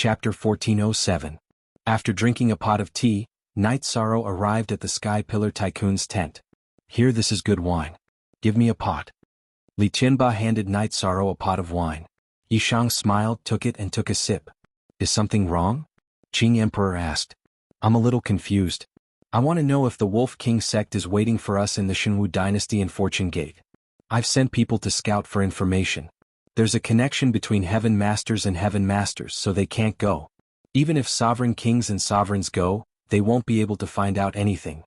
Chapter 1407. After drinking a pot of tea, Night Sorrow arrived at the Sky Pillar Tycoon's tent. "Here, this is good wine. Give me a pot." Li Qianba handed Night Sorrow a pot of wine. Yishang smiled, took it and took a sip. "Is something wrong?" Qing Emperor asked. "I'm a little confused. I want to know if the Wolf King sect is waiting for us in the Jianghu dynasty and Fortune Gate. I've sent people to scout for information. There's a connection between Heaven Masters and Heaven Masters, so they can't go. Even if sovereign kings and sovereigns go, they won't be able to find out anything."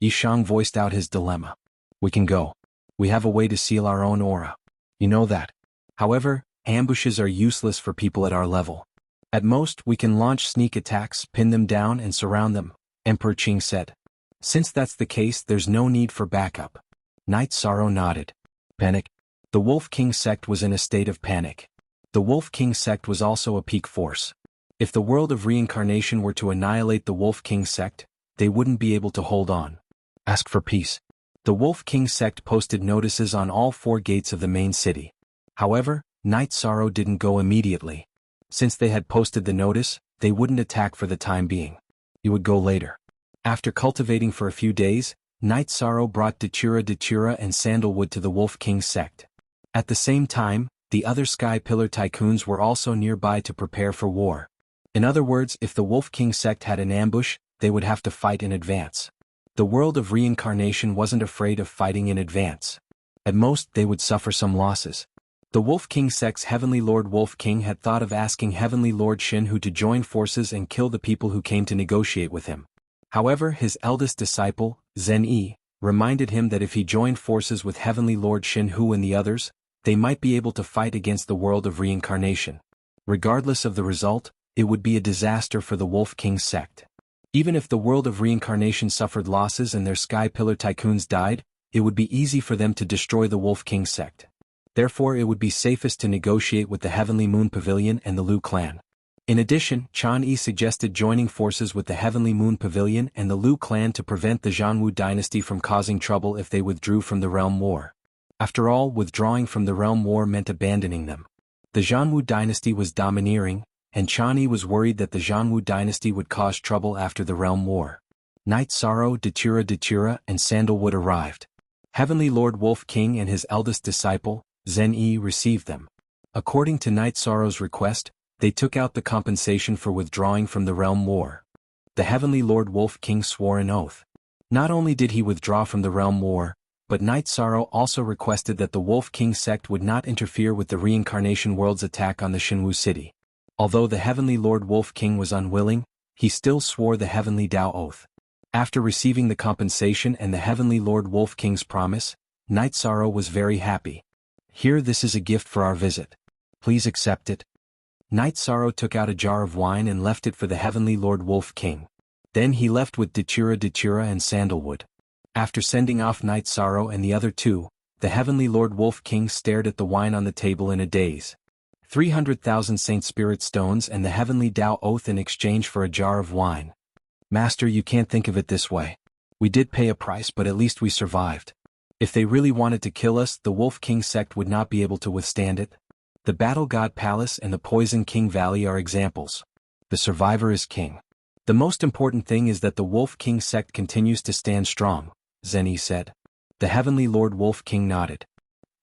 Yishang voiced out his dilemma. "We can go. We have a way to seal our own aura. You know that. However, ambushes are useless for people at our level. At most, we can launch sneak attacks, pin them down and surround them," Emperor Qing said. "Since that's the case, there's no need for backup." Night Sorrow nodded. Panic. The Wolf King sect was in a state of panic. The Wolf King sect was also a peak force. If the world of reincarnation were to annihilate the Wolf King sect, they wouldn't be able to hold on. Ask for peace. The Wolf King sect posted notices on all 4 gates of the main city. However, Night Sorrow didn't go immediately. Since they had posted the notice, they wouldn't attack for the time being. He would go later. After cultivating for a few days, Night Sorrow brought datura and sandalwood to the Wolf King sect. At the same time, the other Sky Pillar Tycoons were also nearby to prepare for war. In other words, if the Wolf King sect had an ambush, they would have to fight in advance. The world of reincarnation wasn't afraid of fighting in advance. At most, they would suffer some losses. The Wolf King sect's Heavenly Lord Wolf King had thought of asking Heavenly Lord Jianghu to join forces and kill the people who came to negotiate with him. However, his eldest disciple, Zhen Yi, reminded him that if he joined forces with Heavenly Lord Jianghu and the others, they might be able to fight against the world of reincarnation. Regardless of the result, it would be a disaster for the Wolf King sect. Even if the world of reincarnation suffered losses and their Sky Pillar Tycoons died, it would be easy for them to destroy the Wolf King sect. Therefore, it would be safest to negotiate with the Heavenly Moon Pavilion and the Liu clan. In addition, Chan Yi suggested joining forces with the Heavenly Moon Pavilion and the Liu clan to prevent the Jianghu dynasty from causing trouble if they withdrew from the realm war. After all, withdrawing from the realm war meant abandoning them. The Jianghu dynasty was domineering, and Chan Yi was worried that the Jianghu dynasty would cause trouble after the realm war. Night Sorrow, datura, and sandalwood arrived. Heavenly Lord Wolf King and his eldest disciple, Zhen Yi, received them. According to Night Sorrow's request, they took out the compensation for withdrawing from the realm war. The Heavenly Lord Wolf King swore an oath. Not only did he withdraw from the realm war, but Night Sorrow also requested that the Wolf King sect would not interfere with the reincarnation world's attack on the Jianghu city. Although the Heavenly Lord Wolf King was unwilling, he still swore the Heavenly Tao Oath. After receiving the compensation and the Heavenly Lord Wolf King's promise, Night Sorrow was very happy. "Here, this is a gift for our visit. Please accept it." Night Sorrow took out a jar of wine and left it for the Heavenly Lord Wolf King. Then he left with datura and sandalwood. After sending off Night Sorrow and the other 2, the Heavenly Lord Wolf King stared at the wine on the table in a daze. 300,000 Saint Spirit stones and the Heavenly Tao Oath in exchange for a jar of wine. "Master, you can't think of it this way. We did pay a price, but at least we survived. If they really wanted to kill us, the Wolf King sect would not be able to withstand it. The Battle God Palace and the Poison King Valley are examples. The survivor is king. The most important thing is that the Wolf King sect continues to stand strong," Zhen Yi said. The Heavenly Lord Wolf King nodded.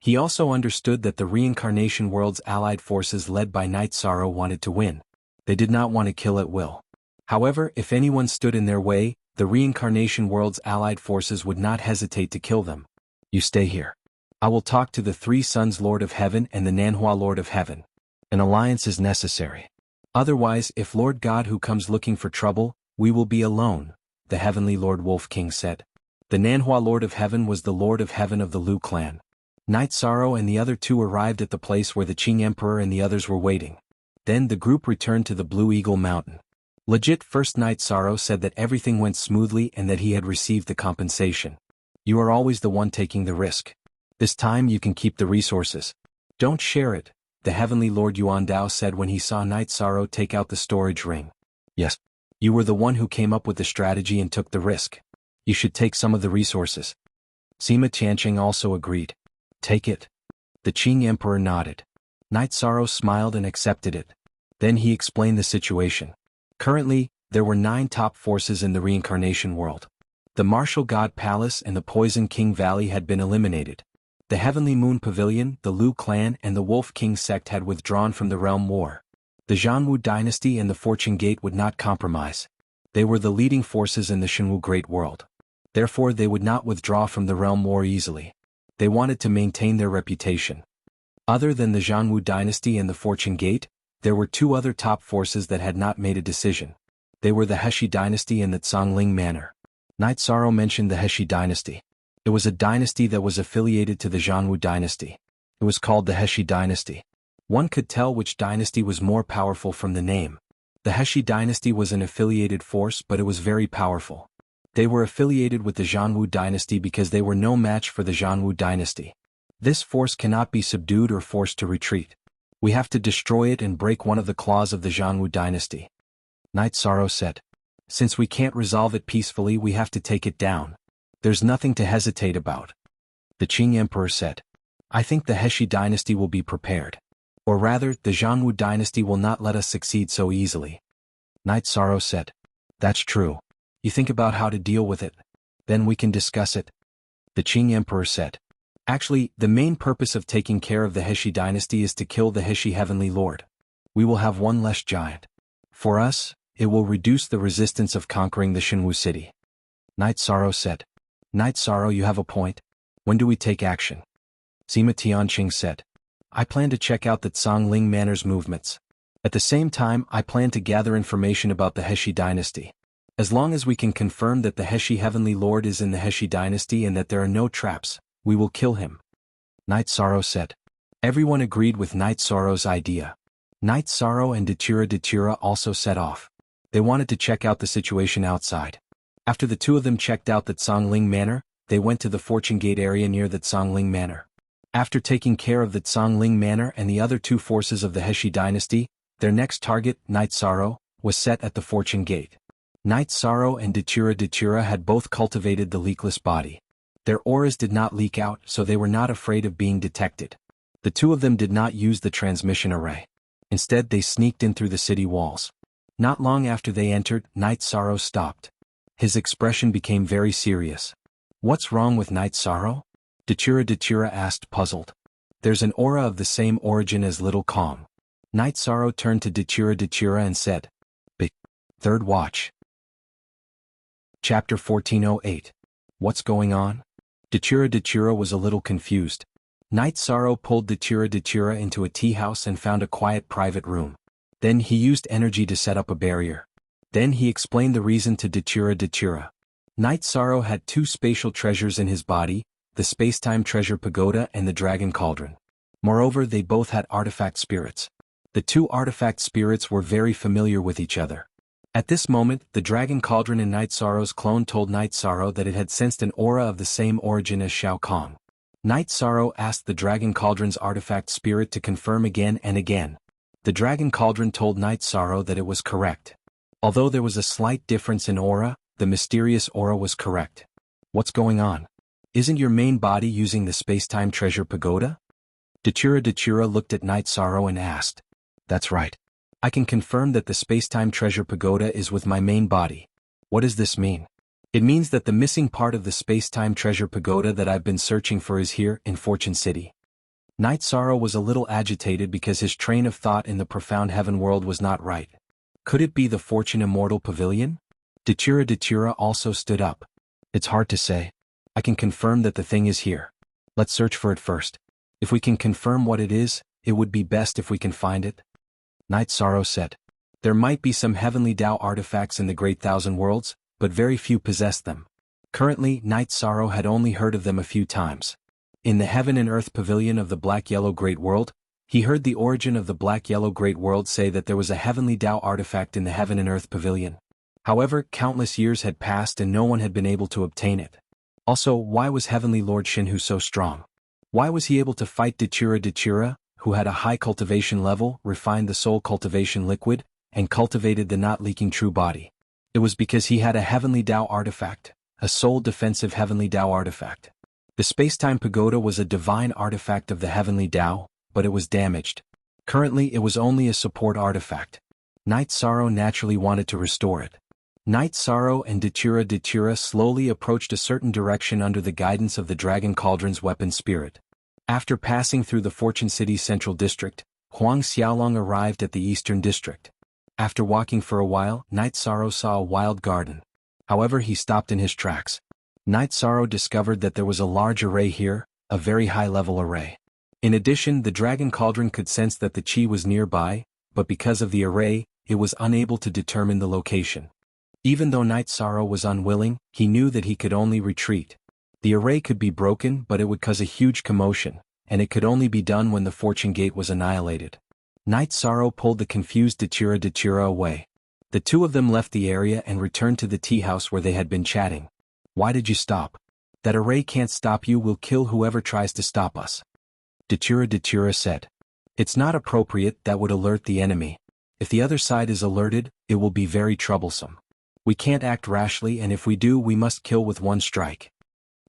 He also understood that the reincarnation world's allied forces led by Night Sorrow wanted to win. They did not want to kill at will. However, if anyone stood in their way, the reincarnation world's allied forces would not hesitate to kill them. "You stay here. I will talk to the 3 Sons Lord of Heaven and the Nanhua Lord of Heaven. An alliance is necessary. Otherwise, if Lord God who comes looking for trouble, we will be alone," the Heavenly Lord Wolf King said. The Nanhua Lord of Heaven was the Lord of Heaven of the Liu clan. Night Sorrow and the other 2 arrived at the place where the Qing Emperor and the others were waiting. Then the group returned to the Blue Eagle Mountain. Legit First Night Sorrow said that everything went smoothly and that he had received the compensation. "You are always the one taking the risk. This time you can keep the resources. Don't share it," the Heavenly Lord Yuan Dao said when he saw Night Sorrow take out the storage ring. "Yes. You were the one who came up with the strategy and took the risk. You should take some of the resources." Sima Tianqing also agreed. "Take it." The Qing Emperor nodded. Night Sorrow smiled and accepted it. Then he explained the situation. Currently, there were 9 top forces in the reincarnation world. The Martial God Palace and the Poison King Valley had been eliminated. The Heavenly Moon Pavilion, the Lu clan and the Wolf King sect had withdrawn from the realm war. The Jianghu dynasty and the Fortune Gate would not compromise. They were the leading forces in the Shenwu Great World. Therefore they would not withdraw from the realm war easily. They wanted to maintain their reputation. Other than the Jianghu dynasty and the Fortune Gate, there were 2 other top forces that had not made a decision. They were the Heshi dynasty and the Zhongling Manor. Night Sorrow mentioned the Heshi dynasty. It was a dynasty that was affiliated to the Jianghu dynasty. It was called the Heshi dynasty. One could tell which dynasty was more powerful from the name. The Heshi dynasty was an affiliated force, but it was very powerful. They were affiliated with the Jianghu dynasty because they were no match for the Jianghu dynasty. This force cannot be subdued or forced to retreat. We have to destroy it and break one of the claws of the Jianghu dynasty. Night Sorrow said. Since we can't resolve it peacefully, we have to take it down. There's nothing to hesitate about. The Qing Emperor said. I think the Heshi dynasty will be prepared. Or rather, the Jianghu dynasty will not let us succeed so easily. Night Sorrow said. That's true. You think about how to deal with it. Then we can discuss it. The Qing Emperor said. Actually, the main purpose of taking care of the Heshi dynasty is to kill the Heshi Heavenly Lord. We will have one less giant. For us, it will reduce the resistance of conquering the Shenwu city. Night Sorrow said. Night Sorrow, you have a point. When do we take action? Sima Tianqing said. I plan to check out the Zhongling Manor's movements. At the same time, I plan to gather information about the Heshi dynasty. As long as we can confirm that the Heshi Heavenly Lord is in the Heshi dynasty and that there are no traps, we will kill him. Night Sorrow said. Everyone agreed with Night Sorrow's idea. Night Sorrow and Datura also set off. They wanted to check out the situation outside. After the 2 of them checked out the Zhongling Manor, they went to the Fortune Gate area near the Zhongling Manor. After taking care of the Zhongling Manor and the other 2 forces of the Heshi dynasty, their next target, Night Sorrow, was set at the Fortune Gate. Night Sorrow and Datura had both cultivated the leakless body. Their auras did not leak out, so they were not afraid of being detected. The 2 of them did not use the transmission array. Instead, they sneaked in through the city walls. Not long after they entered, Night Sorrow stopped. His expression became very serious. What's wrong with Night Sorrow? Datura asked, puzzled. There's an aura of the same origin as Little Calm. Night Sorrow turned to Datura and said. Third watch. Chapter 1408. What's going on? Datura was a little confused. Night Sorrow pulled Datura into a tea house and found a quiet private room. Then he used energy to set up a barrier. Then he explained the reason to Datura. Night Sorrow had 2 spatial treasures in his body, the Space-Time Treasure Pagoda and the Dragon Cauldron. Moreover, they both had artifact spirits. The 2 artifact spirits were very familiar with each other. At this moment, the Dragon Cauldron in Night Sorrow's clone told Night Sorrow that it had sensed an aura of the same origin as Shao Kong. Night Sorrow asked the Dragon Cauldron's artifact spirit to confirm again and again. The Dragon Cauldron told Night Sorrow that it was correct. Although there was a slight difference in aura, the mysterious aura was correct. What's going on? Isn't your main body using the Space-Time Treasure Pagoda? Datura looked at Night Sorrow and asked. That's right. I can confirm that the Space-Time Treasure Pagoda is with my main body. What does this mean? It means that the missing part of the Space-Time Treasure Pagoda that I've been searching for is here, in Fortune City. Night Sorrow was a little agitated because his train of thought in the profound heaven world was not right. Could it be the Fortune Immortal Pavilion? Datura also stood up. It's hard to say. I can confirm that the thing is here. Let's search for it first. If we can confirm what it is, it would be best if we can find it. Night Sorrow said. There might be some heavenly Tao artifacts in the Great Thousand Worlds, but very few possess them. Currently, Night Sorrow had only heard of them a few times. In the Heaven and Earth Pavilion of the Black-Yellow Great World, he heard the origin of the Black-Yellow Great World say that there was a heavenly Tao artifact in the Heaven and Earth Pavilion. However, countless years had passed and no one had been able to obtain it. Also, why was Heavenly Lord Shenhu so strong? Why was he able to fight Datura, who had a high cultivation level, refined the soul cultivation liquid, and cultivated the not-leaking true body? It was because he had a heavenly Tao artifact, a soul defensive heavenly Tao artifact. The space-time pagoda was a divine artifact of the heavenly Tao, but it was damaged. Currently it was only a support artifact. Night Sorrow naturally wanted to restore it. Night Sorrow and Datura slowly approached a certain direction under the guidance of the Dragon Cauldron's weapon spirit. After passing through the Fortune City's central district, Huang Xiaolong arrived at the eastern district. After walking for a while, Night Sorrow saw a wild garden. However, he stopped in his tracks. Night Sorrow discovered that there was a large array here, a very high-level array. In addition, the Dragon Cauldron could sense that the Qi was nearby, but because of the array, it was unable to determine the location. Even though Night Sorrow was unwilling, he knew that he could only retreat. The array could be broken, but it would cause a huge commotion, and it could only be done when the Fortune Gate was annihilated. Night Sorrow pulled the confused Datura away. The two of them left the area and returned to the tea house where they had been chatting. Why did you stop? That array can't stop you, we'll kill whoever tries to stop us. Datura said. It's not appropriate, that would alert the enemy. If the other side is alerted, it will be very troublesome. We can't act rashly, and if we do, we must kill with one strike.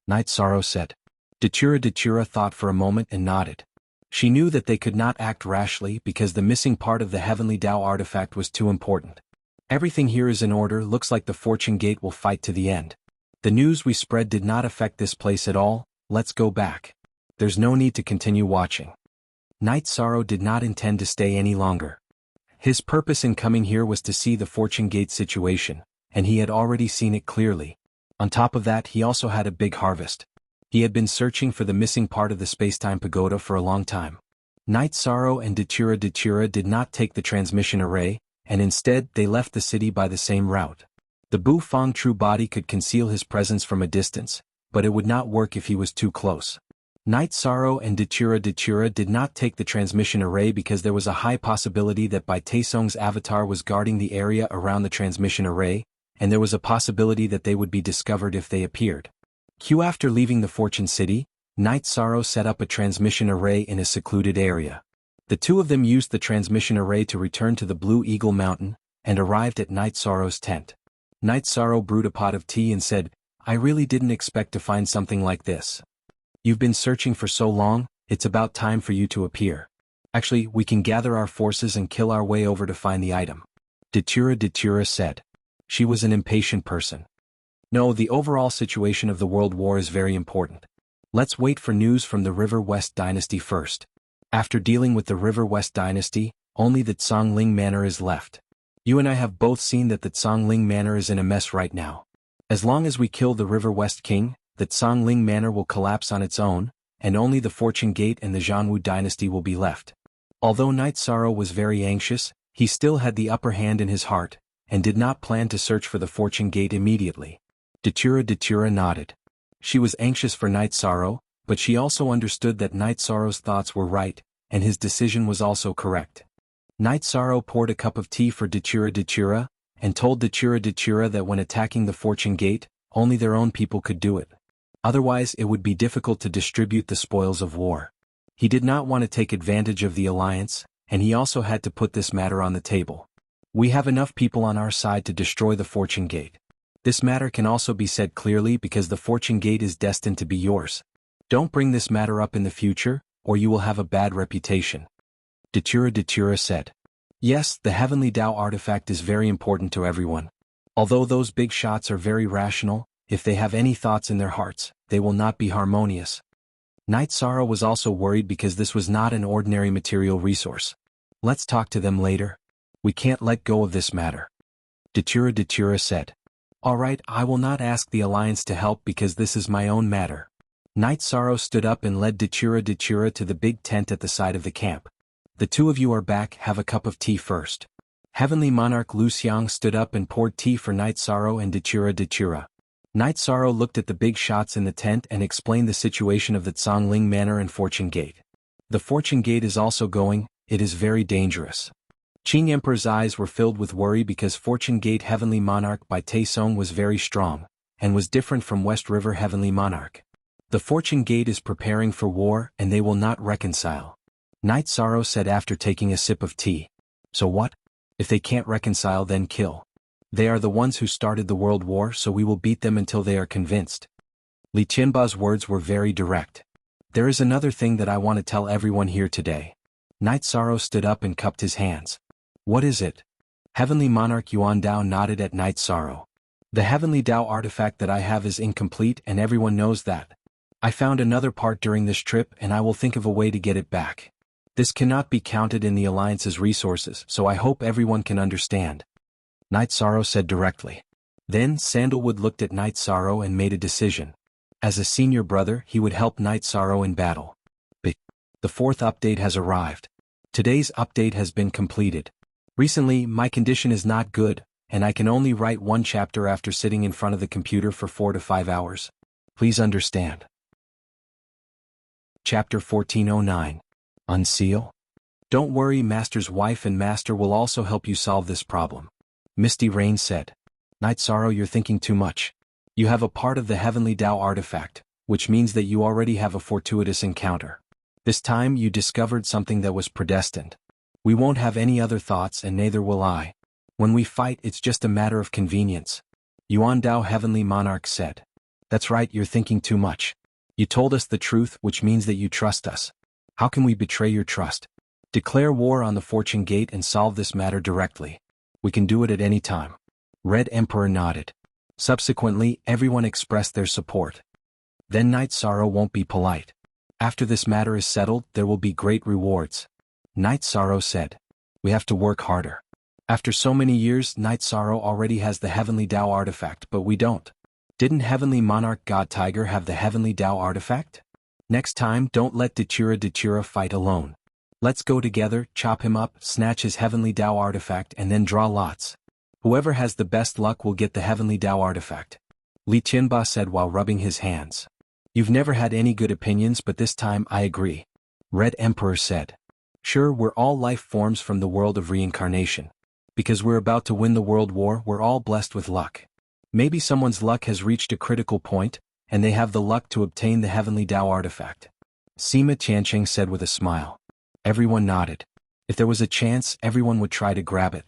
Night Sorrow said. Datura thought for a moment and nodded. She knew that they could not act rashly because the missing part of the Heavenly Tao artifact was too important. Everything here is in order, looks like the Fortune Gate will fight to the end. The news we spread did not affect this place at all, let's go back. There's no need to continue watching. Night Sorrow did not intend to stay any longer. His purpose in coming here was to see the Fortune Gate situation, and he had already seen it clearly. On top of that, he also had a big harvest. He had been searching for the missing part of the space-time pagoda for a long time. Night Sorrow and Datura did not take the transmission array, and instead they left the city by the same route. The Bu Fang true body could conceal his presence from a distance, but it would not work if he was too close. Night Sorrow and Datura did not take the transmission array because there was a high possibility that Bai Taesong's avatar was guarding the area around the transmission array, and there was a possibility that they would be discovered if they appeared. After leaving the Fortune City, Night Sorrow set up a transmission array in a secluded area. The two of them used the transmission array to return to the Blue Eagle Mountain, and arrived at Night Sorrow's tent. Night Sorrow brewed a pot of tea and said, I really didn't expect to find something like this. You've been searching for so long, it's about time for you to appear. Actually, we can gather our forces and kill our way over to find the item. Datura said. She was an impatient person. No, the overall situation of the World War is very important. Let's wait for news from the River West Dynasty first. After dealing with the River West Dynasty, only the Zhongling Manor is left. You and I have both seen that the Zhongling Manor is in a mess right now. As long as we kill the River West King, the Zhongling Manor will collapse on its own, and only the Fortune Gate and the Jianghu Dynasty will be left. Although Night Sorrow was very anxious, he still had the upper hand in his heart, and did not plan to search for the Fortune Gate immediately. Datura nodded. She was anxious for Night Sorrow, but she also understood that Night Sorrow's thoughts were right, and his decision was also correct. Night Sorrow poured a cup of tea for Datura, and told Datura that when attacking the Fortune Gate, only their own people could do it. Otherwise it would be difficult to distribute the spoils of war. He did not want to take advantage of the alliance, and he also had to put this matter on the table. We have enough people on our side to destroy the Fortune Gate. This matter can also be said clearly because the Fortune Gate is destined to be yours. Don't bring this matter up in the future, or you will have a bad reputation. Datura said. Yes, the Heavenly Tao artifact is very important to everyone. Although those big shots are very rational, if they have any thoughts in their hearts, they will not be harmonious. Night Sorrow was also worried because this was not an ordinary material resource. Let's talk to them later. We can't let go of this matter. Datura said. Alright, I will not ask the Alliance to help because this is my own matter. Night Sorrow stood up and led Datura to the big tent at the side of the camp. The two of you are back, have a cup of tea first. Heavenly Monarch Lu Xiang stood up and poured tea for Night Sorrow and Datura. Night Sorrow looked at the big shots in the tent and explained the situation of the Zhongling Manor and Fortune Gate. The Fortune Gate is also going, it is very dangerous. Qing Emperor's eyes were filled with worry because Fortune Gate Heavenly Monarch Bai Taesong was very strong, and was different from West River Heavenly Monarch. The Fortune Gate is preparing for war and they will not reconcile. Night Sorrow said after taking a sip of tea. So what? If they can't reconcile, then kill. They are the ones who started the World War, so we will beat them until they are convinced. Li Qianba's words were very direct. There is another thing that I want to tell everyone here today. Night Sorrow stood up and cupped his hands. What is it? Heavenly Monarch Yuan Dao nodded at Night Sorrow. The Heavenly Dao artifact that I have is incomplete and everyone knows that. I found another part during this trip and I will think of a way to get it back. This cannot be counted in the Alliance's resources, so I hope everyone can understand. Night Sorrow said directly. Then Sandalwood looked at Night Sorrow and made a decision. As a senior brother, he would help Night Sorrow in battle. But the fourth update has arrived. Today's update has been completed. Recently, my condition is not good, and I can only write one chapter after sitting in front of the computer for 4 to 5 hours. Please understand. Chapter 1409. Unseal? Don't worry, Master's wife and Master will also help you solve this problem. Misty Rain said. Night Sorrow, you're thinking too much. You have a part of the Heavenly Dao artifact, which means that you already have a fortuitous encounter. This time you discovered something that was predestined. We won't have any other thoughts and neither will I. When we fight, it's just a matter of convenience. Yuan Dao Heavenly Monarch said. That's right, you're thinking too much. You told us the truth, which means that you trust us. How can we betray your trust? Declare war on the Fortune Gate and solve this matter directly. We can do it at any time. Red Emperor nodded. Subsequently, everyone expressed their support. Then Night Sorrow won't be polite. After this matter is settled, there will be great rewards. Night Sorrow said. We have to work harder. After so many years, Night Sorrow already has the Heavenly Dao artifact, but we don't. Didn't Heavenly Monarch God Tiger have the Heavenly Dao artifact? Next time, don't let Dachura fight alone. Let's go together, chop him up, snatch his Heavenly Dao artifact and then draw lots. Whoever has the best luck will get the Heavenly Dao artifact. Li Qianba said while rubbing his hands. You've never had any good opinions, but this time I agree. Red Emperor said. Sure, we're all life forms from the world of reincarnation. Because we're about to win the world war, we're all blessed with luck. Maybe someone's luck has reached a critical point, and they have the luck to obtain the Heavenly Dao artifact. Sima Qianqing said with a smile. Everyone nodded. If there was a chance, everyone would try to grab it.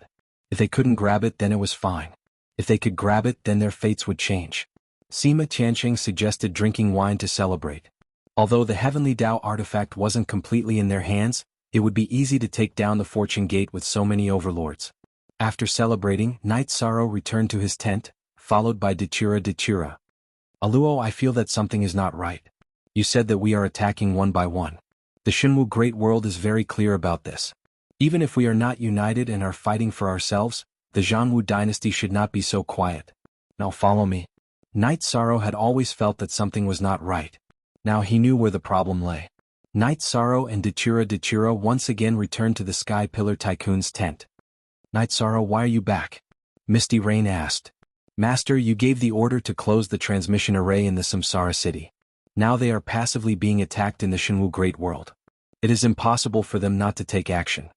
If they couldn't grab it, then it was fine. If they could grab it, then their fates would change. Sima Qianqing suggested drinking wine to celebrate. Although the Heavenly Dao artifact wasn't completely in their hands, it would be easy to take down the Fortune Gate with so many overlords. After celebrating, Night Sorrow returned to his tent, followed by Dachura. Aluo, I feel that something is not right. You said that we are attacking one by one. The Shenwu Great World is very clear about this. Even if we are not united and are fighting for ourselves, the Jianghu dynasty should not be so quiet. Now follow me. Night Sorrow had always felt that something was not right. Now he knew where the problem lay. Night Sorrow and Dachura once again returned to the Sky Pillar Tycoon's tent. Night Sorrow, why are you back? Misty Rain asked. Master, you gave the order to close the transmission array in the Samsara City. Now they are passively being attacked in the Shenwu Great World. It is impossible for them not to take action.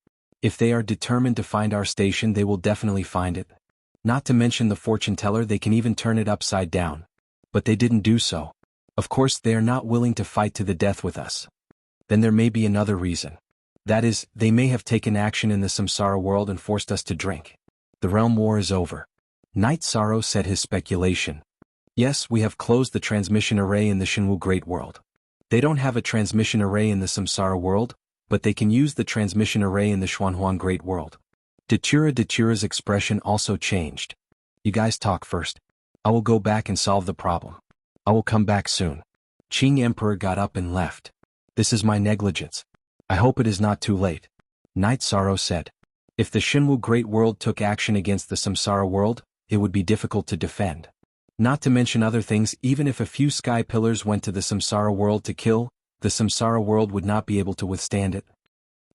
If they are determined to find our station, they will definitely find it. Not to mention the fortune teller, they can even turn it upside down. But they didn't do so. Of course, they are not willing to fight to the death with us. Then there may be another reason. That is, they may have taken action in the Samsara world and forced us to drink. The realm war is over. Night Sorrow said his speculation. Yes, we have closed the transmission array in the Shenwu Great World. They don't have a transmission array in the Samsara world, but they can use the transmission array in the Xuanhuang Great World. Dachura's expression also changed. You guys talk first. I will go back and solve the problem. I will come back soon. Qing Emperor got up and left. This is my negligence. I hope it is not too late. Night Sorrow said. If the Shenwu Great World took action against the Samsara world, it would be difficult to defend. Not to mention other things, even if a few sky pillars went to the Samsara world to kill, the Samsara world would not be able to withstand it.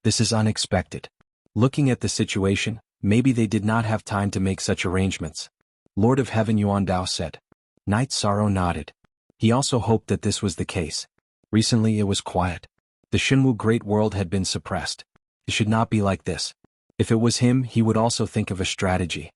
This is unexpected. Looking at the situation, maybe they did not have time to make such arrangements. Lord of Heaven Yuan Dao said. Night Sorrow nodded. He also hoped that this was the case. Recently it was quiet. The Shenwu Great World had been suppressed. It should not be like this. If it was him, he would also think of a strategy.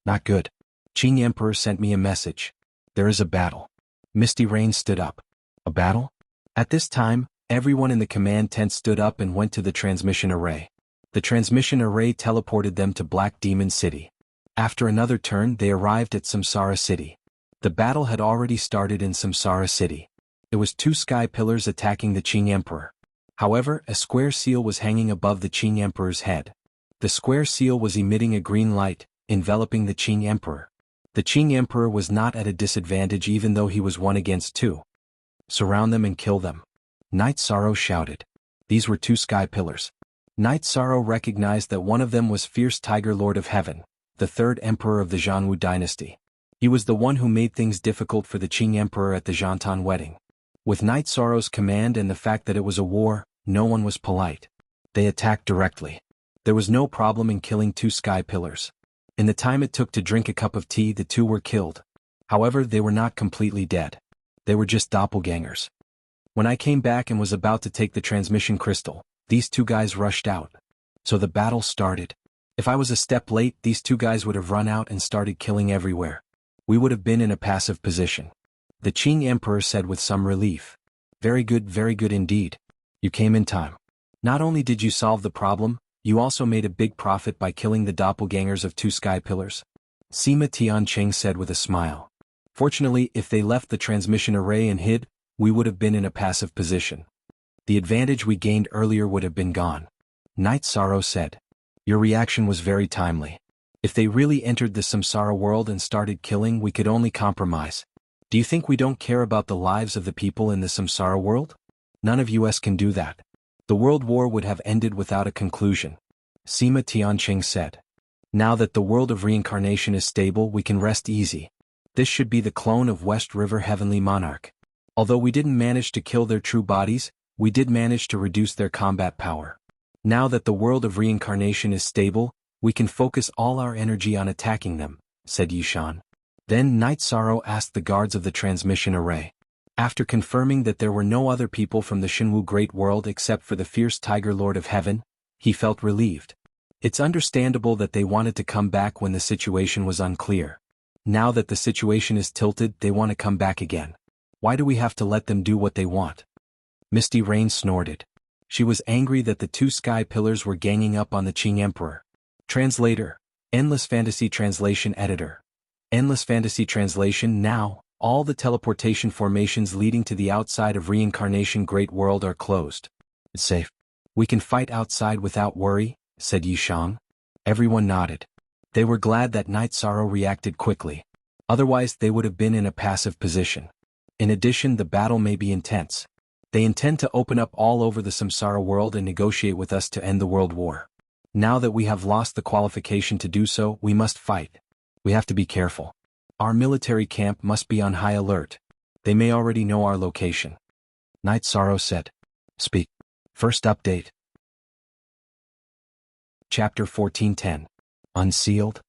Not good. Qing Emperor sent me a message. There is a battle. Misty Rain stood up. A battle? At this time, everyone in the command tent stood up and went to the transmission array. The transmission array teleported them to Black Demon City. After another turn, they arrived at Samsara City. The battle had already started in Samsara City. It was two sky pillars attacking the Qing Emperor. However, a square seal was hanging above the Qing Emperor's head. The square seal was emitting a green light, enveloping the Qing Emperor. The Qing Emperor was not at a disadvantage even though he was 1 against 2. Surround them and kill them. Night Sorrow shouted. These were 2 sky pillars. Night Sorrow recognized that one of them was Fierce Tiger Lord of Heaven, the 3rd emperor of the Jianghu dynasty. He was the one who made things difficult for the Qing Emperor at the Zhantan wedding. With Night Sorrow's command and the fact that it was a war, no one was polite. They attacked directly. There was no problem in killing 2 sky pillars. In the time it took to drink a cup of tea, the 2 were killed. However, they were not completely dead. They were just doppelgangers. When I came back and was about to take the transmission crystal, these 2 guys rushed out. So the battle started. If I was a step late, these 2 guys would have run out and started killing everywhere. We would have been in a passive position. The Qing Emperor said with some relief. Very good indeed. You came in time. Not only did you solve the problem, you also made a big profit by killing the doppelgangers of 2 sky pillars. Sima Tianqing said with a smile. Fortunately, if they left the transmission array and hid, we would have been in a passive position. The advantage we gained earlier would have been gone. Night Sorrow said. Your reaction was very timely. If they really entered the samsara world and started killing, we could only compromise. Do you think we don't care about the lives of the people in the samsara world? None of us can do that. The world war would have ended without a conclusion. Sima Tianqing said. Now that the world of reincarnation is stable, we can rest easy. This should be the clone of West River Heavenly Monarch. Although we didn't manage to kill their true bodies, we did manage to reduce their combat power. Now that the world of reincarnation is stable, we can focus all our energy on attacking them, said Yishan. Then Night Sorrow asked the guards of the transmission array. After confirming that there were no other people from the Shenwu Great World except for the Fierce Tiger Lord of Heaven, he felt relieved. It's understandable that they wanted to come back when the situation was unclear. Now that the situation is tilted, they want to come back again. Why do we have to let them do what they want? Misty Rain snorted. She was angry that the 2 sky pillars were ganging up on the Qing Emperor. Translator. Endless Fantasy Translation Editor. Endless Fantasy Translation. Now, all the teleportation formations leading to the outside of Reincarnation Great World are closed. It's safe. We can fight outside without worry, said Yishang. Everyone nodded. They were glad that Night Sorrow reacted quickly. Otherwise they would have been in a passive position. In addition, the battle may be intense. They intend to open up all over the samsara world and negotiate with us to end the world war. Now that we have lost the qualification to do so, we must fight. We have to be careful. Our military camp must be on high alert. They may already know our location. Night Sorrow said. Speak. First update. Chapter 1410. Unsealed?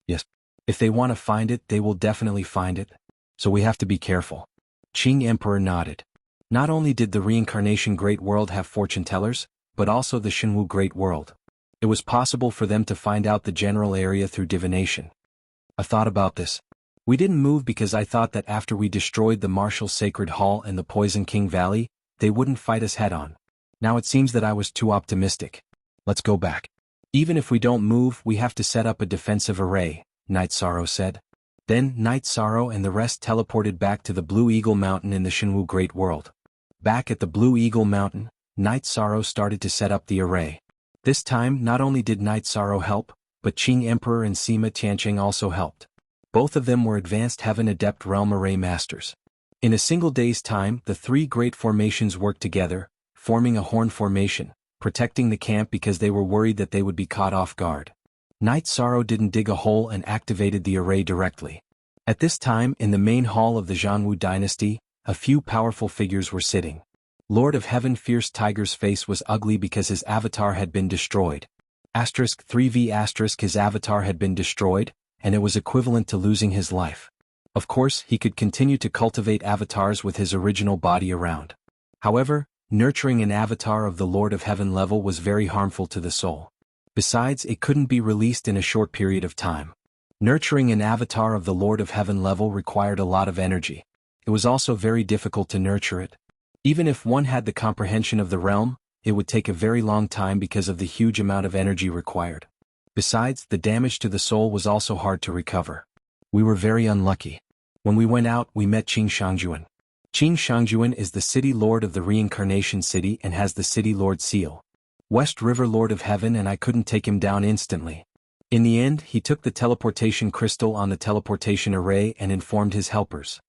Yes. If they want to find it, they will definitely find it. So we have to be careful. Qing Emperor nodded. Not only did the Reincarnation Great World have fortune tellers, but also the Shenwu Great World. It was possible for them to find out the general area through divination. I thought about this. We didn't move because I thought that after we destroyed the Martial Sacred Hall and the Poison King Valley, they wouldn't fight us head-on. Now it seems that I was too optimistic. Let's go back. Even if we don't move, we have to set up a defensive array, Night Sorrow said. Then Night Sorrow and the rest teleported back to the Blue Eagle Mountain in the Shenwu Great World. Back at the Blue Eagle Mountain, Night Sorrow started to set up the array. This time, not only did Night Sorrow help, but Qing Emperor and Sima Tianqing also helped. Both of them were advanced Heaven Adept Realm Array Masters. In a single day's time, the 3 great formations worked together, forming a horn formation, protecting the camp because they were worried that they would be caught off guard. Night Sorrow didn't dig a hole and activated the array directly. At this time, in the main hall of the Jianghu dynasty, a few powerful figures were sitting. Lord of Heaven Fierce Tiger's face was ugly because his avatar had been destroyed. Asterisk 3v asterisk his avatar had been destroyed, and it was equivalent to losing his life. Of course, he could continue to cultivate avatars with his original body around. However, nurturing an avatar of the Lord of Heaven level was very harmful to the soul. Besides, it couldn't be released in a short period of time. Nurturing an avatar of the Lord of Heaven level required a lot of energy. It was also very difficult to nurture it. Even if one had the comprehension of the realm, it would take a very long time because of the huge amount of energy required. Besides, the damage to the soul was also hard to recover. We were very unlucky. When we went out, we met Qing Shangjuan. Qing Shangjuan is the city lord of the reincarnation city and has the city lord seal. West River Lord of Heaven, and I couldn't take him down instantly. In the end, he took the teleportation crystal on the teleportation array and informed his helpers.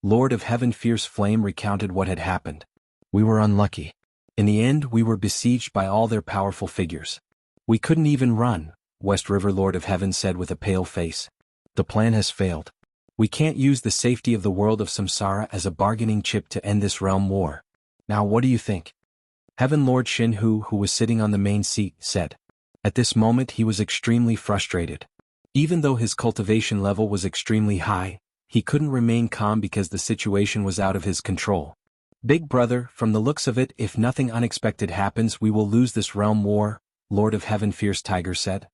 Lord of Heaven Fierce Flame recounted what had happened. We were unlucky. In the end, we were besieged by all their powerful figures. We couldn't even run, West River Lord of Heaven said with a pale face. The plan has failed. We can't use the safety of the world of Samsara as a bargaining chip to end this realm war. Now what do you think? Heaven Lord Jianghu, who was sitting on the main seat, said. At this moment he was extremely frustrated. Even though his cultivation level was extremely high, he couldn't remain calm because the situation was out of his control. Big brother, from the looks of it, if nothing unexpected happens we will lose this realm war, Lord of Heaven Fierce Tiger said.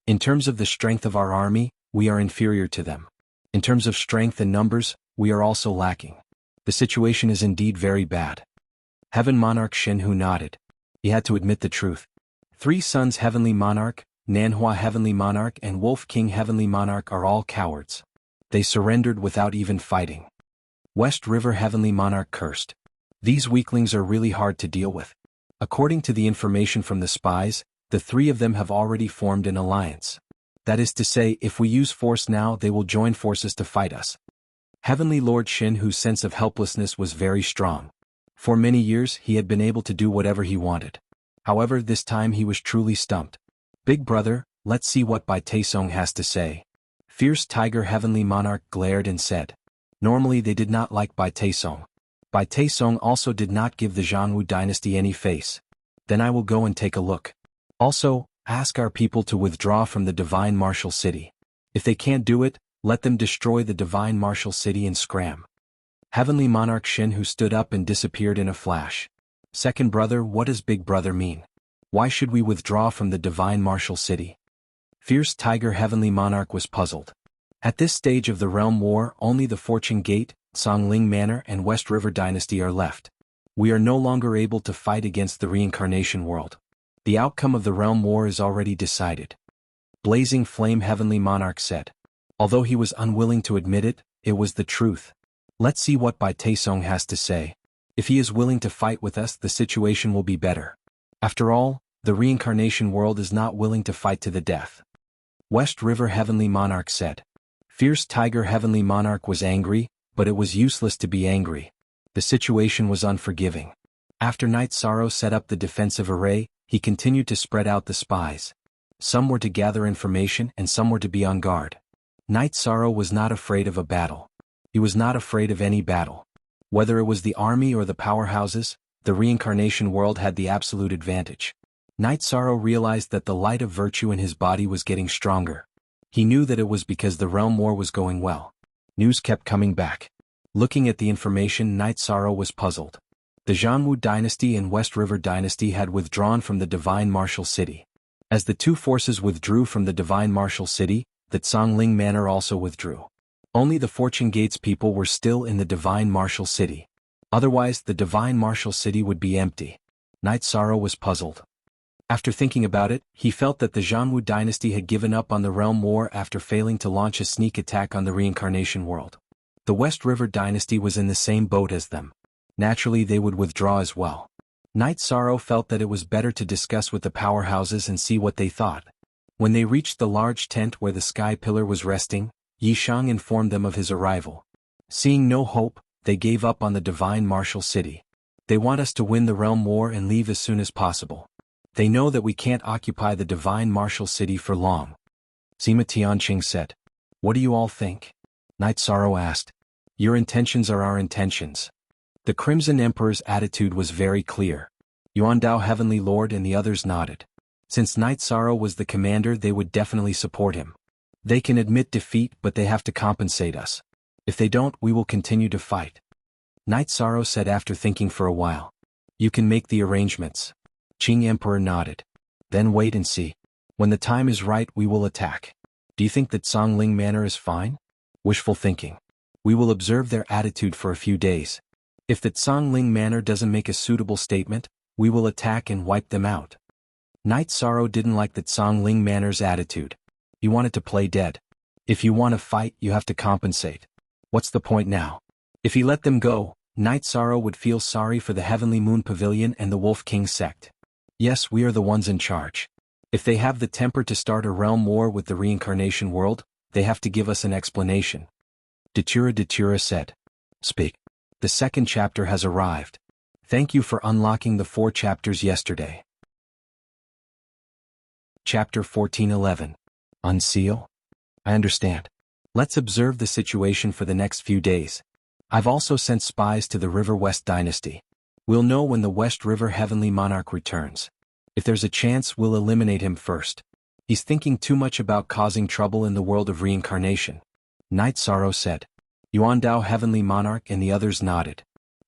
In terms of the strength of our army, we are inferior to them. In terms of strength and numbers, we are also lacking. The situation is indeed very bad. Heaven Monarch Jianghu nodded. He had to admit the truth. 3 sons Heavenly Monarch, Nanhua Heavenly Monarch and Wolf King Heavenly Monarch are all cowards. They surrendered without even fighting. West River Heavenly Monarch cursed. These weaklings are really hard to deal with. According to the information from the spies, the 3 of them have already formed an alliance. That is to say, if we use force now they will join forces to fight us. Heavenly Lord Jianghu's sense of helplessness was very strong. For many years he had been able to do whatever he wanted. However, this time he was truly stumped. Big brother, let's see what Bai Taisong has to say. Fierce Tiger Heavenly Monarch glared and said. Normally they did not like Bai Taisong. Bai Taisong also did not give the Jianghu dynasty any face. Then I will go and take a look. Also, ask our people to withdraw from the Divine Martial City. If they can't do it, let them destroy the Divine Martial City and scram. Heavenly Monarch Jianghu stood up and disappeared in a flash. Second brother, what does Big Brother mean? Why should we withdraw from the Divine Martial City? Fierce Tiger Heavenly Monarch was puzzled. At this stage of the realm war, only the Fortune Gate, Songling Manor and West River Dynasty are left. We are no longer able to fight against the reincarnation world. The outcome of the realm war is already decided. Blazing Flame Heavenly Monarch said. Although he was unwilling to admit it, it was the truth. Let's see what Bai Taisong has to say. If he is willing to fight with us, the situation will be better. After all, the reincarnation world is not willing to fight to the death. West River Heavenly Monarch said. Fierce Tiger Heavenly Monarch was angry, but it was useless to be angry. The situation was unforgiving. After Night Sorrow set up the defensive array, he continued to spread out the spies. Some were to gather information and some were to be on guard. Night Sorrow was not afraid of a battle. He was not afraid of any battle. Whether it was the army or the powerhouses, the reincarnation world had the absolute advantage. Night Sorrow realized that the light of virtue in his body was getting stronger. He knew that it was because the realm war was going well. News kept coming back. Looking at the information, Night Sorrow was puzzled. The Jianghu dynasty and West River dynasty had withdrawn from the Divine Martial City. As the 2 forces withdrew from the Divine Martial City, the Songling Manor also withdrew. Only the Fortune Gates people were still in the Divine Martial City. Otherwise, the Divine Martial City would be empty. Night Sorrow was puzzled. After thinking about it, he felt that the Jianghu dynasty had given up on the realm war after failing to launch a sneak attack on the reincarnation world. The West River dynasty was in the same boat as them. Naturally, they would withdraw as well. Night Sorrow felt that it was better to discuss with the powerhouses and see what they thought. When they reached the large tent where the sky pillar was resting, Yishang informed them of his arrival. Seeing no hope, they gave up on the Divine Martial City. They want us to win the realm war and leave as soon as possible. They know that we can't occupy the Divine Martial City for long. Sima Tianqing said. What do you all think? Night Sorrow asked. Your intentions are our intentions. The Crimson Emperor's attitude was very clear. Yuandao Heavenly Lord and the others nodded. Since Night Sorrow was the commander, they would definitely support him. They can admit defeat, but they have to compensate us. If they don't, we will continue to fight. Night Sorrow said after thinking for a while. You can make the arrangements. Qing Emperor nodded. Then wait and see. When the time is right, we will attack. Do you think that Songling Manor is fine? Wishful thinking. We will observe their attitude for a few days. If that Songling Manor doesn't make a suitable statement, we will attack and wipe them out. Night Sorrow didn't like that Songling Manor's attitude. He wanted to play dead. If you want to fight, you have to compensate. What's the point now? If he let them go, Night Sorrow would feel sorry for the Heavenly Moon Pavilion and the Wolf King sect. Yes, we are the ones in charge. If they have the temper to start a realm war with the reincarnation world, they have to give us an explanation. Datura said. Speak. The second chapter has arrived. Thank you for unlocking the 4 chapters yesterday. Chapter 1411. Unseal? I understand. Let's observe the situation for the next few days. I've also sent spies to the River West Dynasty. We'll know when the West River Heavenly Monarch returns. If there's a chance, we'll eliminate him first. He's thinking too much about causing trouble in the world of reincarnation. Night Sorrow said. Yuandao Heavenly Monarch and the others nodded.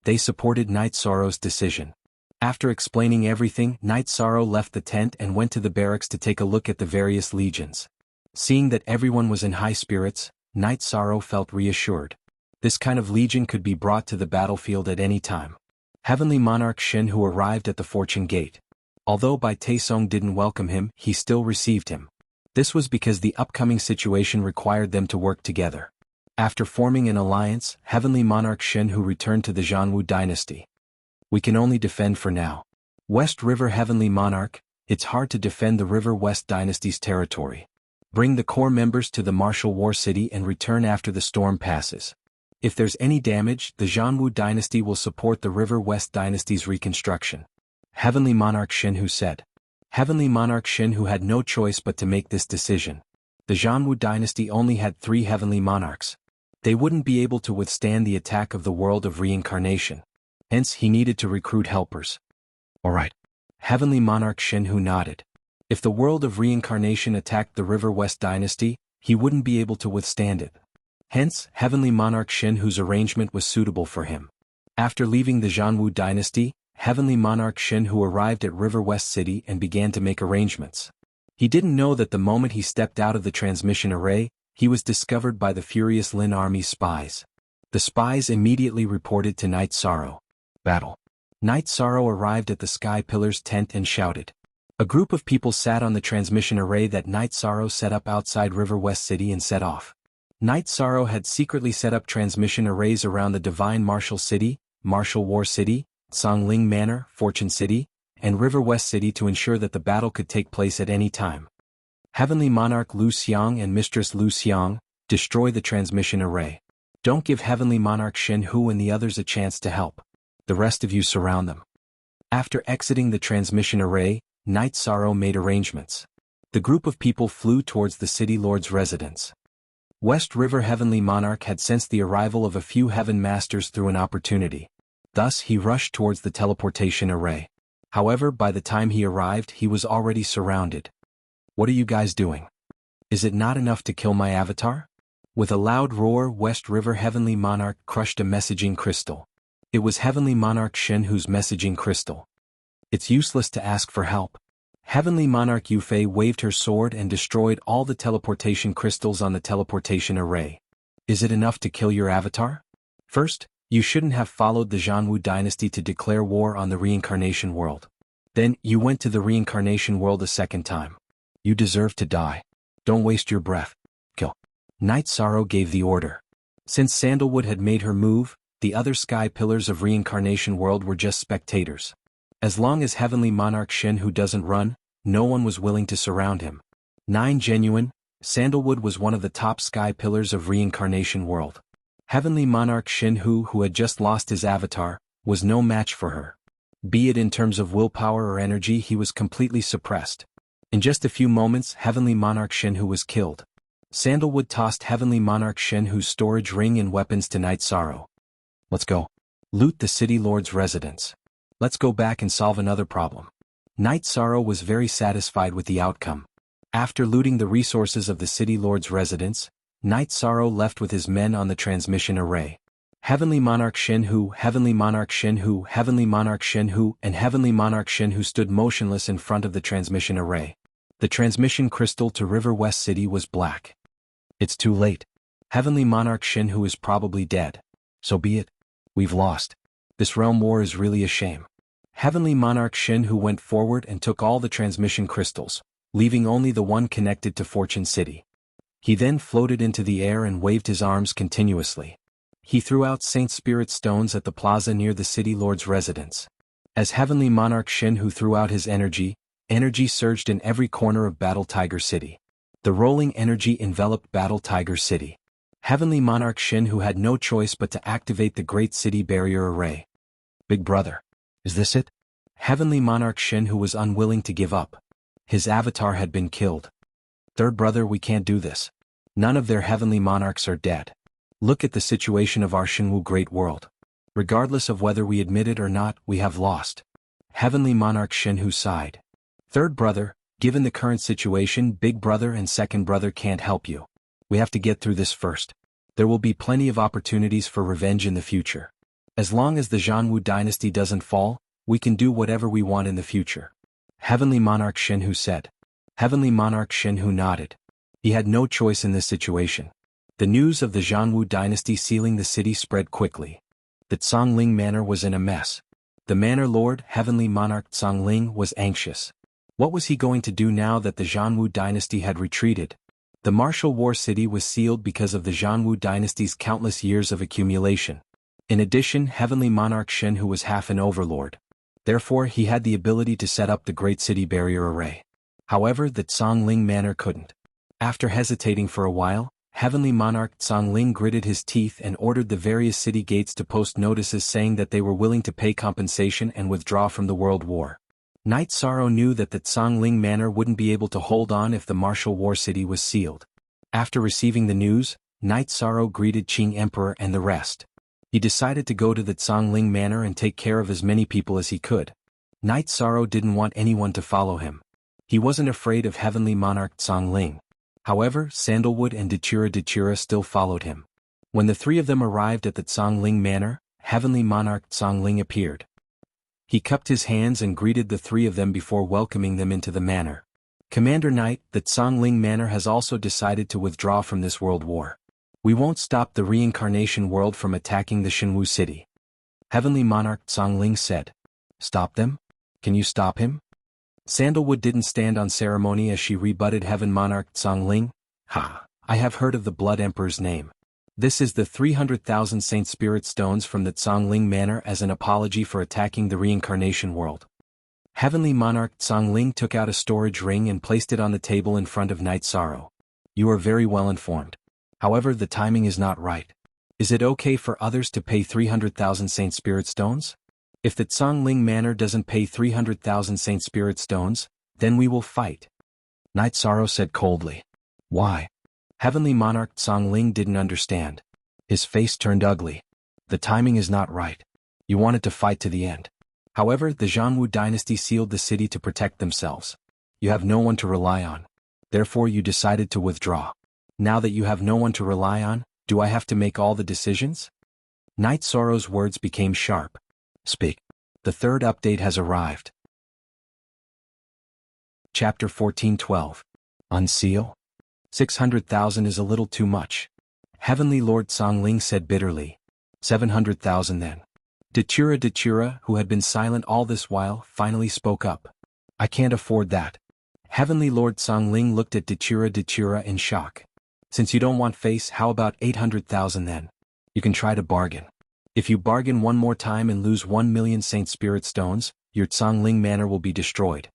They supported Night Sorrow's decision. After explaining everything, Night Sorrow left the tent and went to the barracks to take a look at the various legions. Seeing that everyone was in high spirits, Night Sorrow felt reassured. This kind of legion could be brought to the battlefield at any time. Heavenly Monarch Shen, who arrived at the Fortune Gate. Although Bai Taesong didn't welcome him, he still received him. This was because the upcoming situation required them to work together. After forming an alliance, Heavenly Monarch Shen, who returned to the Jianghu dynasty. We can only defend for now. West River Heavenly Monarch, it's hard to defend the River West dynasty's territory. Bring the core members to the martial war city and return after the storm passes. If there's any damage, the Jianghu dynasty will support the River West dynasty's reconstruction. Heavenly Monarch Shen, who said. Heavenly Monarch Shen, who had no choice but to make this decision. The Jianghu dynasty only had 3 heavenly monarchs. They wouldn't be able to withstand the attack of the world of reincarnation. Hence, he needed to recruit helpers. Alright. Heavenly Monarch Shen, who nodded. If the world of reincarnation attacked the River West dynasty, he wouldn't be able to withstand it. Hence, Heavenly Monarch Shen, whose arrangement was suitable for him. After leaving the Jianghu dynasty, Heavenly Monarch Shen, who arrived at River West City and began to make arrangements. He didn't know that the moment he stepped out of the transmission array, he was discovered by the furious Lin Army spies. The spies immediately reported to Night Sorrow. Battle. Night Sorrow arrived at the Sky Pillar's tent and shouted. A group of people sat on the transmission array that Night Sorrow set up outside River West City and set off. Night Sorrow had secretly set up transmission arrays around the Divine Martial City, Martial War City, Songling Manor, Fortune City, and River West City to ensure that the battle could take place at any time. Heavenly Monarch Lu Xiang and Mistress Lu Xiang, destroy the transmission array. Don't give Heavenly Monarch Shen Hu and the others a chance to help. The rest of you surround them. After exiting the transmission array, Night Sorrow made arrangements. The group of people flew towards the city lord's residence. West River Heavenly Monarch had sensed the arrival of a few Heaven Masters through an opportunity. Thus he rushed towards the teleportation array. However, by the time he arrived, he was already surrounded. What are you guys doing? Is it not enough to kill my avatar? With a loud roar, West River Heavenly Monarch crushed a messaging crystal. It was Heavenly Monarch Shen Hu's messaging crystal. It's useless to ask for help. Heavenly Monarch Yufei waved her sword and destroyed all the teleportation crystals on the teleportation array. Is it enough to kill your avatar? First, you shouldn't have followed the Jianghu dynasty to declare war on the reincarnation world. Then, you went to the reincarnation world a second time. You deserve to die. Don't waste your breath. Kill. Night Sorrow gave the order. Since Sandalwood had made her move, the other Sky Pillars of reincarnation world were just spectators. As long as Heavenly Monarch Shen Hu doesn't run, no one was willing to surround him. 9 Genuine, Sandalwood was one of the top Sky Pillars of reincarnation world. Heavenly Monarch Shen Hu, who had just lost his avatar, was no match for her. Be it in terms of willpower or energy, he was completely suppressed. In just a few moments, Heavenly Monarch Shen Hu was killed. Sandalwood tossed Heavenly Monarch Shen Hu's storage ring and weapons to Night Sorrow. Let's go. Loot the city lord's residence. Let's go back and solve another problem. Night Sorrow was very satisfied with the outcome. After looting the resources of the city lord's residence, Night Sorrow left with his men on the transmission array. Heavenly Monarch Shen Hu, Heavenly Monarch Shen Hu, Heavenly Monarch Shen Hu, and Heavenly Monarch Shen Hu stood motionless in front of the transmission array. The transmission crystal to River West City was black. It's too late. Heavenly Monarch Shen Hu is probably dead. So be it. We've lost. This realm war is really a shame. Heavenly Monarch Shen Hu went forward and took all the transmission crystals, leaving only the one connected to Fortune City. He then floated into the air and waved his arms continuously. He threw out Saint Spirit stones at the plaza near the city lord's residence. As Heavenly Monarch Shenhu threw out his energy surged in every corner of Battle Tiger City. The rolling energy enveloped Battle Tiger City. Heavenly Monarch Shenhu had no choice but to activate the Great City Barrier Array. Big brother. Is this it? Heavenly Monarch Shenhu was unwilling to give up. His avatar had been killed. Third brother, we can't do this. None of their heavenly monarchs are dead. Look at the situation of our Shenwu great world. Regardless of whether we admit it or not, we have lost. Heavenly Monarch Shenhu sighed. Third brother, given the current situation, big brother and second brother can't help you. We have to get through this first. There will be plenty of opportunities for revenge in the future. As long as the Jianghu dynasty doesn't fall, we can do whatever we want in the future. Heavenly Monarch Shenhu said. Heavenly Monarch Shenhu nodded. He had no choice in this situation. The news of the Jianghu dynasty sealing the city spread quickly. The Zhongling Manor was in a mess. The Manor Lord, Heavenly Monarch Zhongling, was anxious. What was he going to do now that the Jianghu dynasty had retreated? The martial war city was sealed because of the Jianghu dynasty's countless years of accumulation. In addition, Heavenly Monarch Shenhu was half an overlord. Therefore, he had the ability to set up the Great City Barrier Array. However, the Zhongling Manor couldn't. After hesitating for a while, Heavenly Monarch Zhongling gritted his teeth and ordered the various city gates to post notices saying that they were willing to pay compensation and withdraw from the World War. Night Sorrow knew that the Zhongling Manor wouldn't be able to hold on if the martial war city was sealed. After receiving the news, Night Sorrow greeted Qing Emperor and the rest. He decided to go to the Zhongling Manor and take care of as many people as he could. Night Sorrow didn't want anyone to follow him. He wasn't afraid of Heavenly Monarch Zhongling. However, Sandalwood and Dachira still followed him. When the three of them arrived at the Zhongling Manor, Heavenly Monarch Zhongling appeared. He cupped his hands and greeted the three of them before welcoming them into the manor. Commander Knight, the Zhongling Manor has also decided to withdraw from this world war. We won't stop the reincarnation world from attacking the Shenwu city. Heavenly Monarch Zhongling said. Stop them? Can you stop him? Sandalwood didn't stand on ceremony as she rebutted Heaven Monarch Zhongling. Ha! I have heard of the Blood Emperor's name. This is the 300,000 Saint Spirit Stones from the Zhongling Manor as an apology for attacking the reincarnation world. Heavenly Monarch Zhongling took out a storage ring and placed it on the table in front of Night Sorrow. You are very well informed. However, the timing is not right. Is it okay for others to pay 300,000 Saint Spirit Stones? If the Zhongling Manor doesn't pay 300,000 Saint Spirit Stones, then we will fight. Night Sorrow said coldly. Why? Heavenly Monarch Zhongling didn't understand. His face turned ugly. The timing is not right. You wanted to fight to the end. However, the Jianghu dynasty sealed the city to protect themselves. You have no one to rely on. Therefore you decided to withdraw. Now that you have no one to rely on, do I have to make all the decisions? Night Sorrow's words became sharp. Speak. The third update has arrived. Chapter 14:12. Unseal? 600,000 is a little too much. Heavenly Lord Zhongling said bitterly. 700,000 then. Dachira, who had been silent all this while, finally spoke up. I can't afford that. Heavenly Lord Zhongling looked at Dachira in shock. Since you don't want face, how about 800,000 then? You can try to bargain. If you bargain one more time and lose 1 million Saint Spirit Stones, your Zhongling Manor will be destroyed.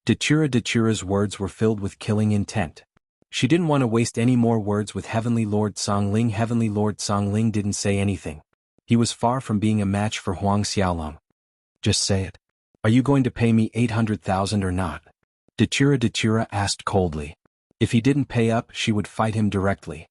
Dachira's words were filled with killing intent. She didn't want to waste any more words with Heavenly Lord Zhongling. Heavenly Lord Zhongling didn't say anything. He was far from being a match for Huang Xiaolong. Just say it. Are you going to pay me 800,000 or not? Dachira asked coldly. If he didn't pay up, she would fight him directly.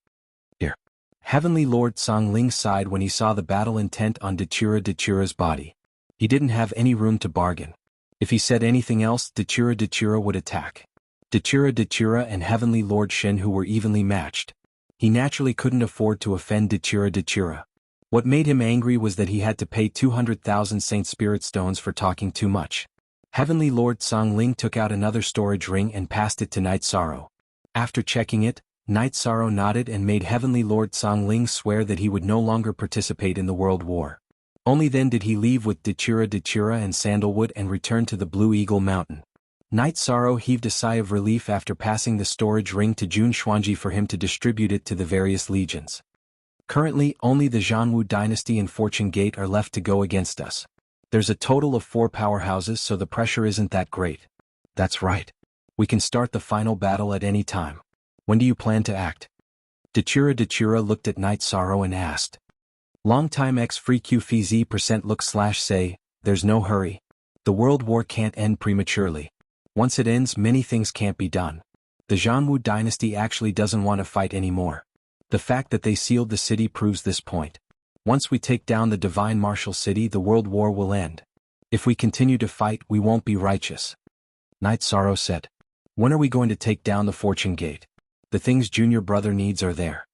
Here. Heavenly Lord Zhongling sighed when he saw the battle intent on Dachira's body. He didn't have any room to bargain. If he said anything else, Dachira would attack. Dachira and Heavenly Lord Shenhu were evenly matched. He naturally couldn't afford to offend Dachira. What made him angry was that he had to pay 200,000 Saint Spirit Stones for talking too much. Heavenly Lord Zhongling took out another storage ring and passed it to Night Sorrow. After checking it, Night Sorrow nodded and made Heavenly Lord Zhongling swear that he would no longer participate in the World War. Only then did he leave with Dachira and Sandalwood and return to the Blue Eagle Mountain. Night Sorrow heaved a sigh of relief after passing the storage ring to Jun Xuanji for him to distribute it to the various legions. Currently, only the Jianghu dynasty and Fortune Gate are left to go against us. There's a total of 4 powerhouses, so the pressure isn't that great. That's right. We can start the final battle at any time. When do you plan to act? Dachura looked at Knight Sorrow and asked. Long time X free QFZ% look/say, there's no hurry. The world war can't end prematurely. Once it ends, many things can't be done. The Jianghu dynasty actually doesn't want to fight anymore. The fact that they sealed the city proves this point. Once we take down the divine martial city, the world war will end. If we continue to fight, we won't be righteous. Knight Sorrow said. When are we going to take down the Fortune Gate? The things Junior Brother needs are there.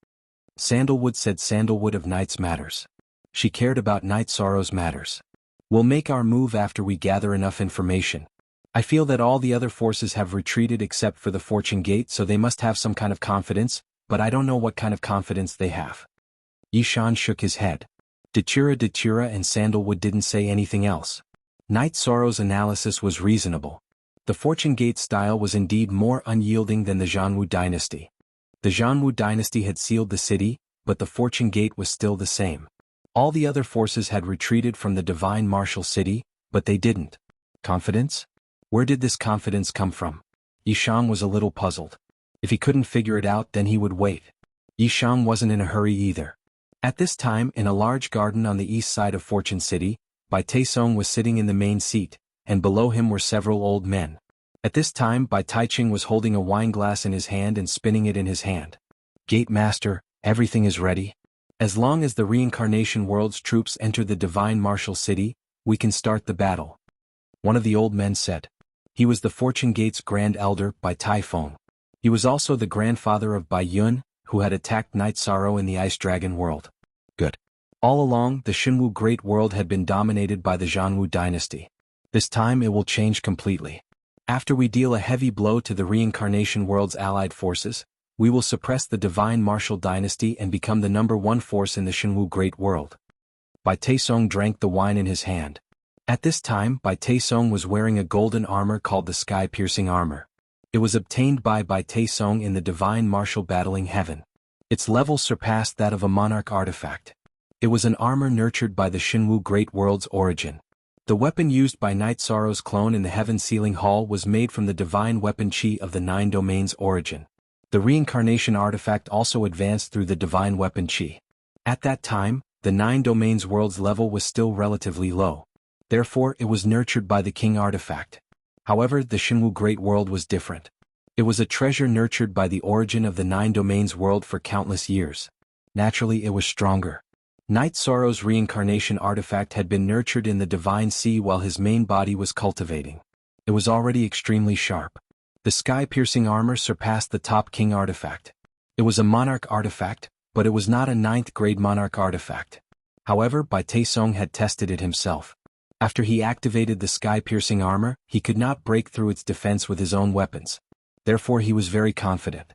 Sandalwood said. Sandalwood of Knight's matters. She cared about Knight Sorrow's matters. We'll make our move after we gather enough information. I feel that all the other forces have retreated except for the Fortune Gate, so they must have some kind of confidence, but I don't know what kind of confidence they have. Yishan shook his head. Dachura and Sandalwood didn't say anything else. Knight Sorrow's analysis was reasonable. The Fortune Gate style was indeed more unyielding than the Jianghu dynasty. The Jianghu dynasty had sealed the city, but the Fortune Gate was still the same. All the other forces had retreated from the divine martial city, but they didn't. Confidence? Where did this confidence come from? Yishang was a little puzzled. If he couldn't figure it out, then he would wait. Yishang wasn't in a hurry either. At this time, in a large garden on the east side of Fortune City, Bai Taisong was sitting in the main seat, and below him were several old men. At this time, Bai Taiching was holding a wine glass in his hand and spinning it in his hand. Gate Master, everything is ready. As long as the reincarnation world's troops enter the divine martial city, we can start the battle. One of the old men said. He was the Fortune Gate's grand elder, Bai Taifeng. He was also the grandfather of Bai Yun, who had attacked Knight Sorrow in the Ice Dragon world. Good. All along, the Xinwu Great World had been dominated by the Jianghu dynasty. This time it will change completely. After we deal a heavy blow to the reincarnation world's allied forces, we will suppress the divine martial dynasty and become the #1 force in the Xinwu Great World. Bai Taisong drank the wine in his hand. At this time, Bai Taisong was wearing a golden armor called the Sky-Piercing Armor. It was obtained by Bai Taisong in the divine martial battling heaven. Its level surpassed that of a monarch artifact. It was an armor nurtured by the Xinwu Great World's origin. The weapon used by Knight Sorrow's clone in the Heaven Sealing Hall was made from the divine weapon chi of the 9 domains origin. The reincarnation artifact also advanced through the divine weapon chi. At that time, the 9 domains world's level was still relatively low. Therefore, it was nurtured by the king artifact. However, the Xinwu Great World was different. It was a treasure nurtured by the origin of the 9 domains world for countless years. Naturally, it was stronger. Knight Sorrow's reincarnation artifact had been nurtured in the divine sea while his main body was cultivating. It was already extremely sharp. The sky-piercing armor surpassed the top king artifact. It was a monarch artifact, but it was not a 9th grade monarch artifact. However, Bai Taisong had tested it himself. After he activated the sky-piercing armor, he could not break through its defense with his own weapons. Therefore he was very confident.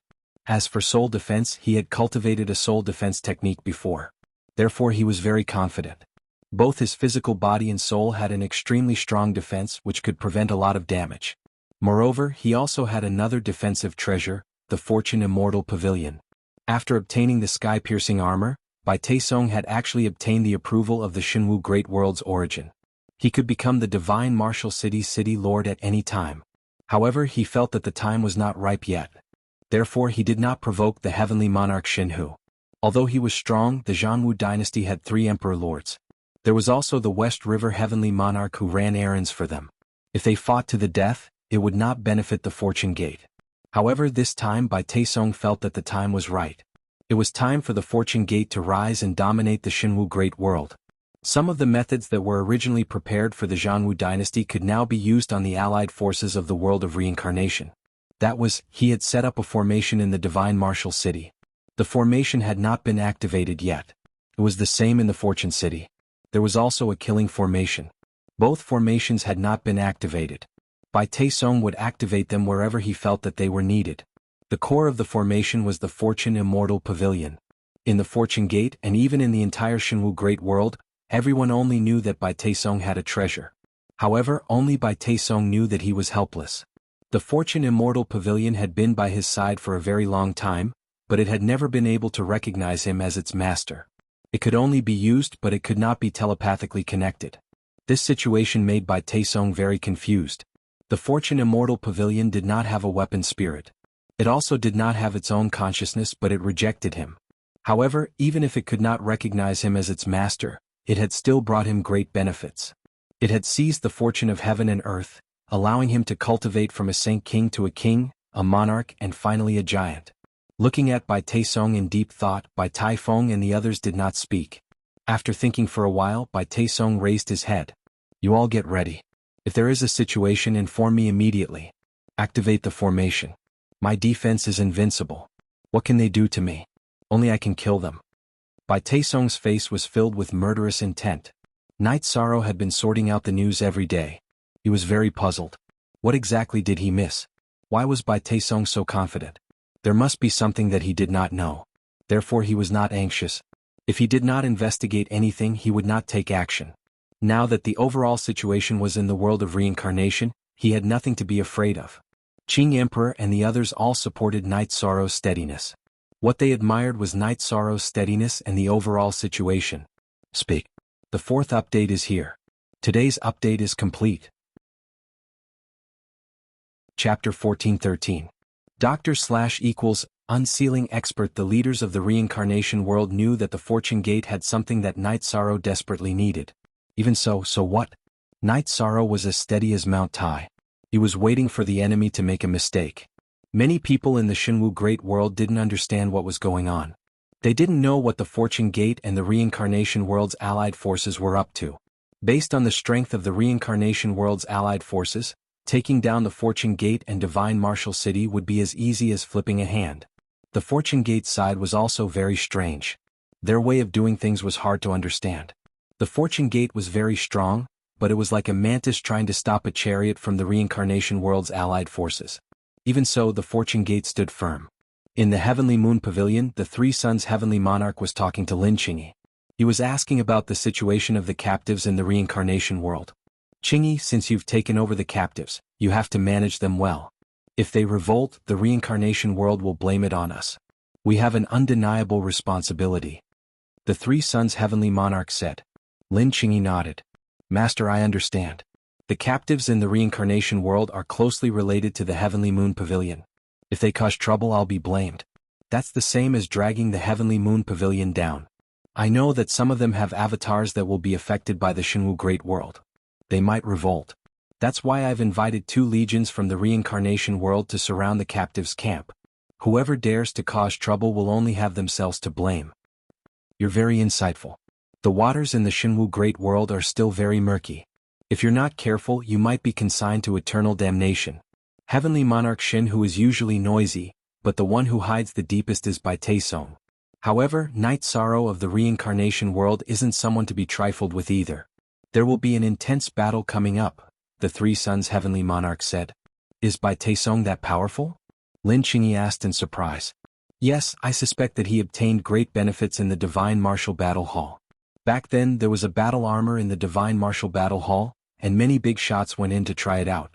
As for soul defense, he had cultivated a soul defense technique before. Therefore he was very confident. Both his physical body and soul had an extremely strong defense which could prevent a lot of damage. Moreover, he also had another defensive treasure, the Fortune Immortal Pavilion. After obtaining the sky-piercing armor, Bai Taisong had actually obtained the approval of the Xinwu Great World's origin. He could become the divine martial city lord at any time. However, he felt that the time was not ripe yet. Therefore he did not provoke the heavenly monarch Xinhu. Although he was strong, the Jianghu dynasty had 3 emperor lords. There was also the West River heavenly monarch who ran errands for them. If they fought to the death, it would not benefit the Fortune Gate. However, this time Bai Taisong felt that the time was right. It was time for the Fortune Gate to rise and dominate the Xinwu Great World. Some of the methods that were originally prepared for the Jianghu dynasty could now be used on the allied forces of the world of reincarnation. That was, he had set up a formation in the divine martial city. The formation had not been activated yet. It was the same in the Fortune City. There was also a killing formation. Both formations had not been activated. Bai Taisong would activate them wherever he felt that they were needed. The core of the formation was the Fortune Immortal Pavilion. In the Fortune Gate and even in the entire Xinwu Great World, everyone only knew that Bai Taisong had a treasure. However, only Bai Taisong knew that he was helpless. The Fortune Immortal Pavilion had been by his side for a very long time, but it had never been able to recognize him as its master. It could only be used, but it could not be telepathically connected. This situation made Bai Taesong very confused. The Fortune Immortal Pavilion did not have a weapon spirit. It also did not have its own consciousness, but it rejected him. However, even if it could not recognize him as its master, it had still brought him great benefits. It had seized the fortune of heaven and earth, allowing him to cultivate from a saint king to a king, a monarch, and finally a giant. Looking at Bai Taesong in deep thought, Bai Taifeng and the others did not speak. After thinking for a while, Bai Taesong raised his head. You all get ready. If there is a situation, inform me immediately. Activate the formation. My defense is invincible. What can they do to me? Only I can kill them. Bai Taesong's face was filled with murderous intent. Night Sorrow had been sorting out the news every day. He was very puzzled. What exactly did he miss? Why was Bai Taesong so confident? There must be something that he did not know. Therefore he was not anxious. If he did not investigate anything, he would not take action. Now that the overall situation was in the world of reincarnation, he had nothing to be afraid of. Qing Emperor and the others all supported Night Sorrow's steadiness. What they admired was Night Sorrow's steadiness and the overall situation. Speak. The fourth update is here. Today's update is complete. Chapter 1413. Unsealing expert. The leaders of the reincarnation world knew that the Fortune Gate had something that Night Sorrow desperately needed. Even so what? Night Sorrow was as steady as Mount Tai. He was waiting for the enemy to make a mistake. Many people in the Shenwu Great World didn't understand what was going on. They didn't know what the Fortune Gate and the Reincarnation World's allied forces were up to. Based on the strength of the Reincarnation World's allied forces, taking down the Fortune Gate and Divine Martial City would be as easy as flipping a hand. The Fortune Gate side was also very strange. Their way of doing things was hard to understand. The Fortune Gate was very strong, but it was like a mantis trying to stop a chariot from the Reincarnation World's allied forces. Even so, the Fortune Gate stood firm. In the Heavenly Moon Pavilion, the Three Suns Heavenly Monarch was talking to Lin Qingyi. He was asking about the situation of the captives in the Reincarnation World. Qingyi, since you've taken over the captives, you have to manage them well. If they revolt, the Reincarnation World will blame it on us. We have an undeniable responsibility. The Three Suns Heavenly Monarch said. Lin Qingyi nodded. Master, I understand. The captives in the Reincarnation World are closely related to the Heavenly Moon Pavilion. If they cause trouble, I'll be blamed. That's the same as dragging the Heavenly Moon Pavilion down. I know that some of them have avatars that will be affected by the Shenwu Great World. They might revolt. That's why I've invited 2 legions from the Reincarnation World to surround the captives' camp. Whoever dares to cause trouble will only have themselves to blame. You're very insightful. The waters in the Shenwu Great World are still very murky. If you're not careful, you might be consigned to eternal damnation. Heavenly Monarch Shin, who is usually noisy, but the one who hides the deepest, is Bai Taesong. However, Night Sorrow of the Reincarnation World isn't someone to be trifled with either. There will be an intense battle coming up, the Three Suns Heavenly Monarch said. Is Bai Taesong that powerful? Lin Qingyi asked in surprise. Yes, I suspect that he obtained great benefits in the Divine Martial Battle Hall. Back then, there was a battle armor in the Divine Martial Battle Hall, and many big shots went in to try it out.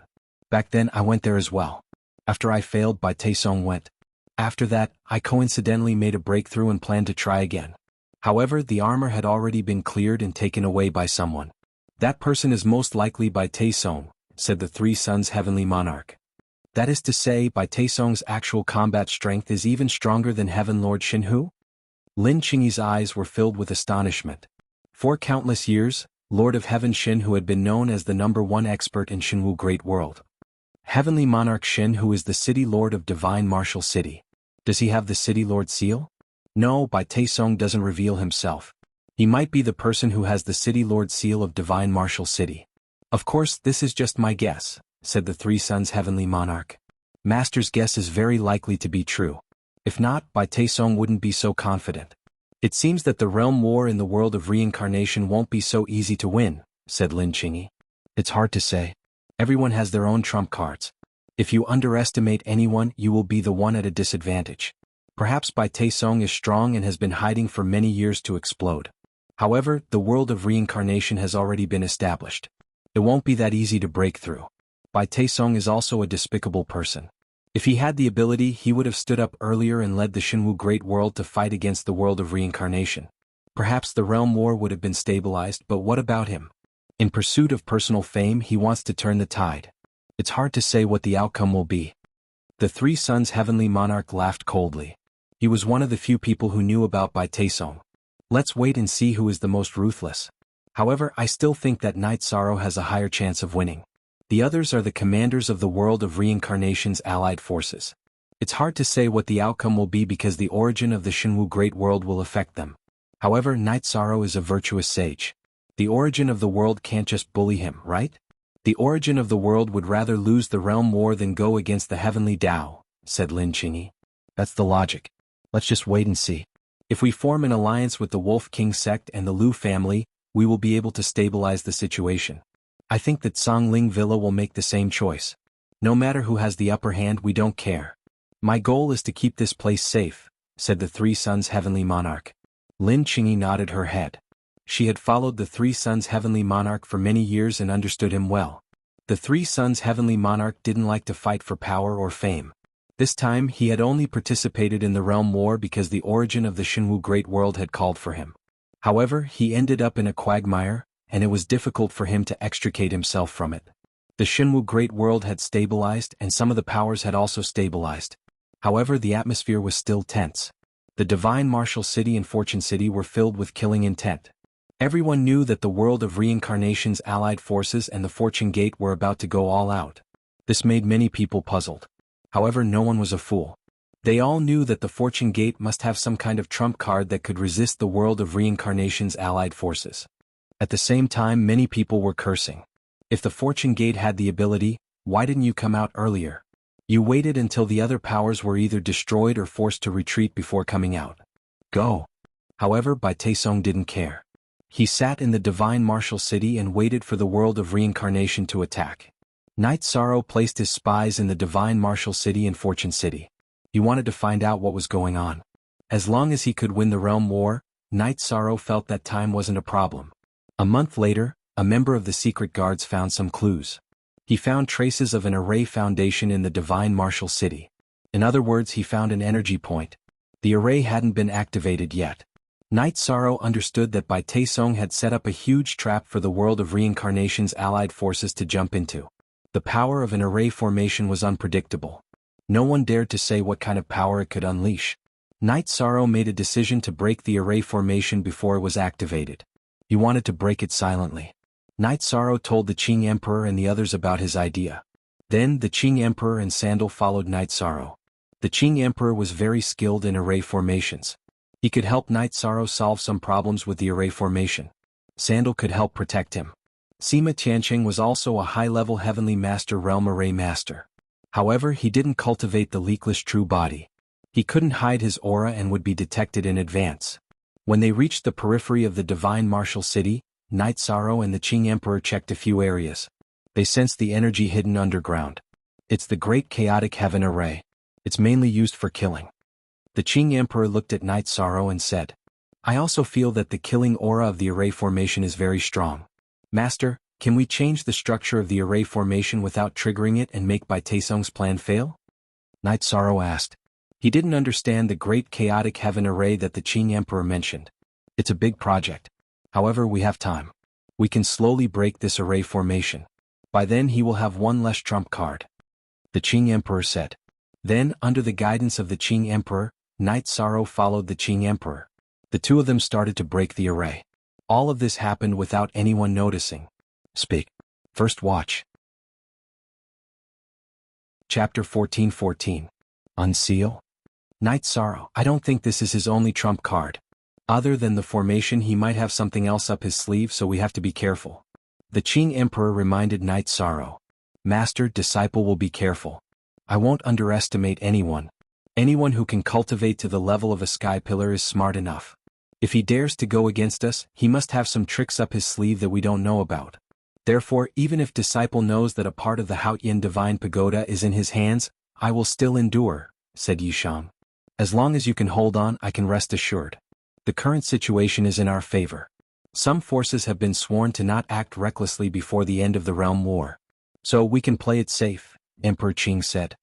Back then, I went there as well. After I failed, Bai Taesong went. After that, I coincidentally made a breakthrough and planned to try again. However, the armor had already been cleared and taken away by someone. That person is most likely Bai Taesong, said the Three Suns Heavenly Monarch. That is to say, Bai Taesong's actual combat strength is even stronger than Heaven Lord Shenhu? Lin Qingyi's eyes were filled with astonishment. For countless years, Lord of Heaven Shenhu had been known as the #1 expert in Shenwu Great World. Heavenly Monarch Shen, who is the City Lord of Divine Martial City. Does he have the City Lord seal? No, Bai Taesong doesn't reveal himself. He might be the person who has the City Lord seal of Divine Martial City. Of course, this is just my guess, said the Three Suns Heavenly Monarch. Master's guess is very likely to be true. If not, Bai Taesong wouldn't be so confident. It seems that the realm war in the world of reincarnation won't be so easy to win, said Lin Qingyi. It's hard to say. Everyone has their own trump cards. If you underestimate anyone, you will be the one at a disadvantage. Perhaps Bai Taesong is strong and has been hiding for many years to explode. However, the world of reincarnation has already been established. It won't be that easy to break through. Bai Taesong is also a despicable person. If he had the ability, he would have stood up earlier and led the Shinwu Great World to fight against the world of reincarnation. Perhaps the realm war would have been stabilized, but what about him? In pursuit of personal fame, he wants to turn the tide. It's hard to say what the outcome will be. The Three Suns' heavenly monarch laughed coldly. He was one of the few people who knew about Bai Taesong. Let's wait and see who is the most ruthless. However, I still think that Night Sorrow has a higher chance of winning. The others are the commanders of the world of reincarnation's allied forces. It's hard to say what the outcome will be because the origin of the Shinwu Great World will affect them. However, Night Sorrow is a virtuous sage. The origin of the world can't just bully him, right? The origin of the world would rather lose the realm war than go against the heavenly Tao, said Lin Qingyi. That's the logic. Let's just wait and see. If we form an alliance with the Wolf King sect and the Liu family, we will be able to stabilize the situation. I think that Songling Villa will make the same choice. No matter who has the upper hand, we don't care. My goal is to keep this place safe, said the Three Suns' heavenly monarch. Lin Qingyi nodded her head. She had followed the Three Suns' heavenly monarch for many years and understood him well. The Three Suns' heavenly monarch didn't like to fight for power or fame. This time he had only participated in the realm war because the origin of the Shinwu Great World had called for him. However, he ended up in a quagmire, and it was difficult for him to extricate himself from it. The Shinwu Great World had stabilized and some of the powers had also stabilized. However, the atmosphere was still tense. The Divine Martial City and Fortune City were filled with killing intent. Everyone knew that the world of reincarnation's allied forces and the Fortune Gate were about to go all out. This made many people puzzled. However, no one was a fool. They all knew that the Fortune Gate must have some kind of trump card that could resist the world of reincarnation's allied forces. At the same time, many people were cursing. If the Fortune Gate had the ability, why didn't you come out earlier? You waited until the other powers were either destroyed or forced to retreat before coming out. Go. However, Bai Taesong didn't care. He sat in the Divine Martial City and waited for the world of reincarnation to attack. Night Sorrow placed his spies in the Divine Martial City and Fortune City. He wanted to find out what was going on. As long as he could win the realm war, Night Sorrow felt that time wasn't a problem. A month later, a member of the Secret Guards found some clues. He found traces of an array foundation in the Divine Martial City. In other words, he found an energy point. The array hadn't been activated yet. Night Sorrow understood that Bai Taesong had set up a huge trap for the world of reincarnation's allied forces to jump into. The power of an array formation was unpredictable. No one dared to say what kind of power it could unleash. Night Sorrow made a decision to break the array formation before it was activated. He wanted to break it silently. Night Sorrow told the Qing Emperor and the others about his idea. Then the Qing Emperor and Sandal followed Night Sorrow. The Qing Emperor was very skilled in array formations. He could help Night Sorrow solve some problems with the array formation. Sandal could help protect him. Sima Tianqing was also a high-level heavenly master realm array master. However, he didn't cultivate the leakless true body. He couldn't hide his aura and would be detected in advance. When they reached the periphery of the Divine Martial City, Night Sorrow and the Qing Emperor checked a few areas. They sensed the energy hidden underground. It's the Great Chaotic Heaven Array. It's mainly used for killing. The Qing Emperor looked at Night Sorrow and said, I also feel that the killing aura of the array formation is very strong. Master, can we change the structure of the array formation without triggering it and make Bai Taesong's plan fail? Night Sorrow asked. He didn't understand the Great Chaotic Heaven Array that the Qing Emperor mentioned. It's a big project. However, we have time. We can slowly break this array formation. By then he will have one less trump card. The Qing Emperor said. Then, under the guidance of the Qing Emperor, Night Sorrow followed the Qing Emperor. The two of them started to break the array. All of this happened without anyone noticing. Speak. First watch. Chapter 14:14. Unseal? Night Sorrow, I don't think this is his only trump card. Other than the formation, he might have something else up his sleeve, so we have to be careful. The Qing Emperor reminded Night Sorrow. Master, disciple will be careful. I won't underestimate anyone. Anyone who can cultivate to the level of a sky pillar is smart enough. If he dares to go against us, he must have some tricks up his sleeve that we don't know about. Therefore, even if disciple knows that a part of the Haotian Divine Pagoda is in his hands, I will still endure, said Yishang. As long as you can hold on, I can rest assured. The current situation is in our favor. Some forces have been sworn to not act recklessly before the end of the realm war. So we can play it safe, Emperor Qing said.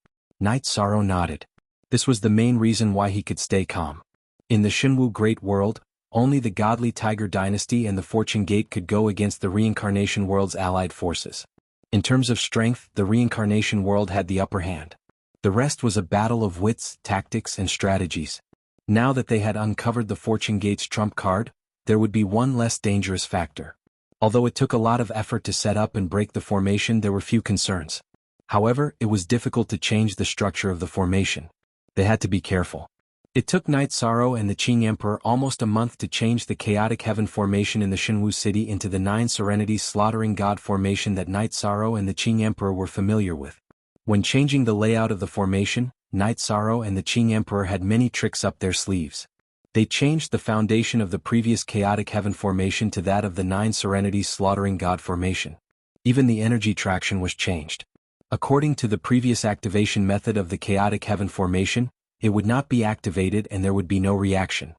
Knight Sorrow nodded. This was the main reason why he could stay calm. In the Shenwu Great World, only the Godly Tiger Dynasty and the Fortune Gate could go against the Reincarnation World's allied forces. In terms of strength, the Reincarnation World had the upper hand. The rest was a battle of wits, tactics, and strategies. Now that they had uncovered the Fortune Gate's trump card, there would be one less dangerous factor. Although it took a lot of effort to set up and break the formation, there were few concerns. However, it was difficult to change the structure of the formation. They had to be careful. It took Night Sorrow and the Qing Emperor almost a month to change the Chaotic Heaven formation in the Shenwu City into the Nine Serenities Slaughtering God formation that Night Sorrow and the Qing Emperor were familiar with. When changing the layout of the formation, Night Sorrow and the Qing Emperor had many tricks up their sleeves. They changed the foundation of the previous Chaotic Heaven formation to that of the Nine Serenities Slaughtering God formation. Even the energy traction was changed. According to the previous activation method of the Chaotic Heaven formation, it would not be activated and there would be no reaction.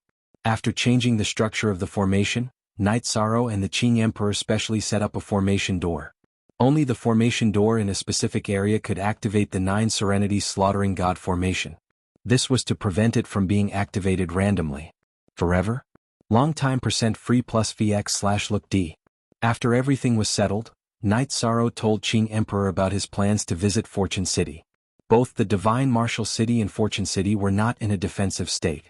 After changing the structure of the formation, Night Sorrow and the Qing Emperor specially set up a formation door. Only the formation door in a specific area could activate the Nine Serenities Slaughtering God formation. This was to prevent it from being activated randomly. Forever? Long time %free plus VX/look D. After everything was settled, Night Sorrow told Qing Emperor about his plans to visit Fortune City. Both the Divine Martial City and Fortune City were not in a defensive state.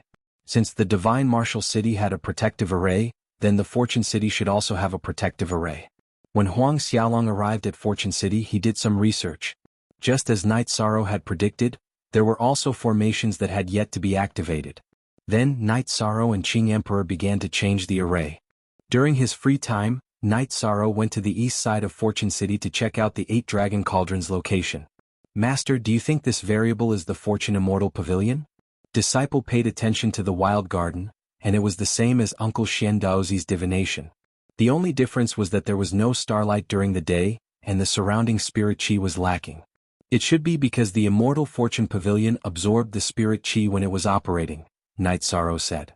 Since the Divine Martial City had a protective array, then the Fortune City should also have a protective array. When Huang Xiaolong arrived at Fortune City, he did some research. Just as Night Sorrow had predicted, there were also formations that had yet to be activated. Then Night Sorrow and Qing Emperor began to change the array. During his free time, Night Sorrow went to the east side of Fortune City to check out the 8 Dragon Cauldrons location. Master, do you think this variable is the Fortune Immortal Pavilion? Disciple paid attention to the Wild Garden, and it was the same as Uncle Xian Daozi's divination. The only difference was that there was no starlight during the day, and the surrounding spirit chi was lacking. It should be because the Immortal Fortune Pavilion absorbed the spirit chi when it was operating, Night Sorrow said.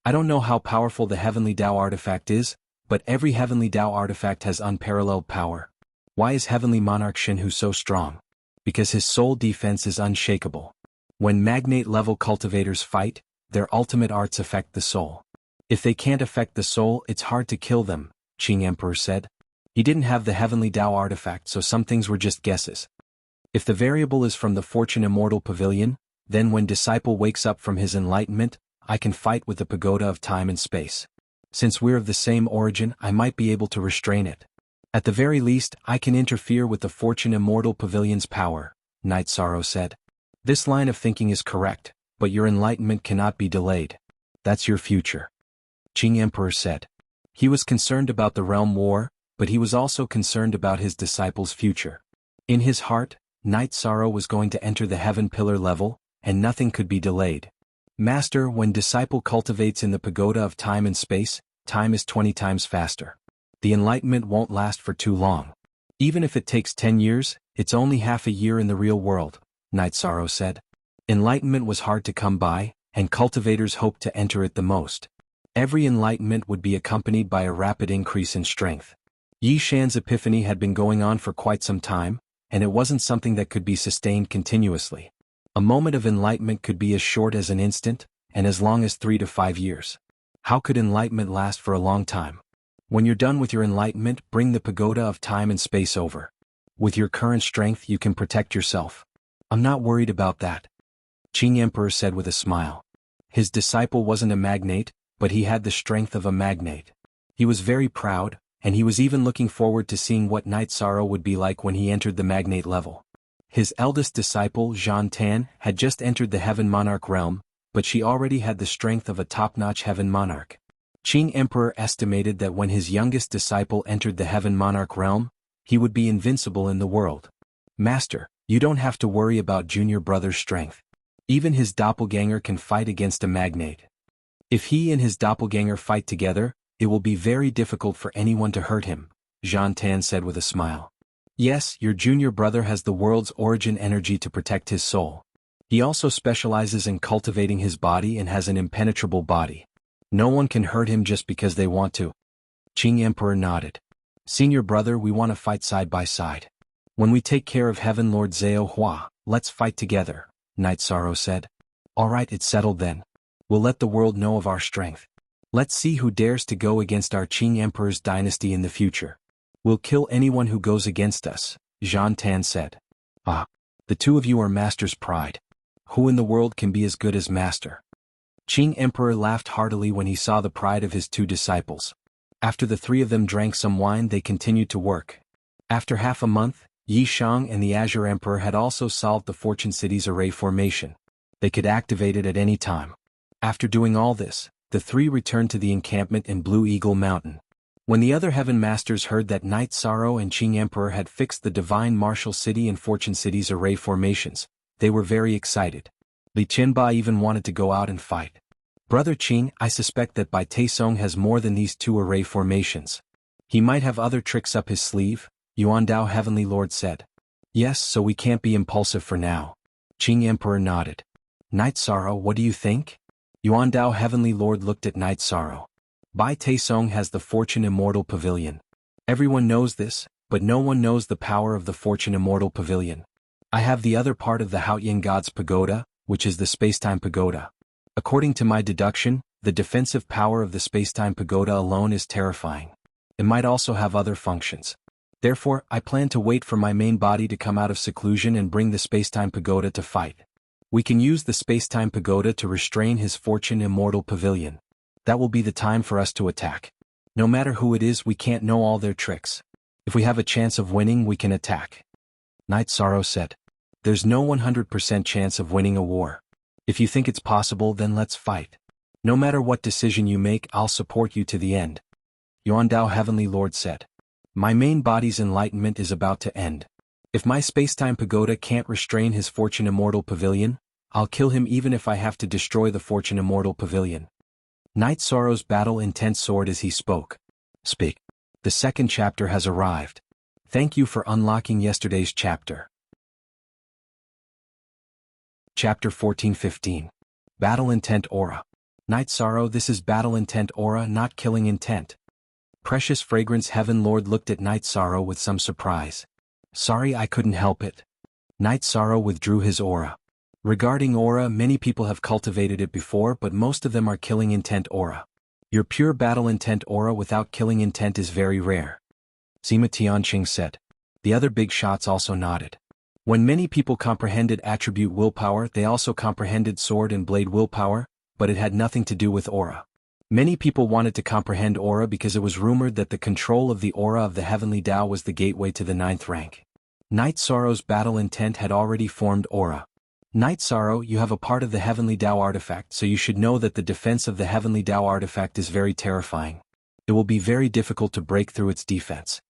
I don't know how powerful the Heavenly Tao artifact is, but every Heavenly Tao artifact has unparalleled power. Why is Heavenly Monarch Shenhu so strong? Because his soul defense is unshakable. When magnate-level cultivators fight, their ultimate arts affect the soul. If they can't affect the soul, it's hard to kill them, Qing Emperor said. He didn't have the Heavenly Tao artifact, so some things were just guesses. If the variable is from the Fortune Immortal Pavilion, then when Disciple wakes up from his enlightenment, I can fight with the Pagoda of Time and Space. Since we're of the same origin, I might be able to restrain it. At the very least, I can interfere with the Fortune Immortal Pavilion's power, Night Sorrow said. This line of thinking is correct, but your enlightenment cannot be delayed. That's your future. Qing Emperor said. He was concerned about the realm war, but he was also concerned about his disciple's future. In his heart, Night Sorrow was going to enter the Heaven Pillar level, and nothing could be delayed. Master, when Disciple cultivates in the Pagoda of Time and Space, time is 20 times faster. The enlightenment won't last for too long. Even if it takes 10 years, it's only half a year in the real world, Night Sorrow said. Enlightenment was hard to come by, and cultivators hoped to enter it the most. Every enlightenment would be accompanied by a rapid increase in strength. Yi Shan's epiphany had been going on for quite some time, and it wasn't something that could be sustained continuously. A moment of enlightenment could be as short as an instant, and as long as 3 to 5 years. How could enlightenment last for a long time? When you're done with your enlightenment, bring the Pagoda of Time and Space over. With your current strength, you can protect yourself. I'm not worried about that, Qing Emperor said with a smile. His disciple wasn't a magnate, but he had the strength of a magnate. He was very proud, and he was even looking forward to seeing what Night Sorrow would be like when he entered the magnate level. His eldest disciple, Zhan Tan, had just entered the Heaven Monarch realm, but she already had the strength of a top-notch Heaven Monarch. Qing Emperor estimated that when his youngest disciple entered the Heaven Monarch realm, he would be invincible in the world. Master, you don't have to worry about junior brother's strength. Even his doppelganger can fight against a magnate. If he and his doppelganger fight together, it will be very difficult for anyone to hurt him, Zhan Tan said with a smile. Yes, your junior brother has the world's origin energy to protect his soul. He also specializes in cultivating his body and has an impenetrable body. No one can hurt him just because they want to. Qing Emperor nodded. Senior brother, we want to fight side by side. When we take care of Heaven Lord Zhao Hua, Let's fight together, Night Sorrow said. Alright, it's settled then. We'll let the world know of our strength. Let's see who dares to go against our Qing Emperor's dynasty in the future. We'll kill anyone who goes against us, Zhan Tan said. Ah, the two of you are Master's pride. Who in the world can be as good as Master? Qing Emperor laughed heartily when he saw the pride of his two disciples. After the three of them drank some wine, they continued to work. After half a month, Yi Shang and the Azure Emperor had also solved the Fortune City's array formation. They could activate it at any time. After doing all this, the three returned to the encampment in Blue Eagle Mountain. When the other Heaven Masters heard that Night Sorrow and Qing Emperor had fixed the Divine Martial City and Fortune City's array formations, they were very excited. Li Qianba even wanted to go out and fight. Brother Qing, I suspect that Bai Taisong has more than these two array formations. He might have other tricks up his sleeve, Yuandao Heavenly Lord said. Yes, so we can't be impulsive for now. Qing Emperor nodded. Night Sorrow, what do you think? Yuandao Heavenly Lord looked at Night Sorrow. Bai Taisong has the Fortune Immortal Pavilion. Everyone knows this, but no one knows the power of the Fortune Immortal Pavilion. I have the other part of the Haotian God's Pagoda, which is the Spacetime Pagoda. According to my deduction, the defensive power of the Spacetime Pagoda alone is terrifying. It might also have other functions. Therefore, I plan to wait for my main body to come out of seclusion and bring the Spacetime Pagoda to fight. We can use the Spacetime Pagoda to restrain his Fortune Immortal Pavilion. That will be the time for us to attack. No matter who it is, we can't know all their tricks. If we have a chance of winning, we can attack. Night Sorrow said. There's no 100% chance of winning a war. If you think it's possible, then let's fight. No matter what decision you make, I'll support you to the end. Yuandao Heavenly Lord said. My main body's enlightenment is about to end. If my Spacetime Pagoda can't restrain his Fortune Immortal Pavilion, I'll kill him even if I have to destroy the Fortune Immortal Pavilion. Night Sorrow's battle-intent soared as he spoke. Speak. The second chapter has arrived. Thank you for unlocking yesterday's chapter. Chapter 14-15. Battle Intent Aura. Night Sorrow, this is Battle Intent Aura, not Killing Intent. Precious Fragrance Heaven Lord looked at Night Sorrow with some surprise. Sorry, I couldn't help it. Night Sorrow withdrew his aura. Regarding aura, many people have cultivated it before, but most of them are Killing Intent Aura. Your pure Battle Intent Aura without Killing Intent is very rare. Sima Tianqing said. The other big shots also nodded. When many people comprehended attribute willpower, they also comprehended sword and blade willpower, but it had nothing to do with aura. Many people wanted to comprehend aura because it was rumored that the control of the aura of the Heavenly Tao was the gateway to the 9th rank. Night Sorrow's battle intent had already formed aura. Night Sorrow, you have a part of the Heavenly Tao artifact, so you should know that the defense of the Heavenly Tao artifact is very terrifying. It will be very difficult to break through its defense.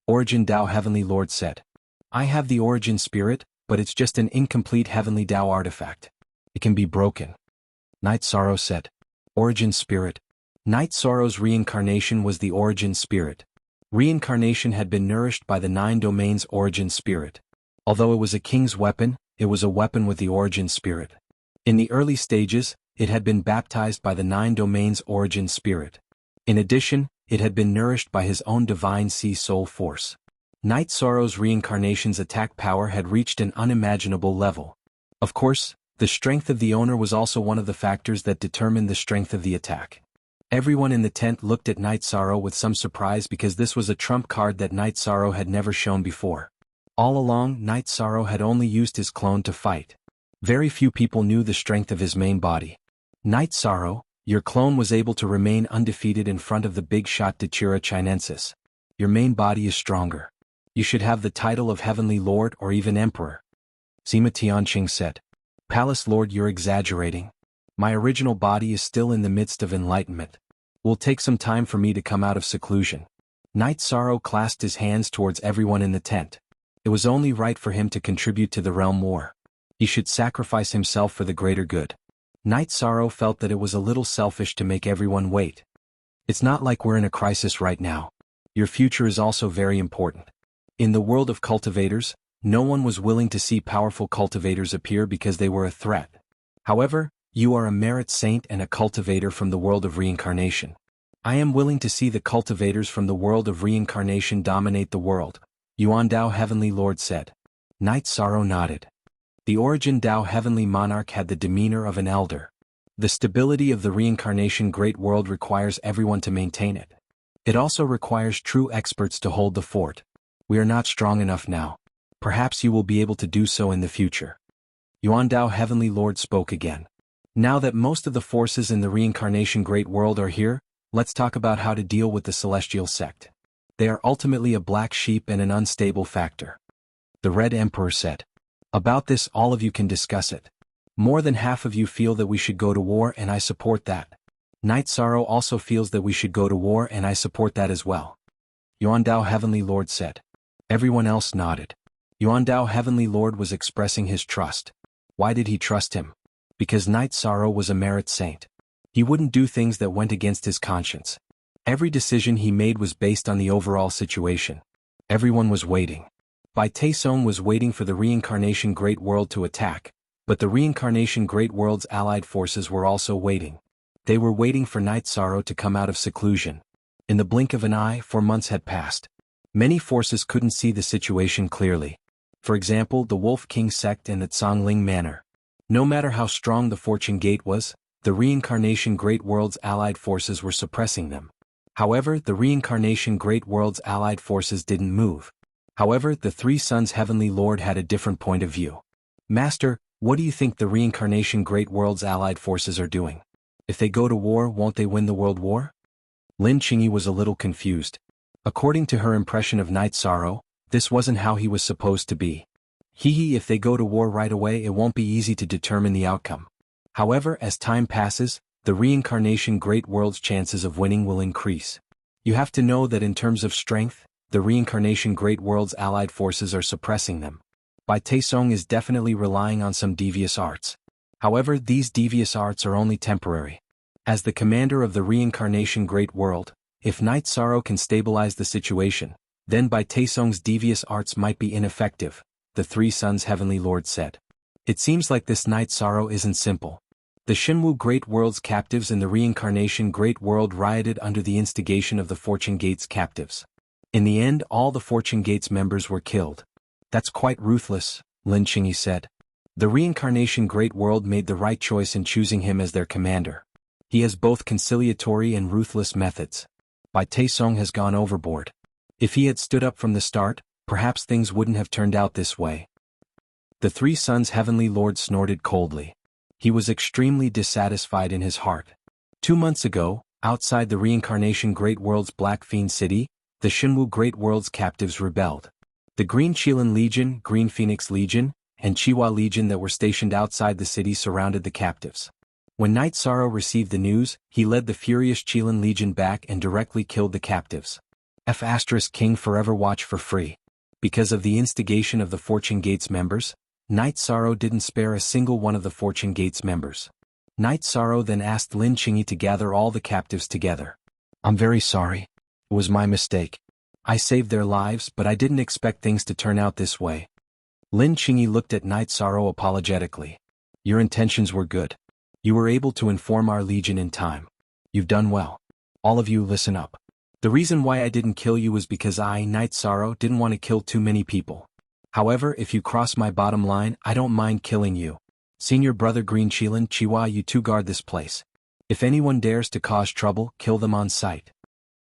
Origin Tao Heavenly Lord said. I have the Origin Spirit, but it's just an incomplete Heavenly Tao artifact. It can be broken. Night Sorrow said. Origin Spirit. Night Sorrow's reincarnation was the Origin Spirit. Reincarnation had been nourished by the 9 domains Origin Spirit. Although it was a king's weapon, it was a weapon with the Origin Spirit. In the early stages, it had been baptized by the 9 domains Origin Spirit. In addition, it had been nourished by his own divine Sea Soul Force. Night Sorrow's reincarnation's attack power had reached an unimaginable level. Of course, the strength of the owner was also one of the factors that determined the strength of the attack. Everyone in the tent looked at Night Sorrow with some surprise because this was a trump card that Night Sorrow had never shown before. All along, Night Sorrow had only used his clone to fight. Very few people knew the strength of his main body. Night Sorrow, your clone was able to remain undefeated in front of the big shot Dachira Chinensis. Your main body is stronger. You should have the title of Heavenly Lord or even Emperor. Sima Tianqing said. Palace Lord, you're exaggerating. My original body is still in the midst of enlightenment. Will take some time for me to come out of seclusion. Night Sorrow clasped his hands towards everyone in the tent. It was only right for him to contribute to the realm war. He should sacrifice himself for the greater good. Night Sorrow felt that it was a little selfish to make everyone wait. It's not like we're in a crisis right now. Your future is also very important. In the world of cultivators, no one was willing to see powerful cultivators appear because they were a threat. However, you are a merit saint and a cultivator from the world of reincarnation. I am willing to see the cultivators from the world of reincarnation dominate the world, Yuandao Heavenly Lord said. Night Sorrow nodded. The Origin Tao Heavenly Monarch had the demeanor of an elder. The stability of the reincarnation great world requires everyone to maintain it. It also requires true experts to hold the fort. We are not strong enough now. Perhaps you will be able to do so in the future. Yuan Dao Heavenly Lord spoke again. Now that most of the forces in the reincarnation great world are here, let's talk about how to deal with the celestial sect. They are ultimately a black sheep and an unstable factor. The Red Emperor said. About this all of you can discuss it. More than half of you feel that we should go to war and I support that. Night Sorrow also feels that we should go to war and I support that as well. Yuan Dao Heavenly Lord said. Everyone else nodded. Yuan Dao Heavenly Lord was expressing his trust. Why did he trust him? Because Night Sorrow was a merit saint. He wouldn't do things that went against his conscience. Every decision he made was based on the overall situation. Everyone was waiting. Bai Taisong was waiting for the reincarnation great world to attack, but the reincarnation great world's allied forces were also waiting. They were waiting for Night Sorrow to come out of seclusion. In the blink of an eye, 4 months had passed. Many forces couldn't see the situation clearly. For example, the Wolf King sect and the Tsongling Manor. No matter how strong the Fortune Gate was, the reincarnation great world's allied forces were suppressing them. However, the reincarnation great world's allied forces didn't move. However, the Three Sons Heavenly Lord had a different point of view. Master, what do you think the reincarnation great world's allied forces are doing? If they go to war, won't they win the world war? Lin Qingyi was a little confused. According to her impression of Night Sorrow, this wasn't how he was supposed to be. If they go to war right away it won't be easy to determine the outcome. However, as time passes, the reincarnation great world's chances of winning will increase. You have to know that in terms of strength, the reincarnation great world's allied forces are suppressing them. Bai Taisong is definitely relying on some devious arts. However, these devious arts are only temporary. As the commander of the reincarnation great world, if Night Sorrow can stabilize the situation, then Bai Taisong's devious arts might be ineffective, the Three Sons Heavenly Lord said. It seems like this Night Sorrow isn't simple. The Shinwu Great World's captives in the reincarnation Great World rioted under the instigation of the Fortune Gate's captives. In the end, all the Fortune Gate's members were killed. That's quite ruthless, Lin Qingyi said. The reincarnation Great World made the right choice in choosing him as their commander. He has both conciliatory and ruthless methods. Bai Taisong has gone overboard. If he had stood up from the start, perhaps things wouldn't have turned out this way. The Three Sons Heavenly Lord snorted coldly. He was extremely dissatisfied in his heart. 2 months ago, outside the reincarnation Great World's Black Fiend City, the Shinwu Great World's captives rebelled. The Green Qilin Legion, Green Phoenix Legion, and Chihuahua Legion that were stationed outside the city surrounded the captives. When Night Sorrow received the news, he led the furious Qilin Legion back and directly killed the captives. King forever watch for free. Because of the instigation of the Fortune Gate's members, Night Sorrow didn't spare a single one of the Fortune Gate's members. Night Sorrow then asked Lin Qingyi to gather all the captives together. I'm very sorry. It was my mistake. I saved their lives, but I didn't expect things to turn out this way. Lin Qingyi looked at Night Sorrow apologetically. Your intentions were good. You were able to inform our legion in time. You've done well. All of you listen up. The reason why I didn't kill you was because I, Night Sorrow, didn't want to kill too many people. However, if you cross my bottom line, I don't mind killing you. Senior Brother Green Qilin, Chihuahua, you two guard this place. If anyone dares to cause trouble, kill them on sight.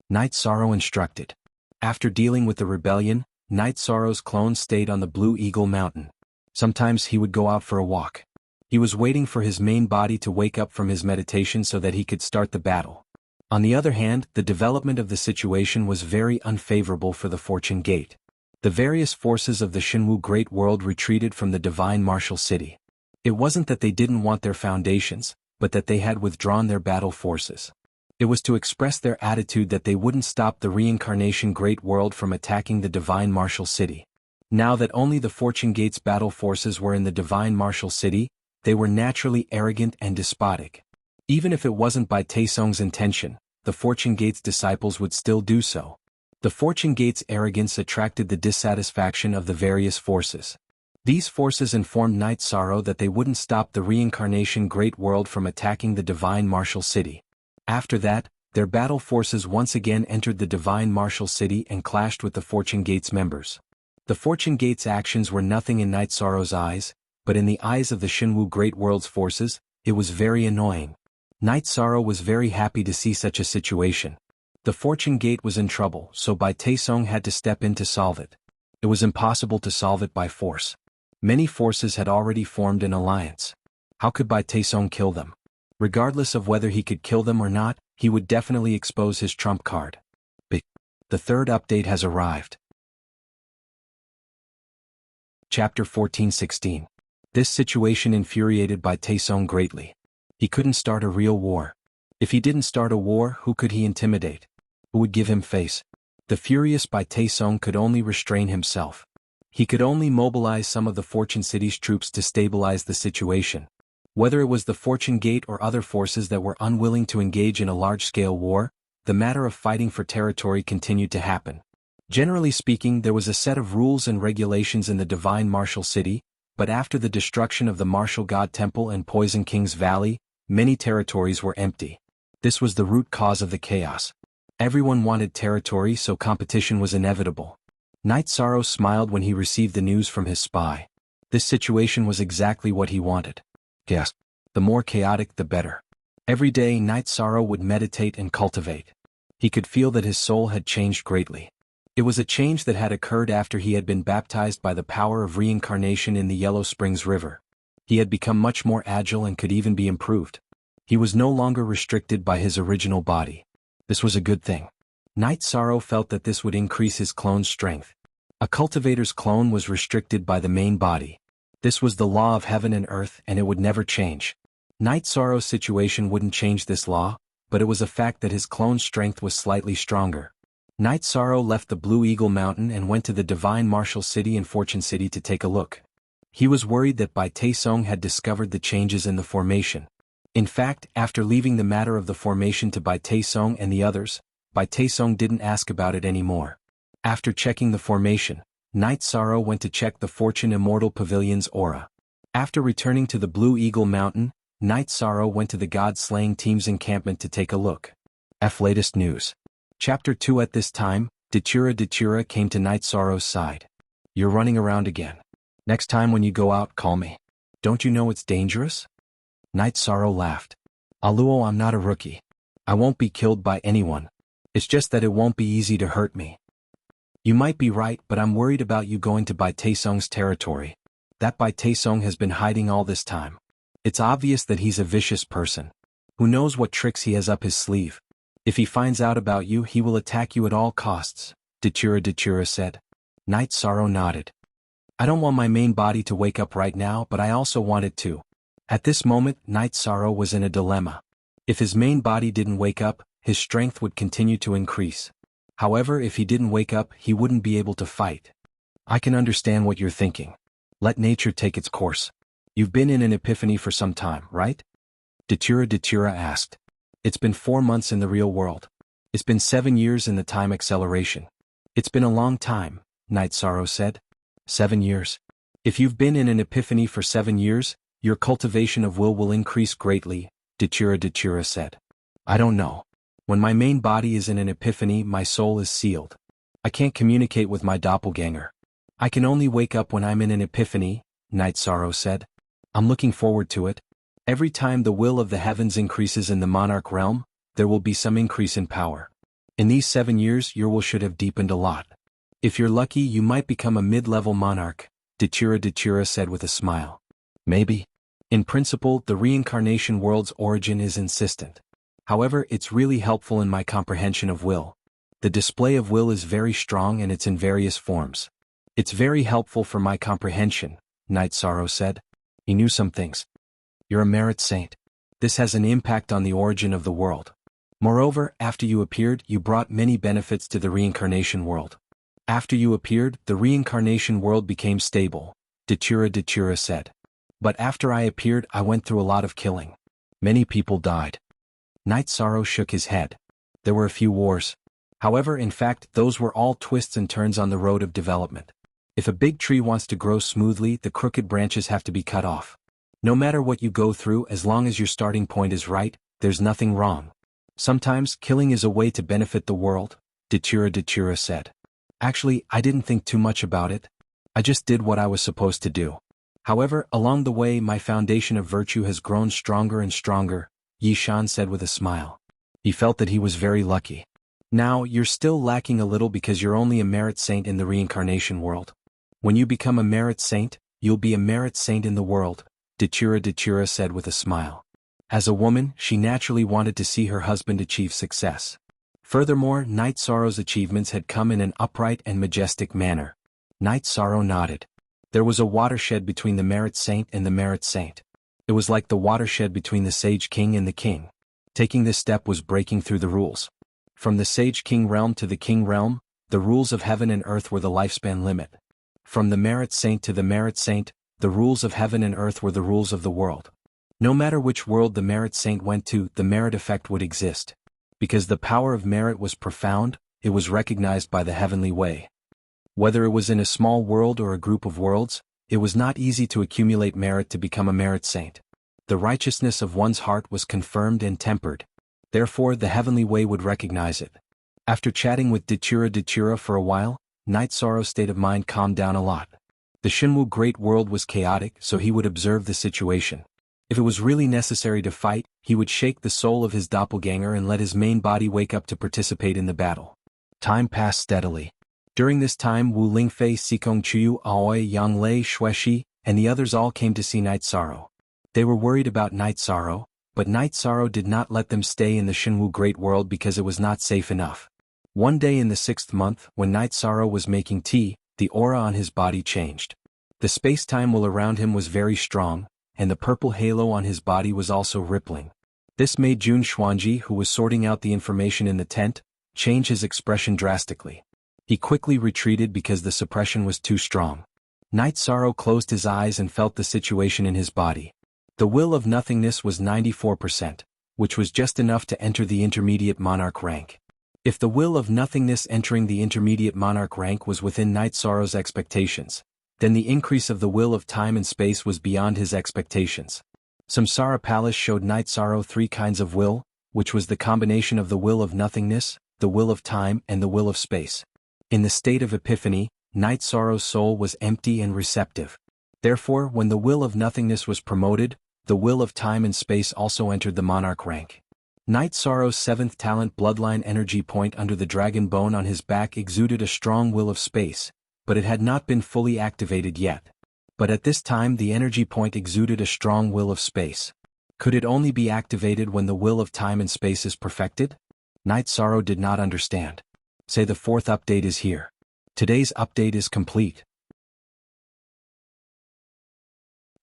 Night Sorrow instructed. After dealing with the rebellion, Night Sorrow's clone stayed on the Blue Eagle Mountain. Sometimes he would go out for a walk. He was waiting for his main body to wake up from his meditation so that he could start the battle. On the other hand, the development of the situation was very unfavorable for the Fortune Gate. The various forces of the Shinwu Great World retreated from the Divine Martial City. It wasn't that they didn't want their foundations, but that they had withdrawn their battle forces. It was to express their attitude that they wouldn't stop the reincarnation Great World from attacking the Divine Martial City. Now that only the Fortune Gate's battle forces were in the Divine Martial City, they were naturally arrogant and despotic. Even if it wasn't by Taesong's intention, the Fortune Gate's disciples would still do so. The Fortune Gate's arrogance attracted the dissatisfaction of the various forces. These forces informed Night Sorrow that they wouldn't stop the reincarnation Great World from attacking the Divine Martial City. After that, their battle forces once again entered the Divine Martial City and clashed with the Fortune Gate's members. The Fortune Gate's actions were nothing in Night Sorrow's eyes, but in the eyes of the Shenwu Great World's forces, it was very annoying. Knight Sorrow was very happy to see such a situation. The Fortune Gate was in trouble, so Bai Taesong had to step in to solve it. It was impossible to solve it by force. Many forces had already formed an alliance. How could Bai Taesong kill them? Regardless of whether he could kill them or not, he would definitely expose his trump card. But the third update has arrived. Chapter 14:16. This situation infuriated Bai Taesong greatly. He couldn't start a real war. If he didn't start a war, who could he intimidate? Who would give him face? The furious Bai Taesong could only restrain himself. He could only mobilize some of the Fortune City's troops to stabilize the situation. Whether it was the Fortune Gate or other forces that were unwilling to engage in a large-scale war, the matter of fighting for territory continued to happen. Generally speaking, there was a set of rules and regulations in the Divine Martial City, but after the destruction of the Martial God Temple and Poison King's Valley, many territories were empty. This was the root cause of the chaos. Everyone wanted territory, so competition was inevitable. Knight Sorrow smiled when he received the news from his spy. This situation was exactly what he wanted. Yes, the more chaotic the better. Every day Knight Sorrow would meditate and cultivate. He could feel that his soul had changed greatly. It was a change that had occurred after he had been baptized by the power of reincarnation in the Yellow Springs River. He had become much more agile and could even be improved. He was no longer restricted by his original body. This was a good thing. Knight Sorrow felt that this would increase his clone's strength. A cultivator's clone was restricted by the main body. This was the law of heaven and earth, and it would never change. Knight Sorrow's situation wouldn't change this law, but it was a fact that his clone's strength was slightly stronger. Knight Sorrow left the Blue Eagle Mountain and went to the Divine Martial City and Fortune City to take a look. He was worried that Bai Taesong had discovered the changes in the formation. In fact, after leaving the matter of the formation to Bai Taesong and the others, Bai Taesong didn't ask about it anymore. After checking the formation, Knight Sorrow went to check the Fortune Immortal Pavilion's aura. After returning to the Blue Eagle Mountain, Knight Sorrow went to the God-slaying team's encampment to take a look. Latest news. Chapter 2. At this time, Datura came to Knight Sorrow's side. You're running around again. Next time when you go out, call me. Don't you know it's dangerous? Knight Sorrow laughed. Aluo, I'm not a rookie. I won't be killed by anyone. It's just that it won't be easy to hurt me. You might be right, but I'm worried about you going to Bai Taesong's territory. That Bai Taesong has been hiding all this time. It's obvious that he's a vicious person. Who knows what tricks he has up his sleeve. If he finds out about you, he will attack you at all costs, Datura said. Knight Sorrow nodded. I don't want my main body to wake up right now, but I also want it to. At this moment, Knight Sorrow was in a dilemma. If his main body didn't wake up, his strength would continue to increase. However, if he didn't wake up, he wouldn't be able to fight. I can understand what you're thinking. Let nature take its course. You've been in an epiphany for some time, right? Datura asked. It's been 4 months in the real world. It's been 7 years in the time acceleration. It's been a long time, Knight Sorrow said. 7 years. If you've been in an epiphany for 7 years, your cultivation of will increase greatly, Datura said. I don't know. When my main body is in an epiphany, my soul is sealed. I can't communicate with my doppelganger. I can only wake up when I'm in an epiphany, Knight Sorrow said. I'm looking forward to it. Every time the will of the heavens increases in the monarch realm, there will be some increase in power. In these 7 years, your will should have deepened a lot. If you're lucky, you might become a mid-level monarch, Datura said with a smile. Maybe. In principle, the reincarnation world's origin is insistent. However, it's really helpful in my comprehension of will. The display of will is very strong and it's in various forms. It's very helpful for my comprehension, Knight Sorrow said. He knew some things. You're a merit saint. This has an impact on the origin of the world. Moreover, after you appeared, you brought many benefits to the reincarnation world. After you appeared, the reincarnation world became stable, Datura said. But after I appeared, I went through a lot of killing. Many people died. Knight Sorrow shook his head. There were a few wars. However, in fact, those were all twists and turns on the road of development. If a big tree wants to grow smoothly, the crooked branches have to be cut off. No matter what you go through, as long as your starting point is right, there's nothing wrong. Sometimes, killing is a way to benefit the world, Datura said. Actually, I didn't think too much about it. I just did what I was supposed to do. However, along the way my foundation of virtue has grown stronger and stronger, Yi Shan said with a smile. He felt that he was very lucky. Now, you're still lacking a little because you're only a merit saint in the reincarnation world. When you become a merit saint, you'll be a merit saint in the world, Datura said with a smile. As a woman, she naturally wanted to see her husband achieve success. Furthermore, Night Sorrow's achievements had come in an upright and majestic manner. Night Sorrow nodded. There was a watershed between the merit saint and the merit saint. It was like the watershed between the sage king and the king. Taking this step was breaking through the rules. From the sage king realm to the king realm, the rules of heaven and earth were the lifespan limit. From the merit saint to the merit saint, the rules of heaven and earth were the rules of the world. No matter which world the merit saint went to, the merit effect would exist. Because the power of merit was profound, it was recognized by the heavenly way. Whether it was in a small world or a group of worlds, it was not easy to accumulate merit to become a merit saint. The righteousness of one's heart was confirmed and tempered. Therefore, the heavenly way would recognize it. After chatting with Datura for a while, Night Sorrow's state of mind calmed down a lot. The Shinwu Great World was chaotic, so he would observe the situation. If it was really necessary to fight, he would shake the soul of his doppelganger and let his main body wake up to participate in the battle. Time passed steadily. During this time Wu Lingfei, Sikong Chuyu, Aoi, Yang Lei, Xueshi, and the others all came to see Night Sorrow. They were worried about Night Sorrow, but Night Sorrow did not let them stay in the Shinwu Great World because it was not safe enough. One day in the 6th month, when Night Sorrow was making tea, the aura on his body changed. The space-time will around him was very strong, and the purple halo on his body was also rippling. This made Jun Xuanji, who was sorting out the information in the tent, change his expression drastically. He quickly retreated because the suppression was too strong. Night Sorrow closed his eyes and felt the situation in his body. The will of nothingness was 94%, which was just enough to enter the intermediate monarch rank. If the will of nothingness entering the intermediate monarch rank was within Night Sorrow's expectations, then the increase of the will of time and space was beyond his expectations. Samsara Palace showed Night Sorrow 3 kinds of will, which was the combination of the will of nothingness, the will of time, and the will of space. In the state of epiphany, Night Sorrow's soul was empty and receptive. Therefore, when the will of nothingness was promoted, the will of time and space also entered the monarch rank. Night Sorrow's 7th talent bloodline energy point under the dragon bone on his back exuded a strong will of space, but it had not been fully activated yet. But at this time the energy point exuded a strong will of space. Could it only be activated when the will of time and space is perfected? Night Sorrow did not understand. Say the 4th update is here. Today's update is complete.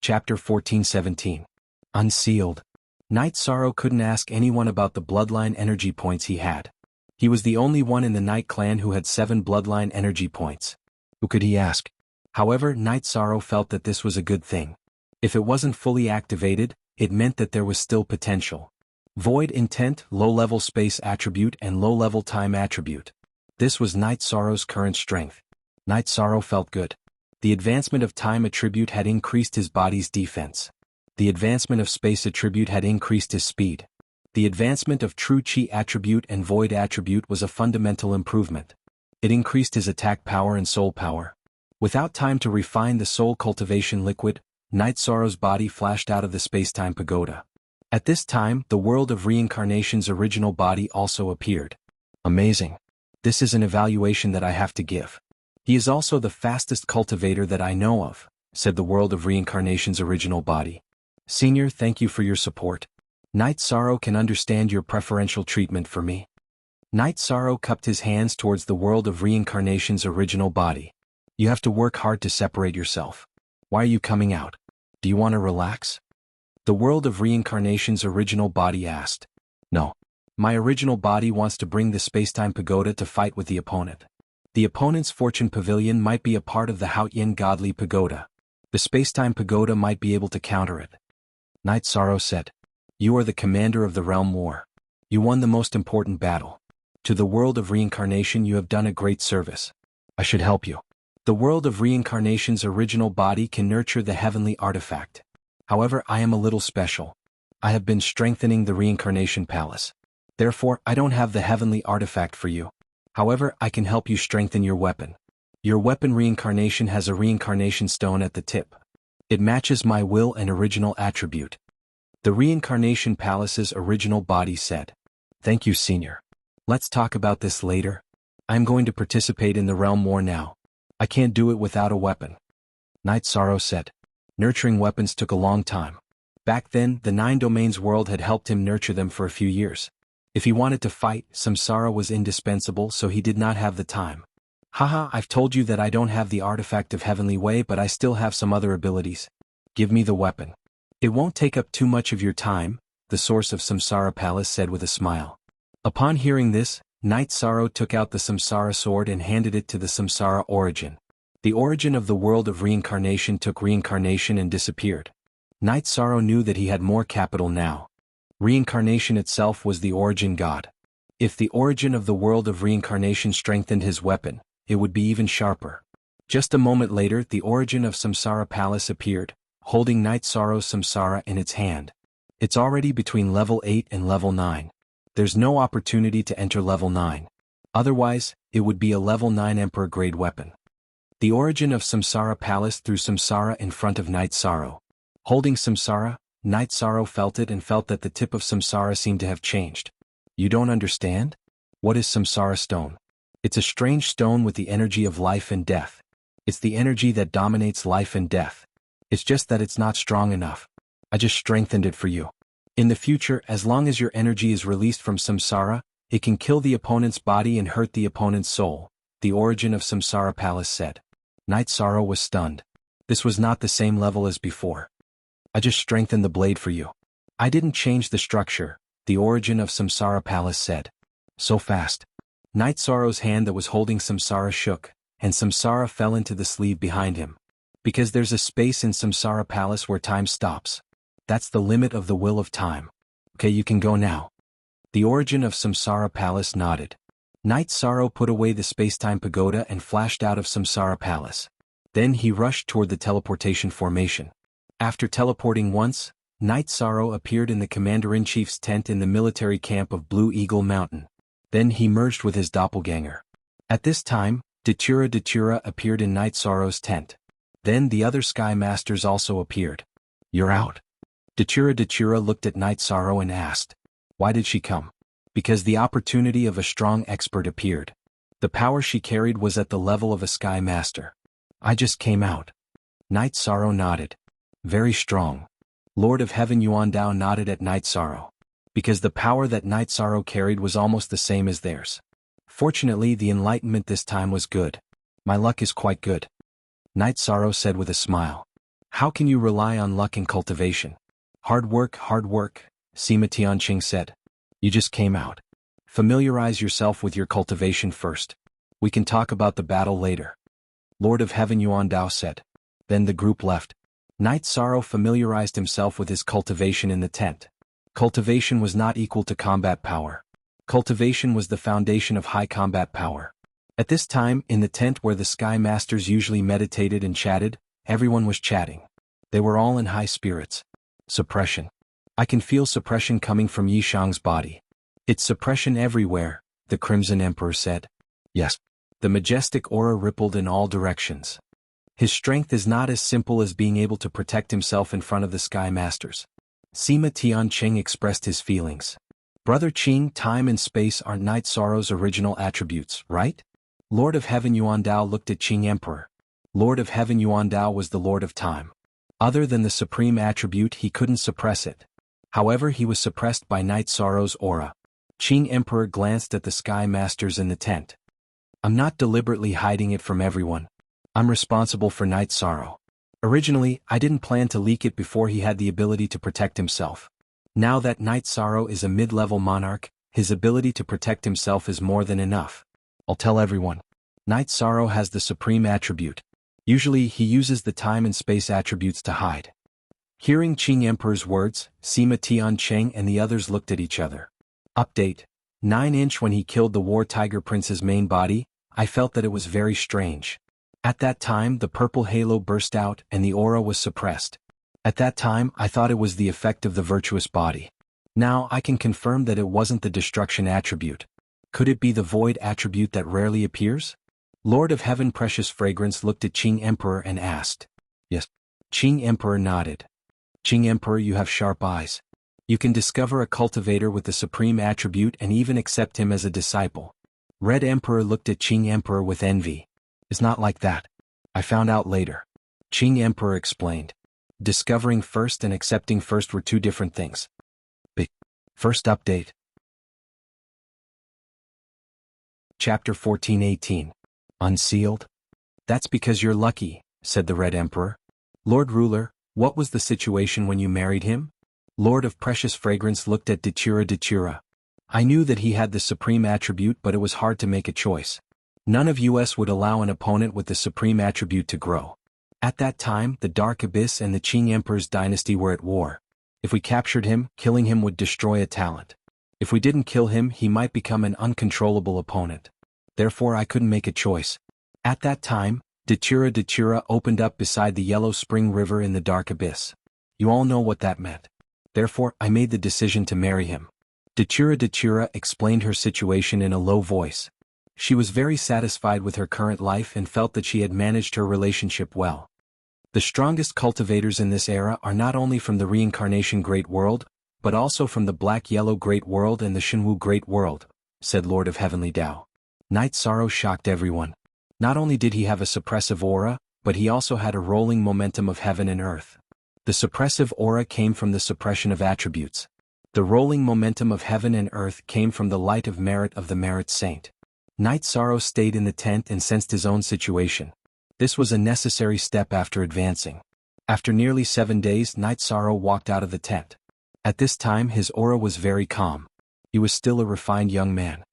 Chapter 14-17. Unsealed. Night Sorrow couldn't ask anyone about the bloodline energy points he had. He was the only one in the Night Clan who had 7 bloodline energy points. Who could he ask? However, Night Sorrow felt that this was a good thing. If it wasn't fully activated, it meant that there was still potential. Void intent, low-level space attribute and low-level time attribute. This was Night Sorrow's current strength. Night Sorrow felt good. The advancement of time attribute had increased his body's defense. The advancement of space attribute had increased his speed. The advancement of true chi attribute and void attribute was a fundamental improvement. It increased his attack power and soul power. Without time to refine the soul cultivation liquid, Night Sorrow's body flashed out of the space-time pagoda. At this time, the world of reincarnation's original body also appeared. Amazing. This is an evaluation that I have to give. He is also the fastest cultivator that I know of, said the world of reincarnation's original body. Senior, thank you for your support. Night Sorrow can understand your preferential treatment for me. Night Sorrow cupped his hands towards the world of reincarnation's original body. You have to work hard to separate yourself. Why are you coming out? Do you want to relax? The world of reincarnation's original body asked. No. My original body wants to bring the space-time pagoda to fight with the opponent. The opponent's fortune pavilion might be a part of the Haotian godly pagoda. The space-time pagoda might be able to counter it. Night Sorrow said. You are the commander of the realm war. You won the most important battle. To the world of reincarnation you have done a great service. I should help you. The world of reincarnation's original body can nurture the heavenly artifact. However, I am a little special. I have been strengthening the reincarnation palace. Therefore, I don't have the heavenly artifact for you. However, I can help you strengthen your weapon. Your weapon reincarnation has a reincarnation stone at the tip. It matches my will and original attribute. The Reincarnation Palace's original body said. Thank you, Senior. Let's talk about this later. I'm going to participate in the realm war now. I can't do it without a weapon. Night Sorrow said. Nurturing weapons took a long time. Back then, the 9 domains world had helped him nurture them for a few years. If he wanted to fight, Samsara was indispensable, so he did not have the time. Haha, I've told you that I don't have the artifact of Heavenly Way, but I still have some other abilities. Give me the weapon. It won't take up too much of your time, the source of Samsara Palace said with a smile. Upon hearing this, Night Sorrow took out the Samsara sword and handed it to the Samsara origin. The origin of the world of reincarnation took reincarnation and disappeared. Night Sorrow knew that he had more capital now. Reincarnation itself was the origin god. If the origin of the world of reincarnation strengthened his weapon, it would be even sharper. Just a moment later, the origin of Samsara Palace appeared, holding Night Sorrow's Samsara in its hand. It's already between level 8 and level 9. There's no opportunity to enter level 9. Otherwise, it would be a level 9 Emperor-grade weapon. The origin of Samsara Palace threw Samsara in front of Night Sorrow. Holding Samsara, Night Sorrow felt it and felt that the tip of Samsara seemed to have changed. You don't understand? What is Samsara Stone? It's a strange stone with the energy of life and death. It's the energy that dominates life and death. It's just that it's not strong enough. I just strengthened it for you. In the future, as long as your energy is released from Samsara, it can kill the opponent's body and hurt the opponent's soul, the origin of Samsara Palace said. Night Sorrow was stunned. This was not the same level as before. I just strengthened the blade for you. I didn't change the structure, the origin of Samsara Palace said. So fast. Night Sorrow's hand that was holding Samsara shook, and Samsara fell into the sleeve behind him. Because there's a space in Samsara Palace where time stops. That's the limit of the will of time. Okay, you can go now. The origin of Samsara Palace nodded. Night Sorrow put away the space-time pagoda and flashed out of Samsara Palace. Then he rushed toward the teleportation formation. After teleporting once, Night Sorrow appeared in the Commander-in-Chief's tent in the military camp of Blue Eagle Mountain. Then he merged with his doppelganger. At this time, Datura appeared in Night Sorrow's tent. Then the other Sky Masters also appeared. You're out. Datura looked at Night Sorrow and asked. Why did she come? Because the opportunity of a strong expert appeared. The power she carried was at the level of a Sky Master. I just came out. Night Sorrow nodded. Very strong. Lord of Heaven Yuan Dao nodded at Night Sorrow. Because the power that Night Sorrow carried was almost the same as theirs. Fortunately, the enlightenment this time was good. My luck is quite good. Night Sorrow said with a smile. How can you rely on luck in cultivation? Hard work, Sima Tianqing said. You just came out. Familiarize yourself with your cultivation first. We can talk about the battle later. Lord of Heaven Yuan Dao said. Then the group left. Night Sorrow familiarized himself with his cultivation in the tent. Cultivation was not equal to combat power. Cultivation was the foundation of high combat power. At this time, in the tent where the Sky Masters usually meditated and chatted, everyone was chatting. They were all in high spirits. Suppression. I can feel suppression coming from Yishang's body. It's suppression everywhere, the Crimson Emperor said. Yes. The majestic aura rippled in all directions. His strength is not as simple as being able to protect himself in front of the Sky Masters. Sima Tianqing expressed his feelings. Brother Qing, time and space aren't Night Sorrow's original attributes, right? Lord of Heaven Yuan Dao looked at Qing Emperor. Lord of Heaven Yuan Dao was the Lord of Time. Other than the supreme attribute, he couldn't suppress it. However, he was suppressed by Night Sorrow's aura. Qing Emperor glanced at the Sky Masters in the tent. I'm not deliberately hiding it from everyone. I'm responsible for Night Sorrow. Originally, I didn't plan to leak it before he had the ability to protect himself. Now that Night Sorrow is a mid-level monarch, his ability to protect himself is more than enough. I'll tell everyone. Night Sorrow has the supreme attribute. Usually, he uses the time and space attributes to hide. Hearing Qing Emperor's words, Sima Tianqing and the others looked at each other. Update. 9-inch. When he killed the War Tiger Prince's main body, I felt that it was very strange. At that time, the purple halo burst out and the aura was suppressed. At that time, I thought it was the effect of the virtuous body. Now I can confirm that it wasn't the destruction attribute. Could it be the void attribute that rarely appears? Lord of Heaven Precious Fragrance looked at Qing Emperor and asked. Yes. Qing Emperor nodded. Qing Emperor, you have sharp eyes. You can discover a cultivator with the supreme attribute and even accept him as a disciple. Red Emperor looked at Qing Emperor with envy. It's not like that. I found out later. Qing Emperor explained. Discovering first and accepting first were two different things. First update. Chapter 14:18. Unsealed? That's because you're lucky, said the Red Emperor. Lord Ruler, what was the situation when you married him? Lord of Precious Fragrance looked at Datura. I knew that he had the supreme attribute, but it was hard to make a choice. None of us would allow an opponent with the supreme attribute to grow. At that time, the Dark Abyss and the Qing Emperor's dynasty were at war. If we captured him, killing him would destroy a talent. If we didn't kill him, he might become an uncontrollable opponent. Therefore I couldn't make a choice. At that time, Datura opened up beside the Yellow Spring River in the Dark Abyss. You all know what that meant. Therefore, I made the decision to marry him. Datura explained her situation in a low voice. She was very satisfied with her current life and felt that she had managed her relationship well. The strongest cultivators in this era are not only from the Reincarnation Great World, but also from the Black-Yellow Great World and the Shenwu Great World, said Lord of Heavenly Tao. Night Sorrow shocked everyone. Not only did he have a suppressive aura, but he also had a rolling momentum of heaven and earth. The suppressive aura came from the suppression of attributes. The rolling momentum of heaven and earth came from the light of merit of the Merit Saint. Night Sorrow stayed in the tent and sensed his own situation. This was a necessary step after advancing. After nearly 7 days, Night Sorrow walked out of the tent. At this time his aura was very calm. He was still a refined young man.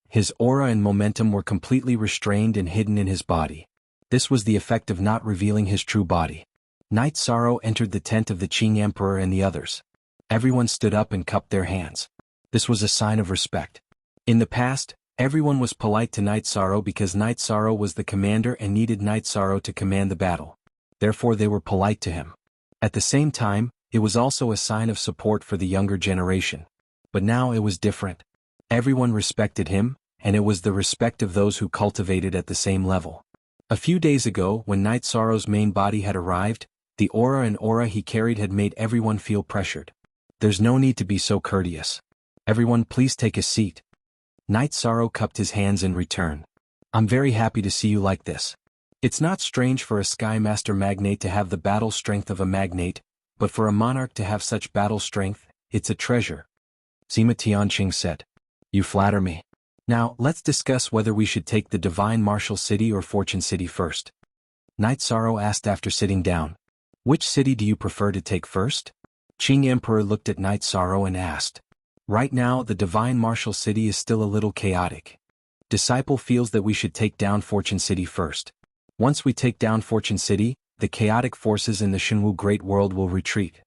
His aura and momentum were completely restrained and hidden in his body. This was the effect of not revealing his true body. Night Sorrow entered the tent of the Qing Emperor and the others. Everyone stood up and cupped their hands. This was a sign of respect. In the past, everyone was polite to Night Sorrow because Night Sorrow was the commander and needed Night Sorrow to command the battle. Therefore they were polite to him. At the same time, it was also a sign of support for the younger generation. But now it was different. Everyone respected him, and it was the respect of those who cultivated at the same level. A few days ago, when Night Sorrow's main body had arrived, the aura he carried had made everyone feel pressured. There's no need to be so courteous. Everyone please take a seat. Night Sorrow cupped his hands in return. I'm very happy to see you like this. It's not strange for a Sky Master magnate to have the battle strength of a magnate, but for a monarch to have such battle strength, it's a treasure. Sima Tianqing said. You flatter me. Now, let's discuss whether we should take the Divine Martial City or Fortune City first. Night Sorrow asked after sitting down. Which city do you prefer to take first? Qing Emperor looked at Night Sorrow and asked. Right now, the Divine Martial City is still a little chaotic. Disciple feels that we should take down Fortune City first. Once we take down Fortune City, the chaotic forces in the Shenwu Great World will retreat.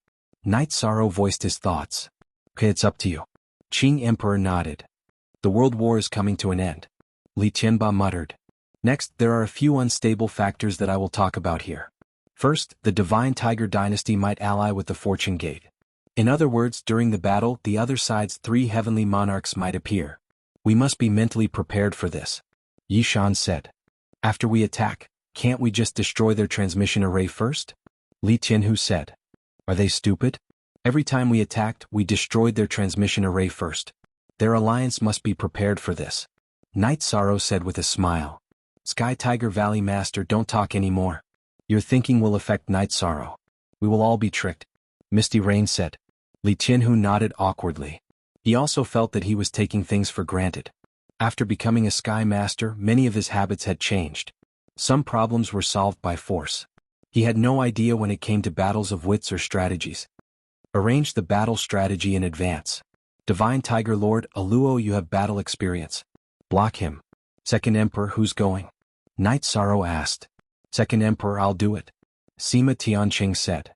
Night Sorrow voiced his thoughts. Okay, it's up to you. Qing Emperor nodded. The world war is coming to an end. Li Tianba muttered. Next, there are a few unstable factors that I will talk about here. First, the Divine Tiger Dynasty might ally with the Fortune Gate. In other words, during the battle, the other side's 3 heavenly monarchs might appear. We must be mentally prepared for this. Yishan said. After we attack, can't we just destroy their transmission array first? Li Tianhu said. Are they stupid? Every time we attacked, we destroyed their transmission array first. Their alliance must be prepared for this. Night Sorrow said with a smile. Sky Tiger Valley Master, don't talk anymore. Your thinking will affect Night Sorrow. We will all be tricked. Misty Rain said. Li Tianhu nodded awkwardly. He also felt that he was taking things for granted. After becoming a Sky Master, many of his habits had changed. Some problems were solved by force. He had no idea when it came to battles of wits or strategies. Arrange the battle strategy in advance. Divine Tiger Lord, Aluo, you have battle experience. Block him. Second Emperor, who's going? Night Sorrow asked. Second Emperor, I'll do it. Sima Tianqing said.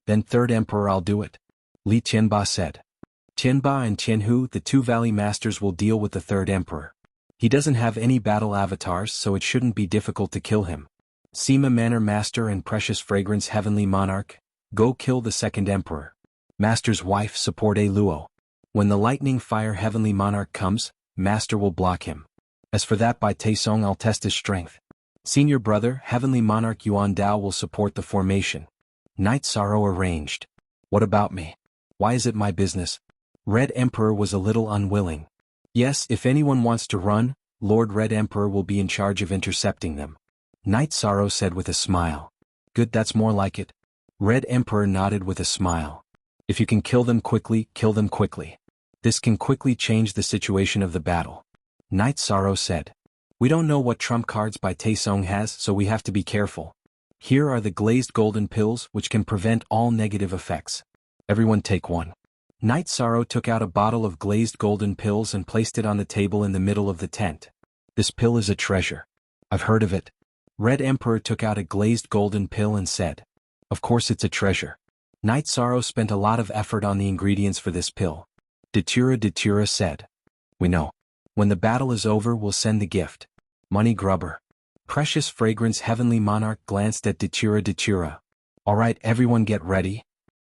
Then Third Emperor, I'll do it. Li Tianba said. Tianba and Tianhu, the 2 Valley Masters, will deal with the Third Emperor. He doesn't have any battle avatars, so it shouldn't be difficult to kill him. Sima Manor Master and Precious Fragrance Heavenly Monarch, go kill the Second Emperor. Master's wife, support Luo. When the Lightning Fire Heavenly Monarch comes, Master will block him. As for that Bai Taisong, I'll test his strength. Senior brother, Heavenly Monarch Yuan Dao will support the formation. Night Sorrow arranged. What about me? Why is it my business? Red Emperor was a little unwilling. Yes, if anyone wants to run, Lord Red Emperor will be in charge of intercepting them. Night Sorrow said with a smile. Good, that's more like it. Red Emperor nodded with a smile. If you can kill them quickly, kill them quickly. This can quickly change the situation of the battle. Night Sorrow said. We don't know what trump cards Bai Taesong has, so we have to be careful. Here are the glazed golden pills which can prevent all negative effects. Everyone take one. Night Sorrow took out a bottle of glazed golden pills and placed it on the table in the middle of the tent. This pill is a treasure. I've heard of it. Red Emperor took out a glazed golden pill and said. Of course it's a treasure. Night Sorrow spent a lot of effort on the ingredients for this pill. Datura said. We know. When the battle is over we'll send the gift. Money Grubber. Precious Fragrance Heavenly Monarch glanced at Datura. Alright, everyone get ready.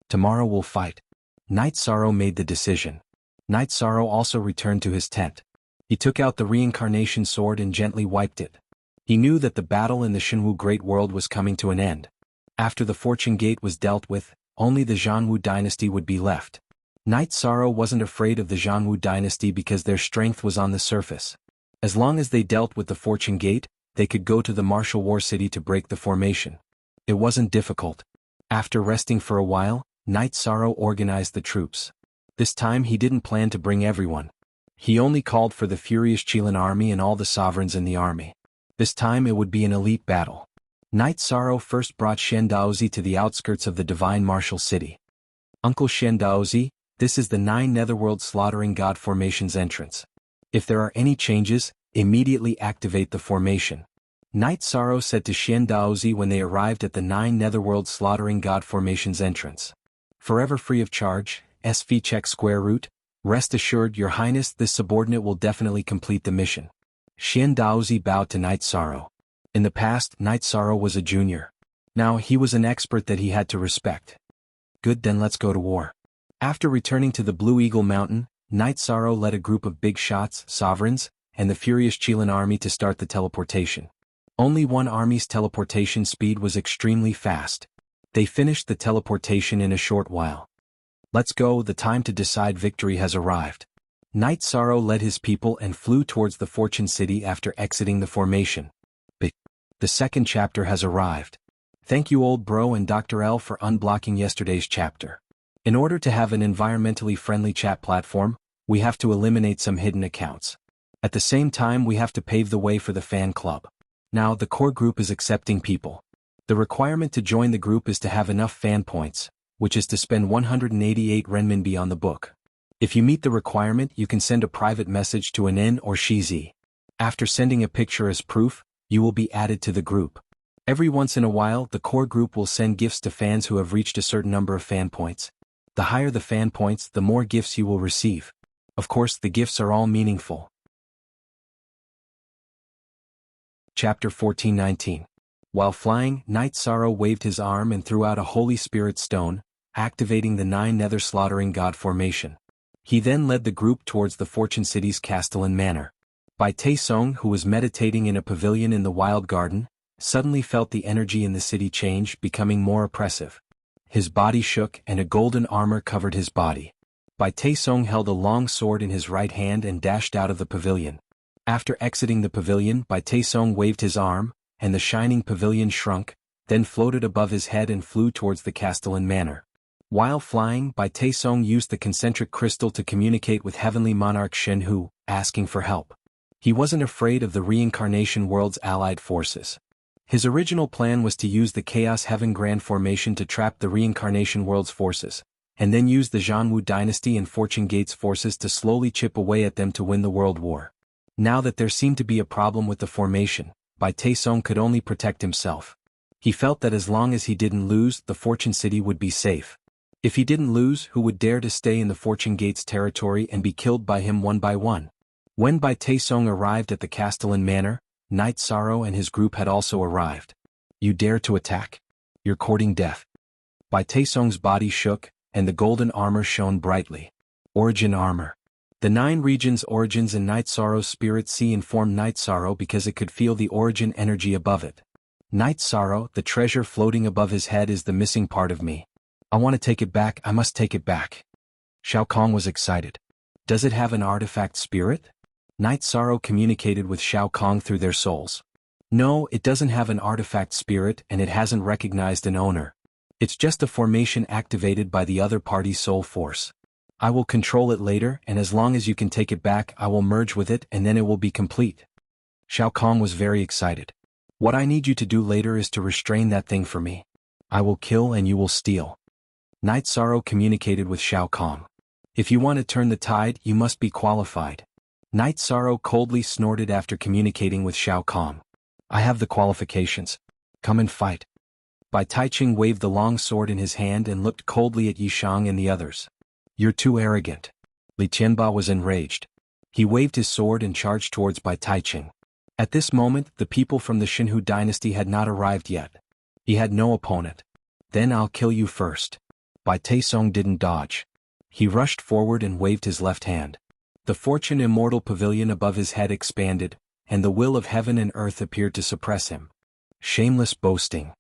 Tomorrow we'll fight. Night Sorrow made the decision. Night Sorrow also returned to his tent. He took out the reincarnation sword and gently wiped it. He knew that the battle in the Jianghu Great World was coming to an end. After the Fortune Gate was dealt with, only the Jianghu dynasty would be left. Night Sorrow wasn't afraid of the Jianghu dynasty because their strength was on the surface. As long as they dealt with the Fortune Gate, they could go to the martial war city to break the formation. It wasn't difficult. After resting for a while, Night Sorrow organized the troops. This time he didn't plan to bring everyone. He only called for the furious Qilin army and all the sovereigns in the army. This time it would be an elite battle. Night Sorrow first brought Shen Daozi to the outskirts of the divine martial city. Uncle Shen Daozi, this is the 9 Netherworld Slaughtering God Formation's entrance. If there are any changes, immediately activate the formation. Night Sorrow said to Shen Daozi when they arrived at the 9 Netherworld Slaughtering God Formation's entrance. Forever free of charge, SV check square root. Rest assured, Your Highness, this subordinate will definitely complete the mission. Shen Daozi bowed to Night Sorrow. In the past, Night Sorrow was a junior. Now he was an expert that he had to respect. Good, then let's go to war. After returning to the Blue Eagle Mountain, Night Sorrow led a group of big shots, sovereigns, and the furious Qilin army to start the teleportation. Only one army's teleportation speed was extremely fast. They finished the teleportation in a short while. Let's go, the time to decide victory has arrived. Night Sorrow led his people and flew towards the Fortune City after exiting the formation. The second chapter has arrived. Thank you old bro and Dr. L for unblocking yesterday's chapter. In order to have an environmentally friendly chat platform, we have to eliminate some hidden accounts. At the same time we have to pave the way for the fan club. Now the core group is accepting people. The requirement to join the group is to have enough fan points, which is to spend 188 renminbi on the book. If you meet the requirement you can send a private message to an N or Shizi. After sending a picture as proof, you will be added to the group. Every once in a while the core group will send gifts to fans who have reached a certain number of fan points. The higher the fan points, the more gifts you will receive. Of course, the gifts are all meaningful. Chapter 14:19. While flying, Night Sorrow waved his arm and threw out a Holy Spirit stone, activating the 9 Nether Slaughtering God formation. He then led the group towards the Fortune City's Castellan Manor. Bai Taesong, who was meditating in a pavilion in the Wild Garden, suddenly felt the energy in the city change, becoming more oppressive. His body shook and a golden armor covered his body. Bai Taesong held a long sword in his right hand and dashed out of the pavilion. After exiting the pavilion, Bai Taesong waved his arm, and the shining pavilion shrunk, then floated above his head and flew towards the Castellan Manor. While flying, Bai Taesong used the concentric crystal to communicate with Heavenly Monarch Jianghu, asking for help. He wasn't afraid of the Reincarnation World's allied forces. His original plan was to use the Chaos Heaven Grand Formation to trap the Reincarnation World's forces, and then use the Jianghu Dynasty and Fortune Gate's forces to slowly chip away at them to win the World War. Now that there seemed to be a problem with the formation, Bai Taesong could only protect himself. He felt that as long as he didn't lose, the Fortune City would be safe. If he didn't lose, who would dare to stay in the Fortune Gate's territory and be killed by him one by one? When Bai Taesong arrived at the Castellan Manor, Night Sorrow and his group had also arrived. You dare to attack? You're courting death. Bai Taesong's body shook, and the golden armor shone brightly. Origin armor. The 9 regions origins in Night Sorrow's spirit sea informed Night Sorrow because it could feel the origin energy above it. Night Sorrow, the treasure floating above his head is the missing part of me. I want to take it back, I must take it back. Shao Kahn was excited. Does it have an artifact spirit? Night Sorrow communicated with Shao Kahn through their souls. No, it doesn't have an artifact spirit and it hasn't recognized an owner. It's just a formation activated by the other party's soul force. I will control it later, and as long as you can take it back, I will merge with it and then it will be complete. Shao Kahn was very excited. What I need you to do later is to restrain that thing for me. I will kill and you will steal. Night Sorrow communicated with Shao Kahn. If you want to turn the tide, you must be qualified. Night Sorrow coldly snorted after communicating with Shao Kahn. I have the qualifications. Come and fight. Bai Taiching waved the long sword in his hand and looked coldly at Yishang and the others. You're too arrogant. Li Tianba was enraged. He waved his sword and charged towards Bai Taiching. At this moment, the people from the Jianghu dynasty had not arrived yet. He had no opponent. Then I'll kill you first. Bai Taisong didn't dodge. He rushed forward and waved his left hand. The fortune immortal pavilion above his head expanded, and the will of heaven and earth appeared to suppress him. Shameless boasting.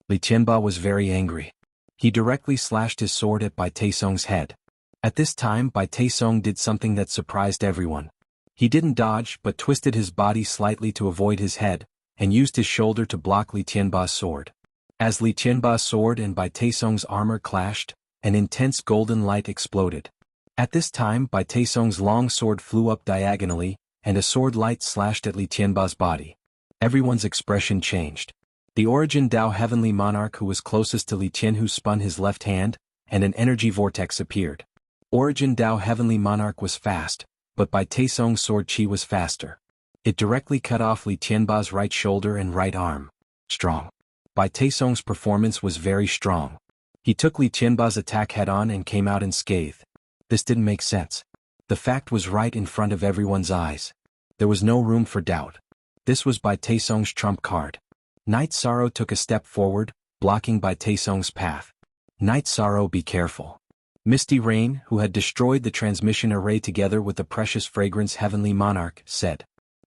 Li Tianba was very angry. He directly slashed his sword at Bai Taisong's head. At this time Bai Taisong did something that surprised everyone. He didn't dodge but twisted his body slightly to avoid his head, and used his shoulder to block Li Tianba's sword. As Li Tianba's sword and Bai Taisong's armor clashed, an intense golden light exploded. At this time Bai Taisong's long sword flew up diagonally, and a sword light slashed at Li Tianba's body. Everyone's expression changed. The Origin Dao Heavenly Monarch who was closest to Li Tianhu spun his left hand, and an energy vortex appeared. Origin Dao Heavenly Monarch was fast, but Bai Taisong's sword chi was faster. It directly cut off Li Tianba's right shoulder and right arm. Strong. Bai Taisong's performance was very strong. He took Li Tianba's attack head-on and came out unscathed. This didn't make sense. The fact was right in front of everyone's eyes. There was no room for doubt. This was Bai Taisong's trump card. Night Sorrow took a step forward, blocking Bai Taisong's path. Night Sorrow, be careful. Misty Rain, who had destroyed the transmission array together with the precious fragrance Heavenly Monarch, said.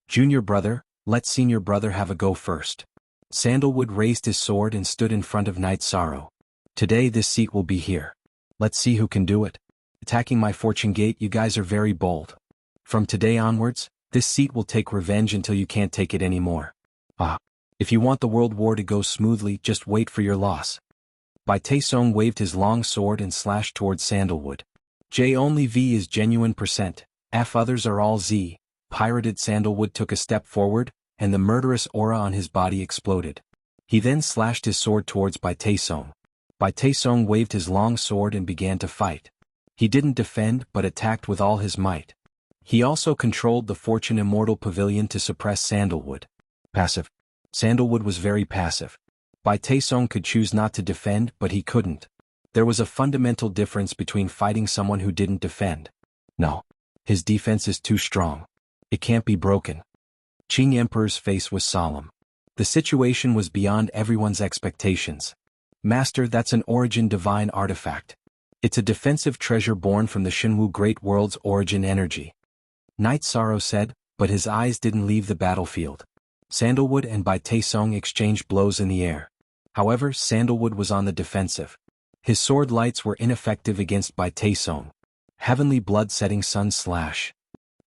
Junior brother, let senior brother have a go first. Sandalwood raised his sword and stood in front of Night Sorrow. Today this seat will be here. Let's see who can do it. Attacking my fortune gate, you guys are very bold. From today onwards, this seat will take revenge until you can't take it anymore. If you want the world war to go smoothly, just wait for your loss. Bai Taisong waved his long sword and slashed towards Sandalwood. J only V is genuine %, F others are all Z. Pirated Sandalwood took a step forward, and the murderous aura on his body exploded. He then slashed his sword towards Bai Taisong. Bai Taisong waved his long sword and began to fight. He didn't defend but attacked with all his might. He also controlled the Fortune Immortal Pavilion to suppress Sandalwood. Passive. Sandalwood was very passive. Bai Taisong could choose not to defend but he couldn't. There was a fundamental difference between fighting someone who didn't defend. No. His defense is too strong. It can't be broken. Qing Emperor's face was solemn. The situation was beyond everyone's expectations. Master, that's an Origin Divine artifact. It's a defensive treasure born from the Jianghu Great World's origin energy. Night Sorrow said, but his eyes didn't leave the battlefield. Sandalwood and Bai Taisong exchanged blows in the air. However, Sandalwood was on the defensive. His sword lights were ineffective against Bai Taisong. Heavenly blood-setting sun slash.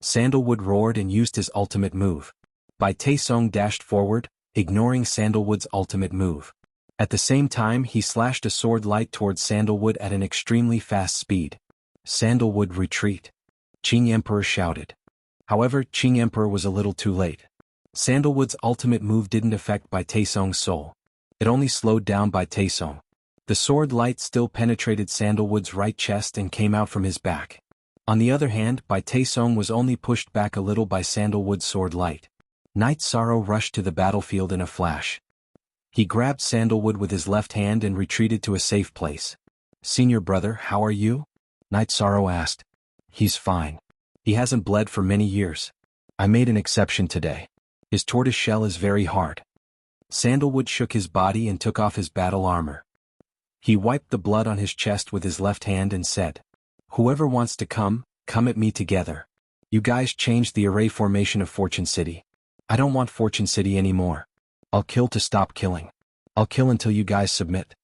Sandalwood roared and used his ultimate move. Bai Taisong dashed forward, ignoring Sandalwood's ultimate move. At the same time he slashed a sword light towards Sandalwood at an extremely fast speed. Sandalwood retreat. Qing Emperor shouted. However, Qing Emperor was a little too late. Sandalwood's ultimate move didn't affect Bai Taisong's soul. It only slowed down Bai Taisong. The sword light still penetrated Sandalwood's right chest and came out from his back. On the other hand, Bai Taisong was only pushed back a little by Sandalwood's sword light. Night Sorrow rushed to the battlefield in a flash. He grabbed Sandalwood with his left hand and retreated to a safe place. Senior brother, how are you? Night Sorrow asked. He's fine. He hasn't bled for many years. I made an exception today. His tortoise shell is very hard. Sandalwood shook his body and took off his battle armor. He wiped the blood on his chest with his left hand and said, Whoever wants to come at me together. You guys changed the array formation of Fortune City. I don't want Fortune City anymore. I'll kill to stop killing. I'll kill until you guys submit.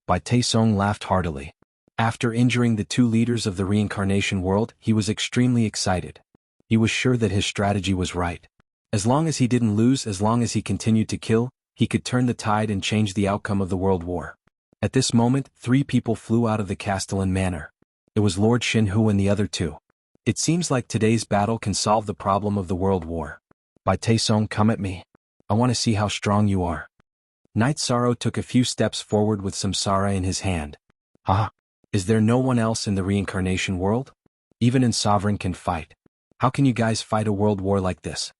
Bai Taesong laughed heartily. After injuring the two leaders of the reincarnation world, he was extremely excited. He was sure that his strategy was right. As long as he didn't lose, as long as he continued to kill, he could turn the tide and change the outcome of the world war. At this moment, 3 people flew out of the Castellan Manor. It was Lord Xinhu and the other 2. It seems like today's battle can solve the problem of the world war. Bai Taesong, come at me. I want to see how strong you are. Night Sorrow took a few steps forward with Samsara in his hand. Ah, is there no one else in the reincarnation world? Even in Sovereign can fight. How can you guys fight a world war like this?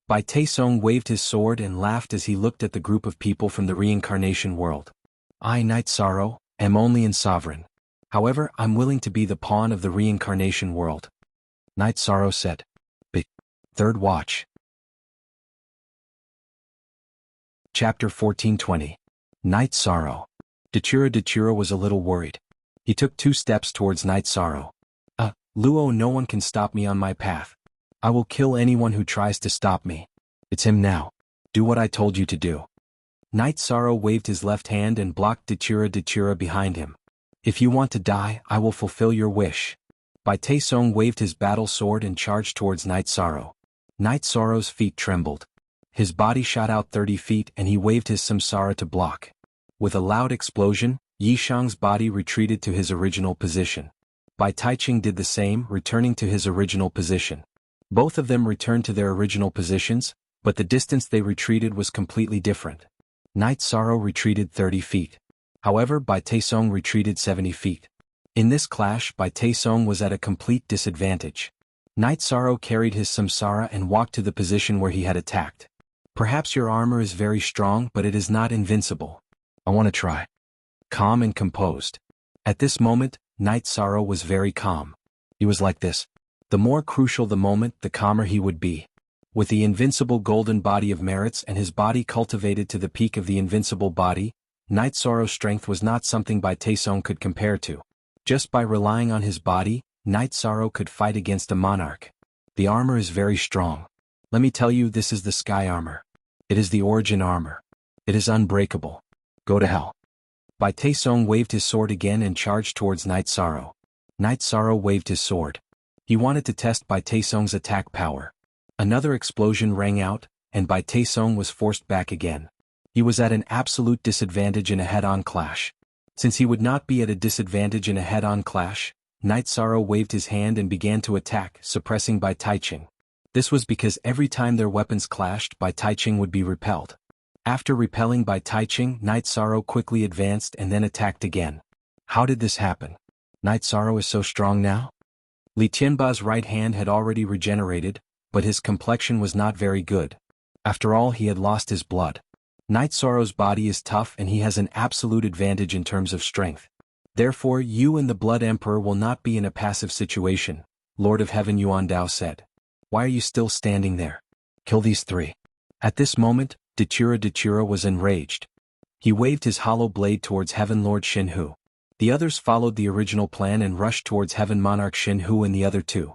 Bai Taesong waved his sword and laughed as he looked at the group of people from the reincarnation world. I, Night Sorrow, am only in Sovereign. However, I'm willing to be the pawn of the reincarnation world. Night Sorrow said. Third Watch. Chapter 1420. Night Sorrow. Dachura was a little worried. He took 2 steps towards Night Sorrow. Luo, no one can stop me on my path. I will kill anyone who tries to stop me. It's him now. Do what I told you to do. Night Sorrow waved his left hand and blocked Dachura behind him. If you want to die, I will fulfill your wish. Bai Taesong waved his battle sword and charged towards Night Sorrow. Night Sorrow's feet trembled. His body shot out 30 feet and he waved his samsara to block. With a loud explosion, Yishang's body retreated to his original position. Bai Taiching did the same, returning to his original position. Both of them returned to their original positions, but the distance they retreated was completely different. Night Sorrow retreated 30 feet. However, Bai Taesong retreated 70 feet. In this clash, Bai Taesong was at a complete disadvantage. Night Sorrow carried his samsara and walked to the position where he had attacked. Perhaps your armor is very strong, but it is not invincible. I want to try. Calm and composed. At this moment, Night Sorrow was very calm. He was like this. The more crucial the moment, the calmer he would be. With the invincible golden body of merits and his body cultivated to the peak of the invincible body, Night Sorrow's strength was not something Bai Taesong could compare to. Just by relying on his body, Night Sorrow could fight against a monarch. The armor is very strong. Let me tell you, this is the sky armor. It is the origin armor. It is unbreakable. Go to hell. Bai Taesong waved his sword again and charged towards Night Sorrow. Night Sorrow waved his sword. He wanted to test Bai Taesong's attack power. Another explosion rang out, and Bai Taesong was forced back again. He was at an absolute disadvantage in a head-on clash. Since he would not be at a disadvantage in a head-on clash, Night Sorrow waved his hand and began to attack, suppressing Bai Taiching. This was because every time their weapons clashed, Bai Taiching would be repelled. After repelling Bai Taiching, Night Sorrow quickly advanced and then attacked again. How did this happen? Night Sorrow is so strong now? Li Tianba's right hand had already regenerated, but his complexion was not very good. After all, he had lost his blood. Night Sorrow's body is tough and he has an absolute advantage in terms of strength. Therefore, you and the Blood Emperor will not be in a passive situation, Lord of Heaven Yuan Dao said. Why are you still standing there? Kill these 3. At this moment, Dachura was enraged. He waved his hollow blade towards Heaven Lord Xinhu. The others followed the original plan and rushed towards Heaven Monarch Xinhu and the other 2.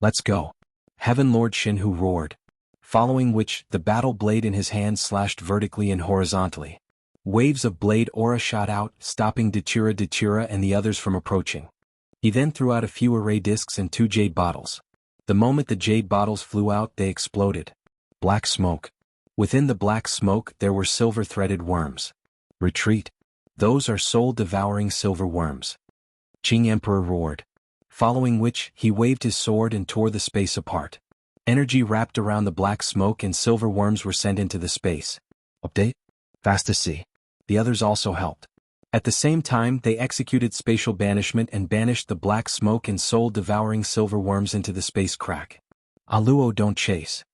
Let's go. Heaven Lord Xinhu roared. Following which, the battle blade in his hand slashed vertically and horizontally. Waves of blade aura shot out, stopping Dachura and the others from approaching. He then threw out a few array discs and 2 jade bottles. The moment the jade bottles flew out, they exploded. Black smoke. Within the black smoke, there were silver-threaded worms. Retreat. Those are soul-devouring silver worms. Qing Emperor roared. Following which, he waved his sword and tore the space apart. Energy wrapped around the black smoke and silver worms were sent into the space. Update? Fast to see. The others also helped. At the same time, they executed spatial banishment and banished the black smoke and soul-devouring silver worms into the space crack. Aluo, don't chase.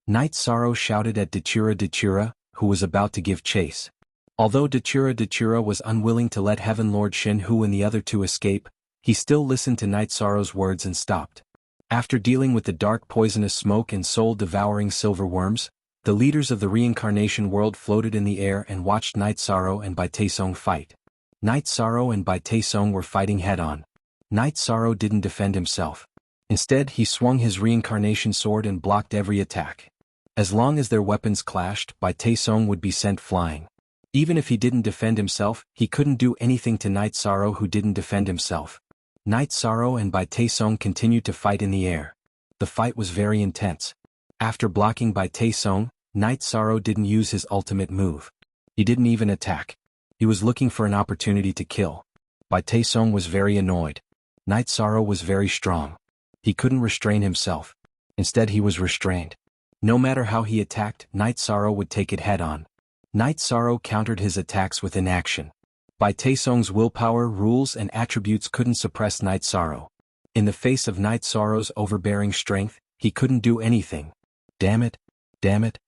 Night Sorrow shouted at Dachura, who was about to give chase. Although Dachura was unwilling to let Heaven Lord Xinhu and the other 2 escape, he still listened to Night Sorrow's words and stopped. After dealing with the dark poisonous smoke and soul-devouring silver worms, the leaders of the reincarnation world floated in the air and watched Night Sorrow and Bai Taesong fight. Night Sorrow and Bai Taesong were fighting head-on. Night Sorrow didn't defend himself. Instead, he swung his reincarnation sword and blocked every attack. As long as their weapons clashed, Bai Taesong would be sent flying. Even if he didn't defend himself, he couldn't do anything to Night Sorrow who didn't defend himself. Night Sorrow and Bai Taesong continued to fight in the air. The fight was very intense. After blocking Bai Taesong, Night Sorrow didn't use his ultimate move. He didn't even attack. He was looking for an opportunity to kill. Bai Taesong was very annoyed. Night Sorrow was very strong. He couldn't restrain himself. Instead he was restrained. No matter how he attacked, Night Sorrow would take it head-on. Night Sorrow countered his attacks with inaction. Bai Taesong's willpower, rules and attributes couldn't suppress Night Sorrow. In the face of Night Sorrow's overbearing strength, he couldn't do anything. Damn it! Damn it!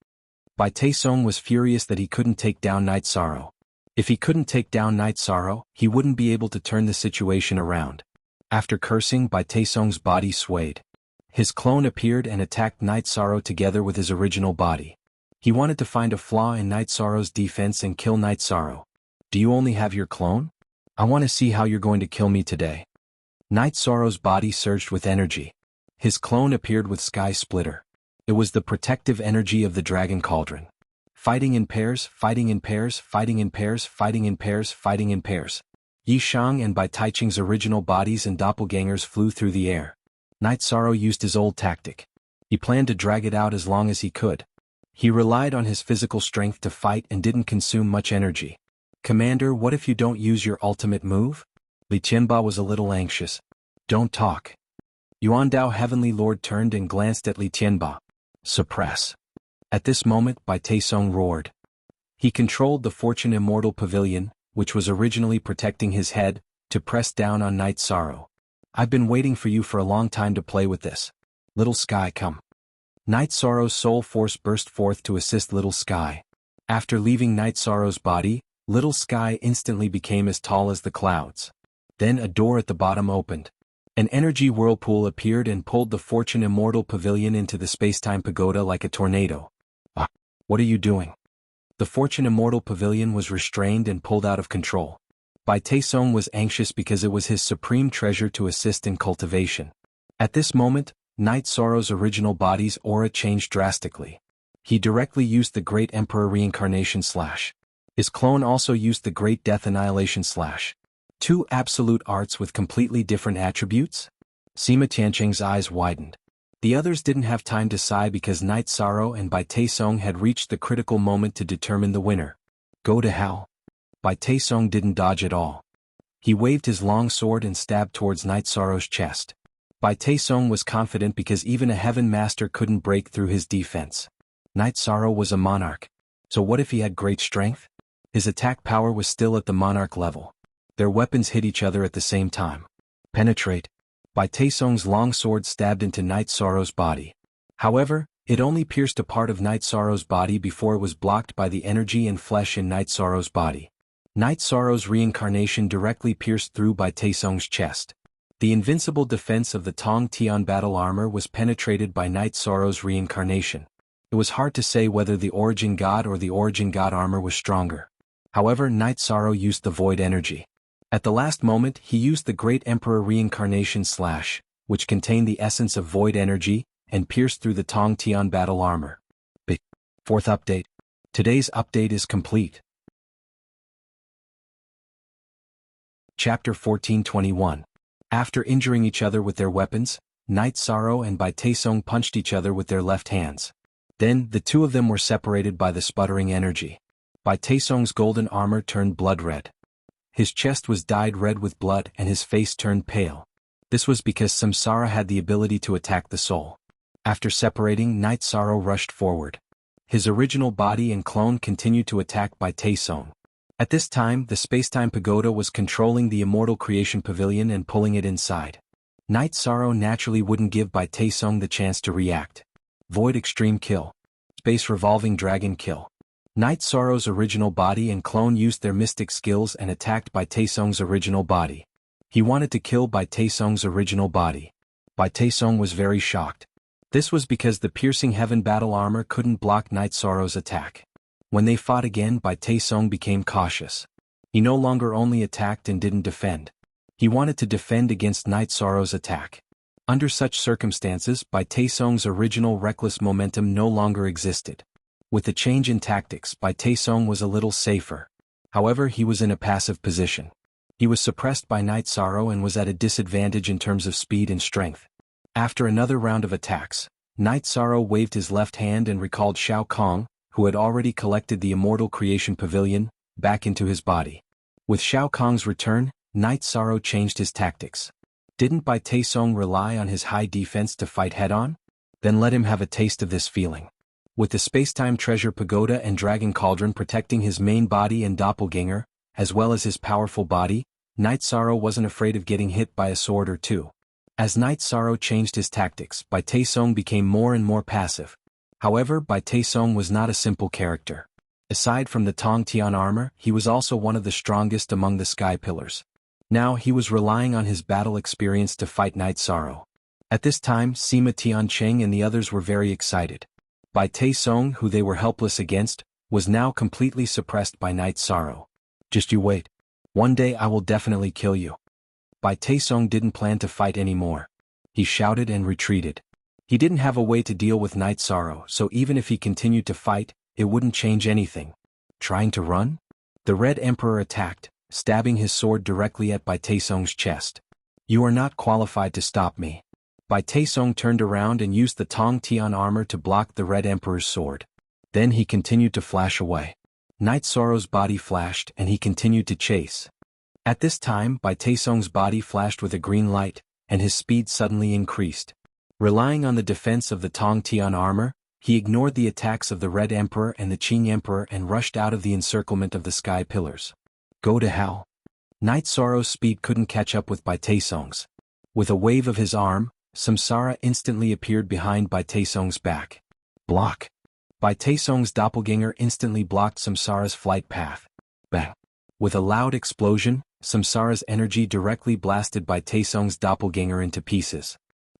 Bai Taesong was furious that he couldn't take down Night Sorrow. If he couldn't take down Night Sorrow, he wouldn't be able to turn the situation around. After cursing, Bai Taesong's body swayed. His clone appeared and attacked Night Sorrow together with his original body. He wanted to find a flaw in Night Sorrow's defense and kill Night Sorrow. Do you only have your clone? I want to see how you're going to kill me today. Night Sorrow's body surged with energy. His clone appeared with Sky Splitter. It was the protective energy of the Dragon Cauldron. Fighting in pairs, fighting in pairs, fighting in pairs, fighting in pairs, fighting in pairs. Yi Shang and Bai Taiching's original bodies and doppelgangers flew through the air. Night Sorrow used his old tactic. He planned to drag it out as long as he could. He relied on his physical strength to fight and didn't consume much energy. Commander, what if you don't use your ultimate move? Li Qianba was a little anxious. Don't talk. Yuan Dao Heavenly Lord turned and glanced at Li Qianba. Suppress. At this moment, Bai Taesong roared. He controlled the Fortune Immortal Pavilion, which was originally protecting his head, to press down on Night Sorrow. I've been waiting for you for a long time to play with this. Little Sky, come. Night Sorrow's soul force burst forth to assist Little Sky. After leaving Night Sorrow's body, Little Sky instantly became as tall as the clouds. Then a door at the bottom opened. An energy whirlpool appeared and pulled the Fortune Immortal Pavilion into the Spacetime Pagoda like a tornado. Ah, what are you doing? The Fortune Immortal Pavilion was restrained and pulled out of control. Bai Taesong was anxious because it was his supreme treasure to assist in cultivation. At this moment, Night Sorrow's original body's aura changed drastically. He directly used the Great Emperor Reincarnation Slash. His clone also used the Great Death Annihilation Slash. Two absolute arts with completely different attributes? Sima Tianqing's eyes widened. The others didn't have time to sigh because Night Sorrow and Bai Taesong had reached the critical moment to determine the winner. Go to hell. Bai Taesong didn't dodge at all. He waved his long sword and stabbed towards Night Sorrow's chest. Bai Taesong was confident because even a Heaven Master couldn't break through his defense. Night Sorrow was a monarch. So what if he had great strength? His attack power was still at the monarch level. Their weapons hit each other at the same time. Penetrate. Bai Taesong's long sword stabbed into Night Sorrow's body. However, it only pierced a part of Night Sorrow's body before it was blocked by the energy and flesh in Night Sorrow's body. Night Sorrow's reincarnation directly pierced through Bai Taesong's chest. The invincible defense of the Tong Tian battle armor was penetrated by Night Sorrow's reincarnation. It was hard to say whether the Origin God or the Origin God armor was stronger. However, Night Sorrow used the void energy. At the last moment, he used the Great Emperor Reincarnation Slash, which contained the essence of void energy, and pierced through the Tong Tian battle armor. Fourth update. Today's update is complete. Chapter 1421. After injuring each other with their weapons, Night Sorrow and Bai Taesong punched each other with their left hands. Then, the two of them were separated by the sputtering energy. Bai Taesong's golden armor turned blood red. His chest was dyed red with blood and his face turned pale. This was because Samsara had the ability to attack the soul. After separating, Night Sorrow rushed forward. His original body and clone continued to attack Bai Taesong. At this time, the Spacetime Pagoda was controlling the Immortal Creation Pavilion and pulling it inside. Night Sorrow naturally wouldn't give Bai Taesong the chance to react. Void Extreme Kill. Space Revolving Dragon Kill. Night Sorrow's original body and clone used their mystic skills and attacked Bai Taesong's original body. He wanted to kill Bai Taesong's original body. Bai Taesong was very shocked. This was because the piercing heaven battle armor couldn't block Night Sorrow's attack. When they fought again, Bai Taesong became cautious. He no longer only attacked and didn't defend. He wanted to defend against Night Sorrow's attack. Under such circumstances, Bai Taisong's original reckless momentum no longer existed. With the change in tactics, Bai Taisong was a little safer. However, he was in a passive position. He was suppressed by Night Sorrow and was at a disadvantage in terms of speed and strength. After another round of attacks, Night Sorrow waved his left hand and recalled Shao Kong, who had already collected the Immortal Creation Pavilion, back into his body. With Shao Kong's return, Night Sorrow changed his tactics. Didn't Bai Taisong rely on his high defense to fight head-on? Then let him have a taste of this feeling. With the Spacetime Treasure Pagoda and Dragon Cauldron protecting his main body and doppelganger, as well as his powerful body, Night Sorrow wasn't afraid of getting hit by a sword or two. As Night Sorrow changed his tactics, Bai Taisong became more and more passive. However, Bai Taisong was not a simple character. Aside from the Tong Tian armor, he was also one of the strongest among the Sky Pillars. Now he was relying on his battle experience to fight Night Sorrow. At this time, Sima Tiancheng and the others were very excited. Bai Taisong, who they were helpless against, was now completely suppressed by Night Sorrow. Just you wait. One day I will definitely kill you. Bai Taisong didn't plan to fight anymore. He shouted and retreated. He didn't have a way to deal with Night Sorrow, so even if he continued to fight, it wouldn't change anything. Trying to run? The Red Emperor attacked, stabbing his sword directly at Bai Taisong's chest. You are not qualified to stop me. Bai Taisong turned around and used the Tong Tian armor to block the Red Emperor's sword. Then he continued to flash away. Night Sorrow's body flashed and he continued to chase. At this time, Bai Taisong's body flashed with a green light, and his speed suddenly increased. Relying on the defense of the Tong Tian armor, he ignored the attacks of the Red Emperor and the Qing Emperor and rushed out of the encirclement of the Sky Pillars. Go to hell. Night Sorrow's speed couldn't catch up with Bai Taisong's. With a wave of his arm, Samsara instantly appeared behind Bai Taisong's back. Block. Bai Taisong's doppelganger instantly blocked Samsara's flight path. Bang. With a loud explosion, Samsara's energy directly blasted Bai Taisong's doppelganger into pieces.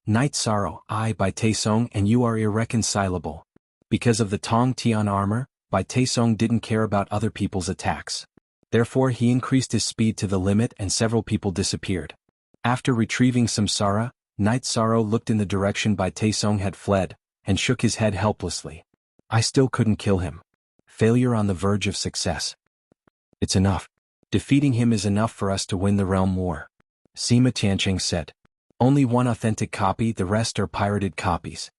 Night Sorrow, I Bai Taisong and you are irreconcilable. Because of the Tong Tian armor, Bai Taisong didn't care about other people's attacks. Therefore he increased his speed to the limit and several people disappeared. After retrieving Samsara, Night Sorrow looked in the direction Bai Taisong had fled, and shook his head helplessly. I still couldn't kill him. Failure on the verge of success. It's enough. Defeating him is enough for us to win the realm war. Sima Tiancheng said. Only one authentic copy, the rest are pirated copies.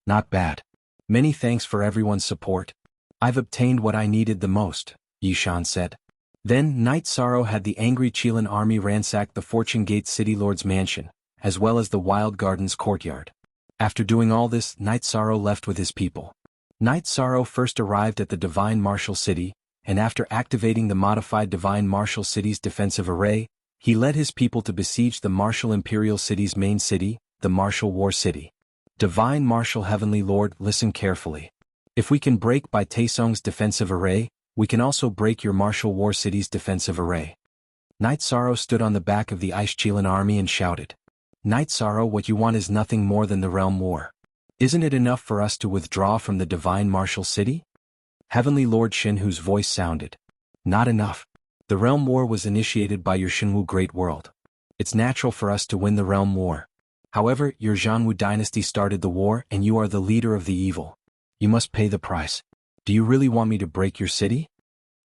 Not bad. Many thanks for everyone's support. I've obtained what I needed the most, Yishan said. Then Night Sorrow had the angry Qilin army ransack the Fortune Gate City Lord's mansion, as well as the Wild Gardens courtyard. After doing all this, Night Sorrow left with his people. Night Sorrow first arrived at the Divine Martial City, and after activating the modified Divine Martial City's defensive array, he led his people to besiege the Martial Imperial City's main city, the Martial War City. Divine Martial Heavenly Lord, listen carefully. If we can break Bai Taisong's defensive array, we can also break your Martial War City's defensive array. Night Sorrow stood on the back of the Ice Qilin army and shouted. Night Sorrow, what you want is nothing more than the realm war. Isn't it enough for us to withdraw from the Divine Martial City? Heavenly Lord Shenhu's voice sounded. Not enough. The realm war was initiated by your Shenwu Great World. It's natural for us to win the realm war. However, your Jianghu dynasty started the war and you are the leader of the evil. You must pay the price. Do you really want me to break your city?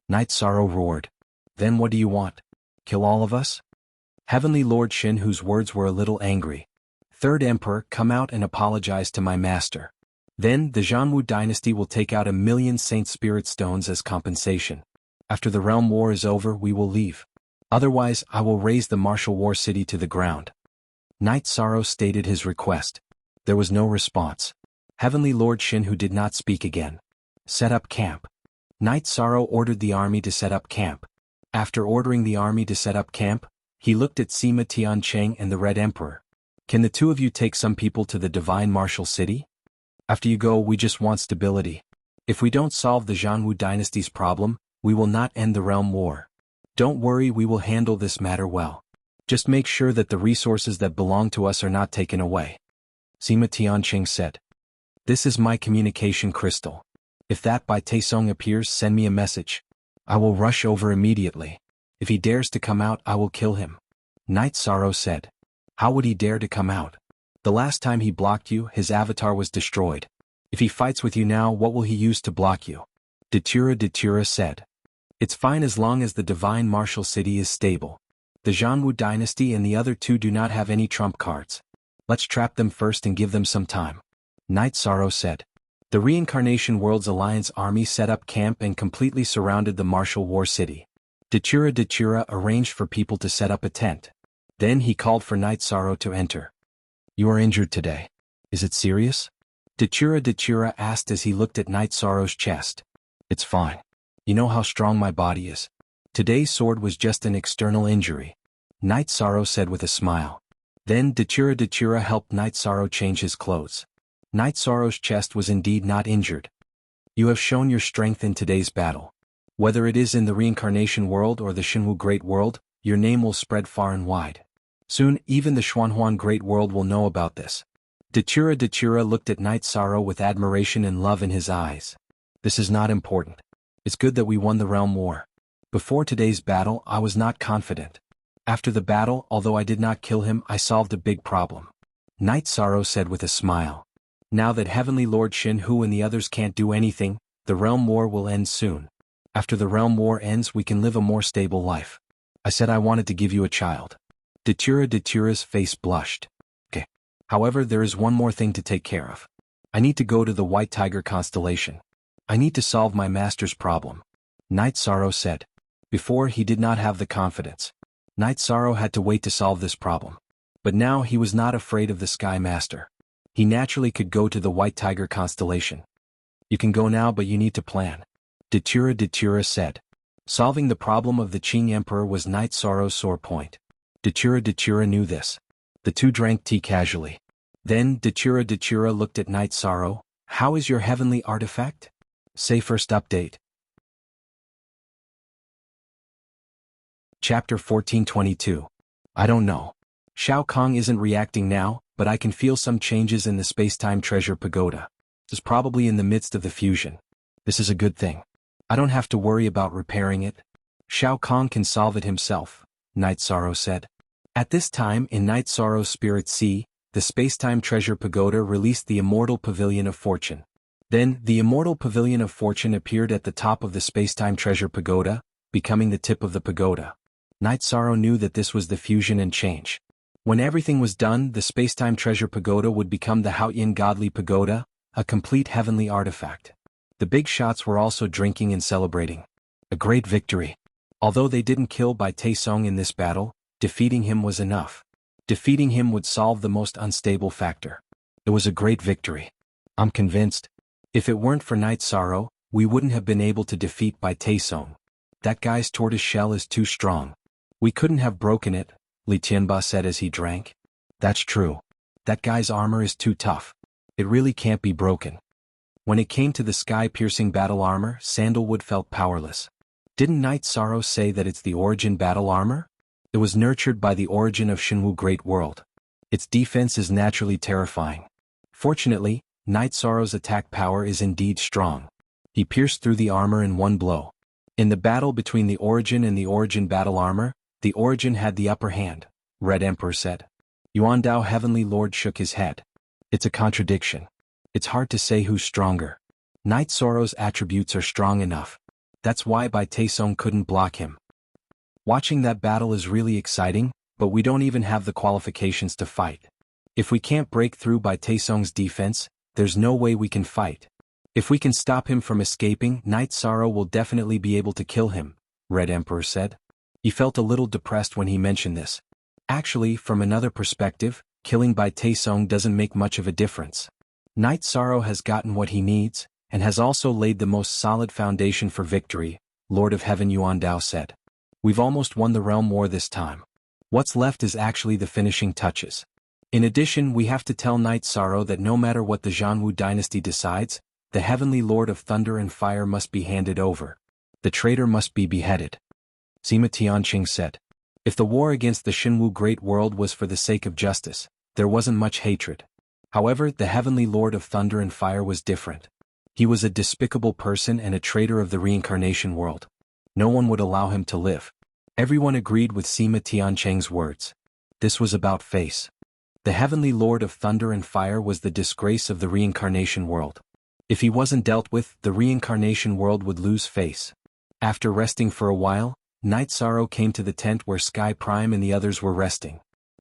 Night Sorrow roared. Then what do you want? Kill all of us? Heavenly Lord Shen, whose words were a little angry. Third Emperor, come out and apologize to my master. Then the Jianghu dynasty will take out 1,000,000 Saint Spirit Stones as compensation. After the realm war is over, we will leave. Otherwise, I will raze the Martial War City to the ground. Night Sorrow stated his request. There was no response. Heavenly Lord Shen, who did not speak again. Set up camp. Night Sorrow ordered the army to set up camp. After ordering the army to set up camp, he looked at Sima Tiancheng and the Red Emperor. Can the two of you take some people to the Divine Martial City? After you go, we just want stability. If we don't solve the Jianghu dynasty's problem, we will not end the realm war. Don't worry, we will handle this matter well. Just make sure that the resources that belong to us are not taken away. Sima Tiancheng said. This is my communication crystal. If that Bai Taisong appears, send me a message. I will rush over immediately. If he dares to come out, I will kill him. Night Sorrow said. How would he dare to come out? The last time he blocked you, his avatar was destroyed. If he fights with you now, what will he use to block you? Datura said. It's fine as long as the divine martial city is stable. The Jianghu dynasty and the other two do not have any trump cards. Let's trap them first and give them some time. Night Sorrow said. The Reincarnation World's Alliance army set up camp and completely surrounded the martial war city. Datura arranged for people to set up a tent. Then he called for Night Sorrow to enter. You are injured today. Is it serious? Datura asked as he looked at Night Sorrow's chest. It's fine. You know how strong my body is. Today's sword was just an external injury. Night Sorrow said with a smile. Then Datura helped Night Sorrow change his clothes. Night Sorrow's chest was indeed not injured. You have shown your strength in today's battle. Whether it is in the Reincarnation World or the Jianghu Great World, your name will spread far and wide. Soon, even the Xuanhuan Great World will know about this. Datura looked at Night Sorrow with admiration and love in his eyes. This is not important. It's good that we won the realm war. Before today's battle, I was not confident. After the battle, although I did not kill him, I solved a big problem. Night Sorrow said with a smile. Now that Heavenly Lord Jianghu and the others can't do anything, the realm war will end soon. After the realm war ends, we can live a more stable life. I said I wanted to give you a child. Datura's face blushed. Okay. However, there is one more thing to take care of. I need to go to the White Tiger constellation. I need to solve my master's problem. Night Sorrow said. Before, he did not have the confidence. Night Sorrow had to wait to solve this problem. But now he was not afraid of the Sky Master. He naturally could go to the White Tiger constellation. You can go now, but you need to plan. Datura said. Solving the problem of the Qing Emperor was Night Sorrow's sore point. Datura knew this. The two drank tea casually. Then Datura looked at Night Sorrow. How is your heavenly artifact? Say first update. Chapter 1422. I don't know. Shao Kong isn't reacting now, but I can feel some changes in the space-time treasure pagoda. It's probably in the midst of the fusion. This is a good thing. I don't have to worry about repairing it. Shao Kong can solve it himself, Night Sorrow said. At this time in Night Sorrow's Spirit Sea, the space-time treasure pagoda released the Immortal Pavilion of Fortune. Then, the Immortal Pavilion of Fortune appeared at the top of the space-time treasure pagoda, becoming the tip of the pagoda. Night Sorrow knew that this was the fusion and change. When everything was done, the space-time treasure pagoda would become the Haoyin Godly Pagoda, a complete heavenly artifact. The big shots were also drinking and celebrating. A great victory. Although they didn't kill Bai Taisong in this battle, defeating him was enough. Defeating him would solve the most unstable factor. It was a great victory. I'm convinced. If it weren't for Night Sorrow, we wouldn't have been able to defeat Bai Taisong. That guy's tortoise shell is too strong. We couldn't have broken it, Li Tianba said as he drank. That's true. That guy's armor is too tough. It really can't be broken. When it came to the sky-piercing battle armor, Sandalwood felt powerless. Didn't Night Sorrow say that it's the origin battle armor? It was nurtured by the origin of Jianghu Great World. Its defense is naturally terrifying. Fortunately, Night Sorrow's attack power is indeed strong. He pierced through the armor in one blow. In the battle between the origin and the origin battle armor, the origin had the upper hand, Red Emperor said. Yuandao Heavenly Lord shook his head. It's a contradiction. It's hard to say who's stronger. Night Sorrow's attributes are strong enough. That's why Bai Taisong couldn't block him. Watching that battle is really exciting, but we don't even have the qualifications to fight. If we can't break through Bai Taisong's defense, there's no way we can fight. If we can stop him from escaping, Night Sorrow will definitely be able to kill him, Red Emperor said. He felt a little depressed when he mentioned this. Actually, from another perspective, killing Bai Taisong doesn't make much of a difference. Night Sorrow has gotten what he needs, and has also laid the most solid foundation for victory, Lord of Heaven Yuandao said. We've almost won the realm war this time. What's left is actually the finishing touches. In addition, we have to tell Night Sorrow that no matter what the Jianghu dynasty decides, the Heavenly Lord of Thunder and Fire must be handed over. The traitor must be beheaded. Sima Tianqing said. If the war against the Jianghu Great World was for the sake of justice, there wasn't much hatred. However, the Heavenly Lord of Thunder and Fire was different. He was a despicable person and a traitor of the reincarnation world. No one would allow him to live. Everyone agreed with Sima Tianqing's words. This was about face. The Heavenly Lord of Thunder and Fire was the disgrace of the reincarnation world. If he wasn't dealt with, the reincarnation world would lose face. After resting for a while, Night Sorrow came to the tent where Sky Prime and the others were resting.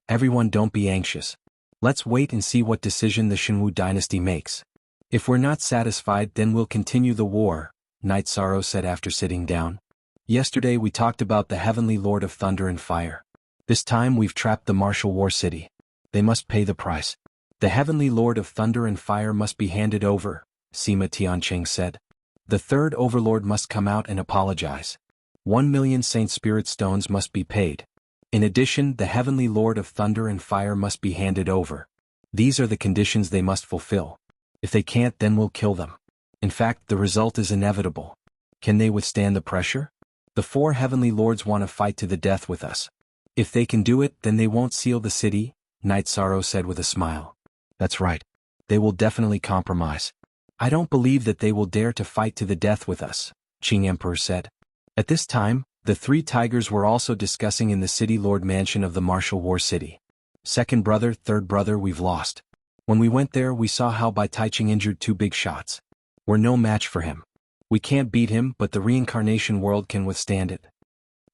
Everyone, don't be anxious. Let's wait and see what decision the Jianghu dynasty makes. If we're not satisfied, then we'll continue the war, Night Sorrow said after sitting down. Yesterday we talked about the Heavenly Lord of Thunder and Fire. This time we've trapped the martial war city. They must pay the price. The Heavenly Lord of Thunder and Fire must be handed over, Sima Tianqing said. The third overlord must come out and apologize. 1,000,000 Saint Spirit Stones must be paid. In addition, the Heavenly Lord of Thunder and Fire must be handed over. These are the conditions they must fulfill. If they can't, then we'll kill them. In fact, the result is inevitable. Can they withstand the pressure? The 4 Heavenly Lords want to fight to the death with us. If they can do it, then they won't seal the city, Night Sorrow said with a smile. That's right. They will definitely compromise. I don't believe that they will dare to fight to the death with us, Qing Emperor said. At this time, the 3 tigers were also discussing in the city lord mansion of the martial war city. Second brother, third brother, we've lost. When we went there, we saw how Bai Taiqing injured 2 big shots. We're no match for him. We can't beat him, but the reincarnation world can withstand it.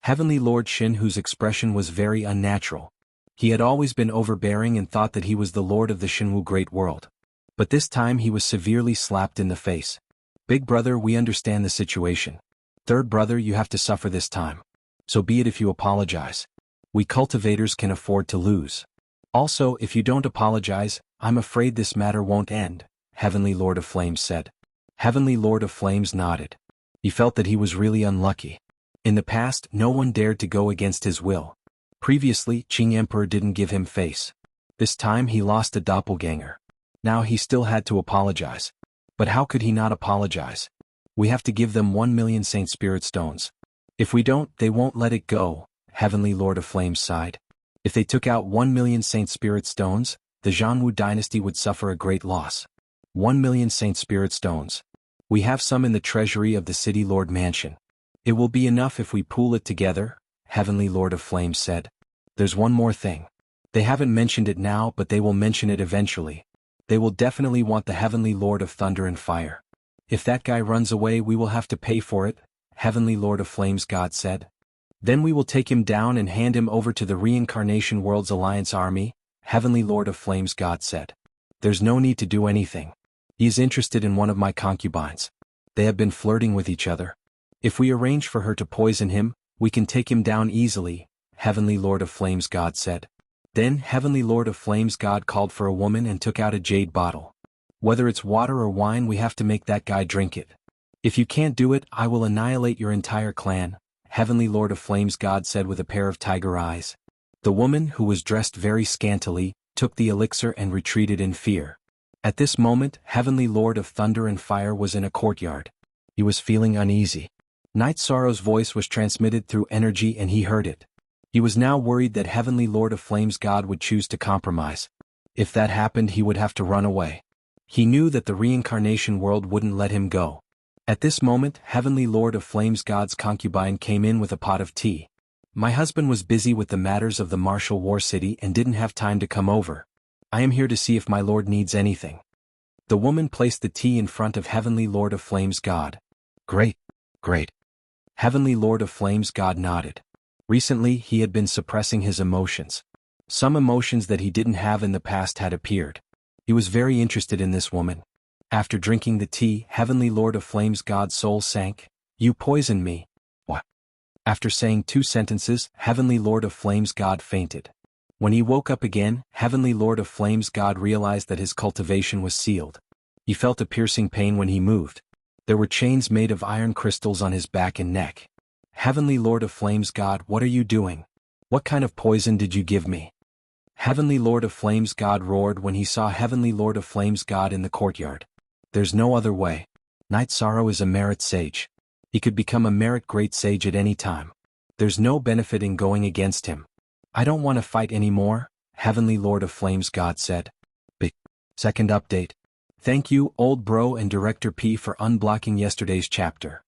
Heavenly Lord Xin, whose expression was very unnatural. He had always been overbearing and thought that he was the lord of the Jianghu great world. But this time he was severely slapped in the face. Big brother, we understand the situation. Third brother, you have to suffer this time. So be it if you apologize. We cultivators can afford to lose. Also, if you don't apologize, I'm afraid this matter won't end, Heavenly Lord of Flames said. Heavenly Lord of Flames nodded. He felt that he was really unlucky. In the past, no one dared to go against his will. Previously, Qing Emperor didn't give him face. This time he lost a doppelganger. Now he still had to apologize. But how could he not apologize? We have to give them 1,000,000 Saint Spirit Stones. If we don't, they won't let it go, Heavenly Lord of Flames sighed. If they took out 1,000,000 Saint Spirit Stones, the Jianghu dynasty would suffer a great loss. 1,000,000 Saint Spirit Stones. We have some in the treasury of the city lord mansion. It will be enough if we pool it together, Heavenly Lord of Flames said. There's one more thing. They haven't mentioned it now, but they will mention it eventually. They will definitely want the Heavenly Lord of Thunder and Fire. If that guy runs away, we will have to pay for it, Heavenly Lord of Flames God said. Then we will take him down and hand him over to the Reincarnation World's Alliance Army, Heavenly Lord of Flames God said. There's no need to do anything. He is interested in one of my concubines. They have been flirting with each other. If we arrange for her to poison him, we can take him down easily, Heavenly Lord of Flames God said. Then Heavenly Lord of Flames God called for a woman and took out a jade bottle. Whether it's water or wine, we have to make that guy drink it. If you can't do it, I will annihilate your entire clan, Heavenly Lord of Flames God said with a pair of tiger eyes. The woman, who was dressed very scantily, took the elixir and retreated in fear. At this moment, Heavenly Lord of Thunder and Fire was in a courtyard. He was feeling uneasy. Night Sorrow's voice was transmitted through energy and he heard it. He was now worried that Heavenly Lord of Flames God would choose to compromise. If that happened, he would have to run away. He knew that the reincarnation world wouldn't let him go. At this moment, Heavenly Lord of Flames God's concubine came in with a pot of tea. My husband was busy with the matters of the martial war city and didn't have time to come over. I am here to see if my lord needs anything. The woman placed the tea in front of Heavenly Lord of Flames God. Great, great. Heavenly Lord of Flames God nodded. Recently, he had been suppressing his emotions. Some emotions that he didn't have in the past had appeared. He was very interested in this woman. After drinking the tea, Heavenly Lord of Flames God's soul sank. You poisoned me. What? After saying 2 sentences, Heavenly Lord of Flames God fainted. When he woke up again, Heavenly Lord of Flames God realized that his cultivation was sealed. He felt a piercing pain when he moved. There were chains made of iron crystals on his back and neck. Heavenly Lord of Flames God, what are you doing? What kind of poison did you give me? Heavenly Lord of Flames God roared when he saw Heavenly Lord of Flames God in the courtyard. There's no other way. Night Sorrow is a merit sage. He could become a merit great sage at any time. There's no benefit in going against him. I don't want to fight anymore, Heavenly Lord of Flames God said. Second update. Thank you, Old Bro and Director P, for unblocking yesterday's chapter.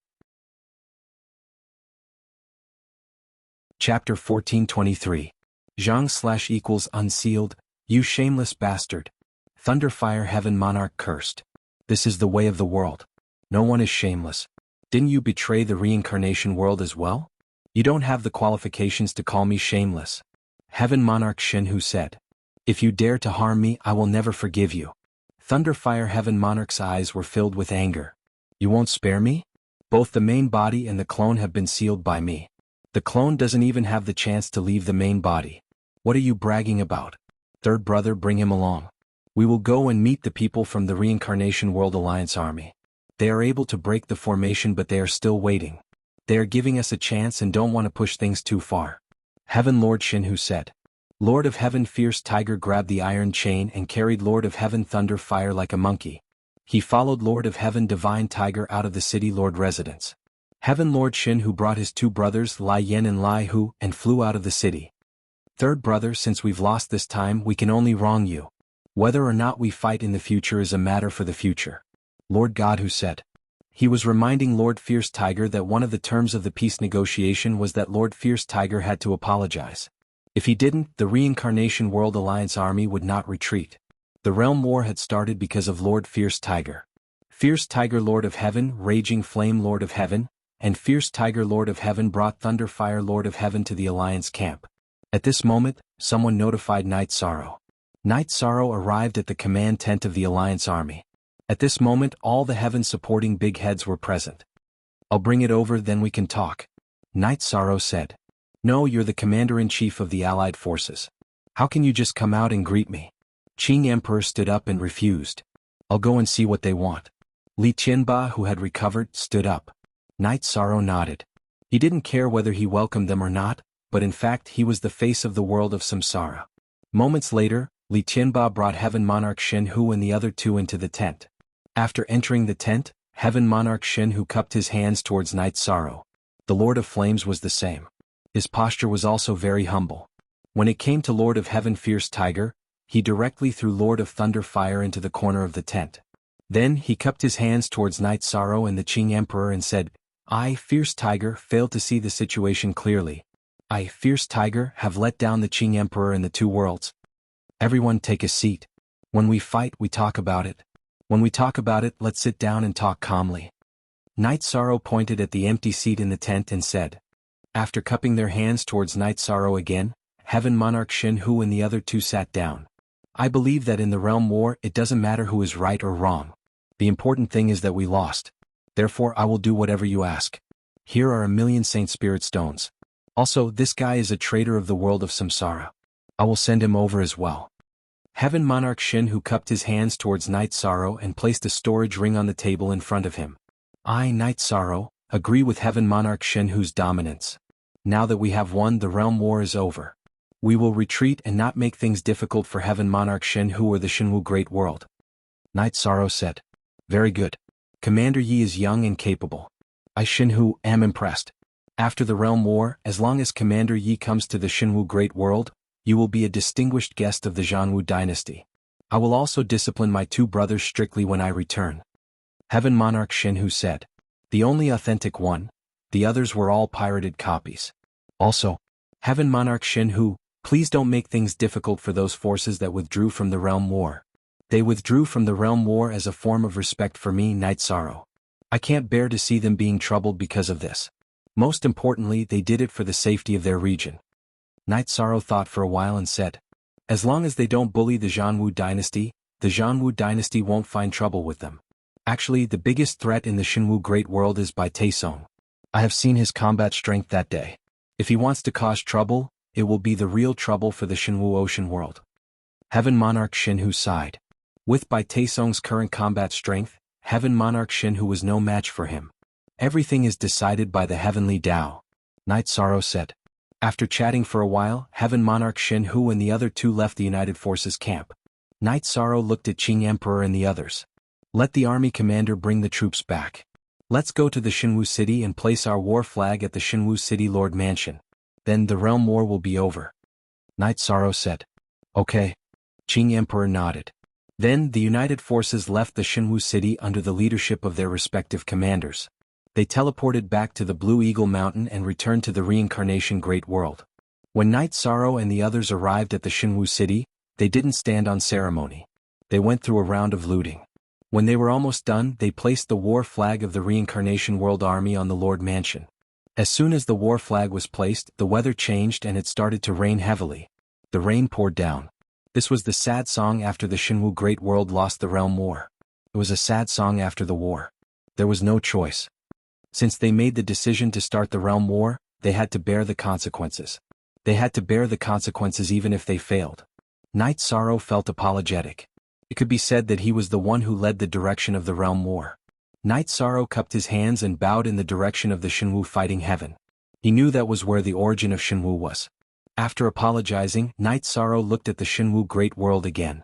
Chapter 1423. Zhang / unsealed, You shameless bastard. Thunderfire Heaven Monarch cursed. This is the way of the world. No one is shameless. Didn't you betray the reincarnation world as well? You don't have the qualifications to call me shameless. Heaven Monarch Shenhu said. If you dare to harm me, I will never forgive you. Thunderfire Heaven Monarch's eyes were filled with anger. You won't spare me? Both the main body and the clone have been sealed by me. The clone doesn't even have the chance to leave the main body. What are you bragging about? Third brother, bring him along. We will go and meet the people from the Reincarnation World Alliance Army. They are able to break the formation, but they are still waiting. They are giving us a chance and don't want to push things too far. Heaven Lord Shinhu said. Lord of Heaven Fierce Tiger grabbed the iron chain and carried Lord of Heaven Thunder Fire like a monkey. He followed Lord of Heaven Divine Tiger out of the city Lord residence. Heaven Lord Shinhu brought his two brothers Lai Yen and Lai Hu and flew out of the city. Third brother, since we've lost this time, we can only wrong you. Whether or not we fight in the future is a matter for the future. Lord Godhood said. He was reminding Lord Fierce Tiger that one of the terms of the peace negotiation was that Lord Fierce Tiger had to apologize. If he didn't, the Reincarnation World Alliance Army would not retreat. The Realm War had started because of Lord Fierce Tiger. Fierce Tiger Lord of Heaven, Raging Flame Lord of Heaven, and Fierce Tiger Lord of Heaven brought Thunderfire Lord of Heaven to the Alliance camp. At this moment, someone notified Night Sorrow. Night Sorrow arrived at the command tent of the Alliance Army. At this moment, all the Heaven supporting big heads were present. I'll bring it over, then we can talk. Night Sorrow said. No, you're the commander-in-chief of the Allied forces. How can you just come out and greet me? Qing Emperor stood up and refused. I'll go and see what they want. Li Qianba, who had recovered, stood up. Night Sorrow nodded. He didn't care whether he welcomed them or not, but in fact he was the face of the world of samsara. Moments later, Li Qianba brought Heaven Monarch Shenhu and the other two into the tent. After entering the tent, Heaven Monarch Shenhu cupped his hands towards Night Sorrow. The Lord of Flames was the same. His posture was also very humble. When it came to Lord of Heaven Fierce Tiger, he directly threw Lord of Thunder Fire into the corner of the tent. Then he cupped his hands towards Night Sorrow and the Qing Emperor and said, I, Fierce Tiger, failed to see the situation clearly. I, Fierce Tiger, have let down the Qing Emperor and the two worlds. Everyone take a seat. When we fight, we talk about it. When we talk about it, let's sit down and talk calmly. Night Sorrow pointed at the empty seat in the tent and said. After cupping their hands towards Night Sorrow again, Heaven Monarch Shenhu and the other two sat down. I believe that in the Realm War it doesn't matter who is right or wrong. The important thing is that we lost. Therefore I will do whatever you ask. Here are 1,000,000 Saint Spirit Stones. Also, this guy is a traitor of the world of samsara. I will send him over as well. Heaven Monarch Shenhu cupped his hands towards Night Sorrow and placed a storage ring on the table in front of him. I, Night Sorrow, agree with Heaven Monarch Shenhu's dominance. Now that we have won, the Realm War is over. We will retreat and not make things difficult for Heaven Monarch Shenhu or the Shenwu Great World. Night Sorrow said. Very good. Commander Yi is young and capable. I Shenhu am impressed. After the Realm War, as long as Commander Yi comes to the Shenwu Great World, you will be a distinguished guest of the Jianghu dynasty. I will also discipline my two brothers strictly when I return. Heaven Monarch Shenhu said. The only authentic one, the others were all pirated copies. Also, Heaven Monarch Shenhu, please don't make things difficult for those forces that withdrew from the Realm War. They withdrew from the Realm War as a form of respect for me, Night Sorrow. I can't bear to see them being troubled because of this. Most importantly, they did it for the safety of their region. Night Sorrow thought for a while and said, as long as they don't bully the Jianghu dynasty, the Jianghu dynasty won't find trouble with them. Actually, the biggest threat in the Shenwu Great World is by Taesong. I have seen his combat strength that day. If he wants to cause trouble, it will be the real trouble for the Shenwu Ocean World. Heaven Monarch Shenhu sighed. With Bai Taesong's current combat strength, Heaven Monarch Shenhu was no match for him. Everything is decided by the Heavenly Tao. Night Sorrow said. After chatting for a while, Heaven Monarch Shenhu and the other two left the United Forces camp. Night Sorrow looked at Qing Emperor and the others. Let the army commander bring the troops back. Let's go to the Shenwu City and place our war flag at the Shenwu City Lord Mansion. Then the Realm War will be over. Night Sorrow said. Okay. Qing Emperor nodded. Then the United Forces left the Shenwu City under the leadership of their respective commanders. They teleported back to the Blue Eagle Mountain and returned to the Reincarnation Great World. When Night Sorrow and the others arrived at the Shenwu City, They didn't stand on ceremony. They went through a round of looting. When they were almost done, they placed the war flag of the Reincarnation World Army on the Lord Mansion. As soon as the war flag was placed, the weather changed and it started to rain heavily. The rain poured down. This was the sad song after the Jianghu Great World lost the realm war. It was a sad song after the war. There was no choice. Since they made the decision to start the realm war, they had to bear the consequences. They had to bear the consequences even if they failed. Knight Sorrow felt apologetic. It could be said that he was the one who led the direction of the realm war. Knight Sorrow cupped his hands and bowed in the direction of the Jianghu fighting heaven. He knew that was where the origin of Jianghu was. After apologizing, Knight Sorrow looked at the Jianghu Great World again.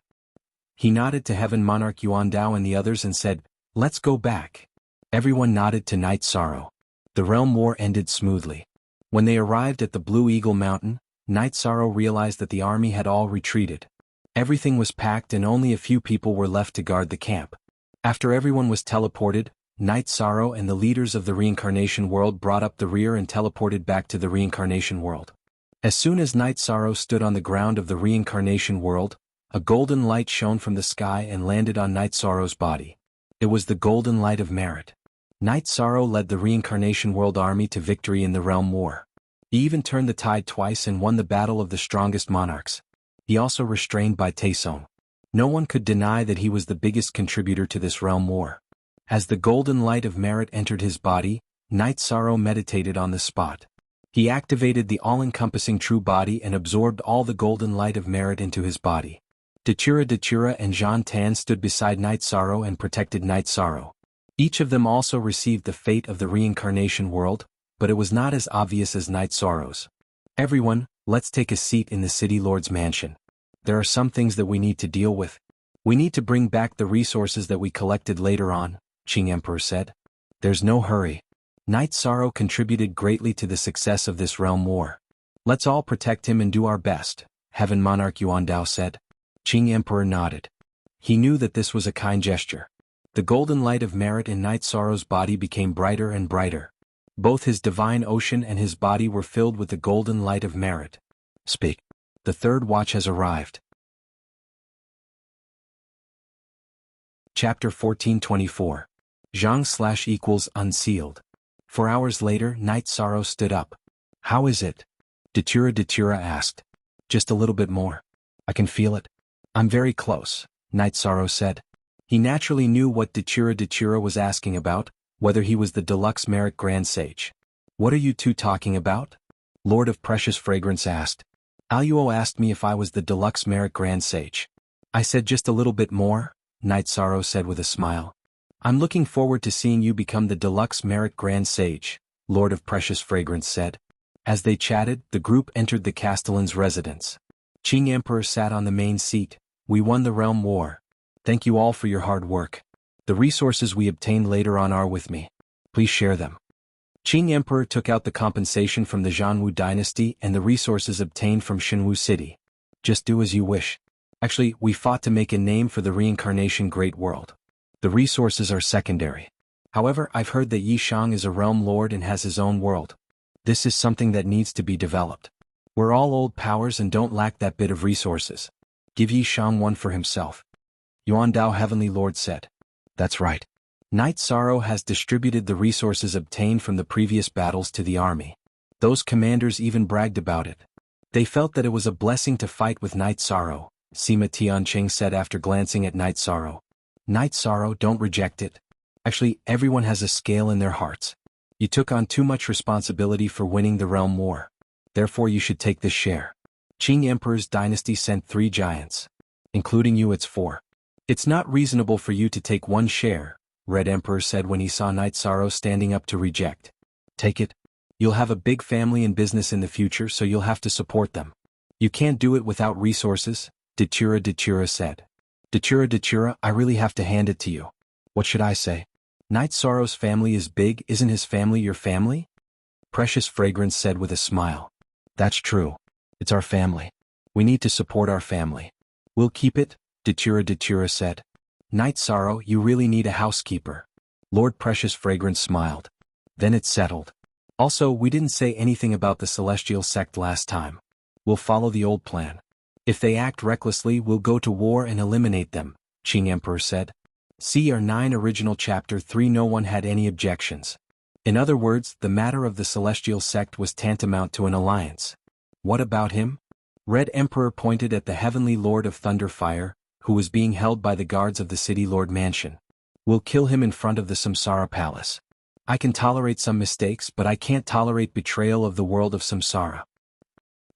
He nodded to Heaven Monarch Yuan Dao and the others and said, "Let's go back." Everyone nodded to Knight Sorrow. The realm war ended smoothly. When they arrived at the Blue Eagle Mountain, Knight Sorrow realized that the army had all retreated. Everything was packed and only a few people were left to guard the camp. After everyone was teleported, Knight Sorrow and the leaders of the Reincarnation World brought up the rear and teleported back to the Reincarnation World. As soon as Knight Sorrow stood on the ground of the Reincarnation World, a golden light shone from the sky and landed on Knight Sorrow's body. It was the golden light of merit. Knight Sorrow led the Reincarnation World Army to victory in the realm war. He even turned the tide twice and won the battle of the strongest monarchs. He also restrained by Taesong. No one could deny that he was the biggest contributor to this realm war. As the golden light of merit entered his body, Knight Sorrow meditated on the spot. He activated the all-encompassing true body and absorbed all the golden light of merit into his body. Datura and Jean Tan stood beside Knight Sorrow and protected Knight Sorrow. Each of them also received the fate of the Reincarnation World, but it was not as obvious as Knight Sorrow's. "Everyone, let's take a seat in the City Lord's mansion. There are some things that we need to deal with. We need to bring back the resources that we collected later on," Qing Emperor said. "There's no hurry. Knight Sorrow contributed greatly to the success of this realm war. Let's all protect him and do our best," Heaven Monarch Yuan Dao said. Qing Emperor nodded. He knew that this was a kind gesture. The golden light of merit in Knight Sorrow's body became brighter and brighter. Both his divine ocean and his body were filled with the golden light of merit. Speak. The third watch has arrived. Chapter 1424. Zhang / Unsealed. 4 hours later, Knight Sorrow stood up. "How is it?" Datura asked. "Just a little bit more. I can feel it. I'm very close," Knight Sorrow said. He naturally knew what Datura was asking about, whether he was the deluxe merit Grand Sage. "What are you two talking about?" Lord of Precious Fragrance asked. "Aluo asked me if I was the deluxe merit Grand Sage. I said just a little bit more," Knight Sorrow said with a smile. "I'm looking forward to seeing you become the deluxe merit Grand Sage," Lord of Precious Fragrance said. As they chatted, the group entered the Castellan's residence. Qing Emperor sat on the main seat. "We won the realm war. Thank you all for your hard work. The resources we obtained later on are with me. Please share them." Qing Emperor took out the compensation from the Jianghu dynasty and the resources obtained from Jianghu City. "Just do as you wish. Actually, we fought to make a name for the Reincarnation Great World. The resources are secondary. However, I've heard that Yi Shang is a realm lord and has his own world. This is something that needs to be developed. We're all old powers and don't lack that bit of resources. Give Yi Shang one for himself." Yuan Dao Heavenly Lord said. "That's right. Knight Sorrow has distributed the resources obtained from the previous battles to the army. Those commanders even bragged about it. They felt that it was a blessing to fight with Knight Sorrow," Sima Tianqing said after glancing at Knight Sorrow. "Knight Sorrow, don't reject it. Actually, everyone has a scale in their hearts. You took on too much responsibility for winning the realm war. Therefore you should take this share. Qing Emperor's dynasty sent 3 giants. Including you, it's 4. It's not reasonable for you to take 1 share," Red Emperor said when he saw Knight Sorrow standing up to reject. "Take it. You'll have a big family and business in the future, so you'll have to support them. You can't do it without resources," Datura said. Datura, I really have to hand it to you. What should I say? Knight Sorrow's family is big, isn't his family your family? Precious Fragrance said with a smile. "That's true. It's our family. We need to support our family. We'll keep it," Datura said. "Knight Sorrow, you really need a housekeeper." Lord Precious Fragrance smiled. "Then it's settled. Also, we didn't say anything about the celestial sect last time. We'll follow the old plan. If they act recklessly, we'll go to war and eliminate them, Qing Emperor said. CR 9 Original Chapter 3. No one had any objections. In other words, the matter of the celestial sect was tantamount to an alliance. What about him? Red Emperor pointed at the Heavenly Lord of Thunderfire, who was being held by the guards of the City Lord Mansion. We'll kill him in front of the Samsara Palace. I can tolerate some mistakes, but I can't tolerate betrayal of the world of Samsara.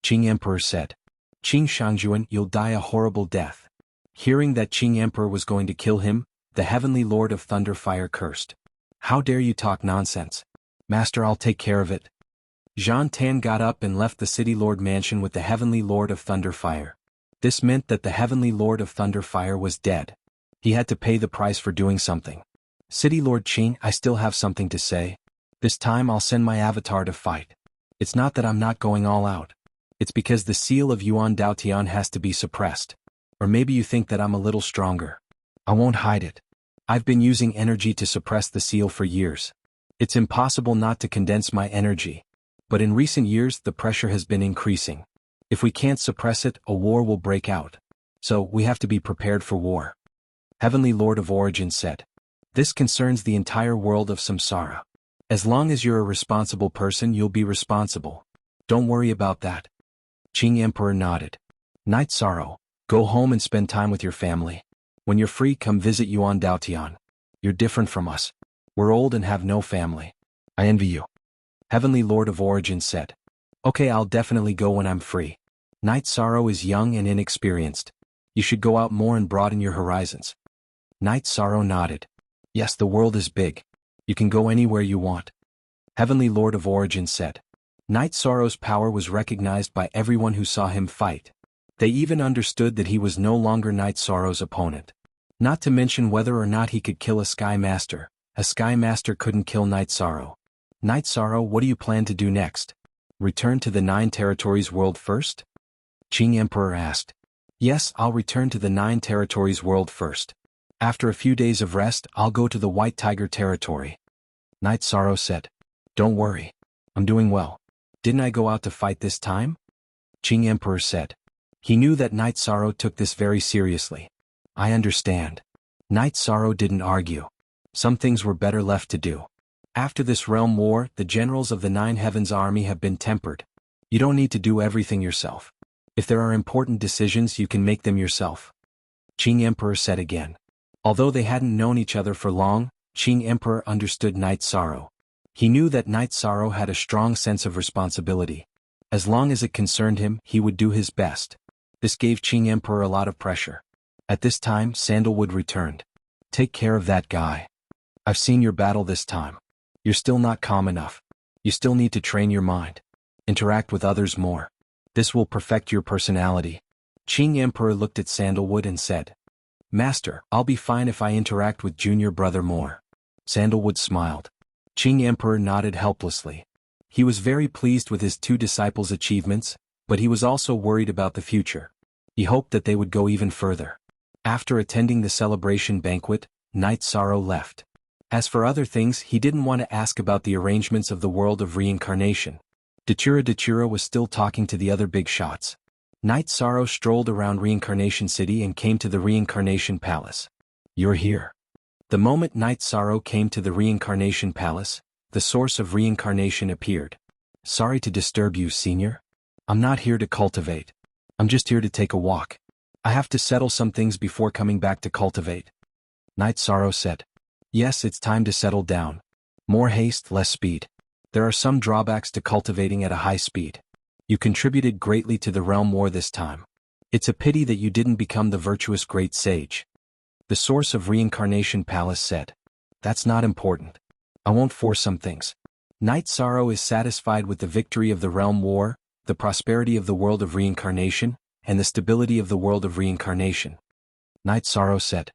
Qing Emperor said. Qing Shangjuan, you'll die a horrible death. Hearing that Qing Emperor was going to kill him, the Heavenly Lord of Thunderfire cursed. How dare you talk nonsense? Master, I'll take care of it. Zhan Tan got up and left the City Lord Mansion with the Heavenly Lord of Thunderfire. This meant that the Heavenly Lord of Thunderfire was dead. He had to pay the price for doing something. City Lord Qing, I still have something to say. This time I'll send my avatar to fight. It's not that I'm not going all out. It's because the seal of Yuan Daotian has to be suppressed. Or maybe you think that I'm a little stronger. I won't hide it. I've been using energy to suppress the seal for years. It's impossible not to condense my energy. But in recent years the pressure has been increasing. If we can't suppress it, a war will break out. So, we have to be prepared for war. Heavenly Lord of Origin said. This concerns the entire world of Samsara. As long as you're a responsible person, you'll be responsible. Don't worry about that. Qing Emperor nodded. Night Sorrow, go home and spend time with your family. When you're free, come visit Yuan Daotian. You're different from us. We're old and have no family. I envy you. Heavenly Lord of Origin said. Okay, I'll definitely go when I'm free. Night Sorrow is young and inexperienced. You should go out more and broaden your horizons. Night Sorrow nodded. Yes, the world is big. You can go anywhere you want. Heavenly Lord of Origin said. Night Sorrow's power was recognized by everyone who saw him fight. They even understood that he was no longer Night Sorrow's opponent. Not to mention whether or not he could kill a Sky Master. A Sky Master couldn't kill Night Sorrow. Night Sorrow, what do you plan to do next? Return to the 9 territories world first? Qing Emperor asked. Yes, I'll return to the 9 territories world first. After a few days of rest, I'll go to the White Tiger territory. Night Sorrow said. Don't worry. I'm doing well. Didn't I go out to fight this time? Qing Emperor said. He knew that Night Sorrow took this very seriously. I understand. Night Sorrow didn't argue. Some things were better left to do. After this realm war, the generals of the 9 Heavens army have been tempered. You don't need to do everything yourself. If there are important decisions, you can make them yourself. Qing Emperor said again. Although they hadn't known each other for long, Qing Emperor understood Night Sorrow. He knew that Night Sorrow had a strong sense of responsibility. As long as it concerned him, he would do his best. This gave Qing Emperor a lot of pressure. At this time, Sandalwood returned. Take care of that guy. I've seen your battle this time. You're still not calm enough. You still need to train your mind. Interact with others more. This will perfect your personality. Qing Emperor looked at Sandalwood and said. Master, I'll be fine if I interact with Junior Brother more. Sandalwood smiled. Qing Emperor nodded helplessly. He was very pleased with his 2 disciples' achievements, but he was also worried about the future. He hoped that they would go even further. After attending the celebration banquet, Night Sorrow left. As for other things, he didn't want to ask about the arrangements of the world of reincarnation. Dachura was still talking to the other big shots. Night Sorrow strolled around Reincarnation City and came to the Reincarnation Palace. You're here. The moment Night Sorrow came to the Reincarnation Palace, the source of reincarnation appeared. Sorry to disturb you, Senior. I'm not here to cultivate. I'm just here to take a walk. I have to settle some things before coming back to cultivate. Night Sorrow said. Yes, it's time to settle down. More haste, less speed. There are some drawbacks to cultivating at a high speed. You contributed greatly to the realm war this time. It's a pity that you didn't become the virtuous great sage. The source of Reincarnation Palace said. That's not important. I won't force some things. Night Sorrow is satisfied with the victory of the realm war, the prosperity of the world of reincarnation, and the stability of the world of reincarnation. Night Sorrow said.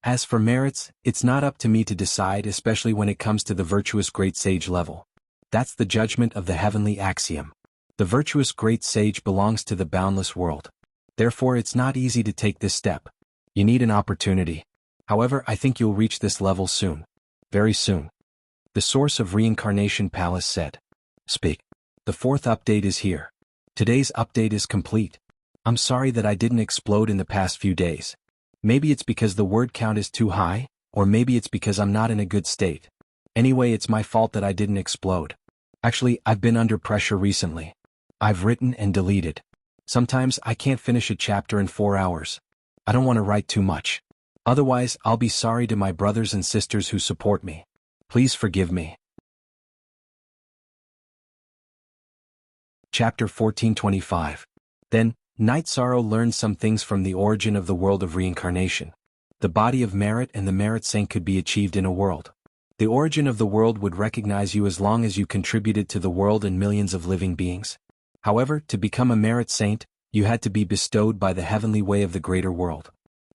As for merits, it's not up to me to decide, especially when it comes to the virtuous great sage level. That's the judgment of the heavenly axiom. The virtuous great sage belongs to the boundless world. Therefore it's not easy to take this step. You need an opportunity. However, I think you'll reach this level soon. Very soon. The source of Reincarnation Palace said. Speak. The 4th update is here. Today's update is complete. I'm sorry that I didn't explode in the past few days. Maybe it's because the word count is too high, or maybe it's because I'm not in a good state. Anyway, it's my fault that I didn't explode. Actually, I've been under pressure recently. I've written and deleted. Sometimes I can't finish a chapter in 4 hours. I don't want to write too much. Otherwise, I'll be sorry to my brothers and sisters who support me. Please forgive me. Chapter 1425. Then, Night Sorrow learned some things from the origin of the world of reincarnation. The body of merit and the merit saint could be achieved in a world. The origin of the world would recognize you as long as you contributed to the world and millions of living beings. However, to become a merit saint, you had to be bestowed by the heavenly way of the greater world.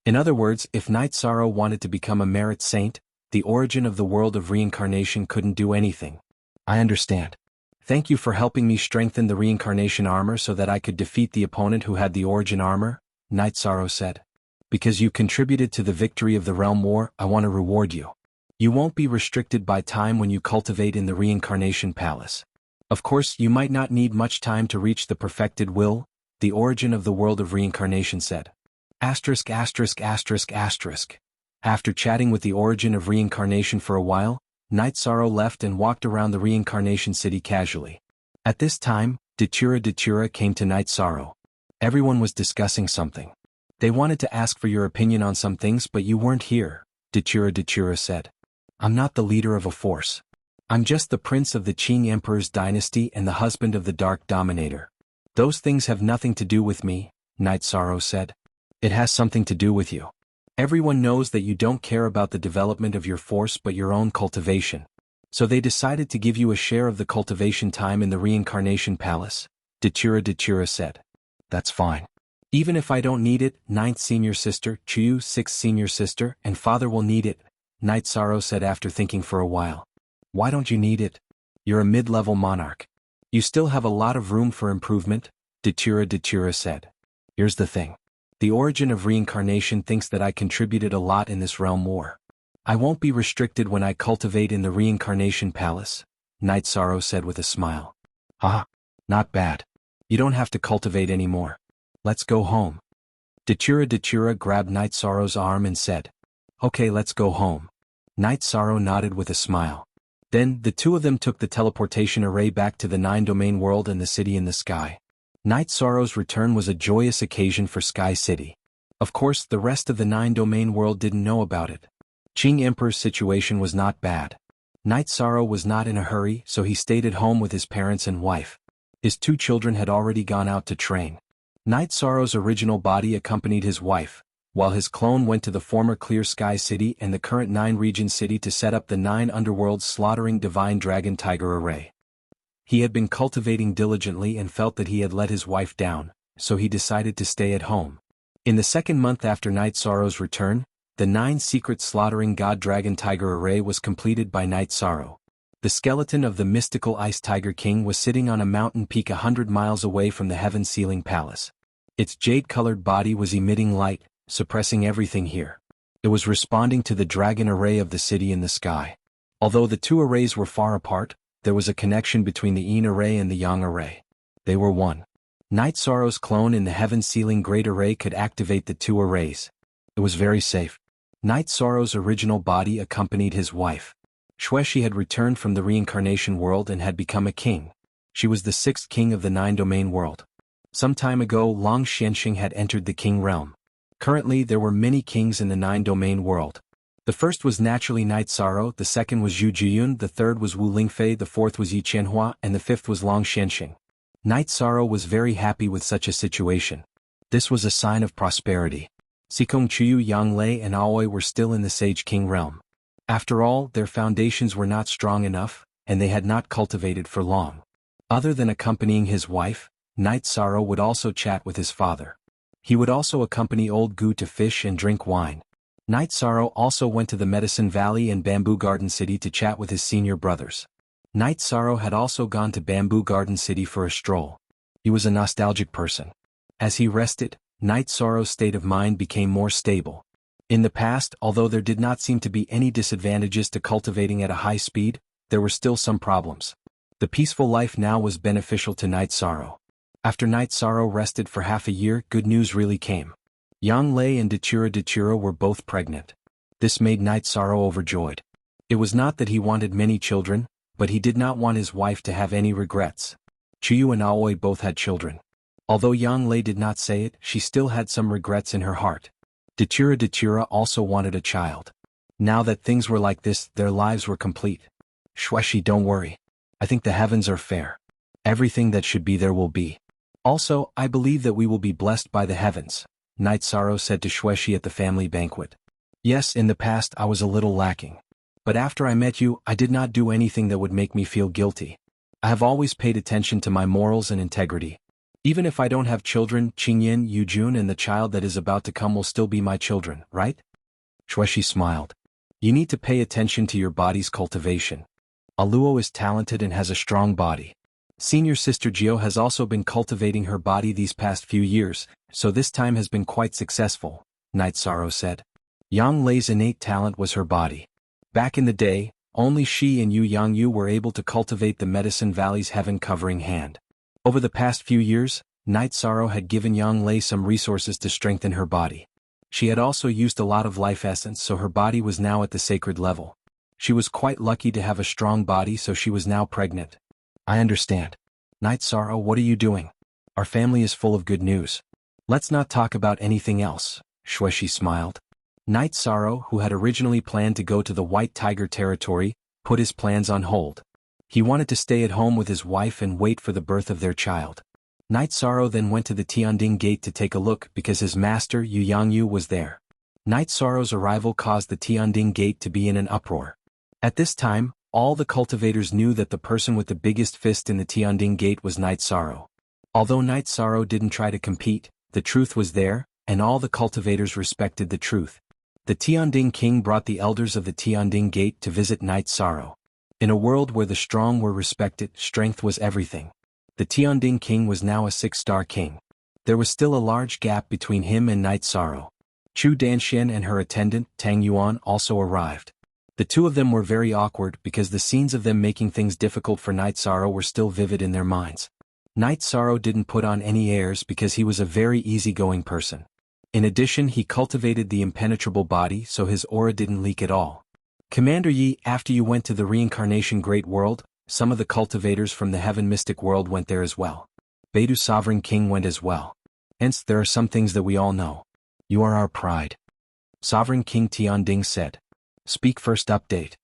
In other words, if Night Sorrow wanted to become a merit saint, the origin of the world of reincarnation couldn't do anything. I understand. Thank you for helping me strengthen the reincarnation armor so that I could defeat the opponent who had the origin armor, Night Sorrow said. Because you contributed to the victory of the realm war, I want to reward you. You won't be restricted by time when you cultivate in the reincarnation palace. Of course, you might not need much time to reach the perfected will, the origin of the world of reincarnation said. After chatting with the origin of reincarnation for a while, Night Sorrow left and walked around the reincarnation city casually. At this time, Datura came to Night Sorrow. Everyone was discussing something. They wanted to ask for your opinion on some things, but you weren't here, Datura said. I'm not the leader of a force. I'm just the prince of the Qing Emperor's dynasty and the husband of the Dark Dominator. Those things have nothing to do with me, Night Sorrow said. It has something to do with you. Everyone knows that you don't care about the development of your force but your own cultivation. So they decided to give you a share of the cultivation time in the reincarnation palace, Datura said. That's fine. Even if I don't need it, 9th senior sister, Chu, 6th senior sister, and father will need it, Night Sorrow said after thinking for a while. Why don't you need it? You're a mid-level monarch. You still have a lot of room for improvement, Datura said. Here's the thing. The origin of reincarnation thinks that I contributed a lot in this realm war. I won't be restricted when I cultivate in the reincarnation palace, Night Sorrow said with a smile. Haha, not bad. You don't have to cultivate anymore. Let's go home. Datura grabbed Night Sorrow's arm and said, Okay, let's go home. Night Sorrow nodded with a smile. Then, the two of them took the teleportation array back to the 9-domain world and the city in the sky. Night Sorrow's return was a joyous occasion for Sky City. Of course, the rest of the 9-domain world didn't know about it. Qing Emperor's situation was not bad. Night Sorrow was not in a hurry, so he stayed at home with his parents and wife. His 2 children had already gone out to train. Night Sorrow's original body accompanied his wife, while his clone went to the former Clear Sky City and the current 9-region city to set up the 9 underworlds slaughtering divine dragon tiger array. He had been cultivating diligently and felt that he had let his wife down, so he decided to stay at home. In the 2nd month after Night Sorrow's return, the 9 secret slaughtering god dragon tiger array was completed by Night Sorrow. The skeleton of the mystical Ice Tiger King was sitting on a mountain peak 100 miles away from the Heaven Ceiling Palace. Its jade-colored body was emitting light, suppressing everything here. It was responding to the dragon array of the city in the sky. Although the 2 arrays were far apart, there was a connection between the Yin array and the Yang array. They were one. Night Sorrow's clone in the Heaven Ceiling Great Array could activate the 2 arrays. It was very safe. Night Sorrow's original body accompanied his wife. She had returned from the reincarnation world and had become a king. She was the 6th king of the 9-domain world. Some time ago, Long Xianxing had entered the king realm. Currently, there were many kings in the 9-domain world. The first was naturally Night Sorrow, the second was Zhu Jiyun, the third was Wu Lingfei, the fourth was Yi Qianhua, and the 5th was Long Xianxing. Night Sorrow was very happy with such a situation. This was a sign of prosperity. Xikong Chuyu, Yang Lei, and Aoi were still in the Sage King realm. After all, their foundations were not strong enough, and they had not cultivated for long. Other than accompanying his wife, Night Sorrow would also chat with his father. He would also accompany Old Gu to fish and drink wine. Night Sorrow also went to the Medicine Valley and Bamboo Garden City to chat with his senior brothers. Night Sorrow had also gone to Bamboo Garden City for a stroll. He was a nostalgic person. As he rested, Night Sorrow's state of mind became more stable. In the past, although there did not seem to be any disadvantages to cultivating at a high speed, there were still some problems. The peaceful life now was beneficial to Night Sorrow. After Night Sorrow rested for half a year, good news really came. Yang Lei and Dachira were both pregnant. This made Night Sorrow overjoyed. It was not that he wanted many children, but he did not want his wife to have any regrets. Chuyu and Aoi both had children. Although Yang Lei did not say it, she still had some regrets in her heart. Dachira also wanted a child. Now that things were like this, their lives were complete. Shueshi, don't worry. I think the heavens are fair. Everything that should be there will be. Also, I believe that we will be blessed by the heavens, Night Sorrow said to Shueshi at the family banquet. Yes, in the past I was a little lacking. But after I met you, I did not do anything that would make me feel guilty. I have always paid attention to my morals and integrity. Even if I don't have children, Qingyin, Yujun and the child that is about to come will still be my children, right? Shueshi smiled. You need to pay attention to your body's cultivation. Aluo is talented and has a strong body. Senior sister Jio has also been cultivating her body these past few years, so this time has been quite successful, Night Sorrow said. Yang Lei's innate talent was her body. Back in the day, only she and Yu Yangyu were able to cultivate the Medicine Valley's heaven-covering hand. Over the past few years, Night Sorrow had given Yang Lei some resources to strengthen her body. She had also used a lot of life essence, so her body was now at the sacred level. She was quite lucky to have a strong body, so she was now pregnant. I understand. Night Sorrow, what are you doing? Our family is full of good news. Let's not talk about anything else, Shueshi smiled. Night Sorrow, who had originally planned to go to the White Tiger territory, put his plans on hold. He wanted to stay at home with his wife and wait for the birth of their child. Night Sorrow then went to the Tianding Gate to take a look because his master Yu Yangyu was there. Night Sorrow's arrival caused the Tianding Gate to be in an uproar. At this time, all the cultivators knew that the person with the biggest fist in the Tianding Gate was Night Sorrow. Although Night Sorrow didn't try to compete, the truth was there, and all the cultivators respected the truth. The Tianding King brought the elders of the Tianding Gate to visit Night Sorrow. In a world where the strong were respected, strength was everything. The Tianding King was now a 6-star king. There was still a large gap between him and Night Sorrow. Chu Danxian and her attendant, Tang Yuan, also arrived. The two of them were very awkward because the scenes of them making things difficult for Night Sorrow were still vivid in their minds. Night Sorrow didn't put on any airs because he was a very easygoing person. In addition, he cultivated the impenetrable body, so his aura didn't leak at all. Commander Yi, after you went to the reincarnation great world, some of the cultivators from the heaven mystic world went there as well. Beidou Sovereign King went as well. Hence, there are some things that we all know. You are our pride. Sovereign King Tianding said. Speak first. Update.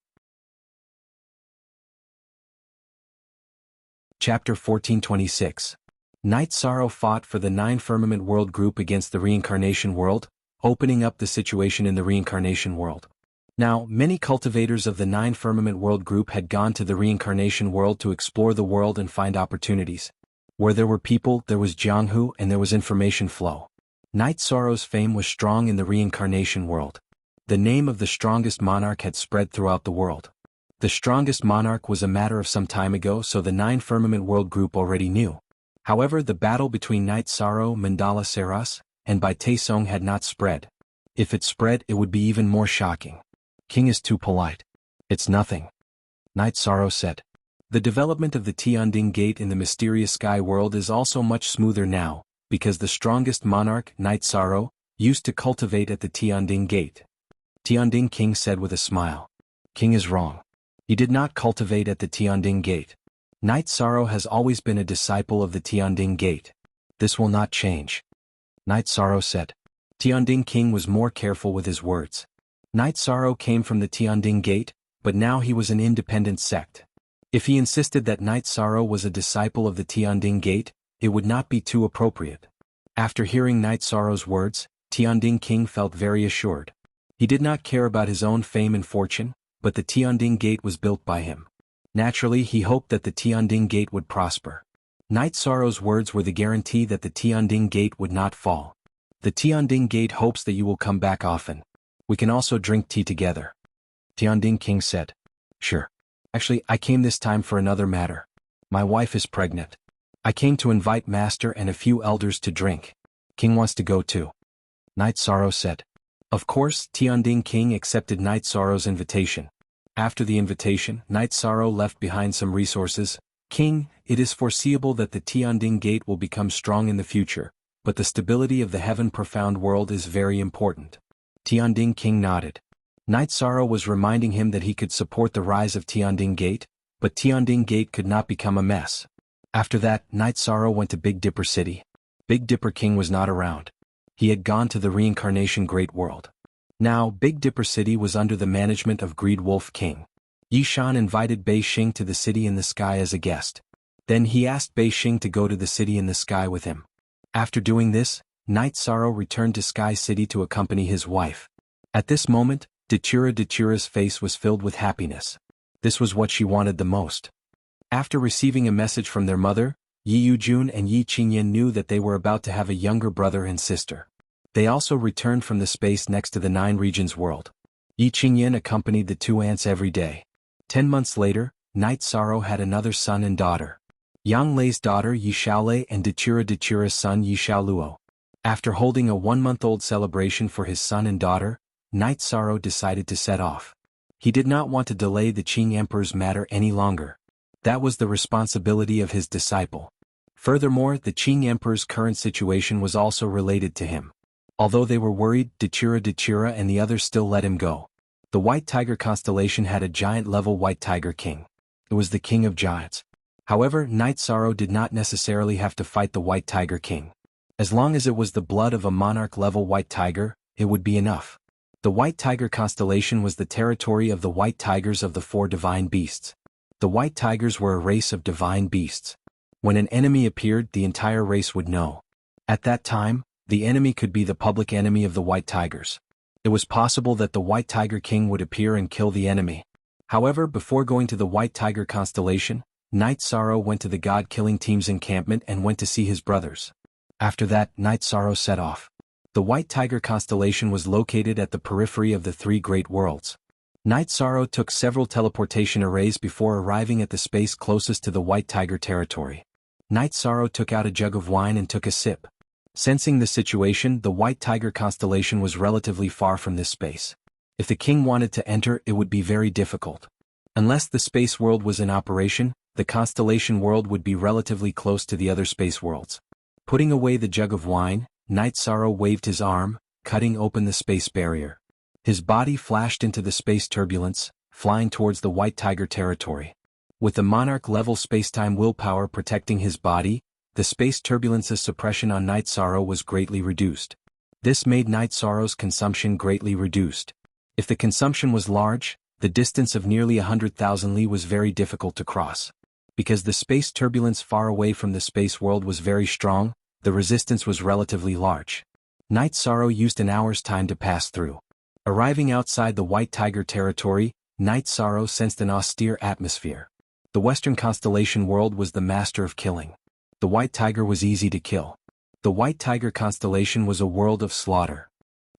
Chapter 1426. Night Sorrow fought for the 9 Firmament World Group against the Reincarnation World, opening up the situation in the Reincarnation World. Now, many cultivators of the 9 Firmament World Group had gone to the Reincarnation World to explore the world and find opportunities. Where there were people, there was Jianghu and there was information flow. Night Sorrow's fame was strong in the Reincarnation World. The name of the strongest monarch had spread throughout the world. The strongest monarch was a matter of some time ago, so the 9 Firmament World Group already knew. However, the battle between Night Sorrow, Mandala Seras, and Bai Taesong had not spread. If it spread, it would be even more shocking. King is too polite. It's nothing. Night Sorrow said. The development of the Tianding Gate in the mysterious sky world is also much smoother now, because the strongest monarch, Night Sorrow, used to cultivate at the Tianding Gate. Tianding King said with a smile. King is wrong. He did not cultivate at the Tianding Gate. Night Sorrow has always been a disciple of the Tianding Gate. This will not change. Night Sorrow said. Tianding King was more careful with his words. Night Sorrow came from the Tianding Gate, but now he was an independent sect. If he insisted that Night Sorrow was a disciple of the Tianding Gate, it would not be too appropriate. After hearing Night Sorrow's words, Tianding King felt very assured. He did not care about his own fame and fortune, but the Tianding Gate was built by him. Naturally, he hoped that the Tianding Gate would prosper. Night Sorrow's words were the guarantee that the Tianding Gate would not fall. The Tianding Gate hopes that you will come back often. We can also drink tea together. Tianding King said. Sure. Actually, I came this time for another matter. My wife is pregnant. I came to invite Master and a few elders to drink. King wants to go too. Night Sorrow said. Of course, Tianding King accepted Night Sorrow's invitation. After the invitation, Night Sorrow left behind some resources. King, It is foreseeable that the Tianding Gate will become strong in the future, but the stability of the heaven profound world is very important. Tianding King nodded. Night Sorrow was reminding him that he could support the rise of Tianding Gate, but Tianding Gate could not become a mess. After that, Night Sorrow went to Big Dipper City. Big Dipper King was not around. He had gone to the Reincarnation Great World. Now, Big Dipper City was under the management of Greed Wolf King. Yi Shan invited Bei Xing to the city in the sky as a guest. Then he asked Bei Xing to go to the city in the sky with him. After doing this, Night Sorrow returned to Sky City to accompany his wife. At this moment, Dachura's face was filled with happiness. This was what she wanted the most. After receiving a message from their mother, Yi Yujun and Yi Qingyan knew that they were about to have a younger brother and sister. They also returned from the space next to the Nine Regions world. Yi Qingyan accompanied the two ants every day. 10 months later, Night Sorrow had another son and daughter. Yang Lei's daughter Yi Xiaolei and Dachura's son Yi Xiaoluo. After holding a 1-month-old celebration for his son and daughter, Night Sorrow decided to set off. He did not want to delay the Qing Emperor's matter any longer. That was the responsibility of his disciple. Furthermore, the Qing Emperor's current situation was also related to him. Although they were worried, Dachura and the others still let him go. The White Tiger constellation had a giant-level White Tiger King. It was the King of Giants. However, Night Sorrow did not necessarily have to fight the White Tiger King. As long as it was the blood of a monarch-level White Tiger, it would be enough. The White Tiger constellation was the territory of the White Tigers of the 4 divine beasts. The White Tigers were a race of divine beasts. When an enemy appeared, the entire race would know. At that time, the enemy could be the public enemy of the White Tigers. It was possible that the White Tiger King would appear and kill the enemy. However, before going to the White Tiger constellation, Night Sorrow went to the God-Killing Team's encampment and went to see his brothers. After that, Night Sorrow set off. The White Tiger constellation was located at the periphery of the 3 great worlds. Night Sorrow took several teleportation arrays before arriving at the space closest to the White Tiger territory. Night Sorrow took out a jug of wine and took a sip. Sensing the situation, the White Tiger constellation was relatively far from this space. If the king wanted to enter, it would be very difficult. Unless the space world was in operation, the constellation world would be relatively close to the other space worlds. Putting away the jug of wine, Night Sorrow waved his arm, cutting open the space barrier. His body flashed into the space turbulence, flying towards the White Tiger territory. With the monarch-level spacetime willpower protecting his body, the space turbulence's suppression on Night Sorrow was greatly reduced. This made Night Sorrow's consumption greatly reduced. If the consumption was large, the distance of nearly 100,000 li was very difficult to cross. Because the space turbulence far away from the space world was very strong, the resistance was relatively large. Night Sorrow used an hour's time to pass through. Arriving outside the White Tiger territory, Night Sorrow sensed an austere atmosphere. The Western constellation world was the master of killing. The White Tiger was easy to kill. The White Tiger constellation was a world of slaughter.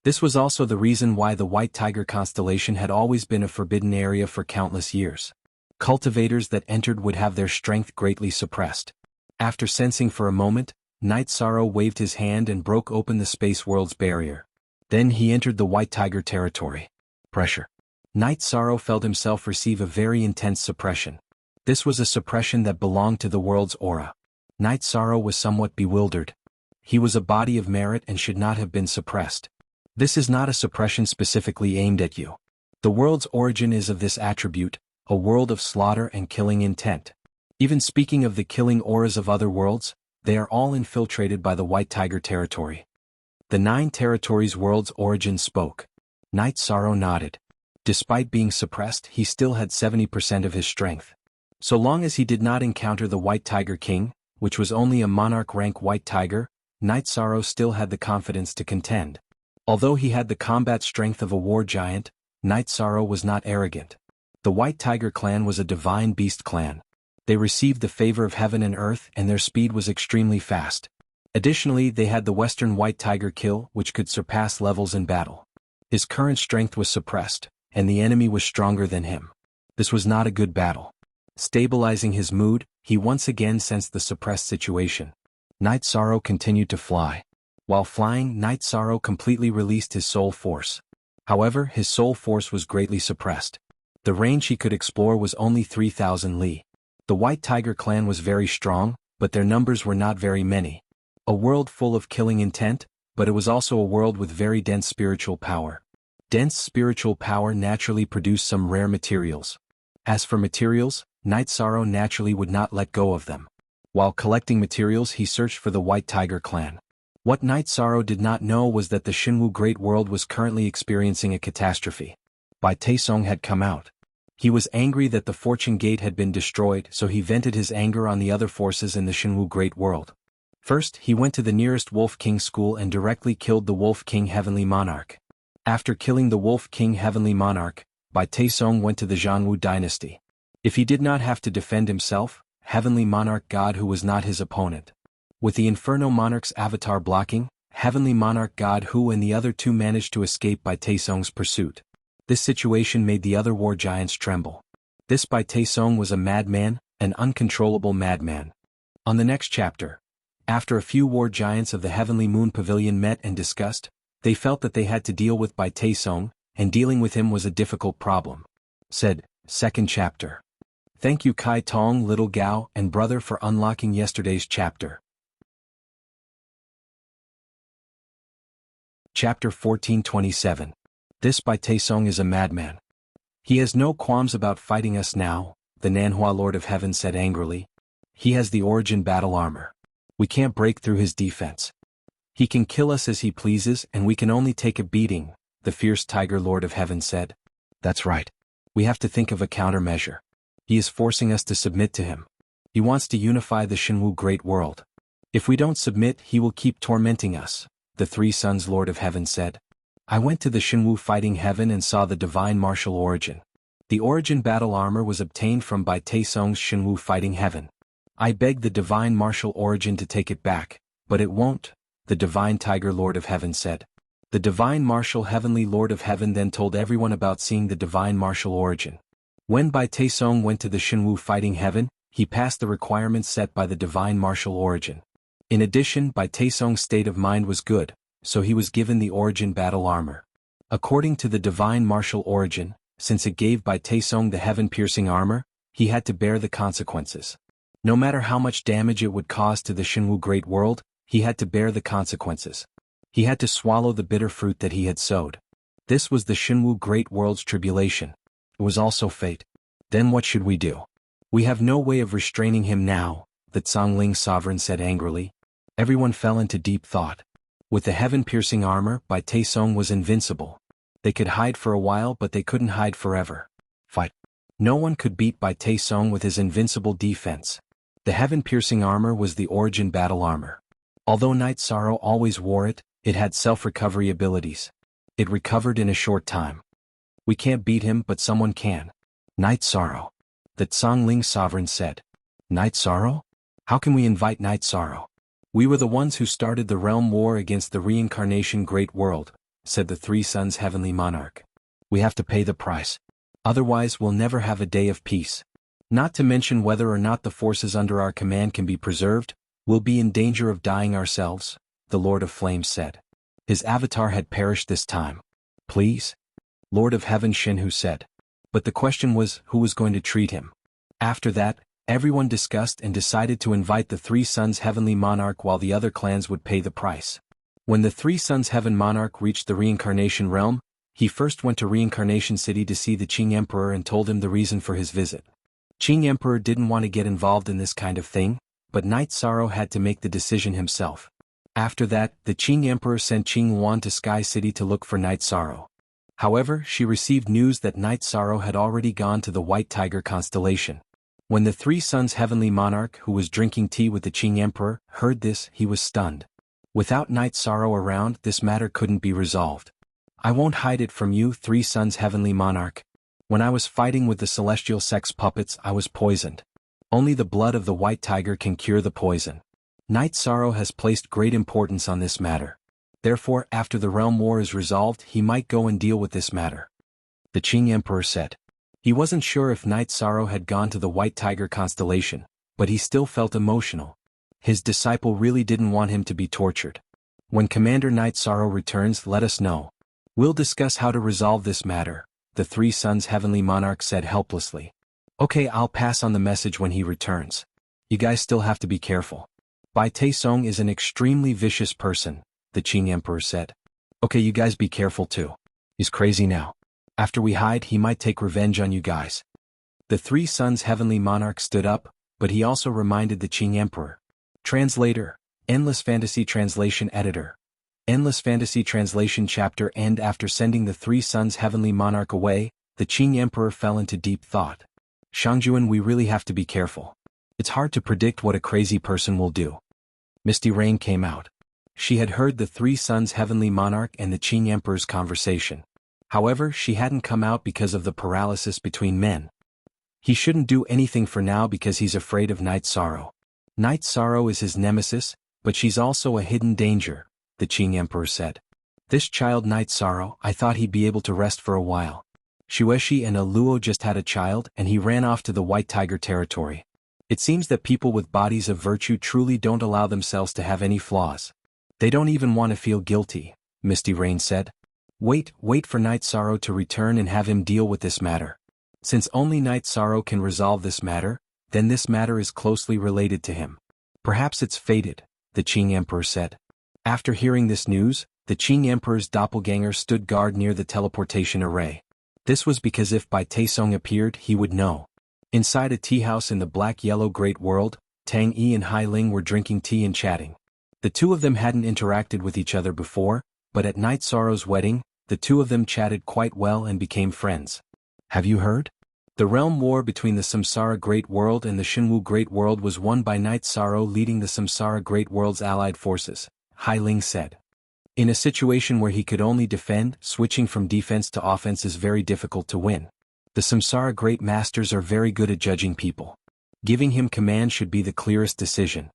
This was also the reason why the White Tiger constellation had always been a forbidden area for countless years. Cultivators that entered would have their strength greatly suppressed. After sensing for a moment, Night Sorrow waved his hand and broke open the space world's barrier. Then he entered the White Tiger territory. Pressure. Night Sorrow felt himself receive a very intense suppression. This was a suppression that belonged to the world's aura. Night Sorrow was somewhat bewildered. He was a body of merit and should not have been suppressed. This is not a suppression specifically aimed at you. The world's origin is of this attribute, a world of slaughter and killing intent. Even speaking of the killing auras of other worlds, they are all infiltrated by the White Tiger territory. The 9 territories' world's origin spoke. Night Sorrow nodded. Despite being suppressed, he still had 70% of his strength. So long as he did not encounter the White Tiger King, which was only a monarch-rank White Tiger, Night Sorrow still had the confidence to contend. Although he had the combat strength of a war giant, Night Sorrow was not arrogant. The White Tiger clan was a divine beast clan. They received the favor of heaven and earth and their speed was extremely fast. Additionally, they had the Western White Tiger kill, which could surpass levels in battle. His current strength was suppressed, and the enemy was stronger than him. This was not a good battle. Stabilizing his mood, he once again sensed the suppressed situation. Night Sorrow continued to fly. While flying, Night Sorrow completely released his soul force. However, his soul force was greatly suppressed. The range he could explore was only 3,000 li. The White Tiger clan was very strong, but their numbers were not very many. A world full of killing intent, but it was also a world with very dense spiritual power. Dense spiritual power naturally produced some rare materials. As for materials, Night Sorrow naturally would not let go of them. While collecting materials, he searched for the White Tiger clan. What Night Sorrow did not know was that the Xinwu Great World was currently experiencing a catastrophe. Bai Taisong had come out. He was angry that the Fortune Gate had been destroyed, so he vented his anger on the other forces in the Xinwu Great World. First, he went to the nearest Wolf King school and directly killed the Wolf King Heavenly Monarch. After killing the Wolf King Heavenly Monarch, Bai Taisong went to the Jianghu dynasty. If he did not have to defend himself, Heavenly Monarch Godhood was not his opponent. With the Inferno Monarch's avatar blocking, Heavenly Monarch Godhood and the other two managed to escape Bai Taisong's pursuit. This situation made the other war giants tremble. This Bai Taisong was a madman, an uncontrollable madman. On the next chapter, after a few war giants of the Heavenly Moon Pavilion met and discussed, they felt that they had to deal with Bai Taisong, and dealing with him was a difficult problem. Said, second chapter. Thank you Kai Tong, Little Gao, and Brother for unlocking yesterday's chapter. Chapter 1427. This Bai Taisong is a madman. He has no qualms about fighting us now, the Nanhua Lord of Heaven said angrily. He has the origin battle armor. We can't break through his defense. He can kill us as he pleases and we can only take a beating, the fierce Tiger Lord of Heaven said. That's right. We have to think of a countermeasure. He is forcing us to submit to him. He wants to unify the Xinwu Great World. If we don't submit, he will keep tormenting us, the Three Sons Lord of Heaven said. I went to the Xinwu Fighting Heaven and saw the divine martial origin. The origin battle armor was obtained from Bai Taisong's Xinwu Fighting Heaven. I begged the divine martial origin to take it back, but it won't, the divine Tiger Lord of Heaven said. The divine martial Heavenly Lord of Heaven then told everyone about seeing the divine martial origin. When Bai Taisong went to the Xinwu Fighting Heaven, he passed the requirements set by the divine martial origin. In addition, Bai Taisong's state of mind was good, so he was given the origin battle armor. According to the divine martial origin, since it gave Bai Taisong the heaven-piercing armor, he had to bear the consequences. No matter how much damage it would cause to the Xinwu Great World, he had to bear the consequences. He had to swallow the bitter fruit that he had sowed. This was the Xinwu Great World's tribulation. It was also fate. Then what should we do? We have no way of restraining him now, the Zhongling sovereign said angrily. Everyone fell into deep thought. With the heaven-piercing armor, Bai Taisong was invincible. They could hide for a while but they couldn't hide forever. Fight. No one could beat Bai Taisong with his invincible defense. The heaven-piercing armor was the origin battle armor. Although Night Sorrow always wore it, it had self-recovery abilities. It recovered in a short time. We can't beat him but someone can. Night Sorrow. The Zhongling sovereign said. Night Sorrow? How can we invite Night Sorrow? We were the ones who started the realm war against the reincarnation great world, said the Three Sons Heavenly Monarch. We have to pay the price. Otherwise we'll never have a day of peace. Not to mention whether or not the forces under our command can be preserved, we'll be in danger of dying ourselves, the Lord of Flames said. His avatar had perished this time. Please? Lord of Heaven Shinhu said. But the question was, who was going to treat him? After that, everyone discussed and decided to invite the Three Sons Heavenly Monarch while the other clans would pay the price. When the Three Sons Heaven Monarch reached the reincarnation realm, he first went to Reincarnation City to see the Qing Emperor and told him the reason for his visit. Qing Emperor didn't want to get involved in this kind of thing, but Night Sorrow had to make the decision himself. After that, the Qing Emperor sent Qing Yuan to Sky City to look for Night Sorrow. However, she received news that Night Sorrow had already gone to the White Tiger constellation. When the Three Sons Heavenly Monarch, who was drinking tea with the Qing Emperor, heard this, he was stunned. Without Night Sorrow around, this matter couldn't be resolved. I won't hide it from you, Three Sons Heavenly Monarch. When I was fighting with the celestial sex puppets, I was poisoned. Only the blood of the White Tiger can cure the poison. Night Sorrow has placed great importance on this matter. Therefore, after the realm war is resolved, he might go and deal with this matter. The Qing Emperor said. He wasn't sure if Night Sorrow had gone to the White Tiger constellation, but he still felt emotional. His disciple really didn't want him to be tortured. When Commander Night Sorrow returns, let us know. We'll discuss how to resolve this matter, the Three Sons Heavenly Monarch said helplessly. Okay, I'll pass on the message when he returns. You guys still have to be careful. Bai Taisong is an extremely vicious person, the Qing Emperor said. Okay, you guys be careful too. He's crazy now. After we hide, he might take revenge on you guys. The three sons' heavenly monarch stood up, but he also reminded the Qing Emperor. Translator, Endless Fantasy Translation Editor. Endless Fantasy Translation Chapter End. After sending the three sons' heavenly monarch away, the Qing Emperor fell into deep thought. Shangjuan, we really have to be careful. It's hard to predict what a crazy person will do. Misty Rain came out. She had heard the three sons' heavenly monarch and the Qing Emperor's conversation. However, she hadn't come out because of the paralysis between men. He shouldn't do anything for now because he's afraid of Night Sorrow. Night Sorrow is his nemesis, but she's also a hidden danger, the Qing Emperor said. This child Night Sorrow, I thought he'd be able to rest for a while. Shueshi and Aluo just had a child and he ran off to the White Tiger territory. It seems that people with bodies of virtue truly don't allow themselves to have any flaws. They don't even want to feel guilty, Misty Rain said. Wait for Night Sorrow to return and have him deal with this matter. Since only Night Sorrow can resolve this matter, then this matter is closely related to him. Perhaps it's fated, the Qing Emperor said. After hearing this news, the Qing Emperor's doppelganger stood guard near the teleportation array. This was because if Bai Taisong appeared, he would know. Inside a tea house in the black-yellow Great World, Tang Yi and Hai Ling were drinking tea and chatting. The two of them hadn't interacted with each other before, but at Night Sorrow's wedding, the two of them chatted quite well and became friends. Have you heard? The realm war between the Samsara Great World and the Shenwu Great World was won by Night Sorrow leading the Samsara Great World's allied forces, Hai Ling said. In a situation where he could only defend, switching from defense to offense is very difficult to win. The Samsara Great Masters are very good at judging people. Giving him command should be the clearest decision.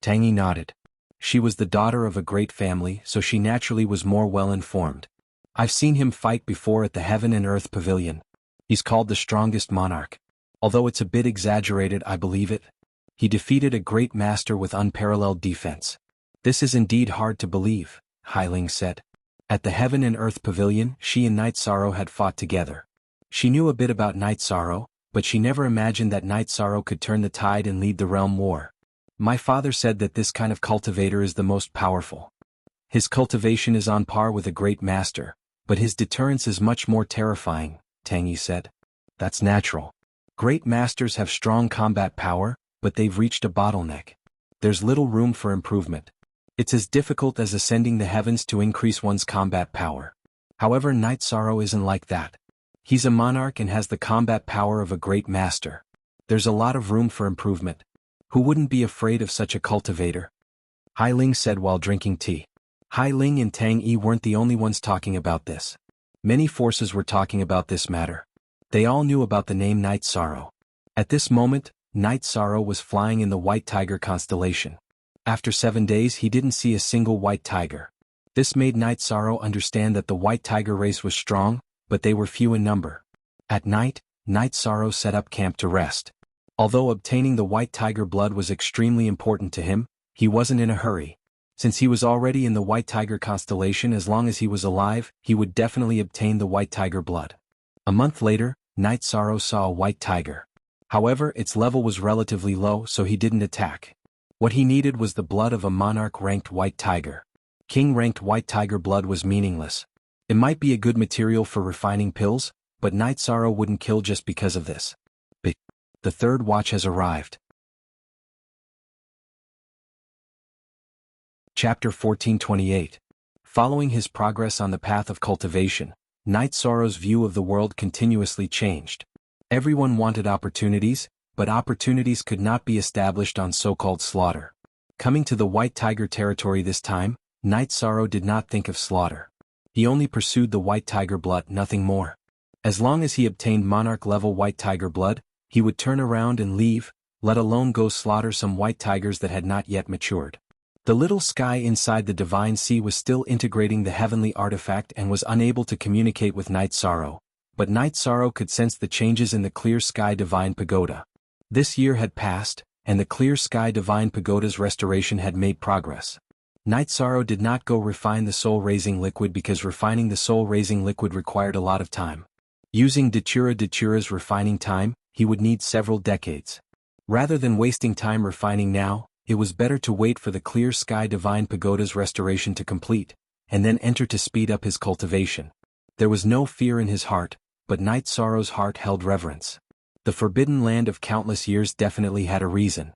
Tangi nodded. She was the daughter of a great family, so she naturally was more well-informed. I've seen him fight before at the Heaven and Earth Pavilion. He's called the strongest monarch. Although it's a bit exaggerated, I believe it. He defeated a great master with unparalleled defense. This is indeed hard to believe, Hai Ling said. At the Heaven and Earth Pavilion, she and Night Sorrow had fought together. She knew a bit about Night Sorrow, but she never imagined that Night Sorrow could turn the tide and lead the realm war. My father said that this kind of cultivator is the most powerful. His cultivation is on par with a great master, but his deterrence is much more terrifying, Tang Yi said. That's natural. Great masters have strong combat power, but they've reached a bottleneck. There's little room for improvement. It's as difficult as ascending the heavens to increase one's combat power. However, Night Sorrow isn't like that. He's a monarch and has the combat power of a great master. There's a lot of room for improvement. Who wouldn't be afraid of such a cultivator? Hai Ling said while drinking tea. Hai Ling and Tang Yi weren't the only ones talking about this. Many forces were talking about this matter. They all knew about the name Night Sorrow. At this moment, Night Sorrow was flying in the White Tiger constellation. After 7 days he didn't see a single white tiger. This made Night Sorrow understand that the White Tiger race was strong, but they were few in number. At night, Night Sorrow set up camp to rest. Although obtaining the White Tiger blood was extremely important to him, he wasn't in a hurry. Since he was already in the White Tiger constellation, as long as he was alive, he would definitely obtain the White Tiger blood. A month later, Night Sorrow saw a white tiger. However, its level was relatively low, so he didn't attack. What he needed was the blood of a monarch-ranked white tiger. King-ranked white tiger blood was meaningless. It might be a good material for refining pills, but Night Sorrow wouldn't kill just because of this. But the third watch has arrived. Chapter 1428. Following his progress on the path of cultivation, Night Sorrow's view of the world continuously changed. Everyone wanted opportunities, but opportunities could not be established on so-called slaughter. Coming to the White Tiger territory this time, Night Sorrow did not think of slaughter. He only pursued the White Tiger blood, nothing more. As long as he obtained monarch-level White Tiger blood, he would turn around and leave, let alone go slaughter some white tigers that had not yet matured. The little sky inside the Divine Sea was still integrating the heavenly artifact and was unable to communicate with Night Sorrow, but Night Sorrow could sense the changes in the Clear Sky Divine Pagoda. This year had passed, and the Clear Sky Divine Pagoda's restoration had made progress. Night Sorrow did not go refine the soul-raising liquid because refining the soul-raising liquid required a lot of time. Using Datura's refining time, he would need several decades. Rather than wasting time refining now, it was better to wait for the clear sky divine pagoda's restoration to complete, and then enter to speed up his cultivation. There was no fear in his heart, but Night Sorrow's heart held reverence. The forbidden land of countless years definitely had a reason.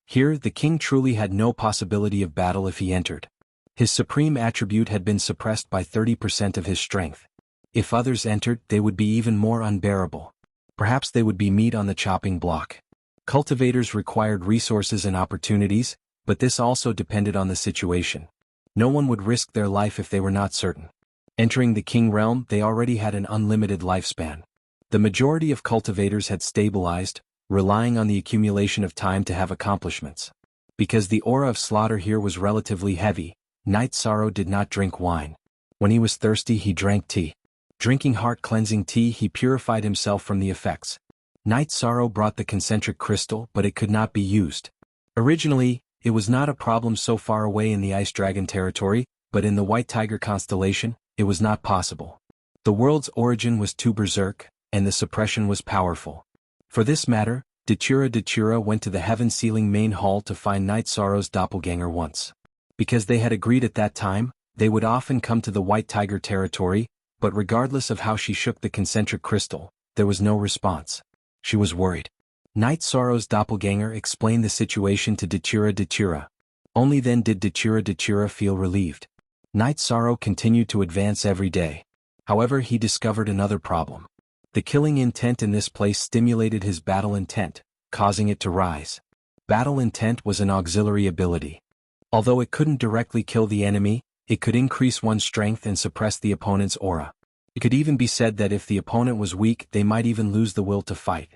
Here the king truly had no possibility of battle if he entered. His supreme attribute had been suppressed by 30% of his strength. If others entered, they would be even more unbearable. Perhaps they would be meat on the chopping block. Cultivators required resources and opportunities, but this also depended on the situation. No one would risk their life if they were not certain. Entering the king realm, they already had an unlimited lifespan. The majority of cultivators had stabilized, relying on the accumulation of time to have accomplishments. Because the aura of slaughter here was relatively heavy, Night Sorrow did not drink wine. When he was thirsty, he drank tea. Drinking heart-cleansing tea, he purified himself from the effects. Night Sorrow brought the concentric crystal, but it could not be used. Originally, it was not a problem so far away in the Ice Dragon territory, but in the White Tiger constellation, it was not possible. The world's origin was too berserk, and the suppression was powerful. For this matter, Dachura went to the heaven-sealing main hall to find Night Sorrow's doppelganger once. Because they had agreed at that time, they would often come to the White Tiger territory, but regardless of how she shook the concentric crystal, there was no response. She was worried. Night Sorrow's doppelganger explained the situation to Dachura. Only then did Dachura feel relieved. Night Sorrow continued to advance every day. However, he discovered another problem. The killing intent in this place stimulated his battle intent, causing it to rise. Battle intent was an auxiliary ability. Although it couldn't directly kill the enemy, it could increase one's strength and suppress the opponent's aura. It could even be said that if the opponent was weak, they might even lose the will to fight.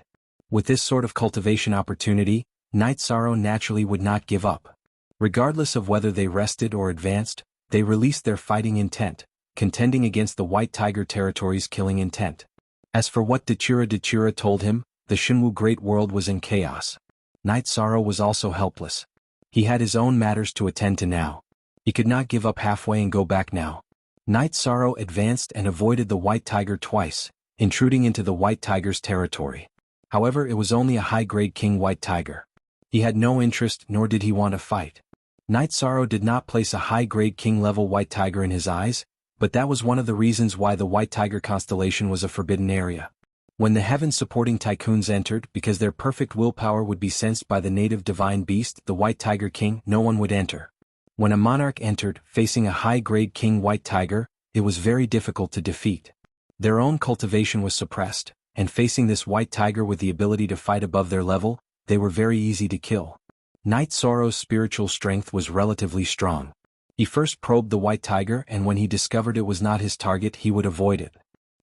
With this sort of cultivation opportunity, Night Sorrow naturally would not give up. Regardless of whether they rested or advanced, they released their fighting intent, contending against the White Tiger territory's killing intent. As for what Dachura told him, the Jianghu Great World was in chaos. Night Sorrow was also helpless. He had his own matters to attend to now. He could not give up halfway and go back now. Night Sorrow advanced and avoided the White Tiger twice, intruding into the White Tiger's territory. However, it was only a high-grade King White Tiger. He had no interest, nor did he want to fight. Night Sorrow did not place a high-grade King-level White Tiger in his eyes, but that was one of the reasons why the White Tiger constellation was a forbidden area. When the heaven-supporting tycoons entered, because their perfect willpower would be sensed by the native divine beast, the White Tiger King, no one would enter. When a monarch entered, facing a high-grade King White Tiger, it was very difficult to defeat. Their own cultivation was suppressed, and facing this White Tiger with the ability to fight above their level, they were very easy to kill. Night Sorrow's spiritual strength was relatively strong. He first probed the White Tiger, and when he discovered it was not his target, he would avoid it.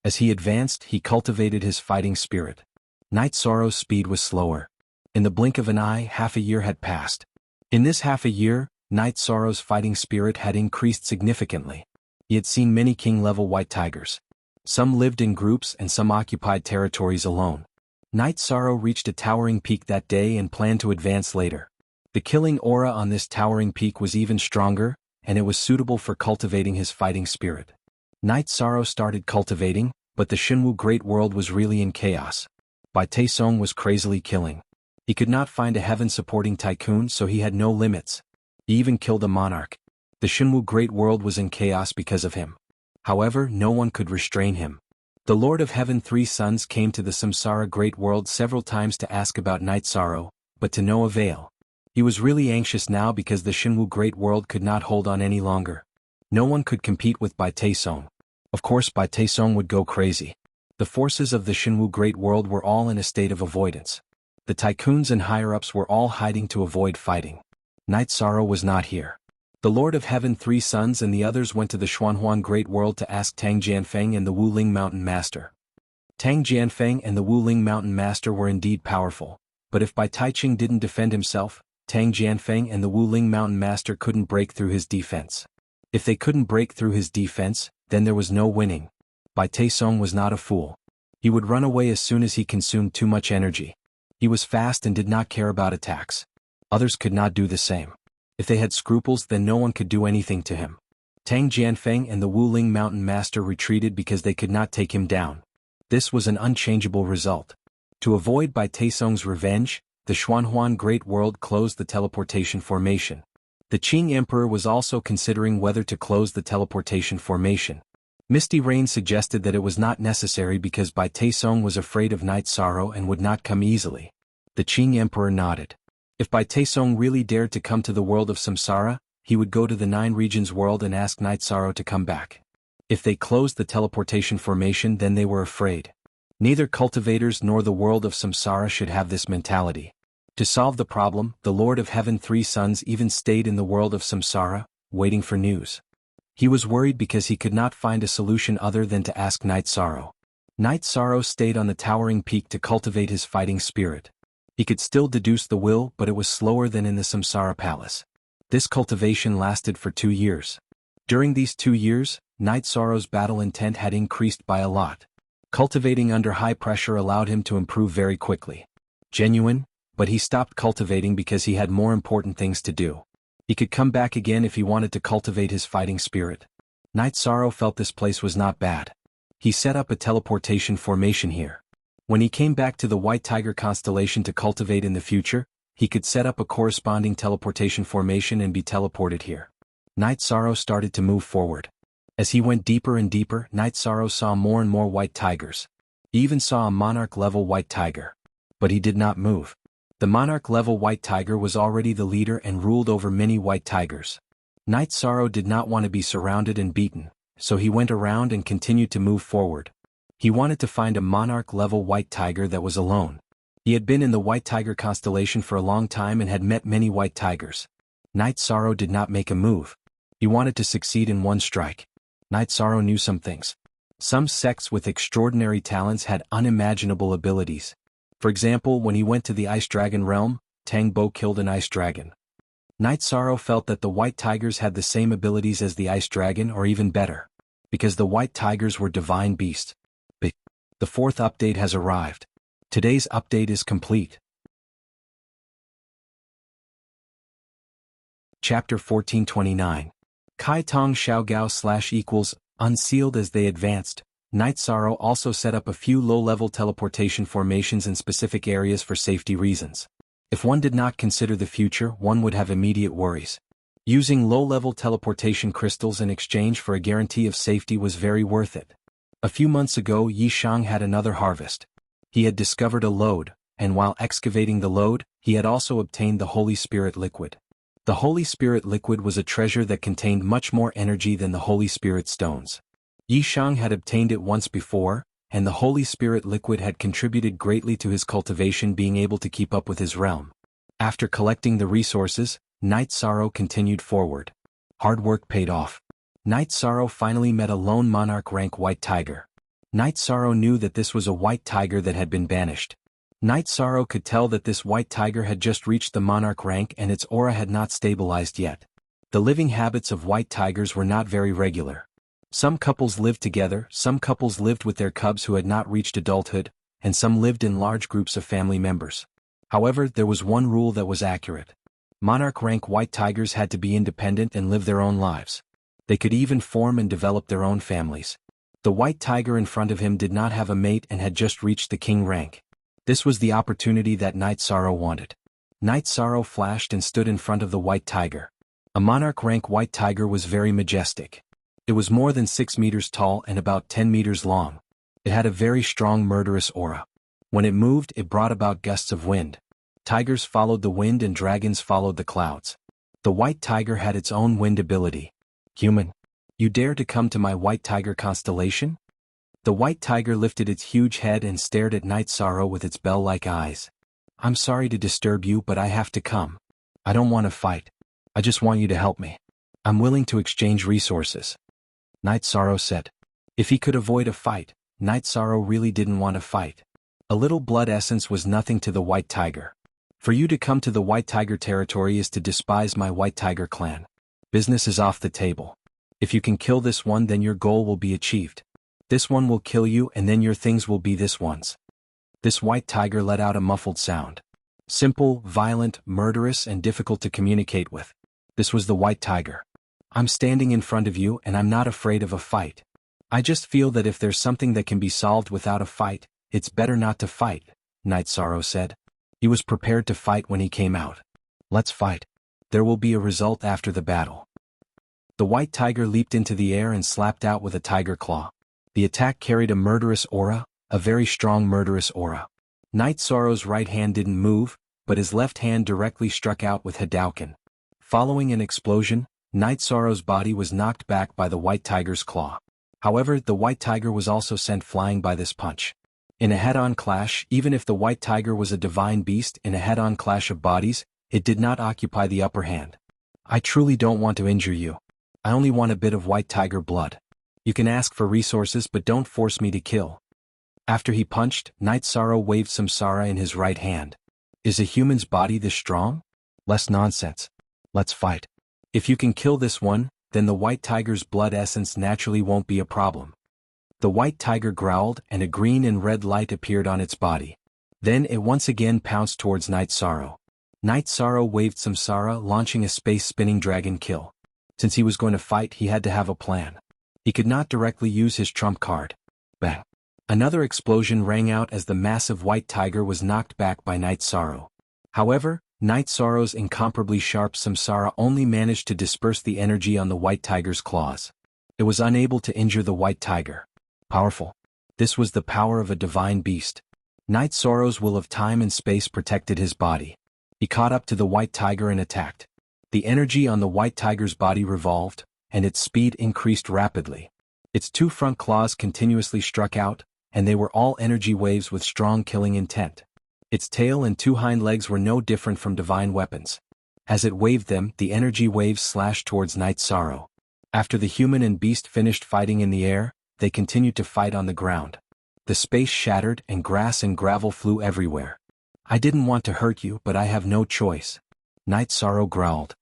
As he advanced, he cultivated his fighting spirit. Night Sorrow's speed was slower. In the blink of an eye, half a year had passed. In this half a year, Night Sorrow's fighting spirit had increased significantly. He had seen many king-level White Tigers. Some lived in groups and some occupied territories alone. Night Sorrow reached a towering peak that day and planned to advance later. The killing aura on this towering peak was even stronger, and it was suitable for cultivating his fighting spirit. Night Sorrow started cultivating, but the Jianghu Great World was really in chaos. Bai Taisong was crazily killing. He could not find a heaven-supporting tycoon, so he had no limits. He even killed a monarch. The Jianghu Great World was in chaos because of him. However, no one could restrain him. The Lord of Heaven Three Sons came to the Samsara Great World several times to ask about Night Sorrow, but to no avail. He was really anxious now because the Jianghu Great World could not hold on any longer. No one could compete with Bai Taisong. Of course, Bai Taisong would go crazy. The forces of the Jianghu Great World were all in a state of avoidance. The tycoons and higher-ups were all hiding to avoid fighting. Night Sorrow was not here. The Lord of Heaven Three Sons and the others went to the Xuanhuan Great World to ask Tang Jianfeng and the Wuling Mountain Master. Tang Jianfeng and the Wuling Mountain Master were indeed powerful, but if Bai Taiching didn't defend himself, Tang Jianfeng and the Wuling Mountain Master couldn't break through his defense. If they couldn't break through his defense, then there was no winning. Bai Taisong was not a fool. He would run away as soon as he consumed too much energy. He was fast and did not care about attacks. Others could not do the same. If they had scruples, then no one could do anything to him. Tang Jianfeng and the Wuling Mountain Master retreated because they could not take him down. This was an unchangeable result. To avoid Bai Taisong's revenge, the Xuanhuan Great World closed the teleportation formation. The Qing Emperor was also considering whether to close the teleportation formation. Misty Rain suggested that it was not necessary because Bai Taisong was afraid of Night Sorrow and would not come easily. The Qing Emperor nodded. If Bai Taisong really dared to come to the world of Samsara, he would go to the 9 regions world and ask Night Sorrow to come back. If they closed the teleportation formation, then they were afraid. Neither cultivators nor the world of Samsara should have this mentality. To solve the problem, the Lord of Heaven 3 Sons even stayed in the world of Samsara, waiting for news. He was worried because he could not find a solution other than to ask Night Sorrow. Night Sorrow stayed on the towering peak to cultivate his fighting spirit. He could still deduce the will, but it was slower than in the Samsara Palace. This cultivation lasted for 2 years. During these 2 years, Night Sorrow's battle intent had increased by a lot. Cultivating under high pressure allowed him to improve very quickly. Genuine, but he stopped cultivating because he had more important things to do. He could come back again if he wanted to cultivate his fighting spirit. Night Sorrow felt this place was not bad. He set up a teleportation formation here. When he came back to the White Tiger constellation to cultivate in the future, he could set up a corresponding teleportation formation and be teleported here. Night Sorrow started to move forward. As he went deeper and deeper, Night Sorrow saw more and more white tigers. He even saw a monarch-level white tiger. But he did not move. The monarch-level white tiger was already the leader and ruled over many white tigers. Night Sorrow did not want to be surrounded and beaten, so he went around and continued to move forward. He wanted to find a monarch-level white tiger that was alone. He had been in the White Tiger constellation for a long time and had met many white tigers. Night Sorrow did not make a move. He wanted to succeed in one strike. Night Sorrow knew some things. Some sects with extraordinary talents had unimaginable abilities. For example, when he went to the Ice Dragon realm, Tang Bo killed an ice dragon. Night Sorrow felt that the white tigers had the same abilities as the ice dragon or even better. Because the white tigers were divine beasts. The 4th update has arrived. Today's update is complete. Chapter 1429. Kai Tong Xiao Gao / unsealed. As they advanced, Night Sorrow also set up a few low-level teleportation formations in specific areas for safety reasons. If one did not consider the future, one would have immediate worries. Using low-level teleportation crystals in exchange for a guarantee of safety was very worth it. A few months ago, Yi Shang had another harvest. He had discovered a lode, and while excavating the lode, he had also obtained the Holy Spirit liquid. The Holy Spirit liquid was a treasure that contained much more energy than the Holy Spirit stones. Yi Shang had obtained it once before, and the Holy Spirit liquid had contributed greatly to his cultivation being able to keep up with his realm. After collecting the resources, Night Sorrow continued forward. Hard work paid off. Night Sorrow finally met a lone monarch rank white tiger. Night Sorrow knew that this was a white tiger that had been banished. Night Sorrow could tell that this white tiger had just reached the monarch rank and its aura had not stabilized yet. The living habits of white tigers were not very regular. Some couples lived together, some couples lived with their cubs who had not reached adulthood, and some lived in large groups of family members. However, there was one rule that was accurate. Monarch rank white tigers had to be independent and live their own lives. They could even form and develop their own families. The white tiger in front of him did not have a mate and had just reached the king rank. This was the opportunity that Night Sorrow wanted. Night Sorrow flashed and stood in front of the white tiger. A monarch rank white tiger was very majestic. It was more than 6 meters tall and about 10 meters long. It had a very strong murderous aura. When it moved, it brought about gusts of wind. Tigers followed the wind and dragons followed the clouds. The white tiger had its own wind ability. Human, you dare to come to my White Tiger constellation? The white tiger lifted its huge head and stared at Night Sorrow with its bell-like eyes. I'm sorry to disturb you, but I have to come. I don't want to fight. I just want you to help me. I'm willing to exchange resources. Night Sorrow said. If he could avoid a fight, Night Sorrow really didn't want to fight. A little blood essence was nothing to the white tiger. For you to come to the White Tiger territory is to despise my White Tiger clan. Business is off the table. If you can kill this one, then your goal will be achieved. This one will kill you and then your things will be this one's. This white tiger let out a muffled sound. Simple, violent, murderous, and difficult to communicate with. This was the white tiger. I'm standing in front of you and I'm not afraid of a fight. I just feel that if there's something that can be solved without a fight, it's better not to fight, Night Sorrow said. He was prepared to fight when he came out. Let's fight. There will be a result after the battle. The white tiger leaped into the air and slapped out with a tiger claw. The attack carried a murderous aura, a very strong murderous aura. Night Sorrow's right hand didn't move, but his left hand directly struck out with Hadouken. Following an explosion, Night Sorrow's body was knocked back by the white tiger's claw. However, the white tiger was also sent flying by this punch. In a head-on clash, even if the white tiger was a divine beast in a head-on clash of bodies, it did not occupy the upper hand. I truly don't want to injure you. I only want a bit of white tiger blood. You can ask for resources but don't force me to kill. After he punched, Night Sorrow waved Samsara in his right hand. Is a human's body this strong? Less nonsense. Let's fight. If you can kill this one, then the white tiger's blood essence naturally won't be a problem. The white tiger growled and a green and red light appeared on its body. Then it once again pounced towards Night Sorrow. Night Sorrow waved Samsara, launching a space-spinning dragon kill. Since he was going to fight, he had to have a plan. He could not directly use his trump card. Bang! Another explosion rang out as the massive white tiger was knocked back by Night Sorrow. However, Night Sorrow's incomparably sharp Samsara only managed to disperse the energy on the white tiger's claws. It was unable to injure the white tiger. Powerful. This was the power of a divine beast. Night Sorrow's will of time and space protected his body. He caught up to the white tiger and attacked. The energy on the white tiger's body revolved, and its speed increased rapidly. Its two front claws continuously struck out, and they were all energy waves with strong killing intent. Its tail and two hind legs were no different from divine weapons. As it waved them, the energy waves slashed towards Night Sorrow. After the human and beast finished fighting in the air, they continued to fight on the ground. The space shattered and grass and gravel flew everywhere. I didn't want to hurt you, but I have no choice. Night Sorrow growled.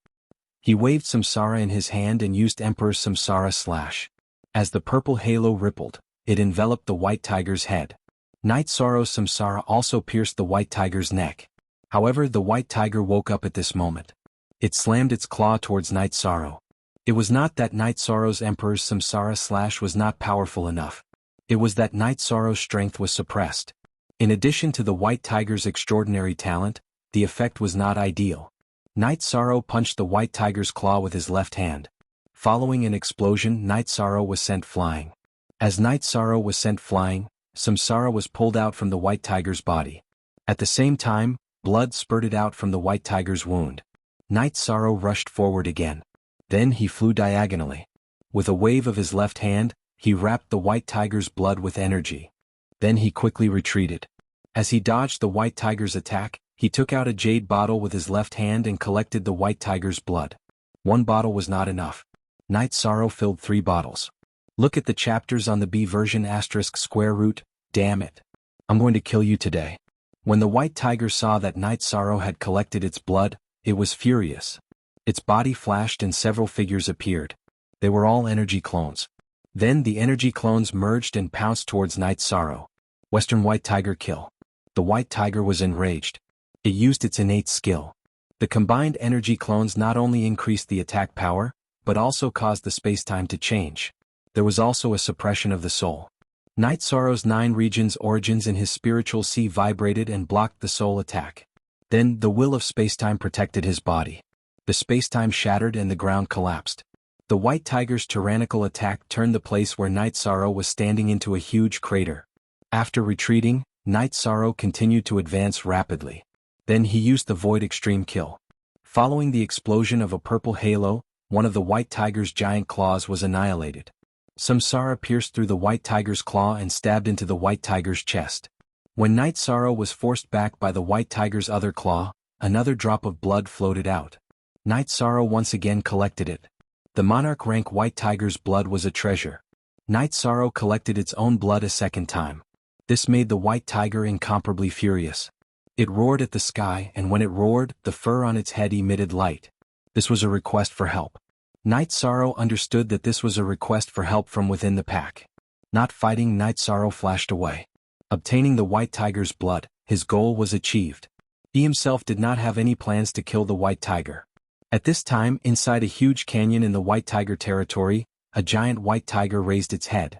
He waved Samsara in his hand and used Emperor's Samsara Slash. As the purple halo rippled, it enveloped the white tiger's head. Night Sorrow's Samsara also pierced the white tiger's neck. However, the white tiger woke up at this moment. It slammed its claw towards Night Sorrow. It was not that Night Sorrow's Emperor's Samsara Slash was not powerful enough. It was that Night Sorrow's strength was suppressed. In addition to the white tiger's extraordinary talent, the effect was not ideal. Night Sorrow punched the white tiger's claw with his left hand. Following an explosion, Night Sorrow was sent flying. As Night Sorrow was sent flying, Samsara was pulled out from the white tiger's body. At the same time, blood spurted out from the white tiger's wound. Night Sorrow rushed forward again. Then he flew diagonally. With a wave of his left hand, he wrapped the white tiger's blood with energy. Then he quickly retreated. As he dodged the white tiger's attack, he took out a jade bottle with his left hand and collected the white tiger's blood. One bottle was not enough. Night Sorrow filled 3 bottles. Look at the chapters on the B version ***. Damn it. I'm going to kill you today. When the white tiger saw that Night Sorrow had collected its blood, it was furious. Its body flashed and several figures appeared. They were all energy clones. Then the energy clones merged and pounced towards Night Sorrow. Western White Tiger kill. The white tiger was enraged. It used its innate skill. The combined energy clones not only increased the attack power, but also caused the spacetime to change. There was also a suppression of the soul. Night Sorrow's 9 regions origins in his spiritual sea vibrated and blocked the soul attack. Then the will of spacetime protected his body. The spacetime shattered and the ground collapsed. The white tiger's tyrannical attack turned the place where Night Sorrow was standing into a huge crater. After retreating, Night Sorrow continued to advance rapidly. Then he used the Void Extreme Kill. Following the explosion of a purple halo, one of the white tiger's giant claws was annihilated. Samsara pierced through the white tiger's claw and stabbed into the white tiger's chest. When Night Sorrow was forced back by the white tiger's other claw, another drop of blood floated out. Night Sorrow once again collected it. The monarch rank white tiger's blood was a treasure. Night Sorrow collected its own blood a second time. This made the white tiger incomparably furious. It roared at the sky, and when it roared, the fur on its head emitted light. This was a request for help. Night Sorrow understood that this was a request for help from within the pack. Not fighting, Night Sorrow flashed away. Obtaining the white tiger's blood, his goal was achieved. He himself did not have any plans to kill the white tiger. At this time, inside a huge canyon in the white tiger territory, a giant white tiger raised its head.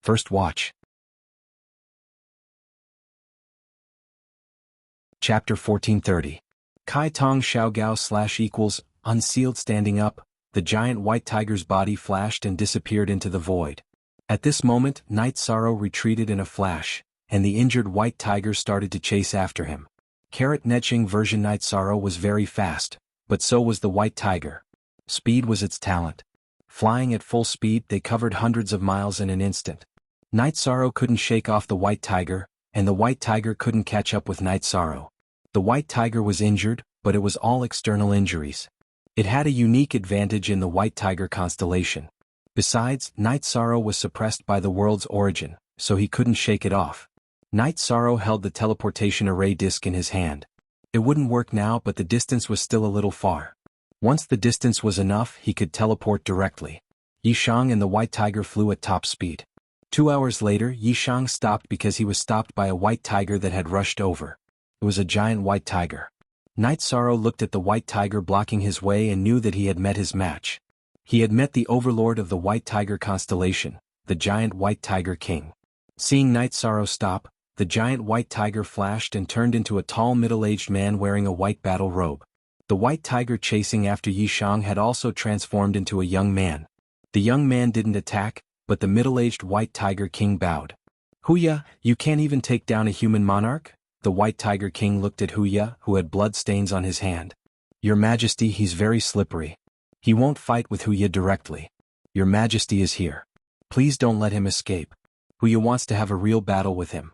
First watch. Chapter 1430. Kai Tong Xiao Gao / unsealed. Standing up, the giant white tiger's body flashed and disappeared into the void. At this moment, Night Sorrow retreated in a flash, and the injured white tiger started to chase after him. Netching version Night Sorrow was very fast, but so was the white tiger. Speed was its talent. Flying at full speed, they covered hundreds of miles in an instant. Night Sorrow couldn't shake off the white tiger, and the white tiger couldn't catch up with Night Sorrow. The white tiger was injured, but it was all external injuries. It had a unique advantage in the white tiger constellation. Besides, Night Sorrow was suppressed by the world's origin, so he couldn't shake it off. Night Sorrow held the teleportation array disc in his hand. It wouldn't work now, but the distance was still a little far. Once the distance was enough, he could teleport directly. Yishang and the white tiger flew at top speed. 2 hours later, Yishang stopped because he was stopped by a white tiger that had rushed over. It was a giant white tiger. Night Sorrow looked at the white tiger blocking his way and knew that he had met his match. He had met the overlord of the white tiger constellation, the giant white tiger king. Seeing Night Sorrow stop, the giant white tiger flashed and turned into a tall middle-aged man wearing a white battle robe. The white tiger chasing after Yishang had also transformed into a young man. The young man didn't attack, but the middle-aged white tiger king bowed. "Huya, you can't even take down a human monarch?" The white tiger king looked at Huya, who had blood stains on his hand. "Your Majesty, he's very slippery. He won't fight with Huya directly. Your Majesty is here. Please don't let him escape. Huya wants to have a real battle with him."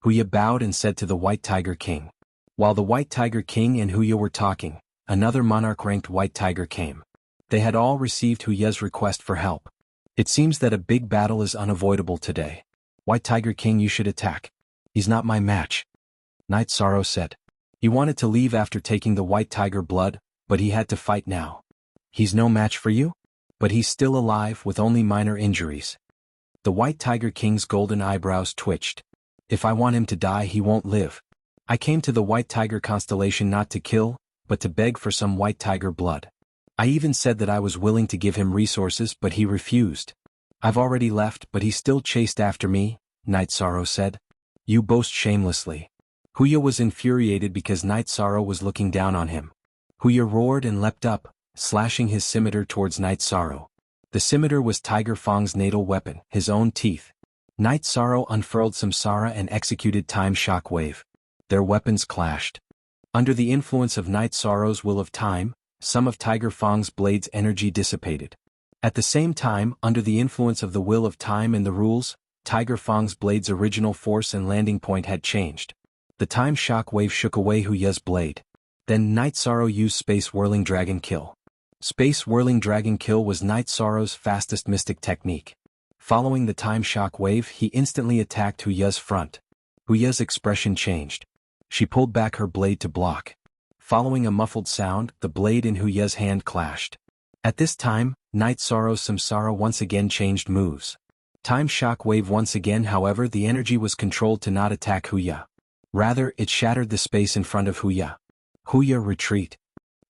Huya bowed and said to the white tiger king. While the white tiger king and Huya were talking, another monarch-ranked white tiger came. They had all received Huya's request for help. "It seems that a big battle is unavoidable today. White Tiger King, you should attack. He's not my match," Night Sorrow said. He wanted to leave after taking the white tiger blood, but he had to fight now. "He's no match for you? But he's still alive with only minor injuries." The white tiger king's golden eyebrows twitched. "If I want him to die, he won't live. I came to the white tiger constellation not to kill, but to beg for some white tiger blood. I even said that I was willing to give him resources, but he refused. I've already left, but he still chased after me," Night Sorrow said. "You boast shamelessly." Huya was infuriated because Night Sorrow was looking down on him. Huya roared and leapt up, slashing his scimitar towards Night Sorrow. The scimitar was Tiger Fong's natal weapon, his own teeth. Night Sorrow unfurled Samsara and executed Time Shock Wave. Their weapons clashed. Under the influence of Night Sorrow's will of time, some of Tiger Fong's blades' energy dissipated. At the same time, under the influence of the will of time and the rules, Tiger Fong's blade's original force and landing point had changed. The time shock wave shook away Huya's blade. Then Night Sorrow used Space Whirling Dragon Kill. Space Whirling Dragon Kill was Night Sorrow's fastest mystic technique. Following the time shock wave, he instantly attacked Huya's front. Huya's expression changed. She pulled back her blade to block. Following a muffled sound, the blade in Huya's hand clashed. At this time, Night Sorrow's Samsara once again changed moves. Time shock wave once again, however, the energy was controlled to not attack Huya. Rather, it shattered the space in front of Huya. "Huya, retreat!"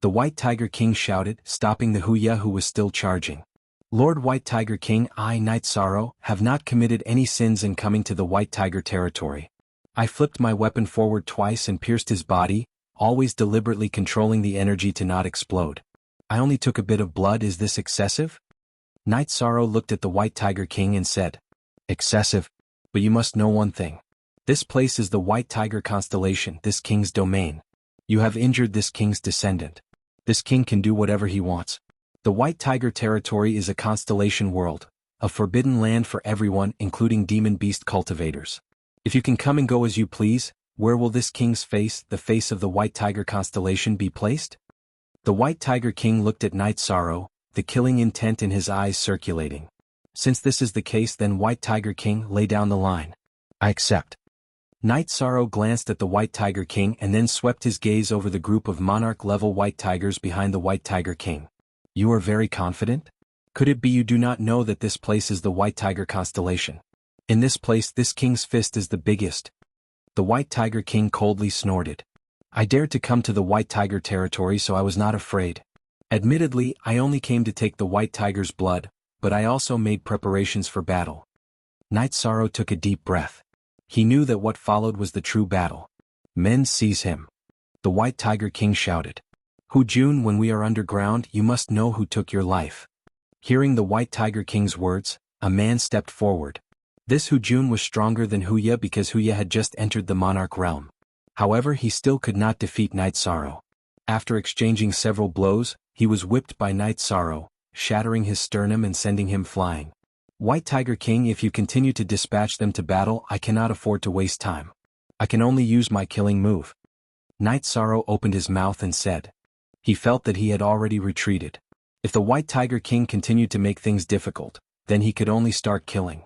The White Tiger King shouted, stopping the Huya who was still charging. "Lord White Tiger King, I, Night Sorrow, have not committed any sins in coming to the White Tiger territory. I flipped my weapon forward twice and pierced his body, always deliberately controlling the energy to not explode. I only took a bit of blood. Is this excessive?" Night Sorrow looked at the White Tiger King and said, "Excessive? But you must know one thing. This place is the White Tiger constellation, this king's domain. You have injured this king's descendant. This king can do whatever he wants. The White Tiger territory is a constellation world, a forbidden land for everyone, including demon beast cultivators. If you can come and go as you please, where will this king's face, the face of the White Tiger constellation, be placed?" The White Tiger King looked at Night Sorrow, the killing intent in his eyes circulating. "Since this is the case, then White Tiger King, lay down the line. I accept." Night Sorrow glanced at the White Tiger King and then swept his gaze over the group of monarch-level white tigers behind the White Tiger King. "You are very confident? Could it be you do not know that this place is the White Tiger constellation? In this place, this king's fist is the biggest." The White Tiger King coldly snorted. "I dared to come to the White Tiger territory, so I was not afraid. Admittedly, I only came to take the White Tiger's blood, but I also made preparations for battle." Night Sorrow took a deep breath. He knew that what followed was the true battle. Men seize him. The White Tiger King shouted. Hu Jun, when we are underground, you must know who took your life. Hearing the White Tiger King's words, a man stepped forward. This Hu Jun was stronger than Huya because Huya had just entered the monarch realm. However, he still could not defeat Night Sorrow. After exchanging several blows, he was whipped by Night Sorrow, shattering his sternum and sending him flying. White Tiger King, if you continue to dispatch them to battle, I cannot afford to waste time. I can only use my killing move. Night Sorrow opened his mouth and said. He felt that he had already retreated. If the White Tiger King continued to make things difficult, then he could only start killing.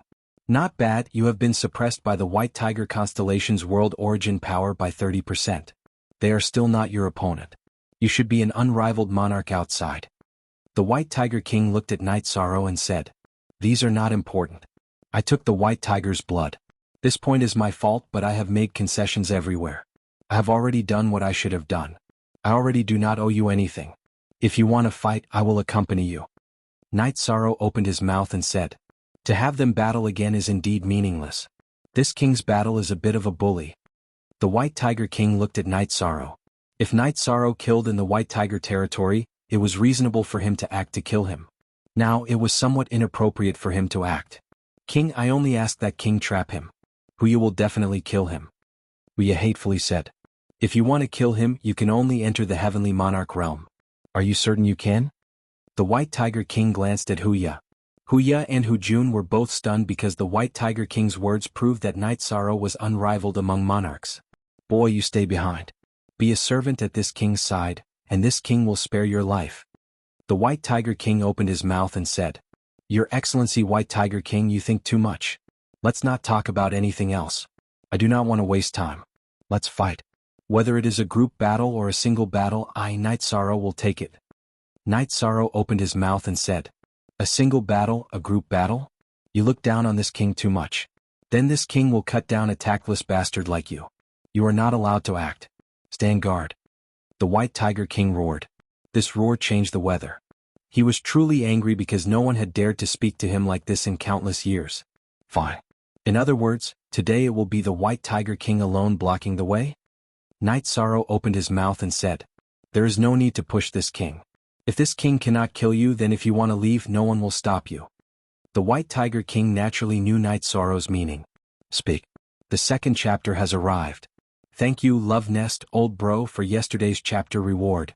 Not bad, you have been suppressed by the White Tiger Constellation's world origin power by 30%. They are still not your opponent. You should be an unrivaled monarch outside. The White Tiger King looked at Night Sorrow and said. These are not important. I took the White Tiger's blood. This point is my fault, but I have made concessions everywhere. I have already done what I should have done. I already do not owe you anything. If you want to fight, I will accompany you. Night Sorrow opened his mouth and said. To have them battle again is indeed meaningless. This king's battle is a bit of a bully. The White Tiger King looked at Night Sorrow. If Night Sorrow killed in the White Tiger territory, it was reasonable for him to act to kill him. Now it was somewhat inappropriate for him to act. King, I only ask that King trap him. Huya will definitely kill him. Huya hatefully said. If you want to kill him, you can only enter the Heavenly Monarch realm. Are you certain you can? The White Tiger King glanced at Huya. Huya and Hu Jun were both stunned because the White Tiger King's words proved that Night Sorrow was unrivaled among monarchs. Boy, you stay behind. Be a servant at this king's side, and this king will spare your life. The White Tiger King opened his mouth and said. Your Excellency White Tiger King, you think too much. Let's not talk about anything else. I do not want to waste time. Let's fight. Whether it is a group battle or a single battle, I, Night Sorrow, will take it. Night Sorrow opened his mouth and said. A single battle, a group battle? You look down on this king too much. Then this king will cut down a tactless bastard like you. You are not allowed to act. Stand guard. The White Tiger King roared. This roar changed the weather. He was truly angry because no one had dared to speak to him like this in countless years. Fine. In other words, today it will be the White Tiger King alone blocking the way? Night Sorrow opened his mouth and said. There is no need to push this king. If this king cannot kill you, then if you want to leave, no one will stop you. The White Tiger King naturally knew Night Sorrow's meaning. Speak. The second chapter has arrived. Thank you, Love Nest, old bro, for yesterday's chapter reward.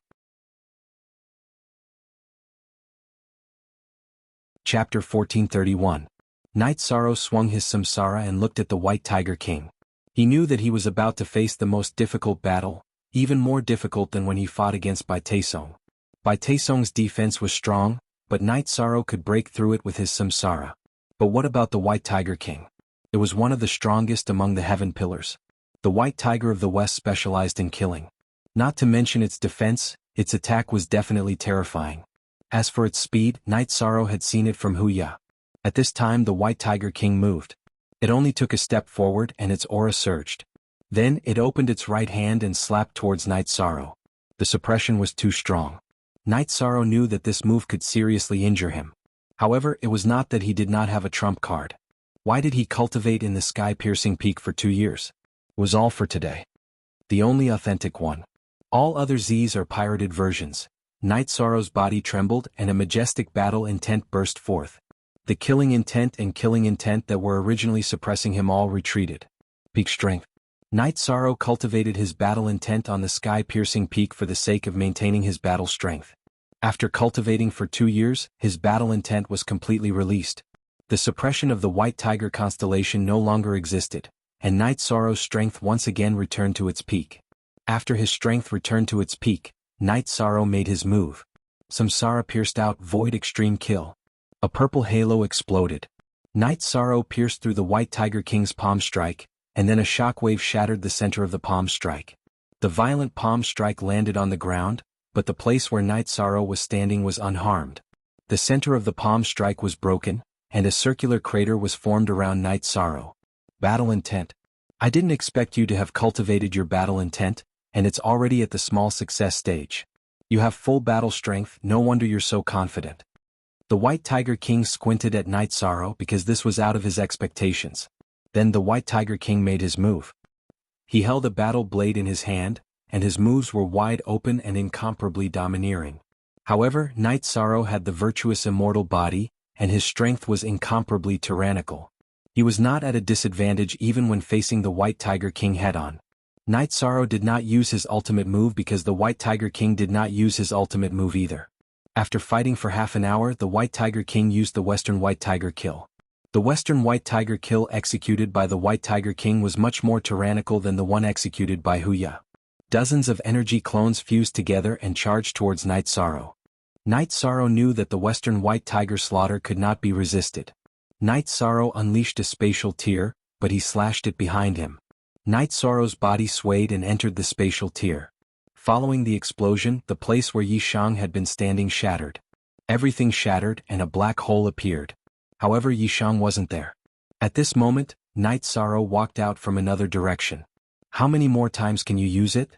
Chapter 1431. Night Sorrow swung his samsara and looked at the White Tiger King. He knew that he was about to face the most difficult battle, even more difficult than when he fought against Bai Taesong. Bai Taesong's defense was strong, but Night Sorrow could break through it with his samsara. But what about the White Tiger King? It was one of the strongest among the Heaven Pillars. The White Tiger of the West specialized in killing. Not to mention its defense, its attack was definitely terrifying. As for its speed, Night Sorrow had seen it from Huya. At this time the White Tiger King moved. It only took a step forward and its aura surged. Then it opened its right hand and slapped towards Night Sorrow. The suppression was too strong. Night Sorrow knew that this move could seriously injure him. However, it was not that he did not have a trump card. Why did he cultivate in the sky-piercing peak for 2 years? It was all for today. The only authentic one. All other Zs are pirated versions. Night Sorrow's body trembled and a majestic battle intent burst forth. The killing intent and killing intent that were originally suppressing him all retreated. Peak strength. Night Sorrow cultivated his battle intent on the sky-piercing peak for the sake of maintaining his battle strength. After cultivating for 2 years, his battle intent was completely released. The suppression of the White Tiger constellation no longer existed, and Night Sorrow's strength once again returned to its peak. After his strength returned to its peak, Night Sorrow made his move. Samsara pierced out Void Extreme Kill. A purple halo exploded. Night Sorrow pierced through the White Tiger King's palm strike, and then a shockwave shattered the center of the palm strike. The violent palm strike landed on the ground, but the place where Night Sorrow was standing was unharmed. The center of the palm strike was broken, and a circular crater was formed around Night Sorrow. Battle intent. I didn't expect you to have cultivated your battle intent, and it's already at the small success stage. You have full battle strength, no wonder you're so confident. The White Tiger King squinted at Night Sorrow because this was out of his expectations. Then the White Tiger King made his move. He held a battle blade in his hand, and his moves were wide open and incomparably domineering. However, Knight Sorrow had the virtuous immortal body, and his strength was incomparably tyrannical. He was not at a disadvantage even when facing the White Tiger King head-on. Knight Sorrow did not use his ultimate move because the White Tiger King did not use his ultimate move either. After fighting for half an hour, the White Tiger King used the Western White Tiger Kill. The Western White Tiger Kill executed by the White Tiger King was much more tyrannical than the one executed by Wuxia. Dozens of energy clones fused together and charged towards Knight Sorrow. Knight Sorrow knew that the Western White Tiger slaughter could not be resisted. Knight Sorrow unleashed a spatial tear, but he slashed it behind him. Knight Sorrow's body swayed and entered the spatial tear. Following the explosion, the place where Yishang had been standing shattered. Everything shattered and a black hole appeared. However, Yishang wasn't there. At this moment, Knight Sorrow walked out from another direction. How many more times can you use it?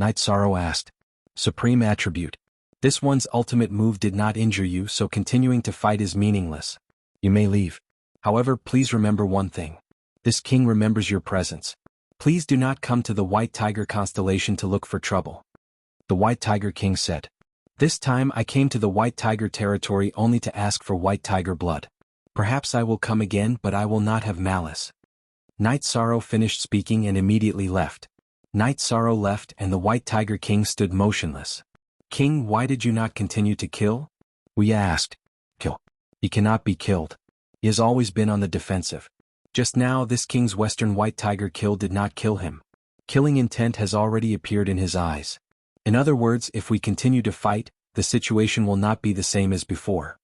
Knight Sorrow asked. Supreme Attribute. This one's ultimate move did not injure you, so continuing to fight is meaningless. You may leave. However, please remember one thing. This king remembers your presence. Please do not come to the White Tiger constellation to look for trouble. The White Tiger King said. This time I came to the White Tiger territory only to ask for White Tiger blood. Perhaps I will come again, but I will not have malice. Knight Sorrow finished speaking and immediately left. Knight Sorrow left and the White Tiger King stood motionless. King, why did you not continue to kill? Wuxia asked. Kill. He cannot be killed. He has always been on the defensive. Just now this king's Western White Tiger Kill did not kill him. Killing intent has already appeared in his eyes. In other words, if we continue to fight, the situation will not be the same as before.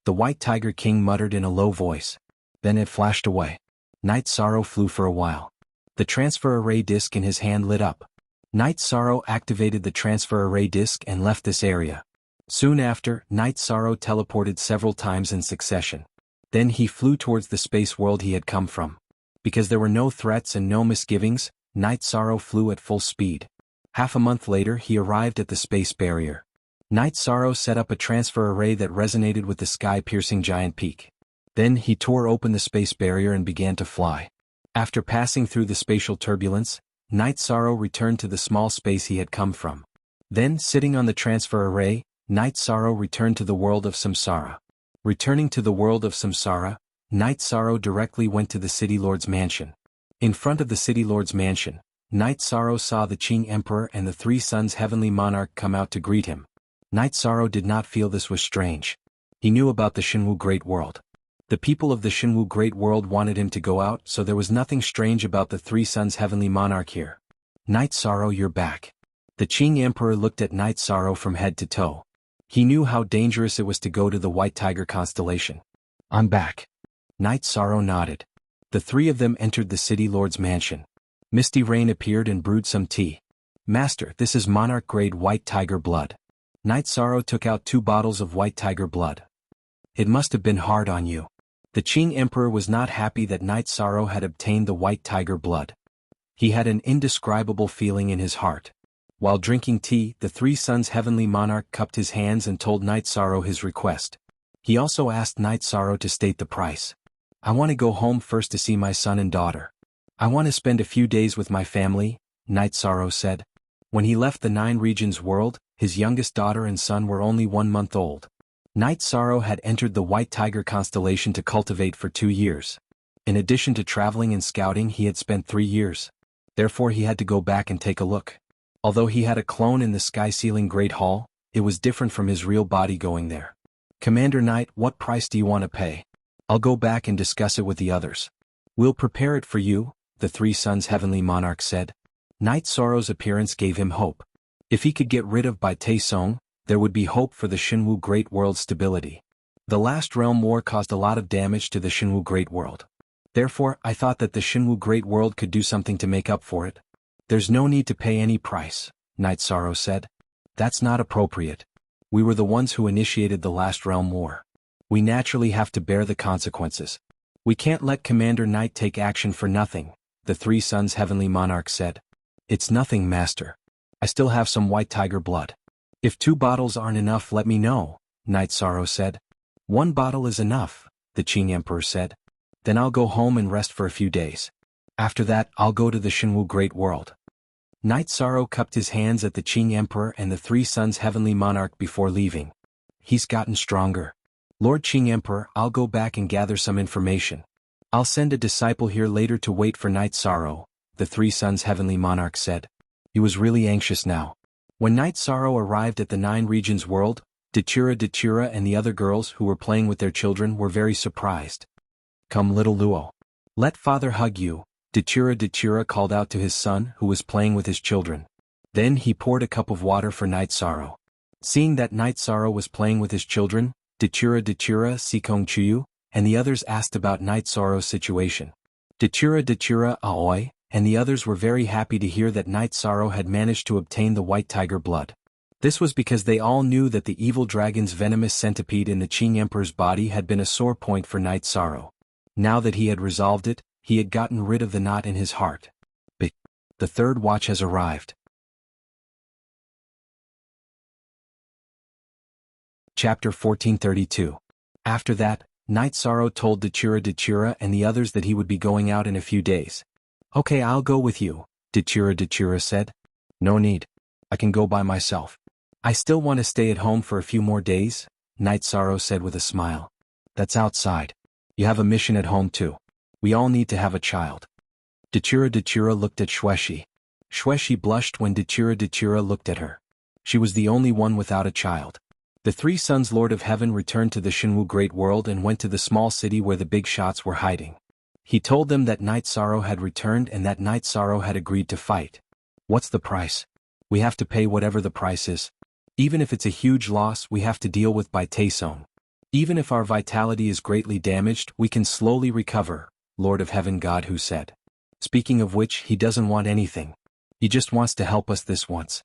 The White Tiger King muttered in a low voice. Then it flashed away. Knight Sorrow flew for a while. The transfer array disc in his hand lit up. Knight Sorrow activated the transfer array disc and left this area. Soon after, Knight Sorrow teleported several times in succession. Then he flew towards the space world he had come from. Because there were no threats and no misgivings, Knight Sorrow flew at full speed. Half a month later he arrived at the space barrier. Knight Sorrow set up a transfer array that resonated with the sky-piercing giant peak. Then he tore open the space barrier and began to fly. After passing through the spatial turbulence, Knight Sorrow returned to the small space he had come from. Then, sitting on the transfer array, Knight Sorrow returned to the world of Samsara. Returning to the world of Samsara, Knight Sorrow directly went to the City Lord's mansion. In front of the City Lord's mansion, Knight Sorrow saw the Qing Emperor and the Three Suns Heavenly Monarch come out to greet him. Knight Sorrow did not feel this was strange. He knew about the Shenwu Great World. The people of the Shenwu Great World wanted him to go out, so there was nothing strange about the Three Suns Heavenly Monarch here. Knight Sorrow, you're back. The Qing Emperor looked at Knight Sorrow from head to toe. He knew how dangerous it was to go to the White Tiger constellation. I'm back. Knight Sorrow nodded. The three of them entered the City Lord's mansion. Misty Rain appeared and brewed some tea. Master, this is monarch-grade White Tiger blood. Knight Sorrow took out 2 bottles of White Tiger blood. It must have been hard on you. The Qing Emperor was not happy that Knight Sorrow had obtained the White Tiger blood. He had an indescribable feeling in his heart. While drinking tea, the Three Suns Heavenly Monarch cupped his hands and told Knight Sorrow his request. He also asked Knight Sorrow to state the price. I want to go home first to see my son and daughter. I want to spend a few days with my family, Knight Sorrow said. When he left the 9 Regions world, his youngest daughter and son were only 1 month old. Knight Sorrow had entered the White Tiger constellation to cultivate for 2 years. In addition to traveling and scouting, he had spent 3 years. Therefore he had to go back and take a look. Although he had a clone in the sky-sealing Great Hall, it was different from his real body going there. Commander Knight, what price do you want to pay? I'll go back and discuss it with the others. We'll prepare it for you, the Three Suns Heavenly Monarch said. Knight Sorrow's appearance gave him hope. If he could get rid of Bai Taisong, there would be hope for the Shenwu Great World's stability. The last Realm War caused a lot of damage to the Shenwu Great World. Therefore, I thought that the Shenwu Great World could do something to make up for it. There's no need to pay any price, Knight Sorrow said. That's not appropriate. We were the ones who initiated the last Realm War. We naturally have to bear the consequences. We can't let Commander Knight take action for nothing, the Three Suns Heavenly Monarch said. It's nothing, Master. I still have some White Tiger blood. If 2 bottles aren't enough, let me know, Knight Sorrow said. 1 bottle is enough, the Qing Emperor said. Then I'll go home and rest for a few days. After that, I'll go to the Shenwu Great World. Night Sorrow cupped his hands at the Qing Emperor and the three sons Heavenly Monarch before leaving. He's gotten stronger. Lord Qing Emperor, I'll go back and gather some information. I'll send a disciple here later to wait for Night Sorrow, the three sons Heavenly Monarch said. He was really anxious now. When Night Sorrow arrived at the Nine Regions world, Datura and the other girls who were playing with their children were very surprised. Come little Luo. Let father hug you, Datura called out to his son who was playing with his children. Then he poured a cup of water for Night Sorrow. Seeing that Night Sorrow was playing with his children, Datura, Sikong Chuyu, and the others asked about Night Sorrow's situation. Datura, Aoi, and the others were very happy to hear that Night Sorrow had managed to obtain the white tiger blood. This was because they all knew that the evil dragon's venomous centipede in the Qing Emperor's body had been a sore point for Night Sorrow. Now that he had resolved it, he had gotten rid of the knot in his heart. But the third watch has arrived. Chapter 1432. After that, Night Sorrow told Datura and the others that he would be going out in a few days. Okay, I'll go with you, Datura said. No need. I can go by myself. I still want to stay at home for a few more days, Night Sorrow said with a smile. That's outside. You have a mission at home too. We all need to have a child. Datura looked at Xueshi. Xueshi blushed when Datura looked at her. She was the only one without a child. The three sons Lord of Heaven returned to the Shenwu Great World and went to the small city where the big shots were hiding. He told them that Night Sorrow had returned and that Night Sorrow had agreed to fight. What's the price? We have to pay whatever the price is. Even if it's a huge loss we have to deal with by Taesong. Even if our vitality is greatly damaged we can slowly recover, Lord of Heaven Godhood said. Speaking of which, he doesn't want anything. He just wants to help us this once.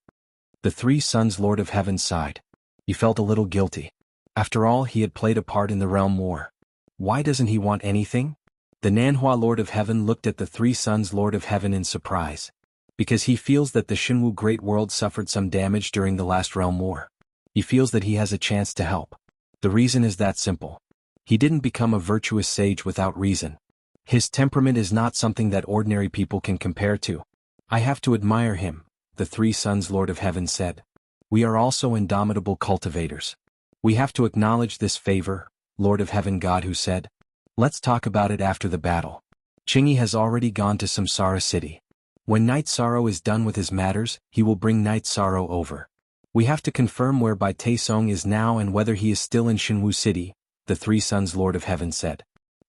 The three sons Lord of Heaven sighed. He felt a little guilty. After all, he had played a part in the realm war. Why doesn't he want anything? The Nanhua Lord of Heaven looked at the three sons Lord of Heaven in surprise. Because he feels that the Shenwu Great World suffered some damage during the last realm war. He feels that he has a chance to help. The reason is that simple. He didn't become a virtuous sage without reason. His temperament is not something that ordinary people can compare to. I have to admire him, the three sons Lord of Heaven said. We are also indomitable cultivators. We have to acknowledge this favor, Lord of Heaven Godhood said. Let's talk about it after the battle. Chingy has already gone to Samsara City. When Night Sorrow is done with his matters, he will bring Night Sorrow over. We have to confirm where Bai Taesong is now and whether he is still in Shenwu City, the three sons Lord of Heaven said.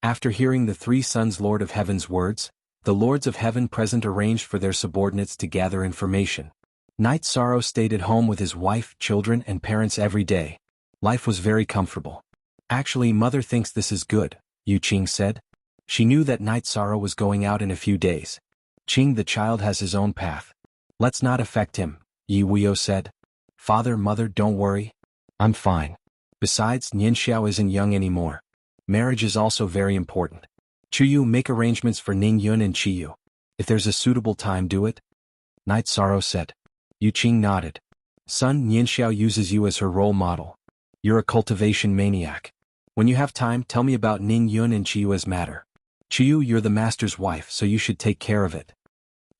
After hearing the three sons Lord of Heaven's words, the Lords of Heaven present arranged for their subordinates to gather information. Night Sorrow stayed at home with his wife, children and parents every day. Life was very comfortable. Actually, Mother thinks this is good, Yu Qing said. She knew that Night Sorrow was going out in a few days. Qing the child has his own path. Let's not affect him, Yi Wuyo said. Father, Mother, don't worry. I'm fine. Besides, Nianxiao isn't young anymore. Marriage is also very important. Chuyu, make arrangements for Ning Yun and Chiyu. If there's a suitable time, do it. Night Sorrow said. Yu Qing nodded. Son, Nianxiao uses you as her role model. You're a cultivation maniac. When you have time, tell me about Ning Yun and Chiyu as matter. Chiyu, you're the master's wife, so you should take care of it.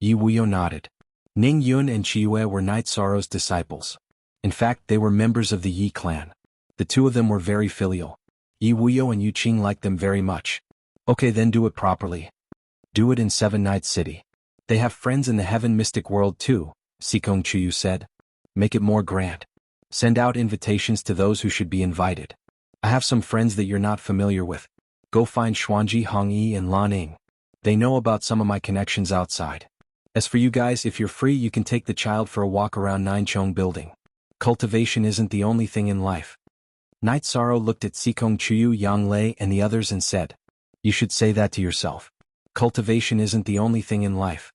Yi Wuyo nodded. Ning Yun and Chiyu were Night Sorrow's disciples. In fact, they were members of the Yi clan. The two of them were very filial. Yi Wuyo and Yu Qing liked them very much. Okay, then do it properly. Do it in Seven Nights City. They have friends in the Heaven Mystic World too, Sikong Chuyu said. Make it more grand. Send out invitations to those who should be invited. I have some friends that you're not familiar with. Go find Xuanji, Hongyi and Lan Ning. They know about some of my connections outside. As for you guys, if you're free you can take the child for a walk around Ninchong building. Cultivation isn't the only thing in life. Night Sorrow looked at Sikong Chuyu, Yang Lei and the others and said. You should say that to yourself. Cultivation isn't the only thing in life.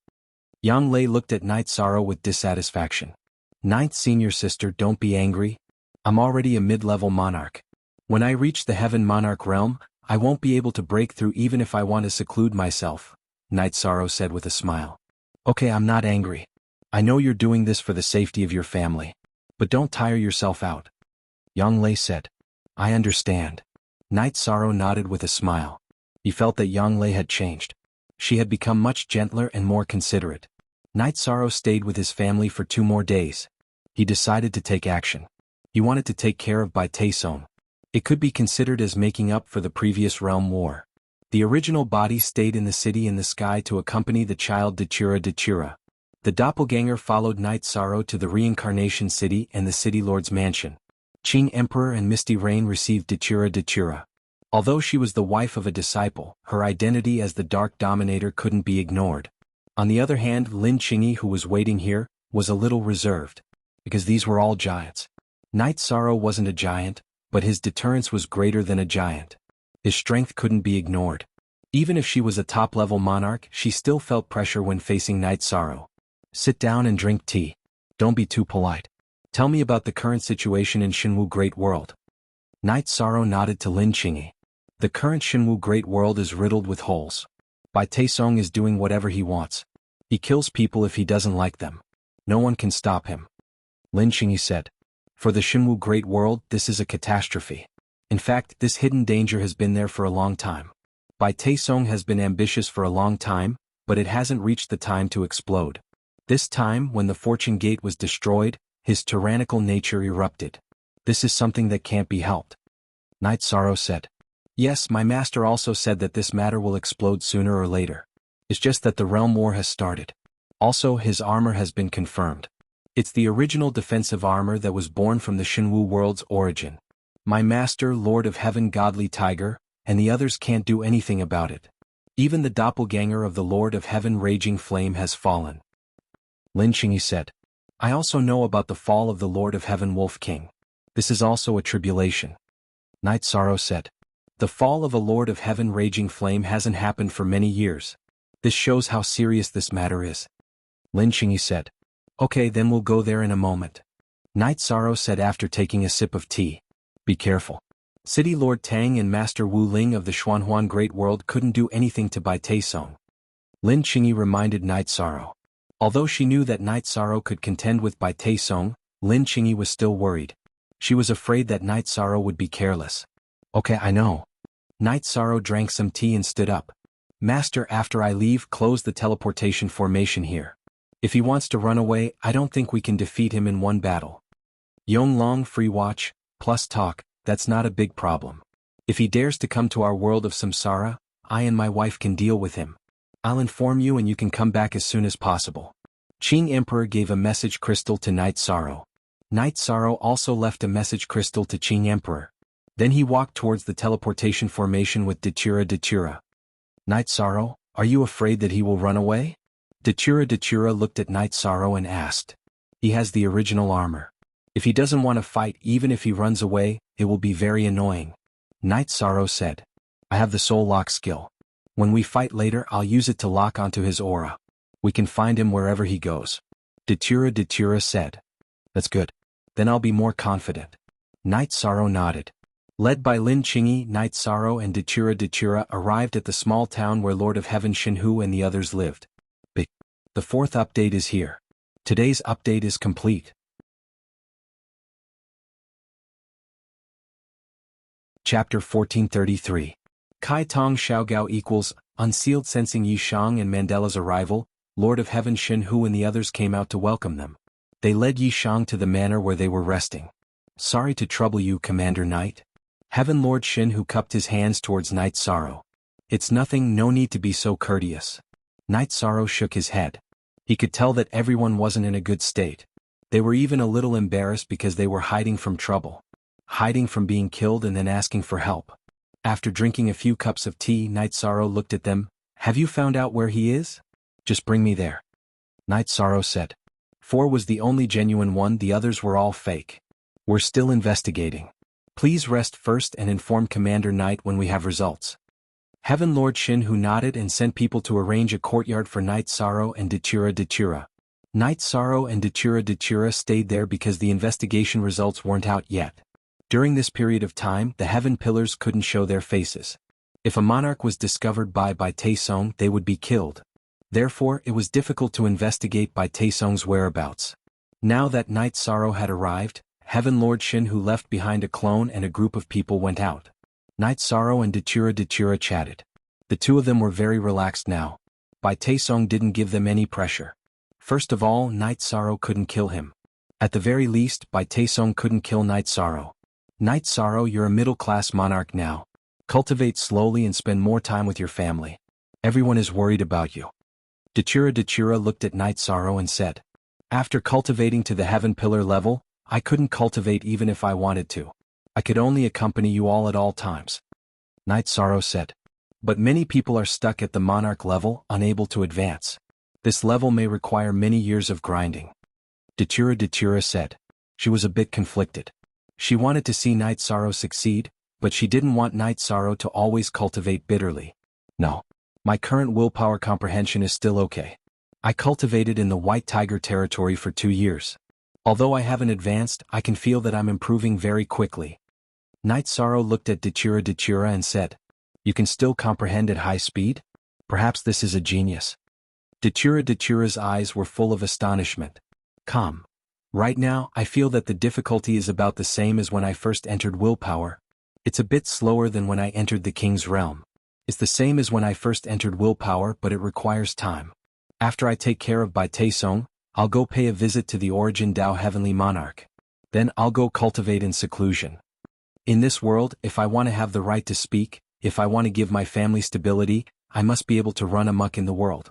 Yang Lei looked at Night Sorrow with dissatisfaction. Ninth senior sister, don't be angry. I'm already a mid-level monarch. When I reach the Heaven Monarch realm, I won't be able to break through even if I want to seclude myself, Night Sorrow said with a smile. Okay, I'm not angry. I know you're doing this for the safety of your family. But don't tire yourself out. Yang Lei said. I understand. Night Sorrow nodded with a smile. He felt that Yang Lei had changed. She had become much gentler and more considerate. Night Sorrow stayed with his family for 2 more days. He decided to take action. He wanted to take care of Bai Taesong. It could be considered as making up for the previous realm war. The original body stayed in the city in the sky to accompany the child Dechira. The doppelganger followed Night Sorrow to the reincarnation city and the city lord's mansion. Qing Emperor and Misty Rain received Dechira. Although she was the wife of a disciple, her identity as the Dark Dominator couldn't be ignored. On the other hand, Lin Qingyi, who was waiting here, was a little reserved. Because these were all giants. Night Sorrow wasn't a giant, but his deterrence was greater than a giant. His strength couldn't be ignored. Even if she was a top-level monarch, she still felt pressure when facing Night Sorrow. Sit down and drink tea. Don't be too polite. Tell me about the current situation in Shenwu Great World. Night Sorrow nodded to Lin Qingyi. The current Shenwu Great World is riddled with holes. Bai Taesong is doing whatever he wants. He kills people if he doesn't like them. No one can stop him. Lin Qingyi said. For the Shenwu Great World, this is a catastrophe. In fact, this hidden danger has been there for a long time. Bai Taesong has been ambitious for a long time, but it hasn't reached the time to explode. This time, when the Fortune Gate was destroyed, his tyrannical nature erupted. This is something that can't be helped. Night Sorrow said. Yes, my master also said that this matter will explode sooner or later. It's just that the realm war has started. Also, his armor has been confirmed. It's the original defensive armor that was born from the Shenwu world's origin. My master, Lord of Heaven Godly Tiger, and the others can't do anything about it. Even the doppelganger of the Lord of Heaven Raging Flame has fallen. Lin Qingyi said. I also know about the fall of the Lord of Heaven Wolf King. This is also a tribulation. Night Sorrow said. The fall of a Lord of Heaven Raging Flame hasn't happened for many years. This shows how serious this matter is. Lin Qingyi said. Okay, then we'll go there in a moment. Night Sorrow said after taking a sip of tea. Be careful. City Lord Tang and Master Wu Ling of the Xuanhuan Great World couldn't do anything to Bai Taesong. Lin Qingyi reminded Night Sorrow. Although she knew that Night Sorrow could contend with Bai Taesong, Lin Qingyi was still worried. She was afraid that Night Sorrow would be careless. Okay, I know. Night Sorrow drank some tea and stood up. Master, after I leave, close the teleportation formation here. If he wants to run away, I don't think we can defeat him in one battle. Yonglong free watch, plus talk, that's not a big problem. If he dares to come to our world of samsara, I and my wife can deal with him. I'll inform you and you can come back as soon as possible. Qing Emperor gave a message crystal to Night Sorrow. Night Sorrow also left a message crystal to Qing Emperor. Then he walked towards the teleportation formation with Dechira. Night Sorrow, are you afraid that he will run away? Dechira looked at Night Sorrow and asked. He has the original armor. If he doesn't want to fight, even if he runs away, it will be very annoying. Night Sorrow said. I have the soul lock skill. When we fight later, I'll use it to lock onto his aura. We can find him wherever he goes. Dechira said. That's good. Then I'll be more confident. Night Sorrow nodded. Led by Lin Qingyi, Night Sorrow and Dechira arrived at the small town where Lord of Heaven Shenhu and the others lived. The 4th update is here. Today's update is complete. Chapter 1433. Kai Tong Xiaogao equals, unsealed sensing Yishang and Mandela's arrival, Lord of Heaven Shenhu and the others came out to welcome them. They led Yishang to the manor where they were resting. Sorry to trouble you, Commander Knight. Heaven Lord Shenhu cupped his hands towards Night Sorrow. It's nothing, no need to be so courteous. Night Sorrow shook his head. He could tell that everyone wasn't in a good state. They were even a little embarrassed because they were hiding from trouble. Hiding from being killed and then asking for help. After drinking a few cups of tea, Night Sorrow looked at them. Have you found out where he is? Just bring me there. Night Sorrow said. 4 was the only genuine one, the others were all fake. We're still investigating. Please rest first and inform Commander Knight when we have results. Heaven Lord Shenhu nodded and sent people to arrange a courtyard for Night Sorrow and Dechira. Night Sorrow and Dechira stayed there because the investigation results weren't out yet. During this period of time, the Heaven Pillars couldn't show their faces. If a monarch was discovered by Taesong, they would be killed. Therefore, it was difficult to investigate Bai Taesong's whereabouts. Now that Night Sorrow had arrived, Heaven Lord Shenhu left behind a clone and a group of people went out. Night Sorrow and Dechira chatted. The two of them were very relaxed now. Bai Taesong didn't give them any pressure. First of all, Night Sorrow couldn't kill him. At the very least, Bai Taesong couldn't kill Night Sorrow. Night Sorrow, you're a middle-class monarch now. Cultivate slowly and spend more time with your family. Everyone is worried about you. Dachura looked at Night Sorrow and said, after cultivating to the Heaven Pillar level, I couldn't cultivate even if I wanted to. I could only accompany you all at all times. Night Sorrow said, but many people are stuck at the monarch level, unable to advance. This level may require many years of grinding. Dachura said. She was a bit conflicted. She wanted to see Night Sorrow succeed, but she didn't want Night Sorrow to always cultivate bitterly. No. My current willpower comprehension is still okay. I cultivated in the White Tiger territory for 2 years. Although I haven't advanced, I can feel that I'm improving very quickly. Night Sorrow looked at Dachura and said, you can still comprehend at high speed? Perhaps this is a genius. Dachura's eyes were full of astonishment. Calm. Right now, I feel that the difficulty is about the same as when I first entered willpower. It's a bit slower than when I entered the King's Realm. It's the same as when I first entered willpower, but it requires time. After I take care of Bai Taesong, I'll go pay a visit to the Origin Dao Heavenly Monarch. Then I'll go cultivate in seclusion. In this world, if I want to have the right to speak, if I want to give my family stability, I must be able to run amok in the world.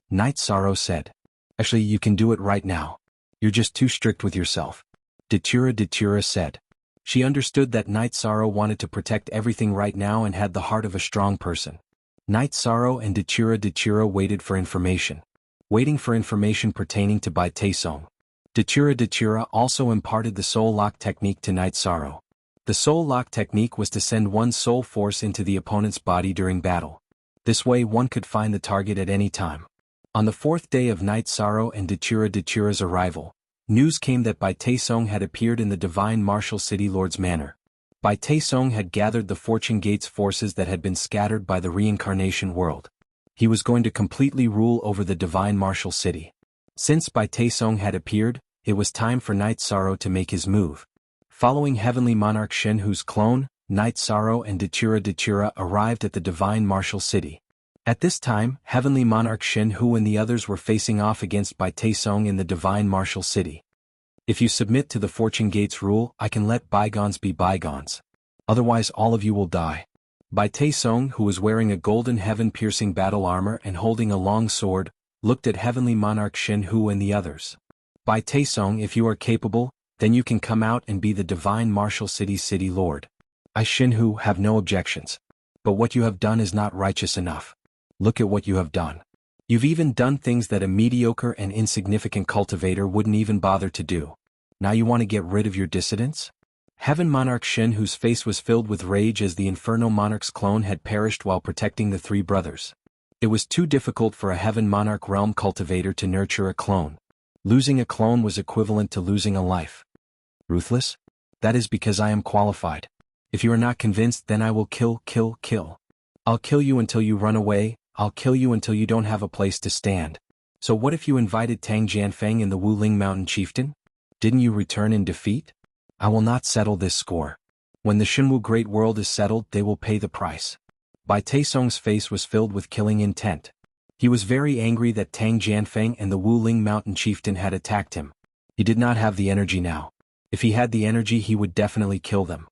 Night Sorrow said. Actually, you can do it right now. You're just too strict with yourself. Dachura said. She understood that Night Sorrow wanted to protect everything right now and had the heart of a strong person. Night Sorrow and Dachura waited for information. Waiting for information pertaining to Bai Taesong. Dachura also imparted the Soul Lock technique to Night Sorrow. The Soul Lock technique was to send one soul force into the opponent's body during battle. This way one could find the target at any time. On the 4th day of Night Sorrow and Dachura's arrival, news came that Bai Taesong had appeared in the Divine Martial City Lord's Manor. Bai Taesong had gathered the Fortune Gates forces that had been scattered by the reincarnation world. He was going to completely rule over the Divine Martial City. Since Bai Taesong had appeared, it was time for Night Sorrow to make his move. Following Heavenly Monarch Shenhu's clone, Night Sorrow and Dachura arrived at the Divine Martial City. At this time, Heavenly Monarch Shenhu and the others were facing off against Bai Taesong in the Divine Martial City. If you submit to the Fortune Gates rule, I can let bygones be bygones. Otherwise all of you will die. Bai Taesong, who was wearing a golden heaven-piercing battle armor and holding a long sword, looked at Heavenly Monarch Shenhu and the others. Bai Taesong, if you are capable, then you can come out and be the Divine Martial City's City Lord. I Shenhu have no objections. But what you have done is not righteous enough. Look at what you have done. You've even done things that a mediocre and insignificant cultivator wouldn't even bother to do. Now you want to get rid of your dissidents? Heaven Monarch Shenhu's face was filled with rage as the Inferno Monarch's clone had perished while protecting the 3 brothers. It was too difficult for a Heaven Monarch realm cultivator to nurture a clone. Losing a clone was equivalent to losing a life. Ruthless? That is because I am qualified. If you are not convinced, then I will kill. I'll kill you until you run away, I'll kill you until you don't have a place to stand. So what if you invited Tang Jianfeng and the Wuling Mountain Chieftain? Didn't you return in defeat? I will not settle this score. When the Shenwu Great World is settled, they will pay the price. Bai Taesong's face was filled with killing intent. He was very angry that Tang Jianfeng and the Wuling Mountain Chieftain had attacked him. He did not have the energy now. If he had the energy, he would definitely kill them.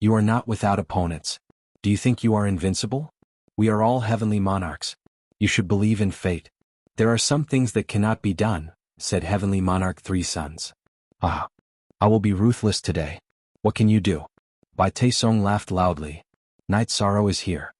You are not without opponents. Do you think you are invincible? We are all heavenly monarchs. You should believe in fate. There are some things that cannot be done, said Heavenly Monarch 3 Sons. Ah. I will be ruthless today. What can you do? Bai Taesong laughed loudly. Night Sorrow is here.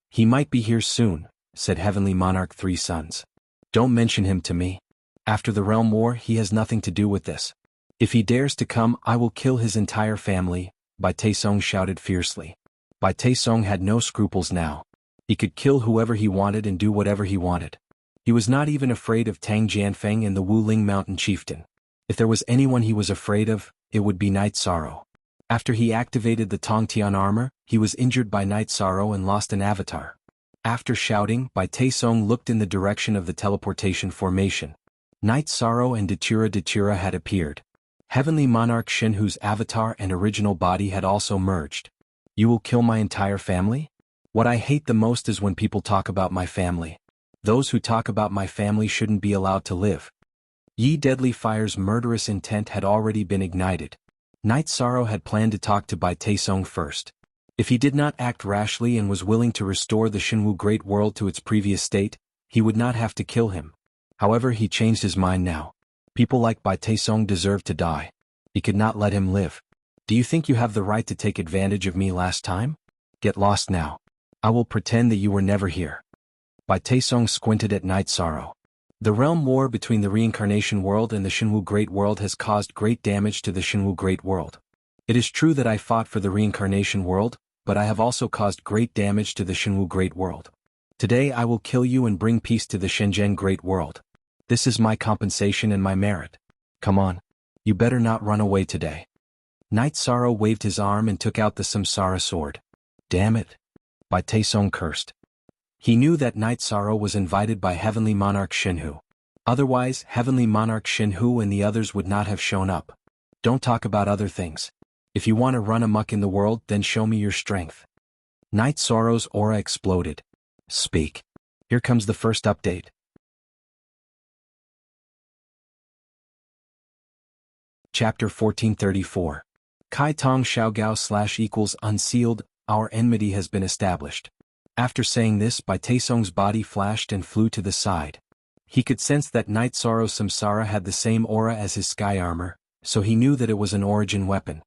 He might be here soon, said Heavenly Monarch 3 Sons. Don't mention him to me. After the Realm War, he has nothing to do with this. If he dares to come, I will kill his entire family, Bai Taesong shouted fiercely. Bai Taesong had no scruples now. He could kill whoever he wanted and do whatever he wanted. He was not even afraid of Tang Jianfeng and the Wuling Mountain Chieftain. If there was anyone he was afraid of, it would be Night Sorrow. After he activated the Tongtian armor, he was injured by Night Sorrow and lost an avatar. After shouting, Bai Taesong looked in the direction of the teleportation formation. Night Sorrow and Dachura had appeared. Heavenly Monarch Shenhu's avatar and original body had also merged. You will kill my entire family? What I hate the most is when people talk about my family. Those who talk about my family shouldn't be allowed to live. Yi Deadly Fire's murderous intent had already been ignited. Night Sorrow had planned to talk to Bai Taesong first. If he did not act rashly and was willing to restore the Shinwu Great World to its previous state, he would not have to kill him. However, he changed his mind now. People like Bai Taesong deserve to die. He could not let him live. Do you think you have the right to take advantage of me last time? Get lost now. I will pretend that you were never here. Bai Taesong squinted at Night Sorrow. The realm war between the reincarnation world and the Shinwu Great World has caused great damage to the Shinwu Great World. It is true that I fought for the reincarnation world, but I have also caused great damage to the Shinwu Great World. Today I will kill you and bring peace to the Shenzhen Great World. This is my compensation and my merit. Come on. You better not run away today. Night Sorrow waved his arm and took out the Samsara sword. Damn it. Bai Taesong cursed. He knew that Night Sorrow was invited by Heavenly Monarch Shinhu. Otherwise, Heavenly Monarch Shinhu and the others would not have shown up. Don't talk about other things. If you want to run amok in the world, then show me your strength. Night Sorrow's aura exploded. Speak. Here comes the first update. Chapter 1434. Kai Tong Xiaogao / unsealed, our enmity has been established. After saying this, Bai Taesong's body flashed and flew to the side. He could sense that Night Sorrow's Samsara had the same aura as his sky armor, so he knew that it was an origin weapon.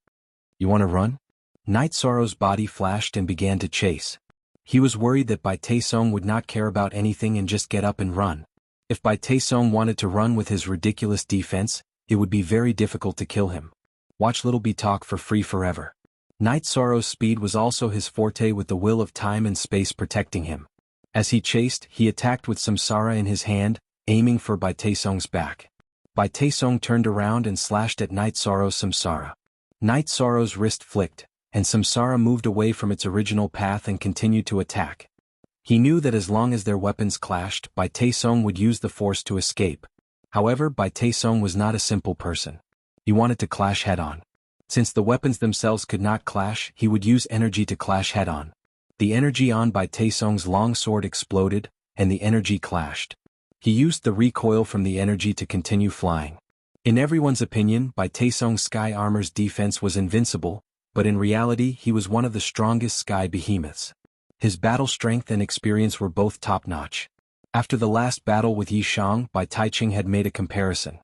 You want to run? Night Sorrow's body flashed and began to chase. He was worried that Bai Taesong would not care about anything and just get up and run. If Bai Taesong wanted to run with his ridiculous defense, it would be very difficult to kill him. Watch Little B talk for free forever. Night Sorrow's speed was also his forte, with the will of time and space protecting him. As he chased, he attacked with Samsara in his hand, aiming for Bai Taesong's back. Bai Taesong turned around and slashed at Night Sorrow's Samsara. Night Sorrow's wrist flicked, and Samsara moved away from its original path and continued to attack. He knew that as long as their weapons clashed, Bai Taesong would use the force to escape. However, Bai Taesong was not a simple person. He wanted to clash head-on. Since the weapons themselves could not clash, he would use energy to clash head-on. The energy on Bai Taesong's long sword exploded, and the energy clashed. He used the recoil from the energy to continue flying. In everyone's opinion, Bai Taesong's sky armor's defense was invincible, but in reality he was one of the strongest sky behemoths. His battle strength and experience were both top-notch. After the last battle with Yi Shang, Bai Taiching had made a comparison.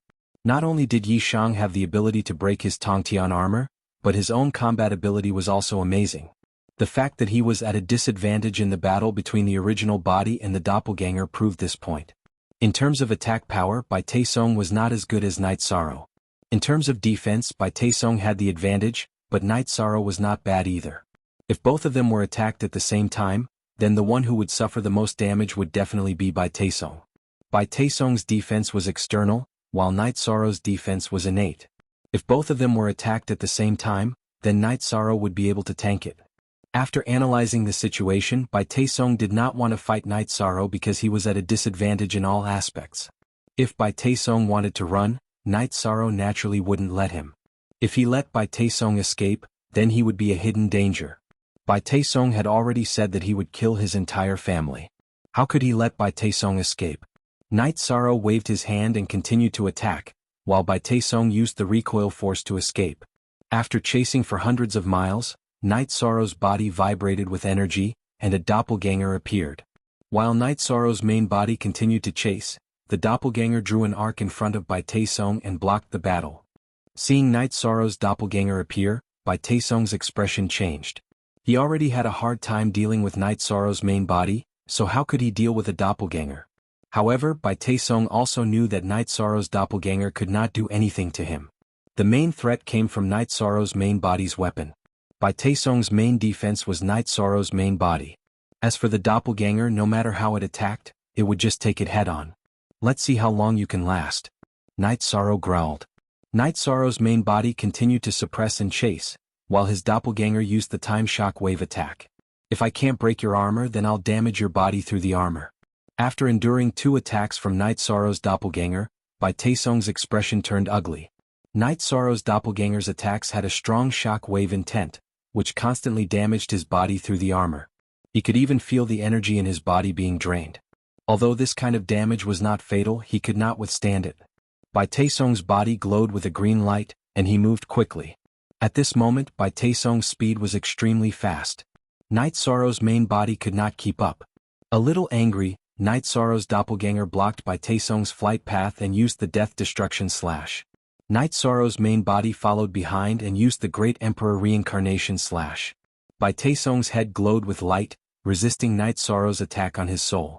Not only did Yi Shang have the ability to break his Tongtian armor, but his own combat ability was also amazing. The fact that he was at a disadvantage in the battle between the original body and the doppelganger proved this point. In terms of attack power, Bai Taesong was not as good as Night Sorrow. In terms of defense, Bai Taesong had the advantage, but Night Sorrow was not bad either. If both of them were attacked at the same time, then the one who would suffer the most damage would definitely be Bai Taesong. Bai Taesong's defense was external, while Night Sorrow's defense was innate. If both of them were attacked at the same time, then Night Sorrow would be able to tank it. After analyzing the situation, Bai Taesong did not want to fight Night Sorrow because he was at a disadvantage in all aspects. If Bai Taesong wanted to run, Night Sorrow naturally wouldn't let him. If he let Bai Taesong escape, then he would be a hidden danger. Bai Taesong had already said that he would kill his entire family. How could he let Bai Taesong escape? Night Sorrow waved his hand and continued to attack, while Bai Taesong used the recoil force to escape. After chasing for hundreds of miles, Night Sorrow's body vibrated with energy, and a doppelganger appeared. While Night Sorrow's main body continued to chase, the doppelganger drew an arc in front of Bai Taesong and blocked the battle. Seeing Night Sorrow's doppelganger appear, Bai Taesong's expression changed. He already had a hard time dealing with Night Sorrow's main body, so how could he deal with a doppelganger? However, Bai Taesong also knew that Night Sorrow's doppelganger could not do anything to him. The main threat came from Night Sorrow's main body's weapon. Bai Taesong's main defense was Night Sorrow's main body. As for the doppelganger, no matter how it attacked, it would just take it head-on. Let's see how long you can last. Night Sorrow growled. Night Sorrow's main body continued to suppress and chase, while his doppelganger used the time shock wave attack. If I can't break your armor, then I'll damage your body through the armor. After enduring 2 attacks from Night Sorrow's doppelganger, Bai Taesong's expression turned ugly. Night Sorrow's doppelganger's attacks had a strong shock wave intent, which constantly damaged his body through the armor. He could even feel the energy in his body being drained. Although this kind of damage was not fatal, he could not withstand it. Bai Taesong's body glowed with a green light, and he moved quickly. At this moment, Bai Taesong's speed was extremely fast. Night Sorrow's main body could not keep up. A little angry, Night Sorrow's doppelganger blocked Bai Taesong's flight path and used the Death Destruction Slash. Night Sorrow's main body followed behind and used the Great Emperor Reincarnation Slash. Bai Taesong's head glowed with light, resisting Night Sorrow's attack on his soul.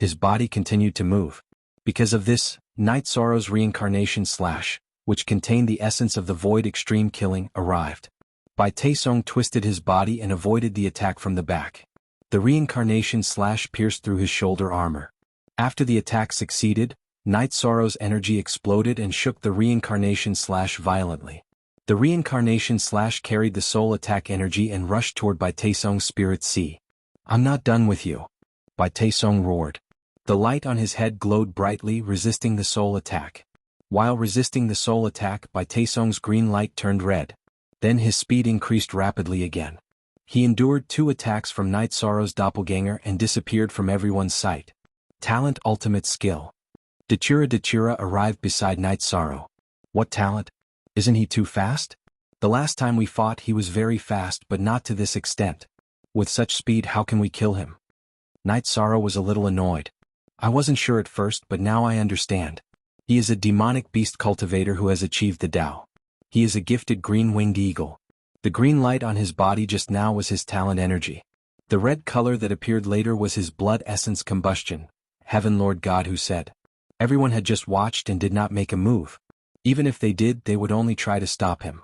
His body continued to move. Because of this, Night Sorrow's Reincarnation Slash, which contained the essence of the Void Extreme Killing, arrived. Bai Taesong twisted his body and avoided the attack from the back. The Reincarnation Slash pierced through his shoulder armor. After the attack succeeded, Night Sorrow's energy exploded and shook the Reincarnation Slash violently. The Reincarnation Slash carried the soul attack energy and rushed toward Bai Taesong's Spirit Sea. "I'm not done with you," Bai Taesong roared. The light on his head glowed brightly, resisting the soul attack. While resisting the soul attack, Bai Taesong's green light turned red. Then his speed increased rapidly again. He endured 2 attacks from Night Sorrow's doppelganger and disappeared from everyone's sight. Talent Ultimate Skill. Dachura arrived beside Night Sorrow. "What talent? Isn't he too fast? The last time we fought he was very fast, but not to this extent. With such speed, how can we kill him?" Night Sorrow was a little annoyed. "I wasn't sure at first, but now I understand. He is a demonic beast cultivator who has achieved the Tao. He is a gifted green-winged eagle. The green light on his body just now was his talent energy. The red color that appeared later was his blood essence combustion," Heaven Lord Godhood said. Everyone had just watched and did not make a move. Even if they did, they would only try to stop him.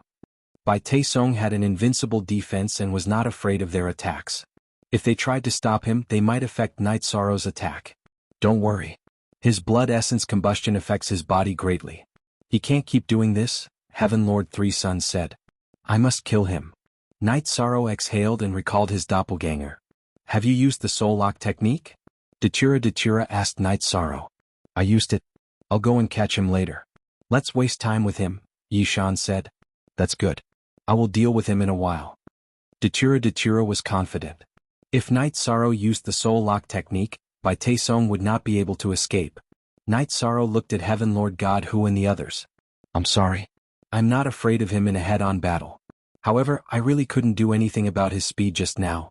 Bai Taesong had an invincible defense and was not afraid of their attacks. If they tried to stop him, they might affect Night Sorrow's attack. "Don't worry. His blood essence combustion affects his body greatly. He can't keep doing this," Heaven Lord Three Suns said. "I must kill him." Night Sorrow exhaled and recalled his doppelganger. "Have you used the Soul Lock technique?" Dachura asked Night Sorrow. "I used it. I'll go and catch him later." "Let's waste time with him," Yishan said. "That's good. I will deal with him in a while." Dachura was confident. If Night Sorrow used the Soul Lock technique, Bai Taesong would not be able to escape. Night Sorrow looked at Heaven Lord Godhood and the others. "I'm sorry. I'm not afraid of him in a head-on battle. However, I really couldn't do anything about his speed just now."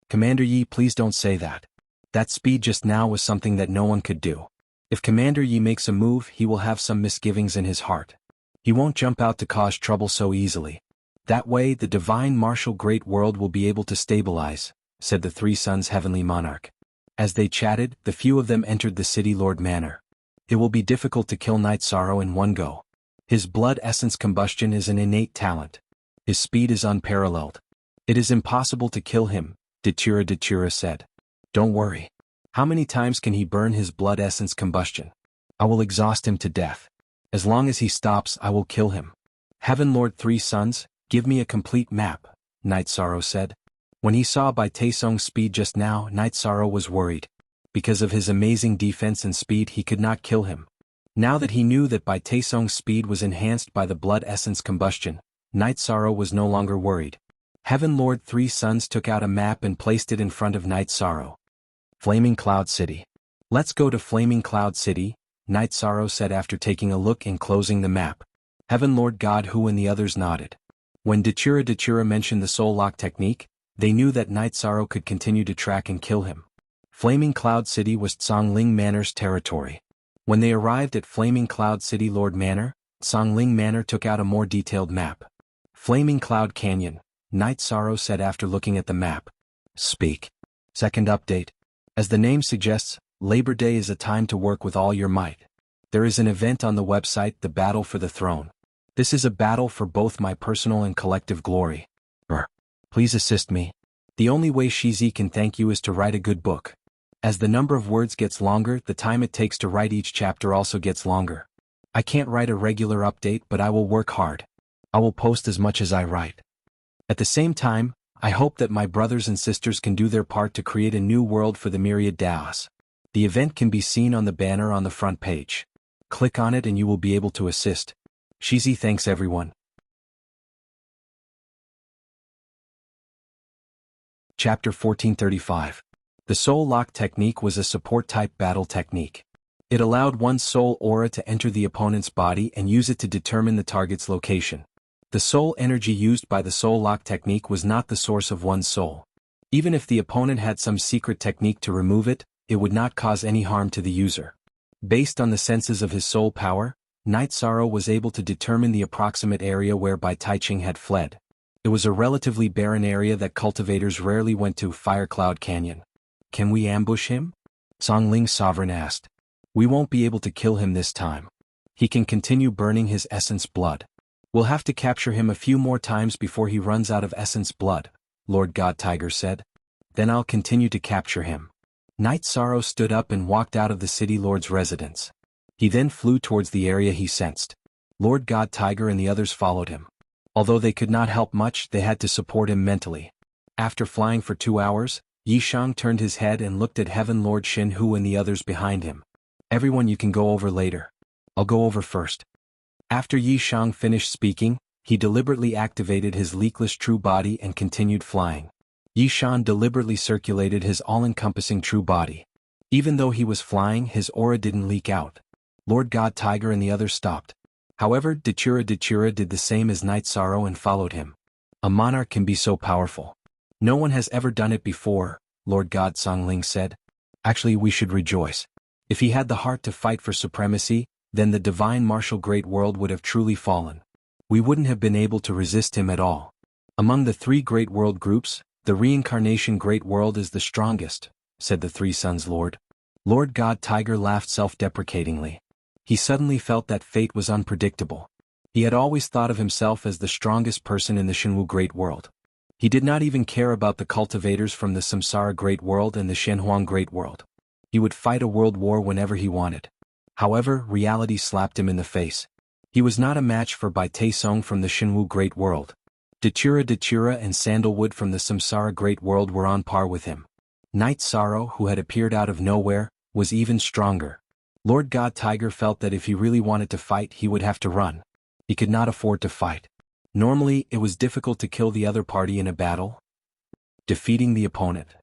"Commander Yi, please don't say that. That speed just now was something that no one could do. If Commander Yi makes a move, he will have some misgivings in his heart. He won't jump out to cause trouble so easily. That way, the divine martial great world will be able to stabilize," said the Three Suns' heavenly monarch. As they chatted, the few of them entered the City Lord Manor. It will be difficult to kill Night Sorrow in one go. His blood essence combustion is an innate talent. His speed is unparalleled. It is impossible to kill him, Dachura said. "Don't worry. How many times can he burn his blood essence combustion? I will exhaust him to death. As long as he stops, I will kill him." "Heaven Lord Three Suns, give me a complete map," Night Sorrow said. When he saw Bai Taesong's speed just now, Night Sorrow was worried. Because of his amazing defense and speed, he could not kill him. Now that he knew that Bai Taesong's speed was enhanced by the blood essence combustion, Night Sorrow was no longer worried. Heaven Lord Three Suns took out a map and placed it in front of Night Sorrow. "Flaming Cloud City. Let's go to Flaming Cloud City," Night Sorrow said after taking a look and closing the map. Heaven Lord Godhood and the others nodded. When Dachura mentioned the Soul Lock technique, they knew that Night Sorrow could continue to track and kill him. Flaming Cloud City was Tsongling Manor's territory. When they arrived at Flaming Cloud City Lord Manor, Tsongling Manor took out a more detailed map. "Flaming Cloud Canyon," Night Sorrow said after looking at the map. "Speak." Second update. As the name suggests, Labor Day is a time to work with all your might. There is an event on the website, The Battle for the Throne. This is a battle for both my personal and collective glory. Please assist me. The only way Shizi can thank you is to write a good book. As the number of words gets longer, the time it takes to write each chapter also gets longer. I can't write a regular update, but I will work hard. I will post as much as I write. At the same time, I hope that my brothers and sisters can do their part to create a new world for the myriad Daos. The event can be seen on the banner on the front page. Click on it and you will be able to assist. Shizi thanks everyone. Chapter 1435. The Soul Lock technique was a support-type battle technique. It allowed one's soul aura to enter the opponent's body and use it to determine the target's location. The soul energy used by the Soul Lock technique was not the source of one's soul. Even if the opponent had some secret technique to remove it, it would not cause any harm to the user. Based on the senses of his soul power, Night Sorrow was able to determine the approximate area where Bai Taiching had fled. It was a relatively barren area that cultivators rarely went to. Firecloud Canyon. Can we ambush him? Songling's sovereign asked. We won't be able to kill him this time. He can continue burning his essence blood. We'll have to capture him a few more times before he runs out of essence blood, Lord God Tiger said. Then I'll continue to capture him. Night Sorrow stood up and walked out of the city lord's residence. He then flew towards the area he sensed. Lord God Tiger and the others followed him. Although they could not help much, they had to support him mentally. After flying for 2 hours, Yishang turned his head and looked at Heaven Lord Shin Hu and the others behind him. Everyone, you can go over later. I'll go over first. After Yishang finished speaking, he deliberately activated his leakless true body and continued flying. Yishan deliberately circulated his all-encompassing true body. Even though he was flying, his aura didn't leak out. Lord God Tiger and the others stopped. However, Dachura did the same as Night Sorrow and followed him. A monarch can be so powerful. No one has ever done it before, Lord God Songling said. Actually, we should rejoice. If he had the heart to fight for supremacy, then the divine martial great world would have truly fallen. We wouldn't have been able to resist him at all. Among the 3 great world groups, the reincarnation great world is the strongest, said the 3 Suns Lord. Lord God Tiger laughed self-deprecatingly. He suddenly felt that fate was unpredictable. He had always thought of himself as the strongest person in the Shenwu great world. He did not even care about the cultivators from the Samsara great world and the Shenhuang great world. He would fight a world war whenever he wanted. However, reality slapped him in the face. He was not a match for Bai Taesong from the Shenwu great world. Dachura and Sandalwood from the Samsara great world were on par with him. Night Sorrow, who had appeared out of nowhere, was even stronger. Lord God Tiger felt that if he really wanted to fight, he would have to run. He could not afford to fight. Normally, it was difficult to kill the other party in a battle, defeating the opponent.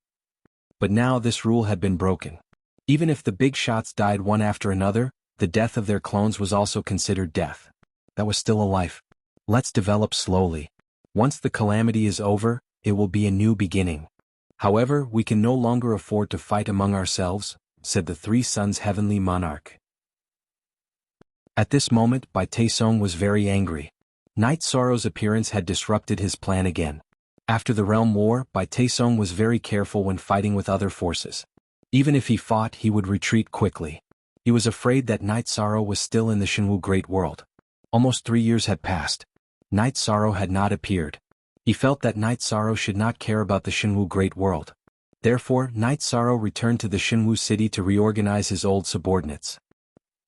But now this rule had been broken. Even if the big shots died one after another, the death of their clones was also considered death. That was still a life. Let's develop slowly. Once the calamity is over, it will be a new beginning. However, we can no longer afford to fight among ourselves, said the 3 Suns Heavenly Monarch. At this moment, Bai Taesong was very angry. Night Sorrow's appearance had disrupted his plan again. After the Realm War, Bai Taesong was very careful when fighting with other forces. Even if he fought, he would retreat quickly. He was afraid that Night Sorrow was still in the Shenwu Great World. Almost 3 years had passed. Night Sorrow had not appeared. He felt that Night Sorrow should not care about the Shenwu Great World. Therefore, Night Sorrow returned to the Shenwu city to reorganize his old subordinates.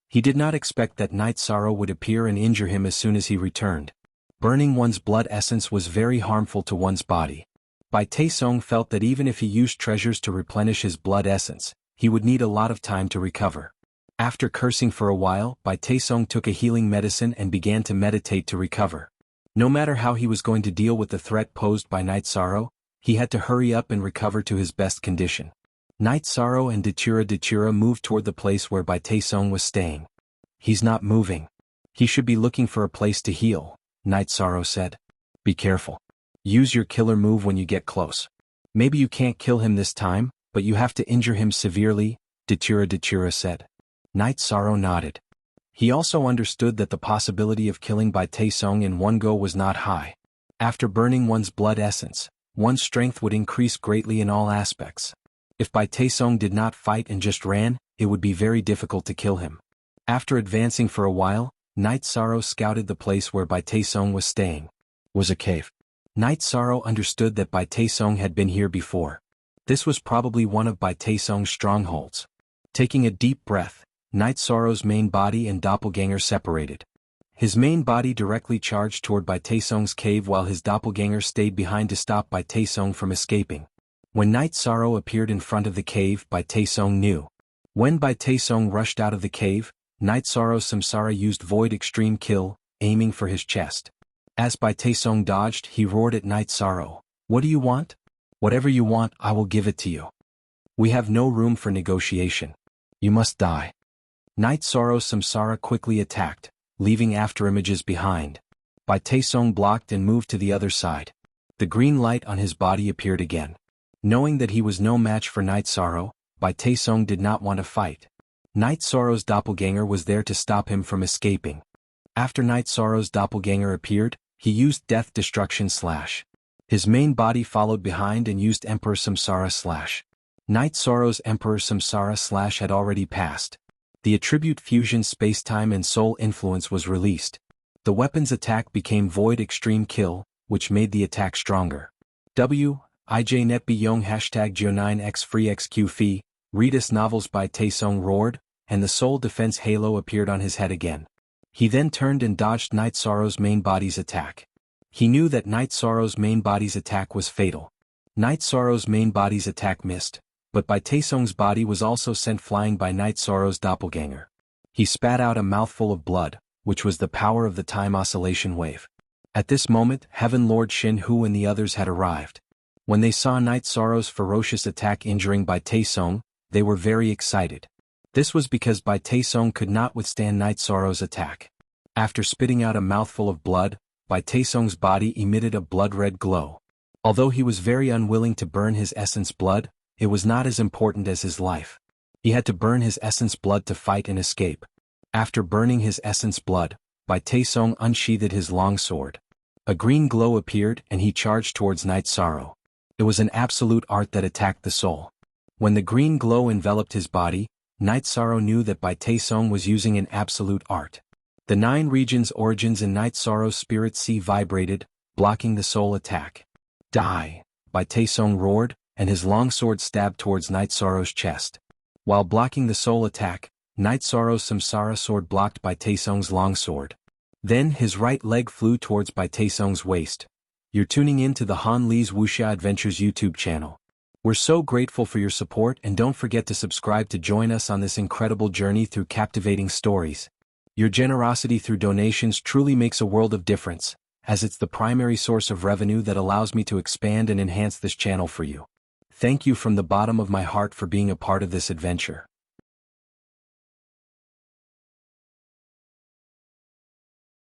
He did not expect that Night Sorrow would appear and injure him as soon as he returned. Burning one's blood essence was very harmful to one's body. Bai Taesong felt that even if he used treasures to replenish his blood essence, he would need a lot of time to recover. After cursing for a while, Bai Taesong took a healing medicine and began to meditate to recover. No matter how he was going to deal with the threat posed by Night Sorrow, he had to hurry up and recover to his best condition. Night Sorrow and Dachura moved toward the place where Bai Taesong was staying. He's not moving. He should be looking for a place to heal, Night Sorrow said. Be careful. Use your killer move when you get close. Maybe you can't kill him this time, but you have to injure him severely, Dachura said. Night Sorrow nodded. He also understood that the possibility of killing Bai Taesong in one go was not high. After burning one's blood essence, one's strength would increase greatly in all aspects. If Bai Taesong did not fight and just ran, it would be very difficult to kill him. After advancing for a while, Night Sorrow scouted the place where Bai Taesong was staying. Was a cave. Night Sorrow understood that Bai Taesong had been here before. This was probably one of Bai Taesong's strongholds. Taking a deep breath, Night Sorrow's main body and doppelganger separated. His main body directly charged toward Bai Taesong's cave while his doppelganger stayed behind to stop Bai Taesong from escaping. When Night Sorrow appeared in front of the cave, Bai Taesong knew. When Bai Taesong rushed out of the cave, Night Sorrow's Samsara used Void Extreme Kill, aiming for his chest. As Bai Taesong dodged, he roared at Night Sorrow. What do you want? Whatever you want, I will give it to you. We have no room for negotiation. You must die. Night Sorrow Samsara quickly attacked, leaving afterimages behind. Bai Taesong blocked and moved to the other side. The green light on his body appeared again. Knowing that he was no match for Night Sorrow, Bai Taesong did not want to fight. Night Sorrow's doppelganger was there to stop him from escaping. After Night Sorrow's doppelganger appeared, he used Death Destruction /. His main body followed behind and used Emperor Samsara /. Night Sorrow's Emperor Samsara / had already passed. The attribute Fusion Space-Time and Soul Influence was released. The weapon's attack became Void Extreme Kill, which made the attack stronger. IJNetByong #Geo9X FreeXQ Phi, read us novels by Taesong roared, and the Soul Defense Halo appeared on his head again. He then turned and dodged Night Sorrow's main body's attack. He knew that Night Sorrow's main body's attack was fatal. Night Sorrow's main body's attack missed, but Bai Taesong's body was also sent flying by Night Sorrow's doppelganger. He spat out a mouthful of blood, which was the power of the time oscillation wave. At this moment, Heaven Lord Shin Hu and the others had arrived. When they saw Night Sorrow's ferocious attack injuring Bai Taesong, they were very excited. This was because Bai Taesong could not withstand Night Sorrow's attack. After spitting out a mouthful of blood, Bai Taesong's body emitted a blood-red glow. Although he was very unwilling to burn his essence blood, it was not as important as his life. He had to burn his essence blood to fight and escape. After burning his essence blood, Bai Taesong unsheathed his long sword. A green glow appeared and he charged towards Night Sorrow. It was an absolute art that attacked the soul. When the green glow enveloped his body, Night Sorrow knew that Bai Taesong was using an absolute art. The 9 regions origins in Night Sorrow's spirit sea vibrated, blocking the soul attack. Die! Bai Taesong roared, and his long sword stabbed towards Night Sorrow's chest. While blocking the soul attack, Night Sorrow's Samsara sword blocked Bai Taesong's long sword. Then his right leg flew towards Bai Taesong's waist. You're tuning in to the Han Lee's Wuxia Adventures YouTube channel. We're so grateful for your support, and don't forget to subscribe to join us on this incredible journey through captivating stories. Your generosity through donations truly makes a world of difference, as it's the primary source of revenue that allows me to expand and enhance this channel for you. Thank you from the bottom of my heart for being a part of this adventure.